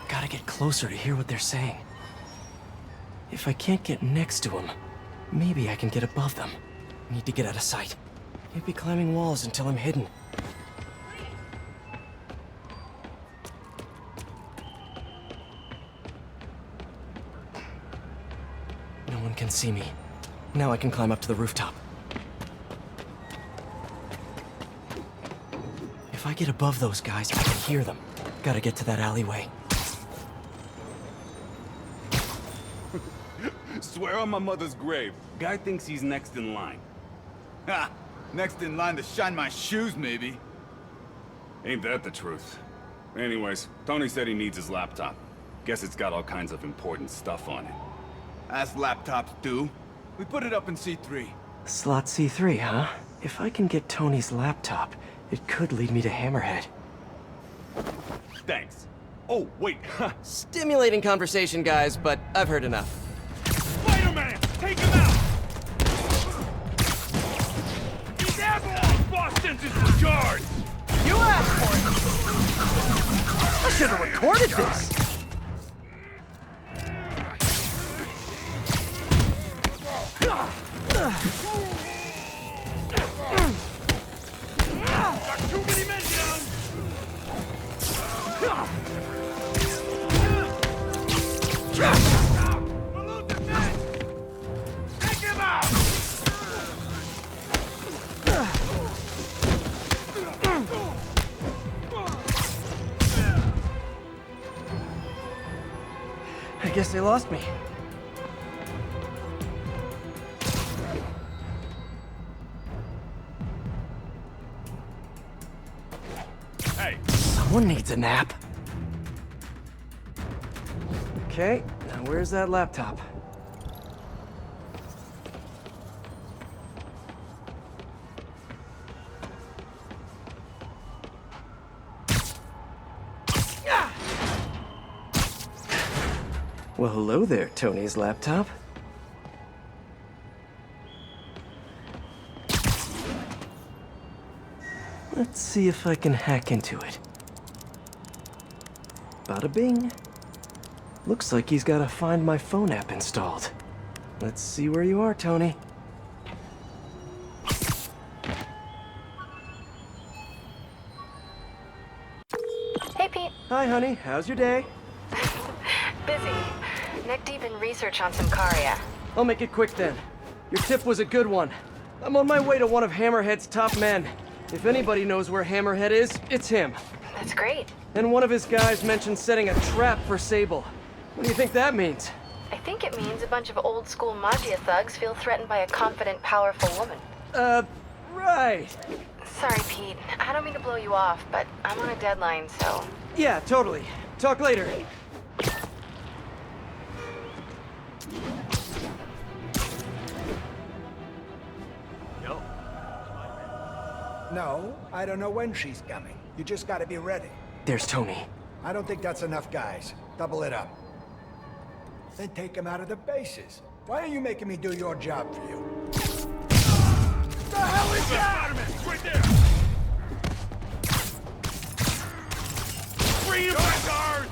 Gotta get closer to hear what they're saying. If I can't get next to him, maybe I can get above them. Need to get out of sight. Can't be climbing walls until I'm hidden. No one can see me. Now I can climb up to the rooftop. If I get above those guys, I can hear them. Gotta get to that alleyway. Swear on my mother's grave. Guy thinks he's next in line. Ha! Next in line to shine my shoes, maybe. Ain't that the truth? Anyways, Tony said he needs his laptop. Guess it's got all kinds of important stuff on it. As laptops do. We put it up in C3. Slot C3, huh? If I can get Tony's laptop, it could lead me to Hammerhead. Thanks. Oh, wait. Stimulating conversation, guys, but I've heard enough. Spider-Man! Take him out! These Avalon Boston's is the guard! You asked for it! I should have recorded this! Got too many men down! I guess they lost me. Hey! Someone needs a nap. Okay, now where's that laptop? Well, hello there, Tony's laptop. Let's see if I can hack into it. Bada bing. Looks like he's got a Find My Phone app installed. Let's see where you are, Tony. Hey, Pete. Hi, honey. How's your day? Busy. Neck deep in research on some Caria. I'll make it quick then. Your tip was a good one. I'm on my way to one of Hammerhead's top men. If anybody knows where Hammerhead is, it's him. That's great. And one of his guys mentioned setting a trap for Sable. What do you think that means? I think it means a bunch of old-school Maggia thugs feel threatened by a confident, powerful woman. Right. Sorry, Pete. I don't mean to blow you off, but I'm on a deadline, so... Yeah, totally. Talk later. No, I don't know when she's coming. You just gotta be ready. There's Tony. I don't think that's enough, guys. Double it up. Then take him out of the bases. Why are you making me do your job for you? The hell is that? Spider-Man! Right there! Bring him back, guard!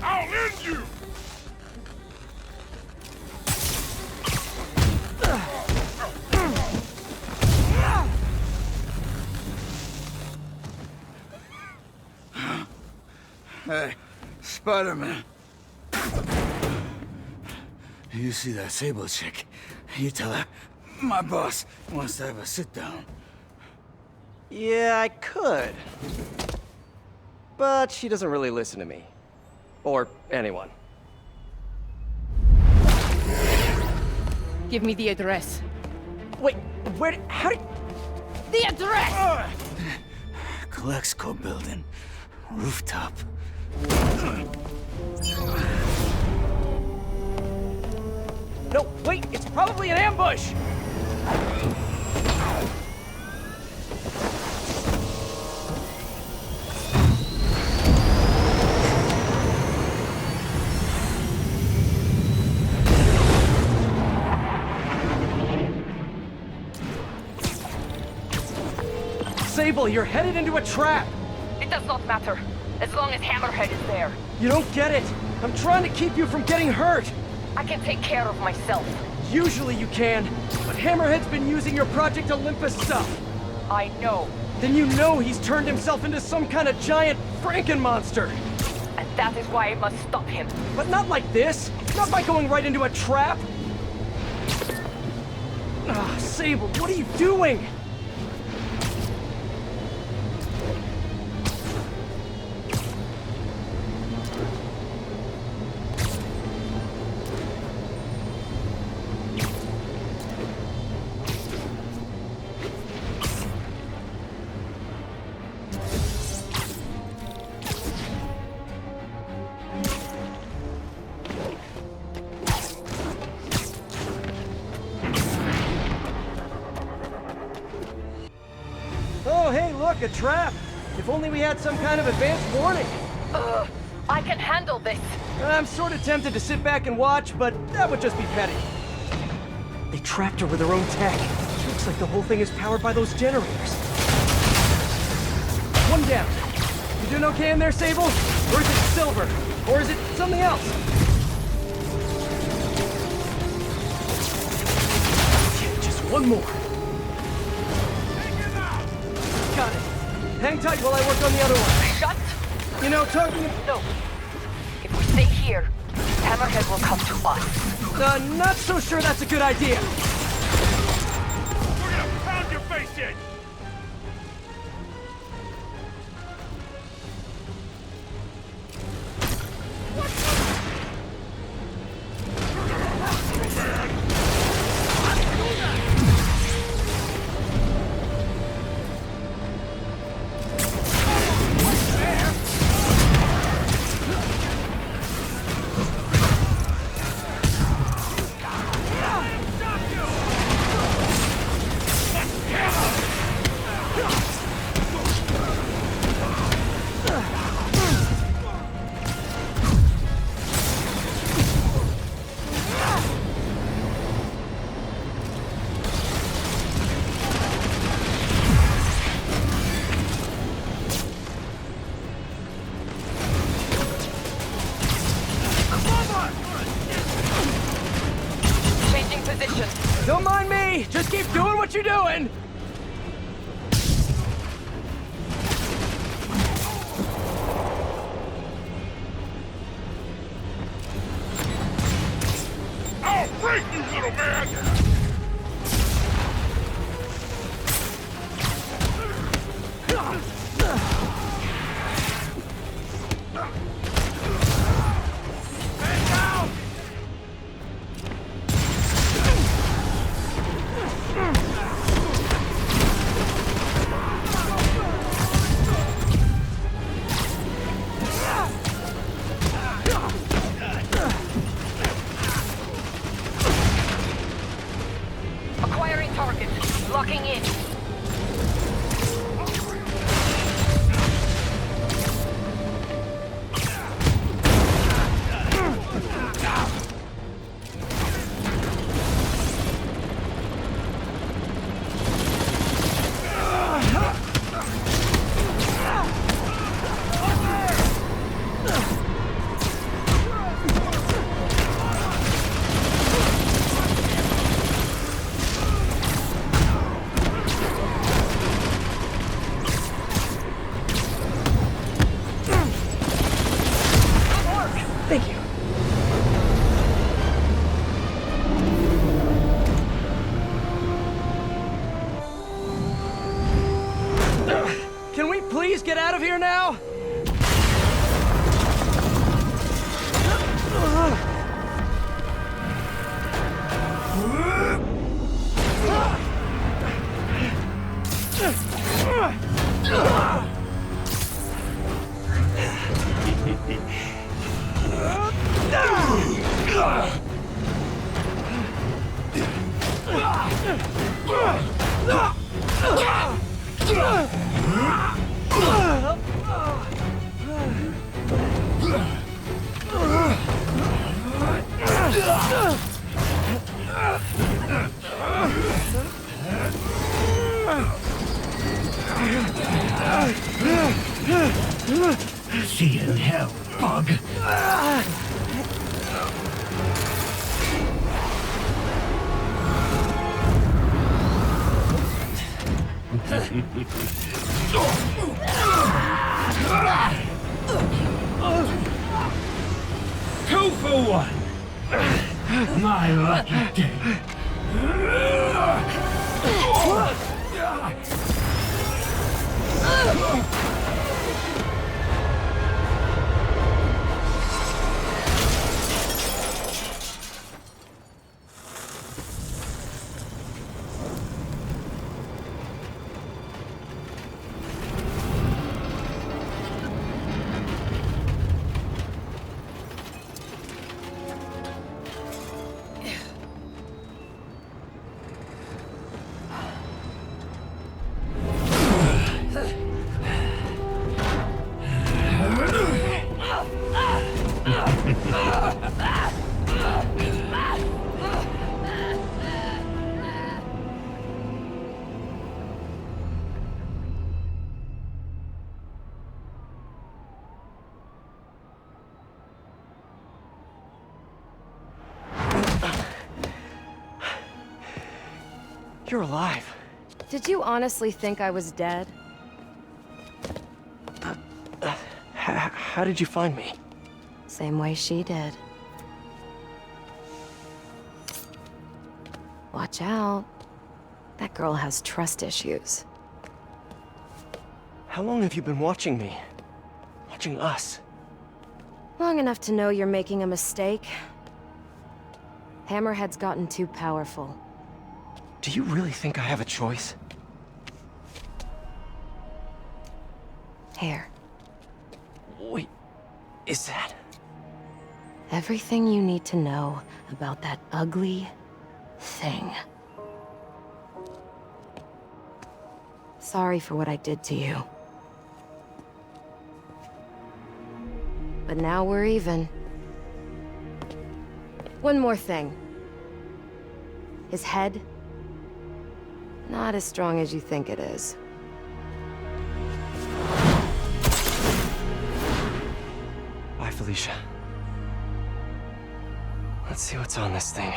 I'll end you! Hey, Spider-Man. You see that Sable chick? You tell her, my boss wants to have a sit-down. Yeah, I could. But she doesn't really listen to me. Or anyone. Give me the address. Wait, how did... The address! Colexco building. Rooftop. No, wait, it's probably an ambush! Sable, you're headed into a trap! It does not matter, as long as Hammerhead is there. You don't get it! I'm trying to keep you from getting hurt! I can take care of myself. Usually you can, but Hammerhead's been using your Project Olympus stuff. I know. Then you know he's turned himself into some kind of giant Frankenmonster. And that is why I must stop him. But not like this! Not by going right into a trap! Ah, Sable, what are you doing? Oh, hey, look, a trap! If only we had some kind of advanced warning. I can handle this. I'm sort of tempted to sit back and watch, but that would just be petty. They trapped her with their own tech. Looks like the whole thing is powered by those generators. One down. You doing okay in there, Sable? Or is it silver? Or is it something else? Okay, just one more. Got it. Hang tight while I work on the other one. Shut. You know, talking... No. Stay here. Hammerhead will come to us. Not so sure that's a good idea. We're gonna pound your face in! Don't mind me! Just keep doing what you're doing! I'll break you, little man! Acquiring target. Locking in. Thank you. Can we please get out of here now? See you in hell, bug. Two for one. My lucky day. You're alive. Did you honestly think I was dead? How did you find me? Same way she did. Watch out. That girl has trust issues. How long have you been watching me? Watching us? Long enough to know you're making a mistake. Hammerhead's gotten too powerful. Do you really think I have a choice? Here. Wait, is that? Everything you need to know about that ugly thing. Sorry for what I did to you. But now we're even. One more thing. His head, not as strong as you think it is. Bye, Felicia. Let's see what's on this thing.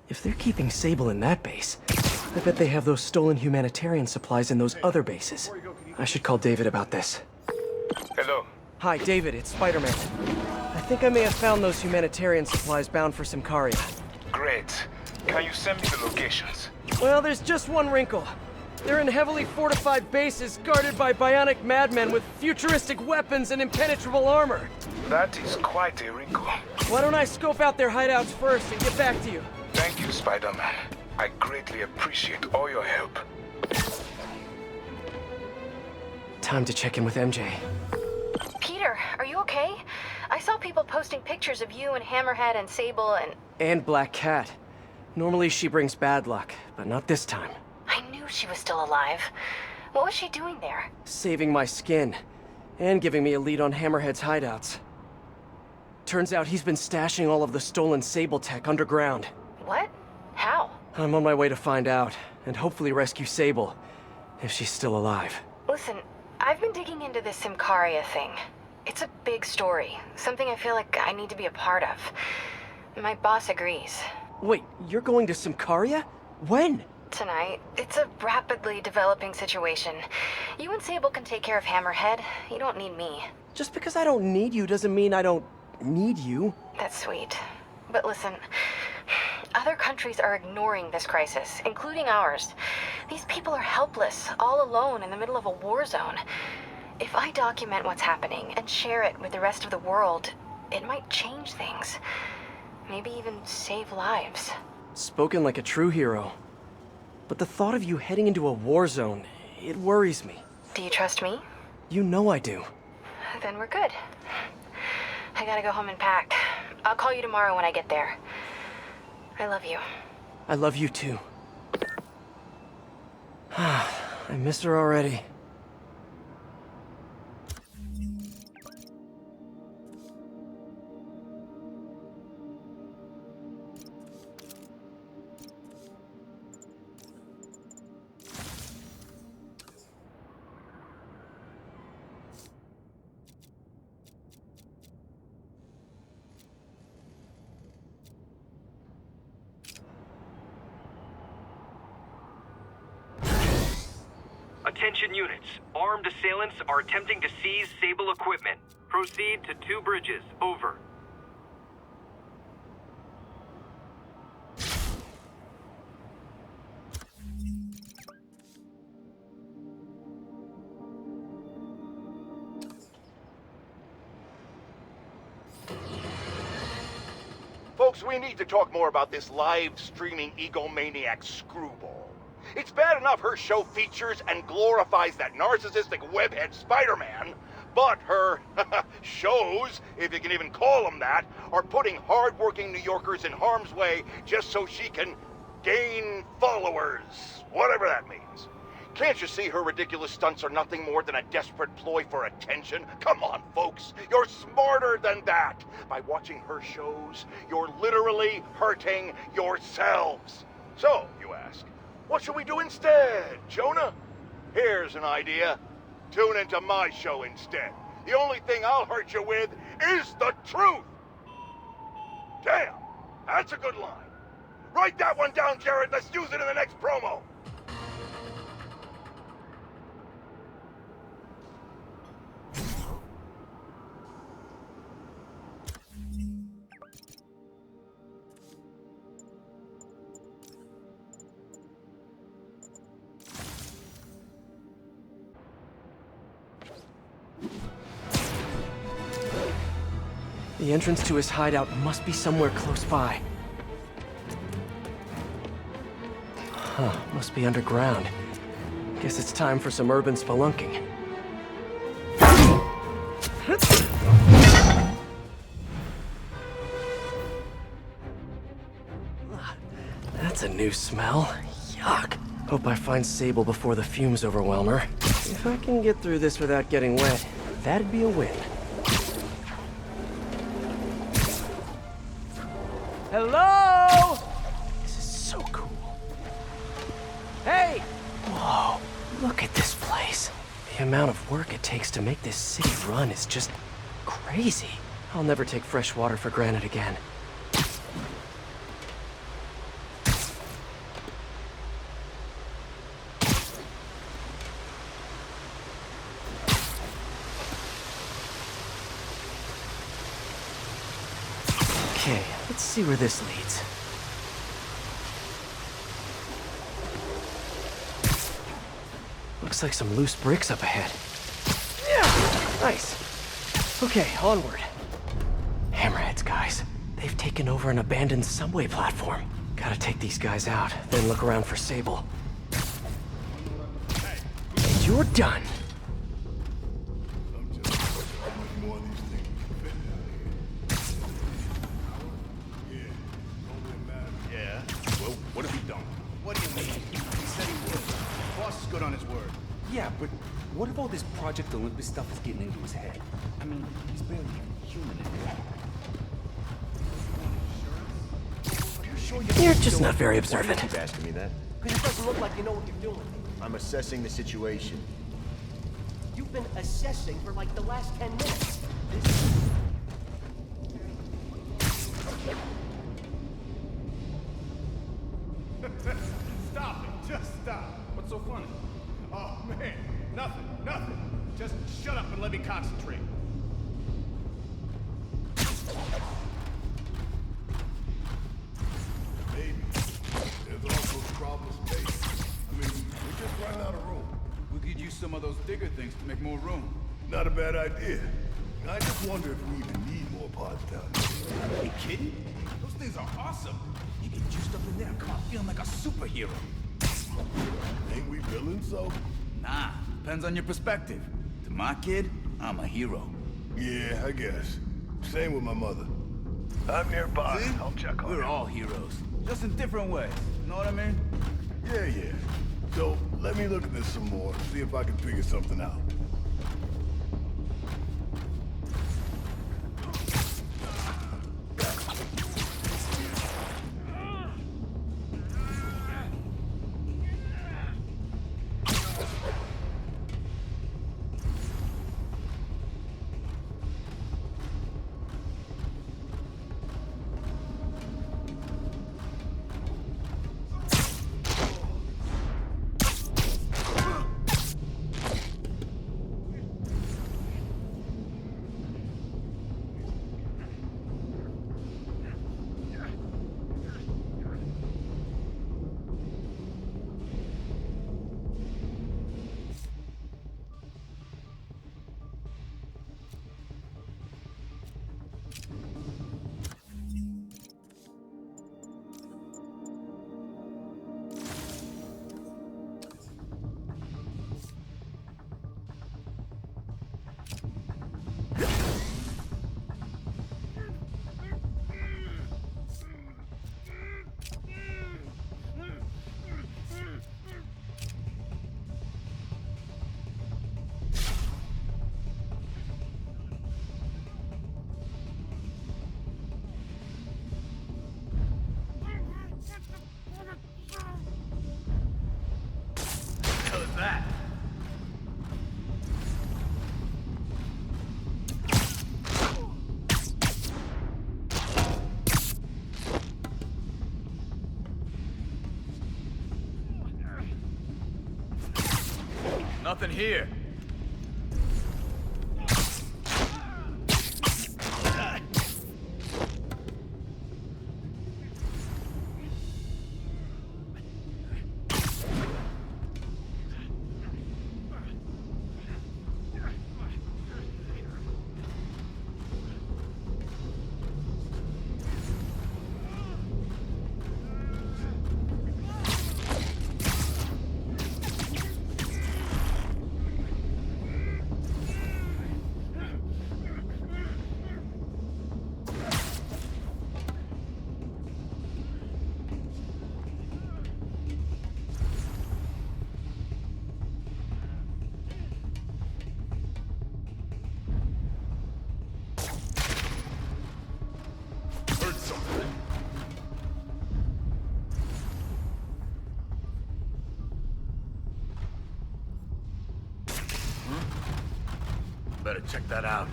If they're keeping Sable in that base, I bet they have those stolen humanitarian supplies in those other bases. I should call David about this. Hello. Hi, David, it's Spider-Man. I think I may have found those humanitarian supplies bound for Symkaria. Great. Can you send me the locations? Well, there's just one wrinkle. They're in heavily fortified bases guarded by bionic madmen with futuristic weapons and impenetrable armor. That is quite a wrinkle. Why don't I scope out their hideouts first and get back to you? Thank you, Spider-Man. I greatly appreciate all your help. Time to check in with MJ. Peter, are you okay? I saw people posting pictures of you and Hammerhead and Sable and... And Black Cat. Normally she brings bad luck, but not this time. I knew she was still alive. What was she doing there? Saving my skin, and giving me a lead on Hammerhead's hideouts. Turns out he's been stashing all of the stolen Sable tech underground. What? How? I'm on my way to find out, and hopefully rescue Sable, if she's still alive. Listen, I've been digging into this Symkaria thing. It's a big story, something I feel like I need to be a part of. My boss agrees. Wait, you're going to Symkaria? When? Tonight. It's a rapidly developing situation. You and Sable can take care of Hammerhead. You don't need me. Just because I don't need you doesn't mean I don't need you. That's sweet. But listen, other countries are ignoring this crisis, including ours. These people are helpless, all alone in the middle of a war zone. If I document what's happening and share it with the rest of the world, it might change things. Maybe even save lives. Spoken like a true hero. But the thought of you heading into a war zone, it worries me. Do you trust me? You know I do. Then we're good. I gotta go home and pack. I'll call you tomorrow when I get there. I love you. I love you too. I miss her already. Attention units. Armed assailants are attempting to seize Sable equipment. Proceed to 2 bridges. Over. Folks, we need to talk more about this live-streaming egomaniac Screwball. It's bad enough her show features and glorifies that narcissistic webhead Spider-Man, but her shows, if you can even call them that, are putting hard-working New Yorkers in harm's way just so she can gain followers, whatever that means. Can't you see her ridiculous stunts are nothing more than a desperate ploy for attention? Come on, folks. You're smarter than that. By watching her shows, you're literally hurting yourselves. So, you ask, what should we do instead, Jonah? Here's an idea. Tune into my show instead. The only thing I'll hurt you with is the truth. Damn, that's a good line. Write that one down, Jared. Let's use it in the next promo. The entrance to his hideout must be somewhere close by. Huh, must be underground. Guess it's time for some urban spelunking. That's a new smell. Yuck. Hope I find Sable before the fumes overwhelm her. If I can get through this without getting wet, that'd be a win. Hello? This is so cool. Hey! Whoa, look at this place. The amount of work it takes to make this city run is just crazy. I'll never take fresh water for granted again. Okay, let's see where this leads. Looks like some loose bricks up ahead. Yeah, nice. Okay, onward. Hammerheads, guys. They've taken over an abandoned subway platform. Gotta take these guys out, then look around for Sable. And you're done. Yeah? Well, what have he done? What do you mean? He said he would. Boss is good on his word. Yeah, but what if all this Project Olympus stuff is getting into his head? I mean, he's barely human anymore. You're just not very observant. Keep asking me that. Because it doesn't look like you know what you're doing. I'm assessing the situation. You've been assessing for like the last 10 minutes. Stop it. Just stop. What's so funny? Oh, man. Nothing. Just shut up and let me concentrate. Maybe. There's also problem space. I mean, we're just running out of room. We could use some of those digger things to make more room. Not a bad idea. I just wonder if we even need more pods down here. Are you kidding? Those things are awesome. You get juiced up in there, come on, feeling like a superhero. Ain't we villains, though? Nah, depends on your perspective. To my kid, I'm a hero. Yeah, I guess. Same with my mother. I'm nearby. See? I'll check on We're her. all heroes, just in different ways. You know what I mean? Yeah. So, let me look at this some more, see if I can figure something out. Nothing here. Better check that out.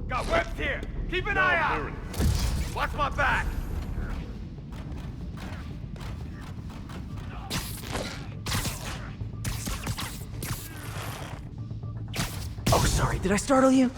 Got webs here! Keep an eye out! Watch my back! Oh, sorry, did I startle you?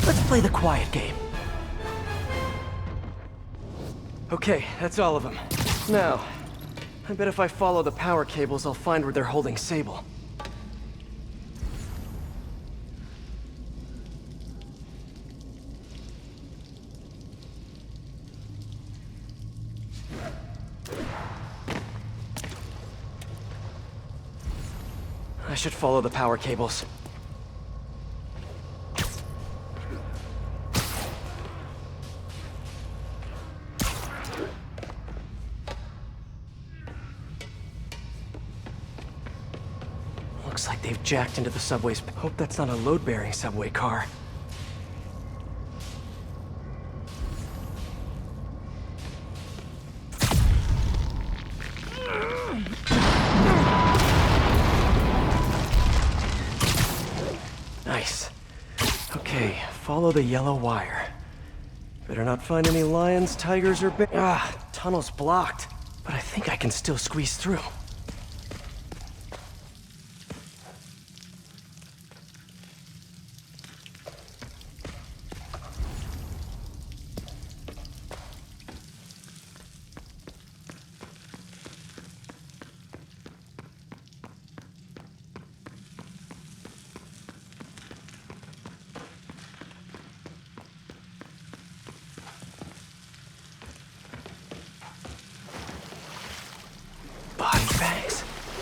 Let's play the quiet game. Okay, that's all of them. Now, I bet if I follow the power cables, I'll find where they're holding Sable. I should follow the power cables. Looks like they've jacked into the subways. Hope that's not a load-bearing subway car. Nice. Okay, follow the yellow wire. Better not find any lions, tigers, or bears. Ah, tunnel's blocked. But I think I can still squeeze through.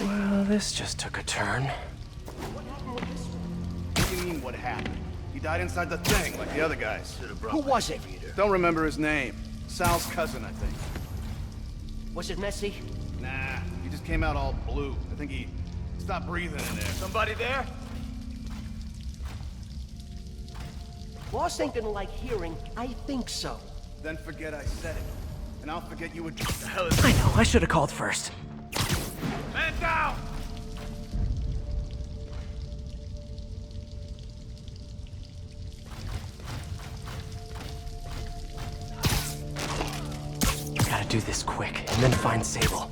Well, this just took a turn. What do you mean, what happened? He died inside the thing, like the other guys. Who was it? Don't remember his name. Sal's cousin, I think. Was it messy? Nah, he just came out all blue. I think he stopped breathing in there. Somebody there? Boss ain't gonna like hearing, I think so. Then forget I said it. And I'll forget you would... What the hell is... I know, I should have called first. Man down! Gotta do this quick, and then find Sable.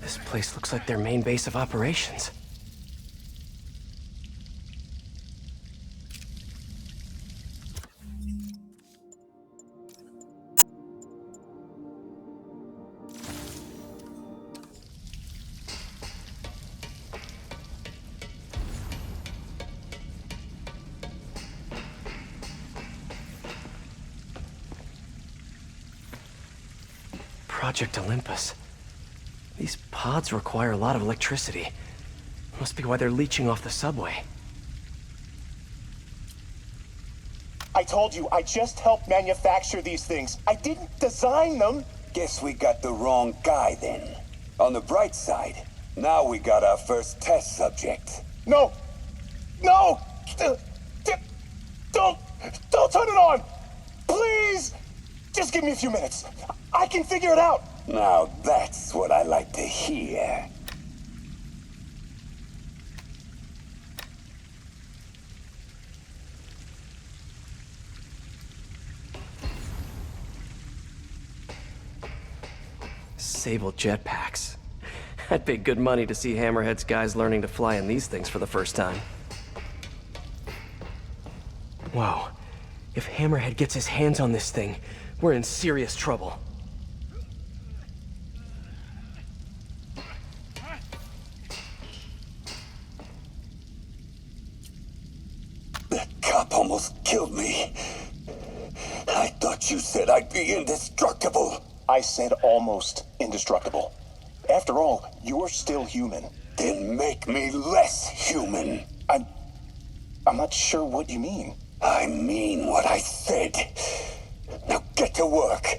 This place looks like their main base of operations. Project Olympus. These pods require a lot of electricity. Must be why they're leeching off the subway. I told you, I just helped manufacture these things. I didn't design them. Guess we got the wrong guy then. On the bright side, now we got our first test subject. No! No! Don't turn it on! Please! Just give me a few minutes. I can figure it out. Now that's what I like to hear. Sable jetpacks. I'd pay good money to see Hammerhead's guys learning to fly in these things for the first time. Whoa. If Hammerhead gets his hands on this thing, we're in serious trouble. That cop almost killed me. I thought you said I'd be indestructible. I said almost indestructible. After all, you're still human. Then make me less human. I'm not sure what you mean. I mean what I said. Now get to work.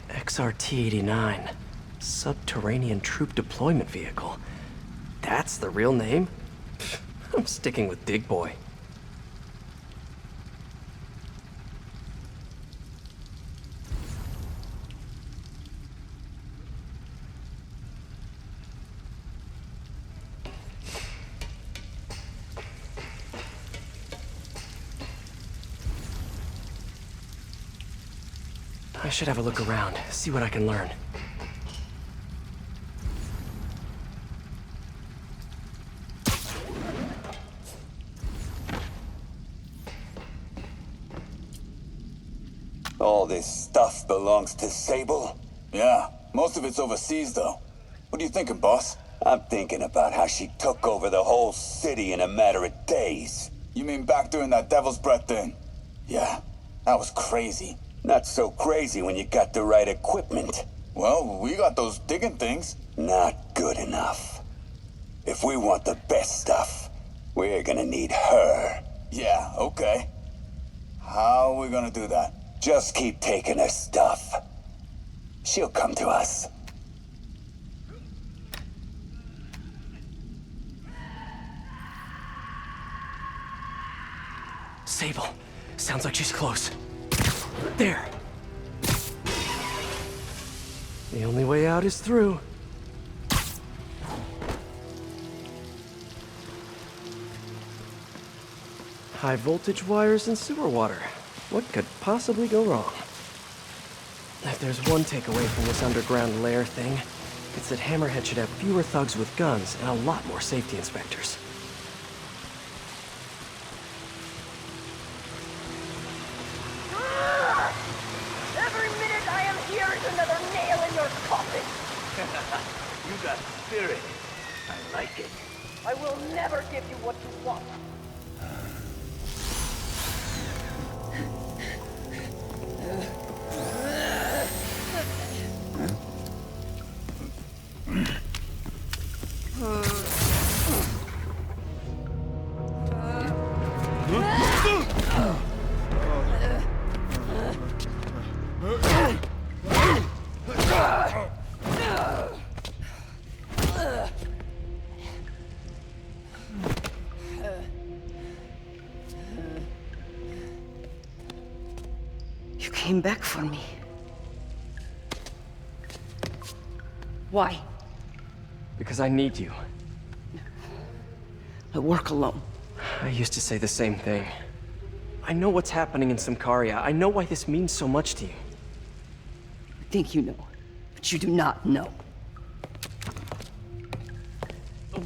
XRT-89. Subterranean Troop Deployment Vehicle. That's the real name? I'm sticking with Dig Boy. I should have a look around, see what I can learn. All this stuff belongs to Sable? Yeah, most of it's overseas though. What are you thinking, boss? I'm thinking about how she took over the whole city in a matter of days. You mean back during that Devil's Breath thing? Yeah, that was crazy. Not so crazy when you got the right equipment. Well, we got those digging things. Not good enough. If we want the best stuff, we're gonna need her. Yeah, okay. How are we gonna do that? Just keep taking her stuff. She'll come to us. Sable. Sounds like she's close. There. The only way out is through. High voltage wires and sewer water. What could possibly go wrong? If there's one takeaway from this underground lair thing, it's that Hammerhead should have fewer thugs with guns and a lot more safety inspectors. Every minute I am here is another nail in your coffin. You got spirit. I like it. I will never give you what you want. You came back for me. Why? Because I need you. I work alone. I used to say the same thing. I know what's happening in Symkaria. I know why this means so much to you. I think you know, but you do not know.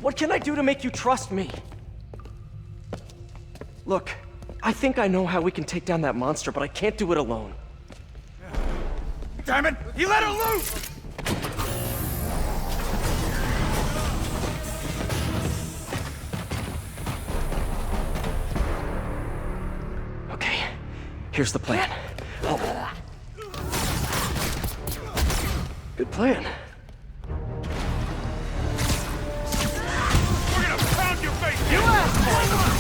What can I do to make you trust me? Look, I think I know how we can take down that monster, but I can't do it alone. Damn it! He let her loose! Here's the plan. Oh. Good plan. We're gonna pound your face in! You asshole!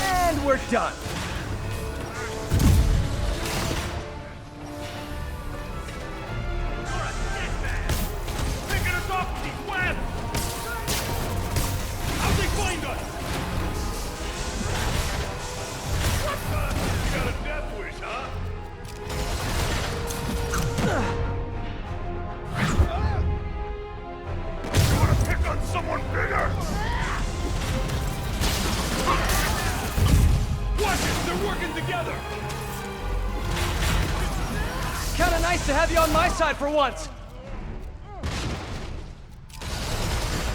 And we're done. Picking us off with these webs! How'd they find us? What the? You got a death wish, huh? You wanna pick on someone bigger? Watch it! They're working together! Kinda nice to have you on my side for once.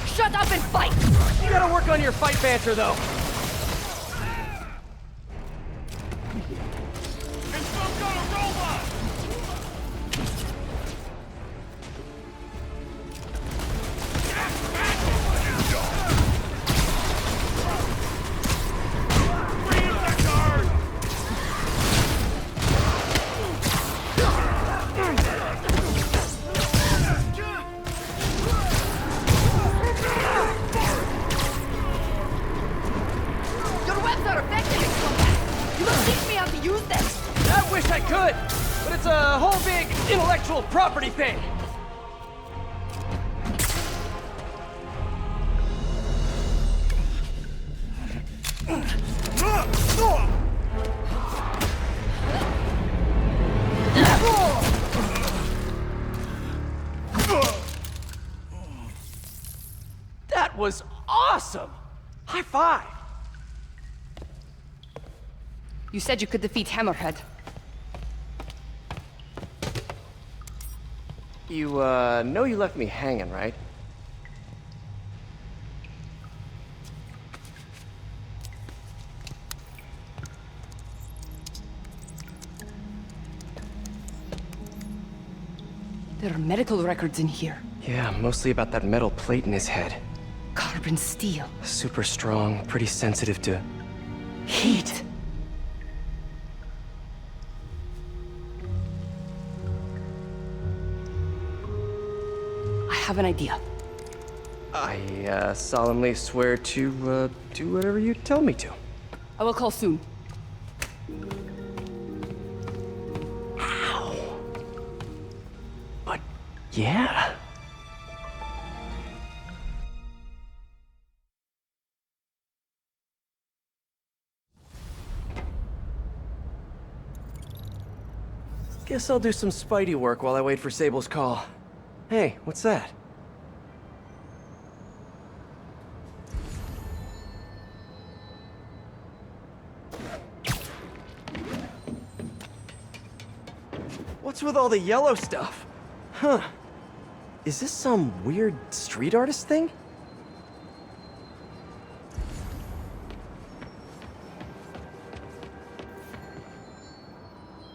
Shut up and fight! You gotta work on your fight banter, though. And some kind of robot! Bring in the guard! Your webs are effective! You must teach me how to use them! I wish I could, but it's a whole big intellectual property thing. That was awesome! High five! You said you could defeat Hammerhead. You, know you left me hanging, right? There are medical records in here. Yeah, mostly about that metal plate in his head. Carbon steel. Super strong, pretty sensitive to Heat. I have an idea. I, solemnly swear to, do whatever you tell me to. I will call soon. Ow. But, yeah. Guess I'll do some Spidey work while I wait for Sable's call. Hey, what's that? What's with all the yellow stuff? Huh. Is this some weird street artist thing?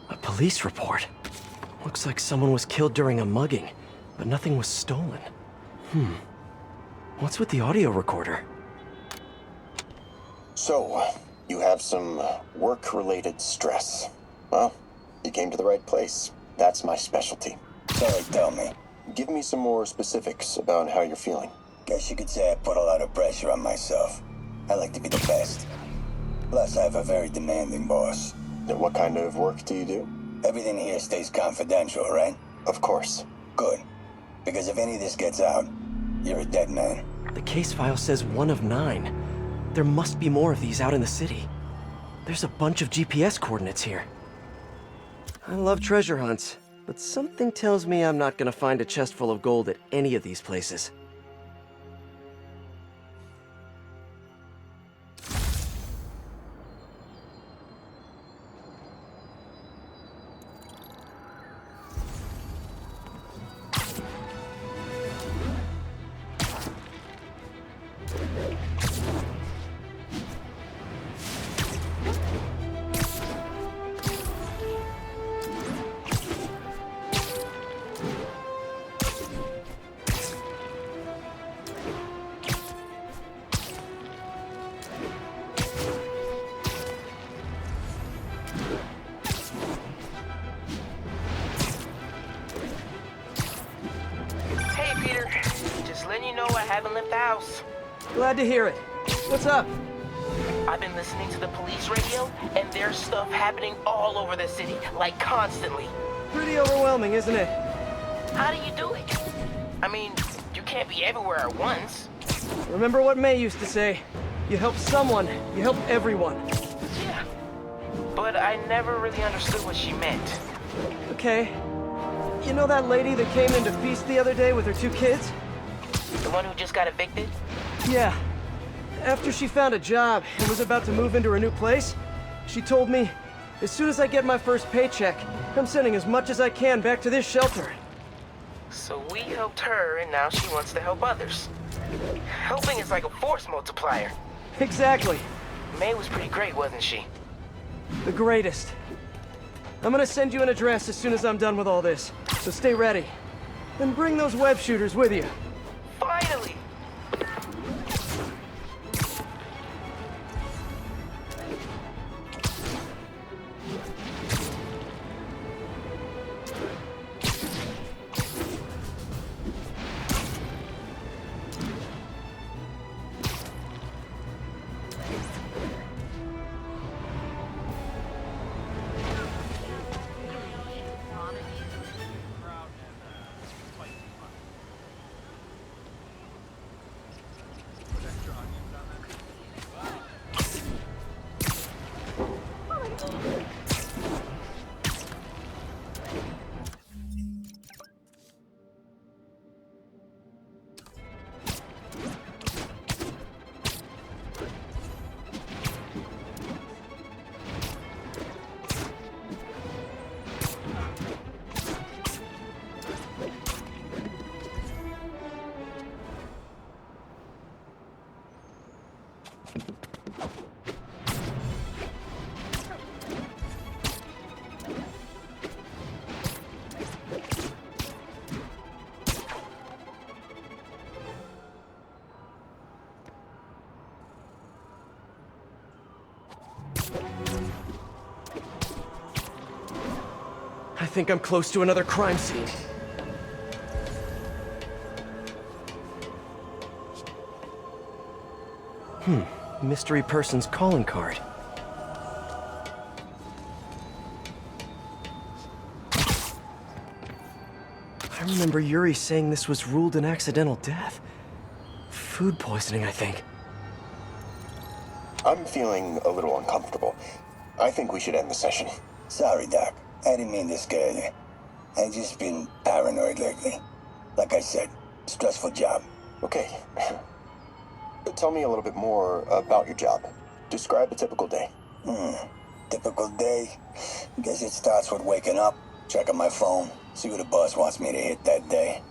A police report. Looks like someone was killed during a mugging, but nothing was stolen. What's with the audio recorder? So, you have some work-related stress. Well, you came to the right place. That's my specialty. So, tell me. Give me some more specifics about how you're feeling. Guess you could say I put a lot of pressure on myself. I like to be the best. Plus, I have a very demanding boss. What kind of work do you do? Everything here stays confidential, right? Of course. Good. Because if any of this gets out, you're a dead man. The case file says 1 of 9. There must be more of these out in the city. There's a bunch of GPS coordinates here. I love treasure hunts, but something tells me I'm not gonna find a chest full of gold at any of these places. house. Glad to hear it. What's up? I've been listening to the police radio, and there's stuff happening all over the city, like constantly. Pretty overwhelming, isn't it? How do you do it? I mean, you can't be everywhere at once. Remember what May used to say. You help someone, you help everyone. Yeah. But I never really understood what she meant. Okay. You know that lady that came into Feast the other day with her 2 kids? The one who just got evicted? Yeah. After she found a job and was about to move into her new place, she told me, as soon as I get my first paycheck, I'm sending as much as I can back to this shelter. So we helped her, and now she wants to help others. Helping is like a force multiplier. Exactly. May was pretty great, wasn't she? The greatest. I'm gonna send you an address as soon as I'm done with all this, so stay ready. And bring those web shooters with you. Finally! I think I'm close to another crime scene. Mystery person's calling card. I remember Yuri saying this was ruled an accidental death. Food poisoning, I think. I'm feeling a little uncomfortable. I think we should end the session. Sorry, Doc. I didn't mean to scare you. I've just been paranoid lately. Like I said, stressful job. Okay. Tell me a little bit more about your job. Describe a typical day. Typical day? Guess it starts with waking up, checking my phone, see who the boss wants me to hit that day.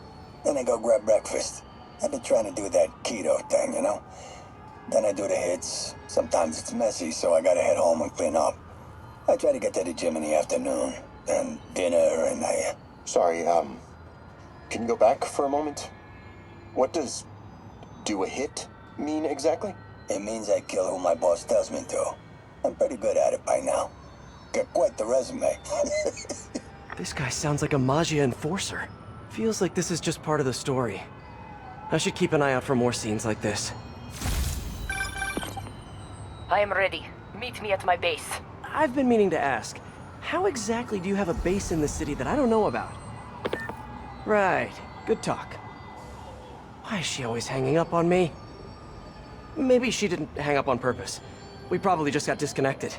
Then I go grab breakfast. I've been trying to do that keto thing, you know? Then I do the hits. Sometimes it's messy, so I gotta head home and clean up. I try to get to the gym in the afternoon, then dinner, and I... Sorry, can you go back for a moment? What does do a hit mean exactly? It means I kill who my boss tells me to. I'm pretty good at it by now. Got quite the resume. This guy sounds like a Maggia enforcer. Feels like this is just part of the story. I should keep an eye out for more scenes like this. I am ready. Meet me at my base. I've been meaning to ask, how exactly do you have a base in the city that I don't know about? Right, good talk. Why is she always hanging up on me? Maybe she didn't hang up on purpose. We probably just got disconnected.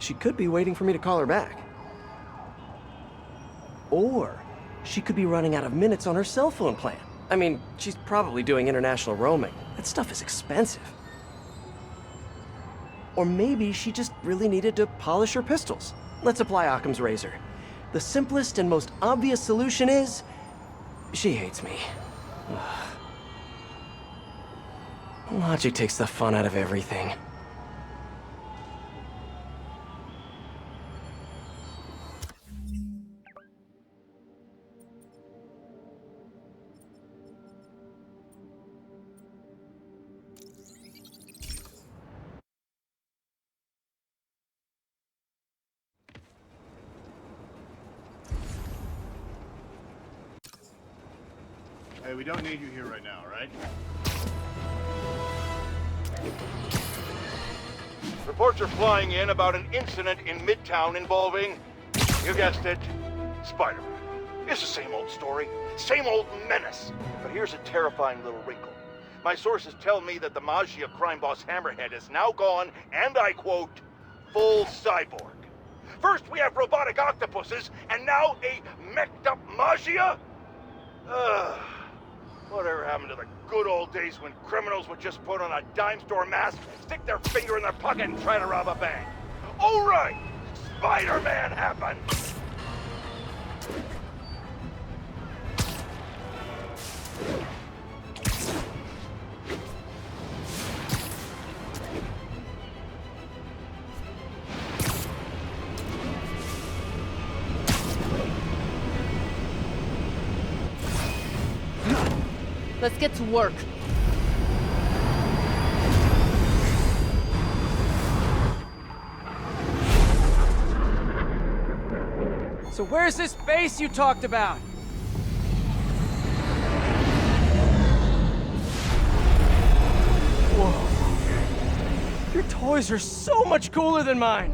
She could be waiting for me to call her back. Or she could be running out of minutes on her cell phone plan. I mean, she's probably doing international roaming. That stuff is expensive. Or maybe she just really needed to polish her pistols. Let's apply Occam's razor. The simplest and most obvious solution is... she hates me. Logic takes the fun out of everything. Hey, we don't need you here right now, all right? Reports are flying in about an incident in Midtown involving, you guessed it, Spider-Man. It's the same old story, same old menace. But here's a terrifying little wrinkle. My sources tell me that the Maggia crime boss Hammerhead is now gone, and I quote, full cyborg. First we have robotic octopuses, and now a mech'd-up Maggia? Whatever happened to the good old days when criminals would just put on a dime store mask, stick their finger in their pocket, and try to rob a bank? All right, Spider-Man happened! Let's get to work. So where's this base you talked about? Whoa. Your toys are so much cooler than mine.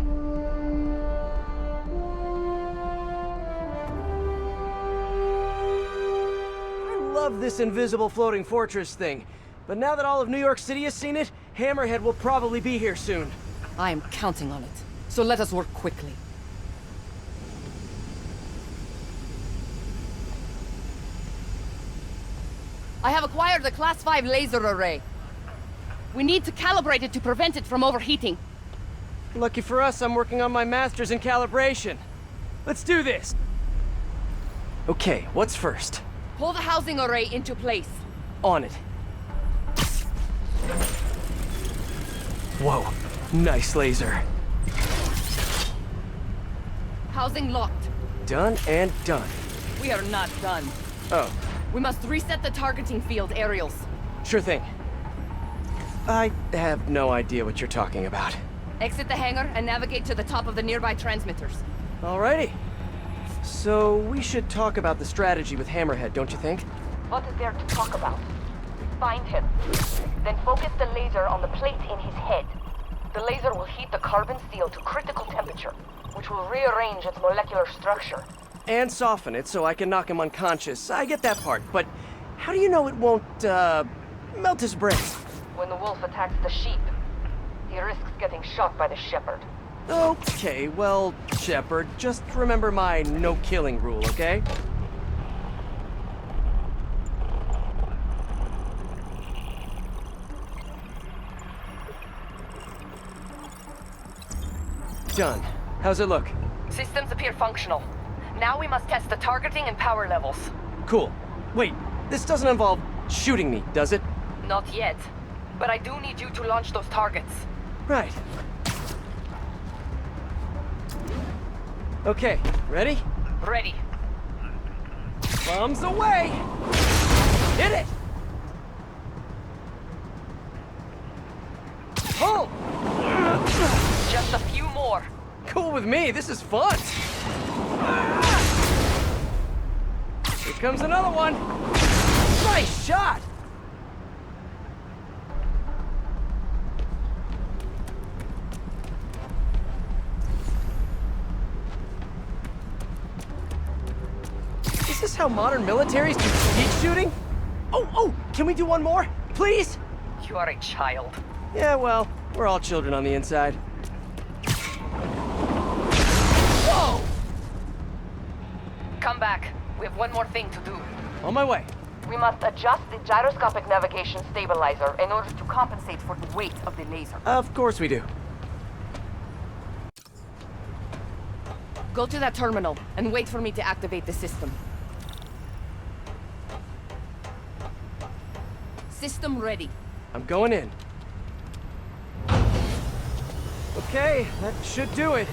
I love this invisible floating fortress thing. But now that all of New York City has seen it, Hammerhead will probably be here soon. I am counting on it. So let us work quickly. I have acquired a Class 5 laser array. We need to calibrate it to prevent it from overheating. Lucky for us, I'm working on my master's in calibration. Let's do this! Okay, what's first? Pull the housing array into place. On it. Whoa, nice laser. Housing locked. Done and done. We are not done. Oh. We must reset the targeting field aerials. Sure thing. I have no idea what you're talking about. Exit the hangar and navigate to the top of the nearby transmitters. Alrighty. So, we should talk about the strategy with Hammerhead, don't you think? What is there to talk about? Find him. Then focus the laser on the plate in his head. The laser will heat the carbon steel to critical temperature, which will rearrange its molecular structure. And soften it so I can knock him unconscious. I get that part, but how do you know it won't, melt his brain? When the wolf attacks the sheep, he risks getting shot by the shepherd. Okay, well, Shepherd, just remember my no-killing rule, okay? Done. How's it look? Systems appear functional. Now we must test the targeting and power levels. Cool. Wait, this doesn't involve shooting me, does it? Not yet. But I do need you to launch those targets. Right. Okay, ready? Ready. Bombs away! Hit it! Pull! Just a few more. Cool with me, this is fun! Here comes another one! Nice shot! Is this how modern militaries do skeet shooting? Oh, can we do one more? Please? You are a child. Yeah, well, we're all children on the inside. Whoa! Come back. We have one more thing to do. On my way. We must adjust the gyroscopic navigation stabilizer in order to compensate for the weight of the laser. Of course we do. Go to that terminal and wait for me to activate the system. System ready. I'm going in. Okay, that should do it.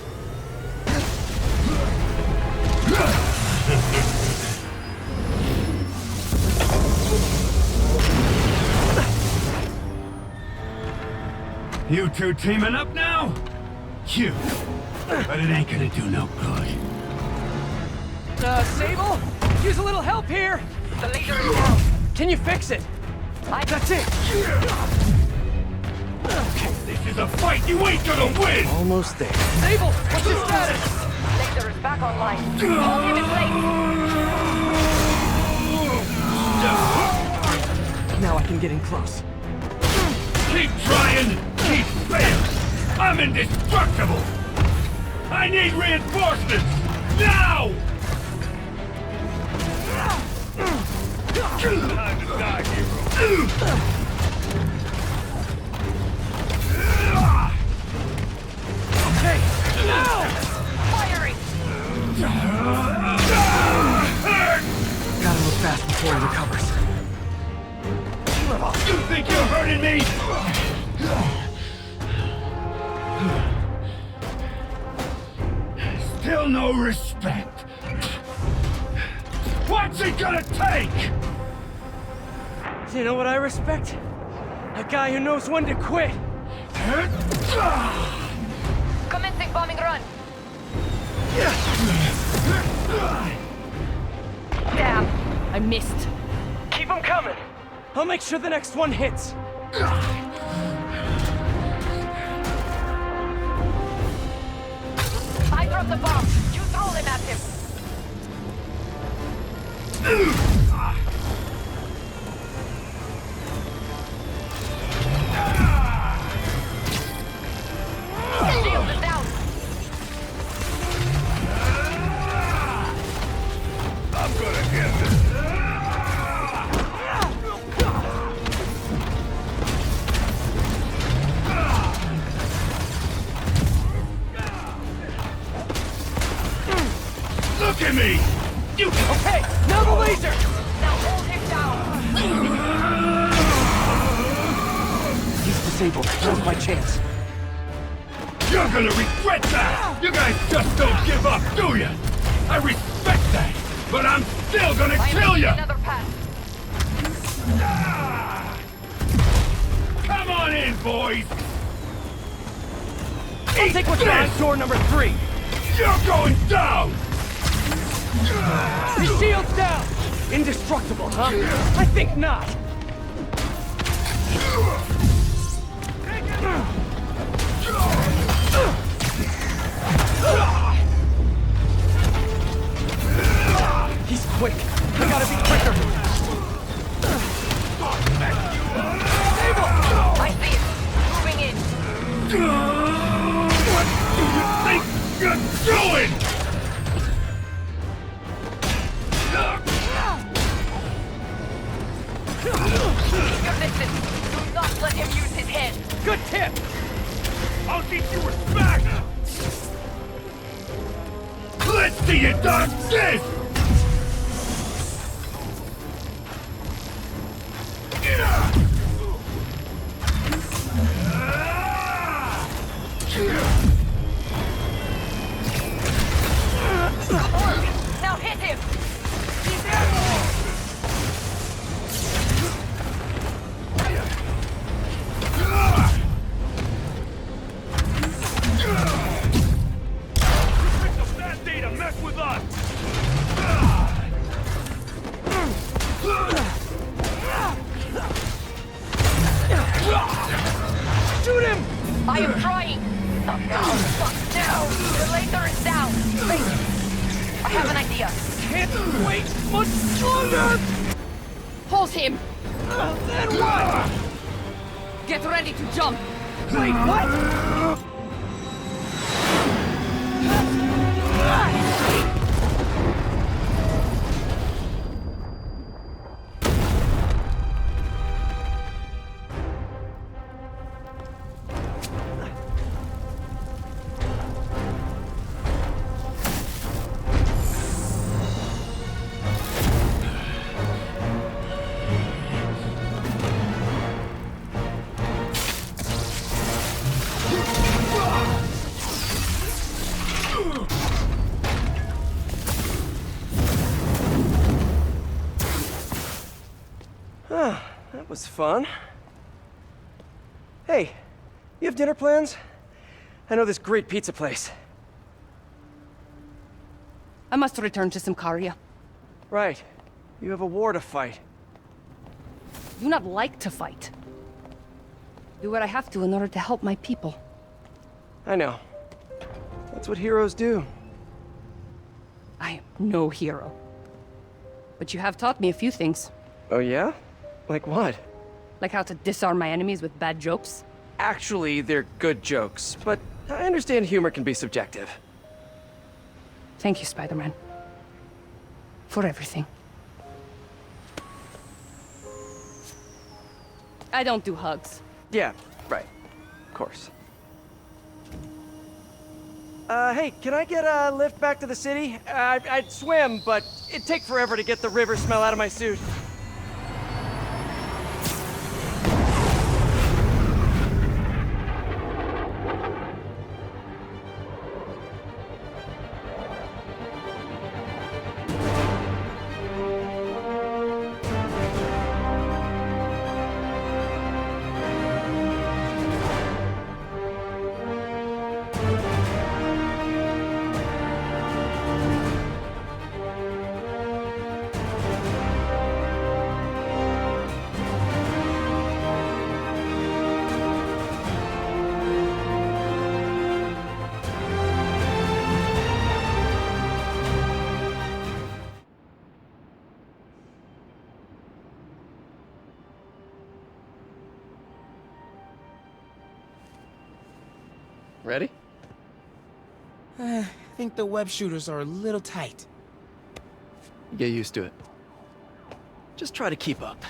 You two teaming up now? Cute. But it ain't gonna do no good. Sable? Use a little help here! The laser is down. Can you fix it? That's it! Okay, this is a fight You ain't gonna win! Almost there. Sable, what's your status? Laser is back online. Hold him in place. Now I can get in close. Keep trying, keep failing. I'm indestructible. I need reinforcements now. Time to die, hero. Okay, now! Firing! Gotta move fast before he recovers. You think you're hurting me? Still no respect. What's it gonna take? You know what I respect? A guy who knows when to quit. Commencing bombing run. Damn, I missed. Keep him coming. I'll make sure the next one hits. I dropped the bomb. You throw them at him. Shield is down. I'm gonna get this. Look at me! You... Okay, now the laser! Now hold him down. He's disabled. Now's my chance. You're gonna regret that! You guys just don't give up, do you? I respect that, but I'm still gonna kill you! Another pass. Come on in, boys! I'll take what's behind door number 3. You're going down! The shield's down! Indestructible, huh? I think not! He's quick. We gotta be quicker. Sable! I see it. Moving in. What do you think you're doing? Keep your distance. Do not let him use his head. Good tip! I'll teach you respect! Let's see you dodge this! Now hit him! He's airborne! That data mess with us! Shoot him! I am trying! No! The laser is down! Wait! I have an idea! Can't wait much longer! Hold him! Then what? Get ready to jump! Wait, what? That was fun. Hey, you have dinner plans? I know this great pizza place. I must return to Symkaria. Right. You have a war to fight. Do not like to fight. Do what I have to in order to help my people. I know. That's what heroes do. I am no hero. But you have taught me a few things. Oh yeah? Like what? Like how to disarm my enemies with bad jokes. Actually, they're good jokes, but I understand humor can be subjective. Thank you, Spider-Man. For everything. I don't do hugs. Yeah, right. Of course. Hey, can I get a lift back to the city? I'd swim, but it'd take forever to get the river smell out of my suit. Ready? I think the web shooters are a little tight. Get used to it. Just try to keep up.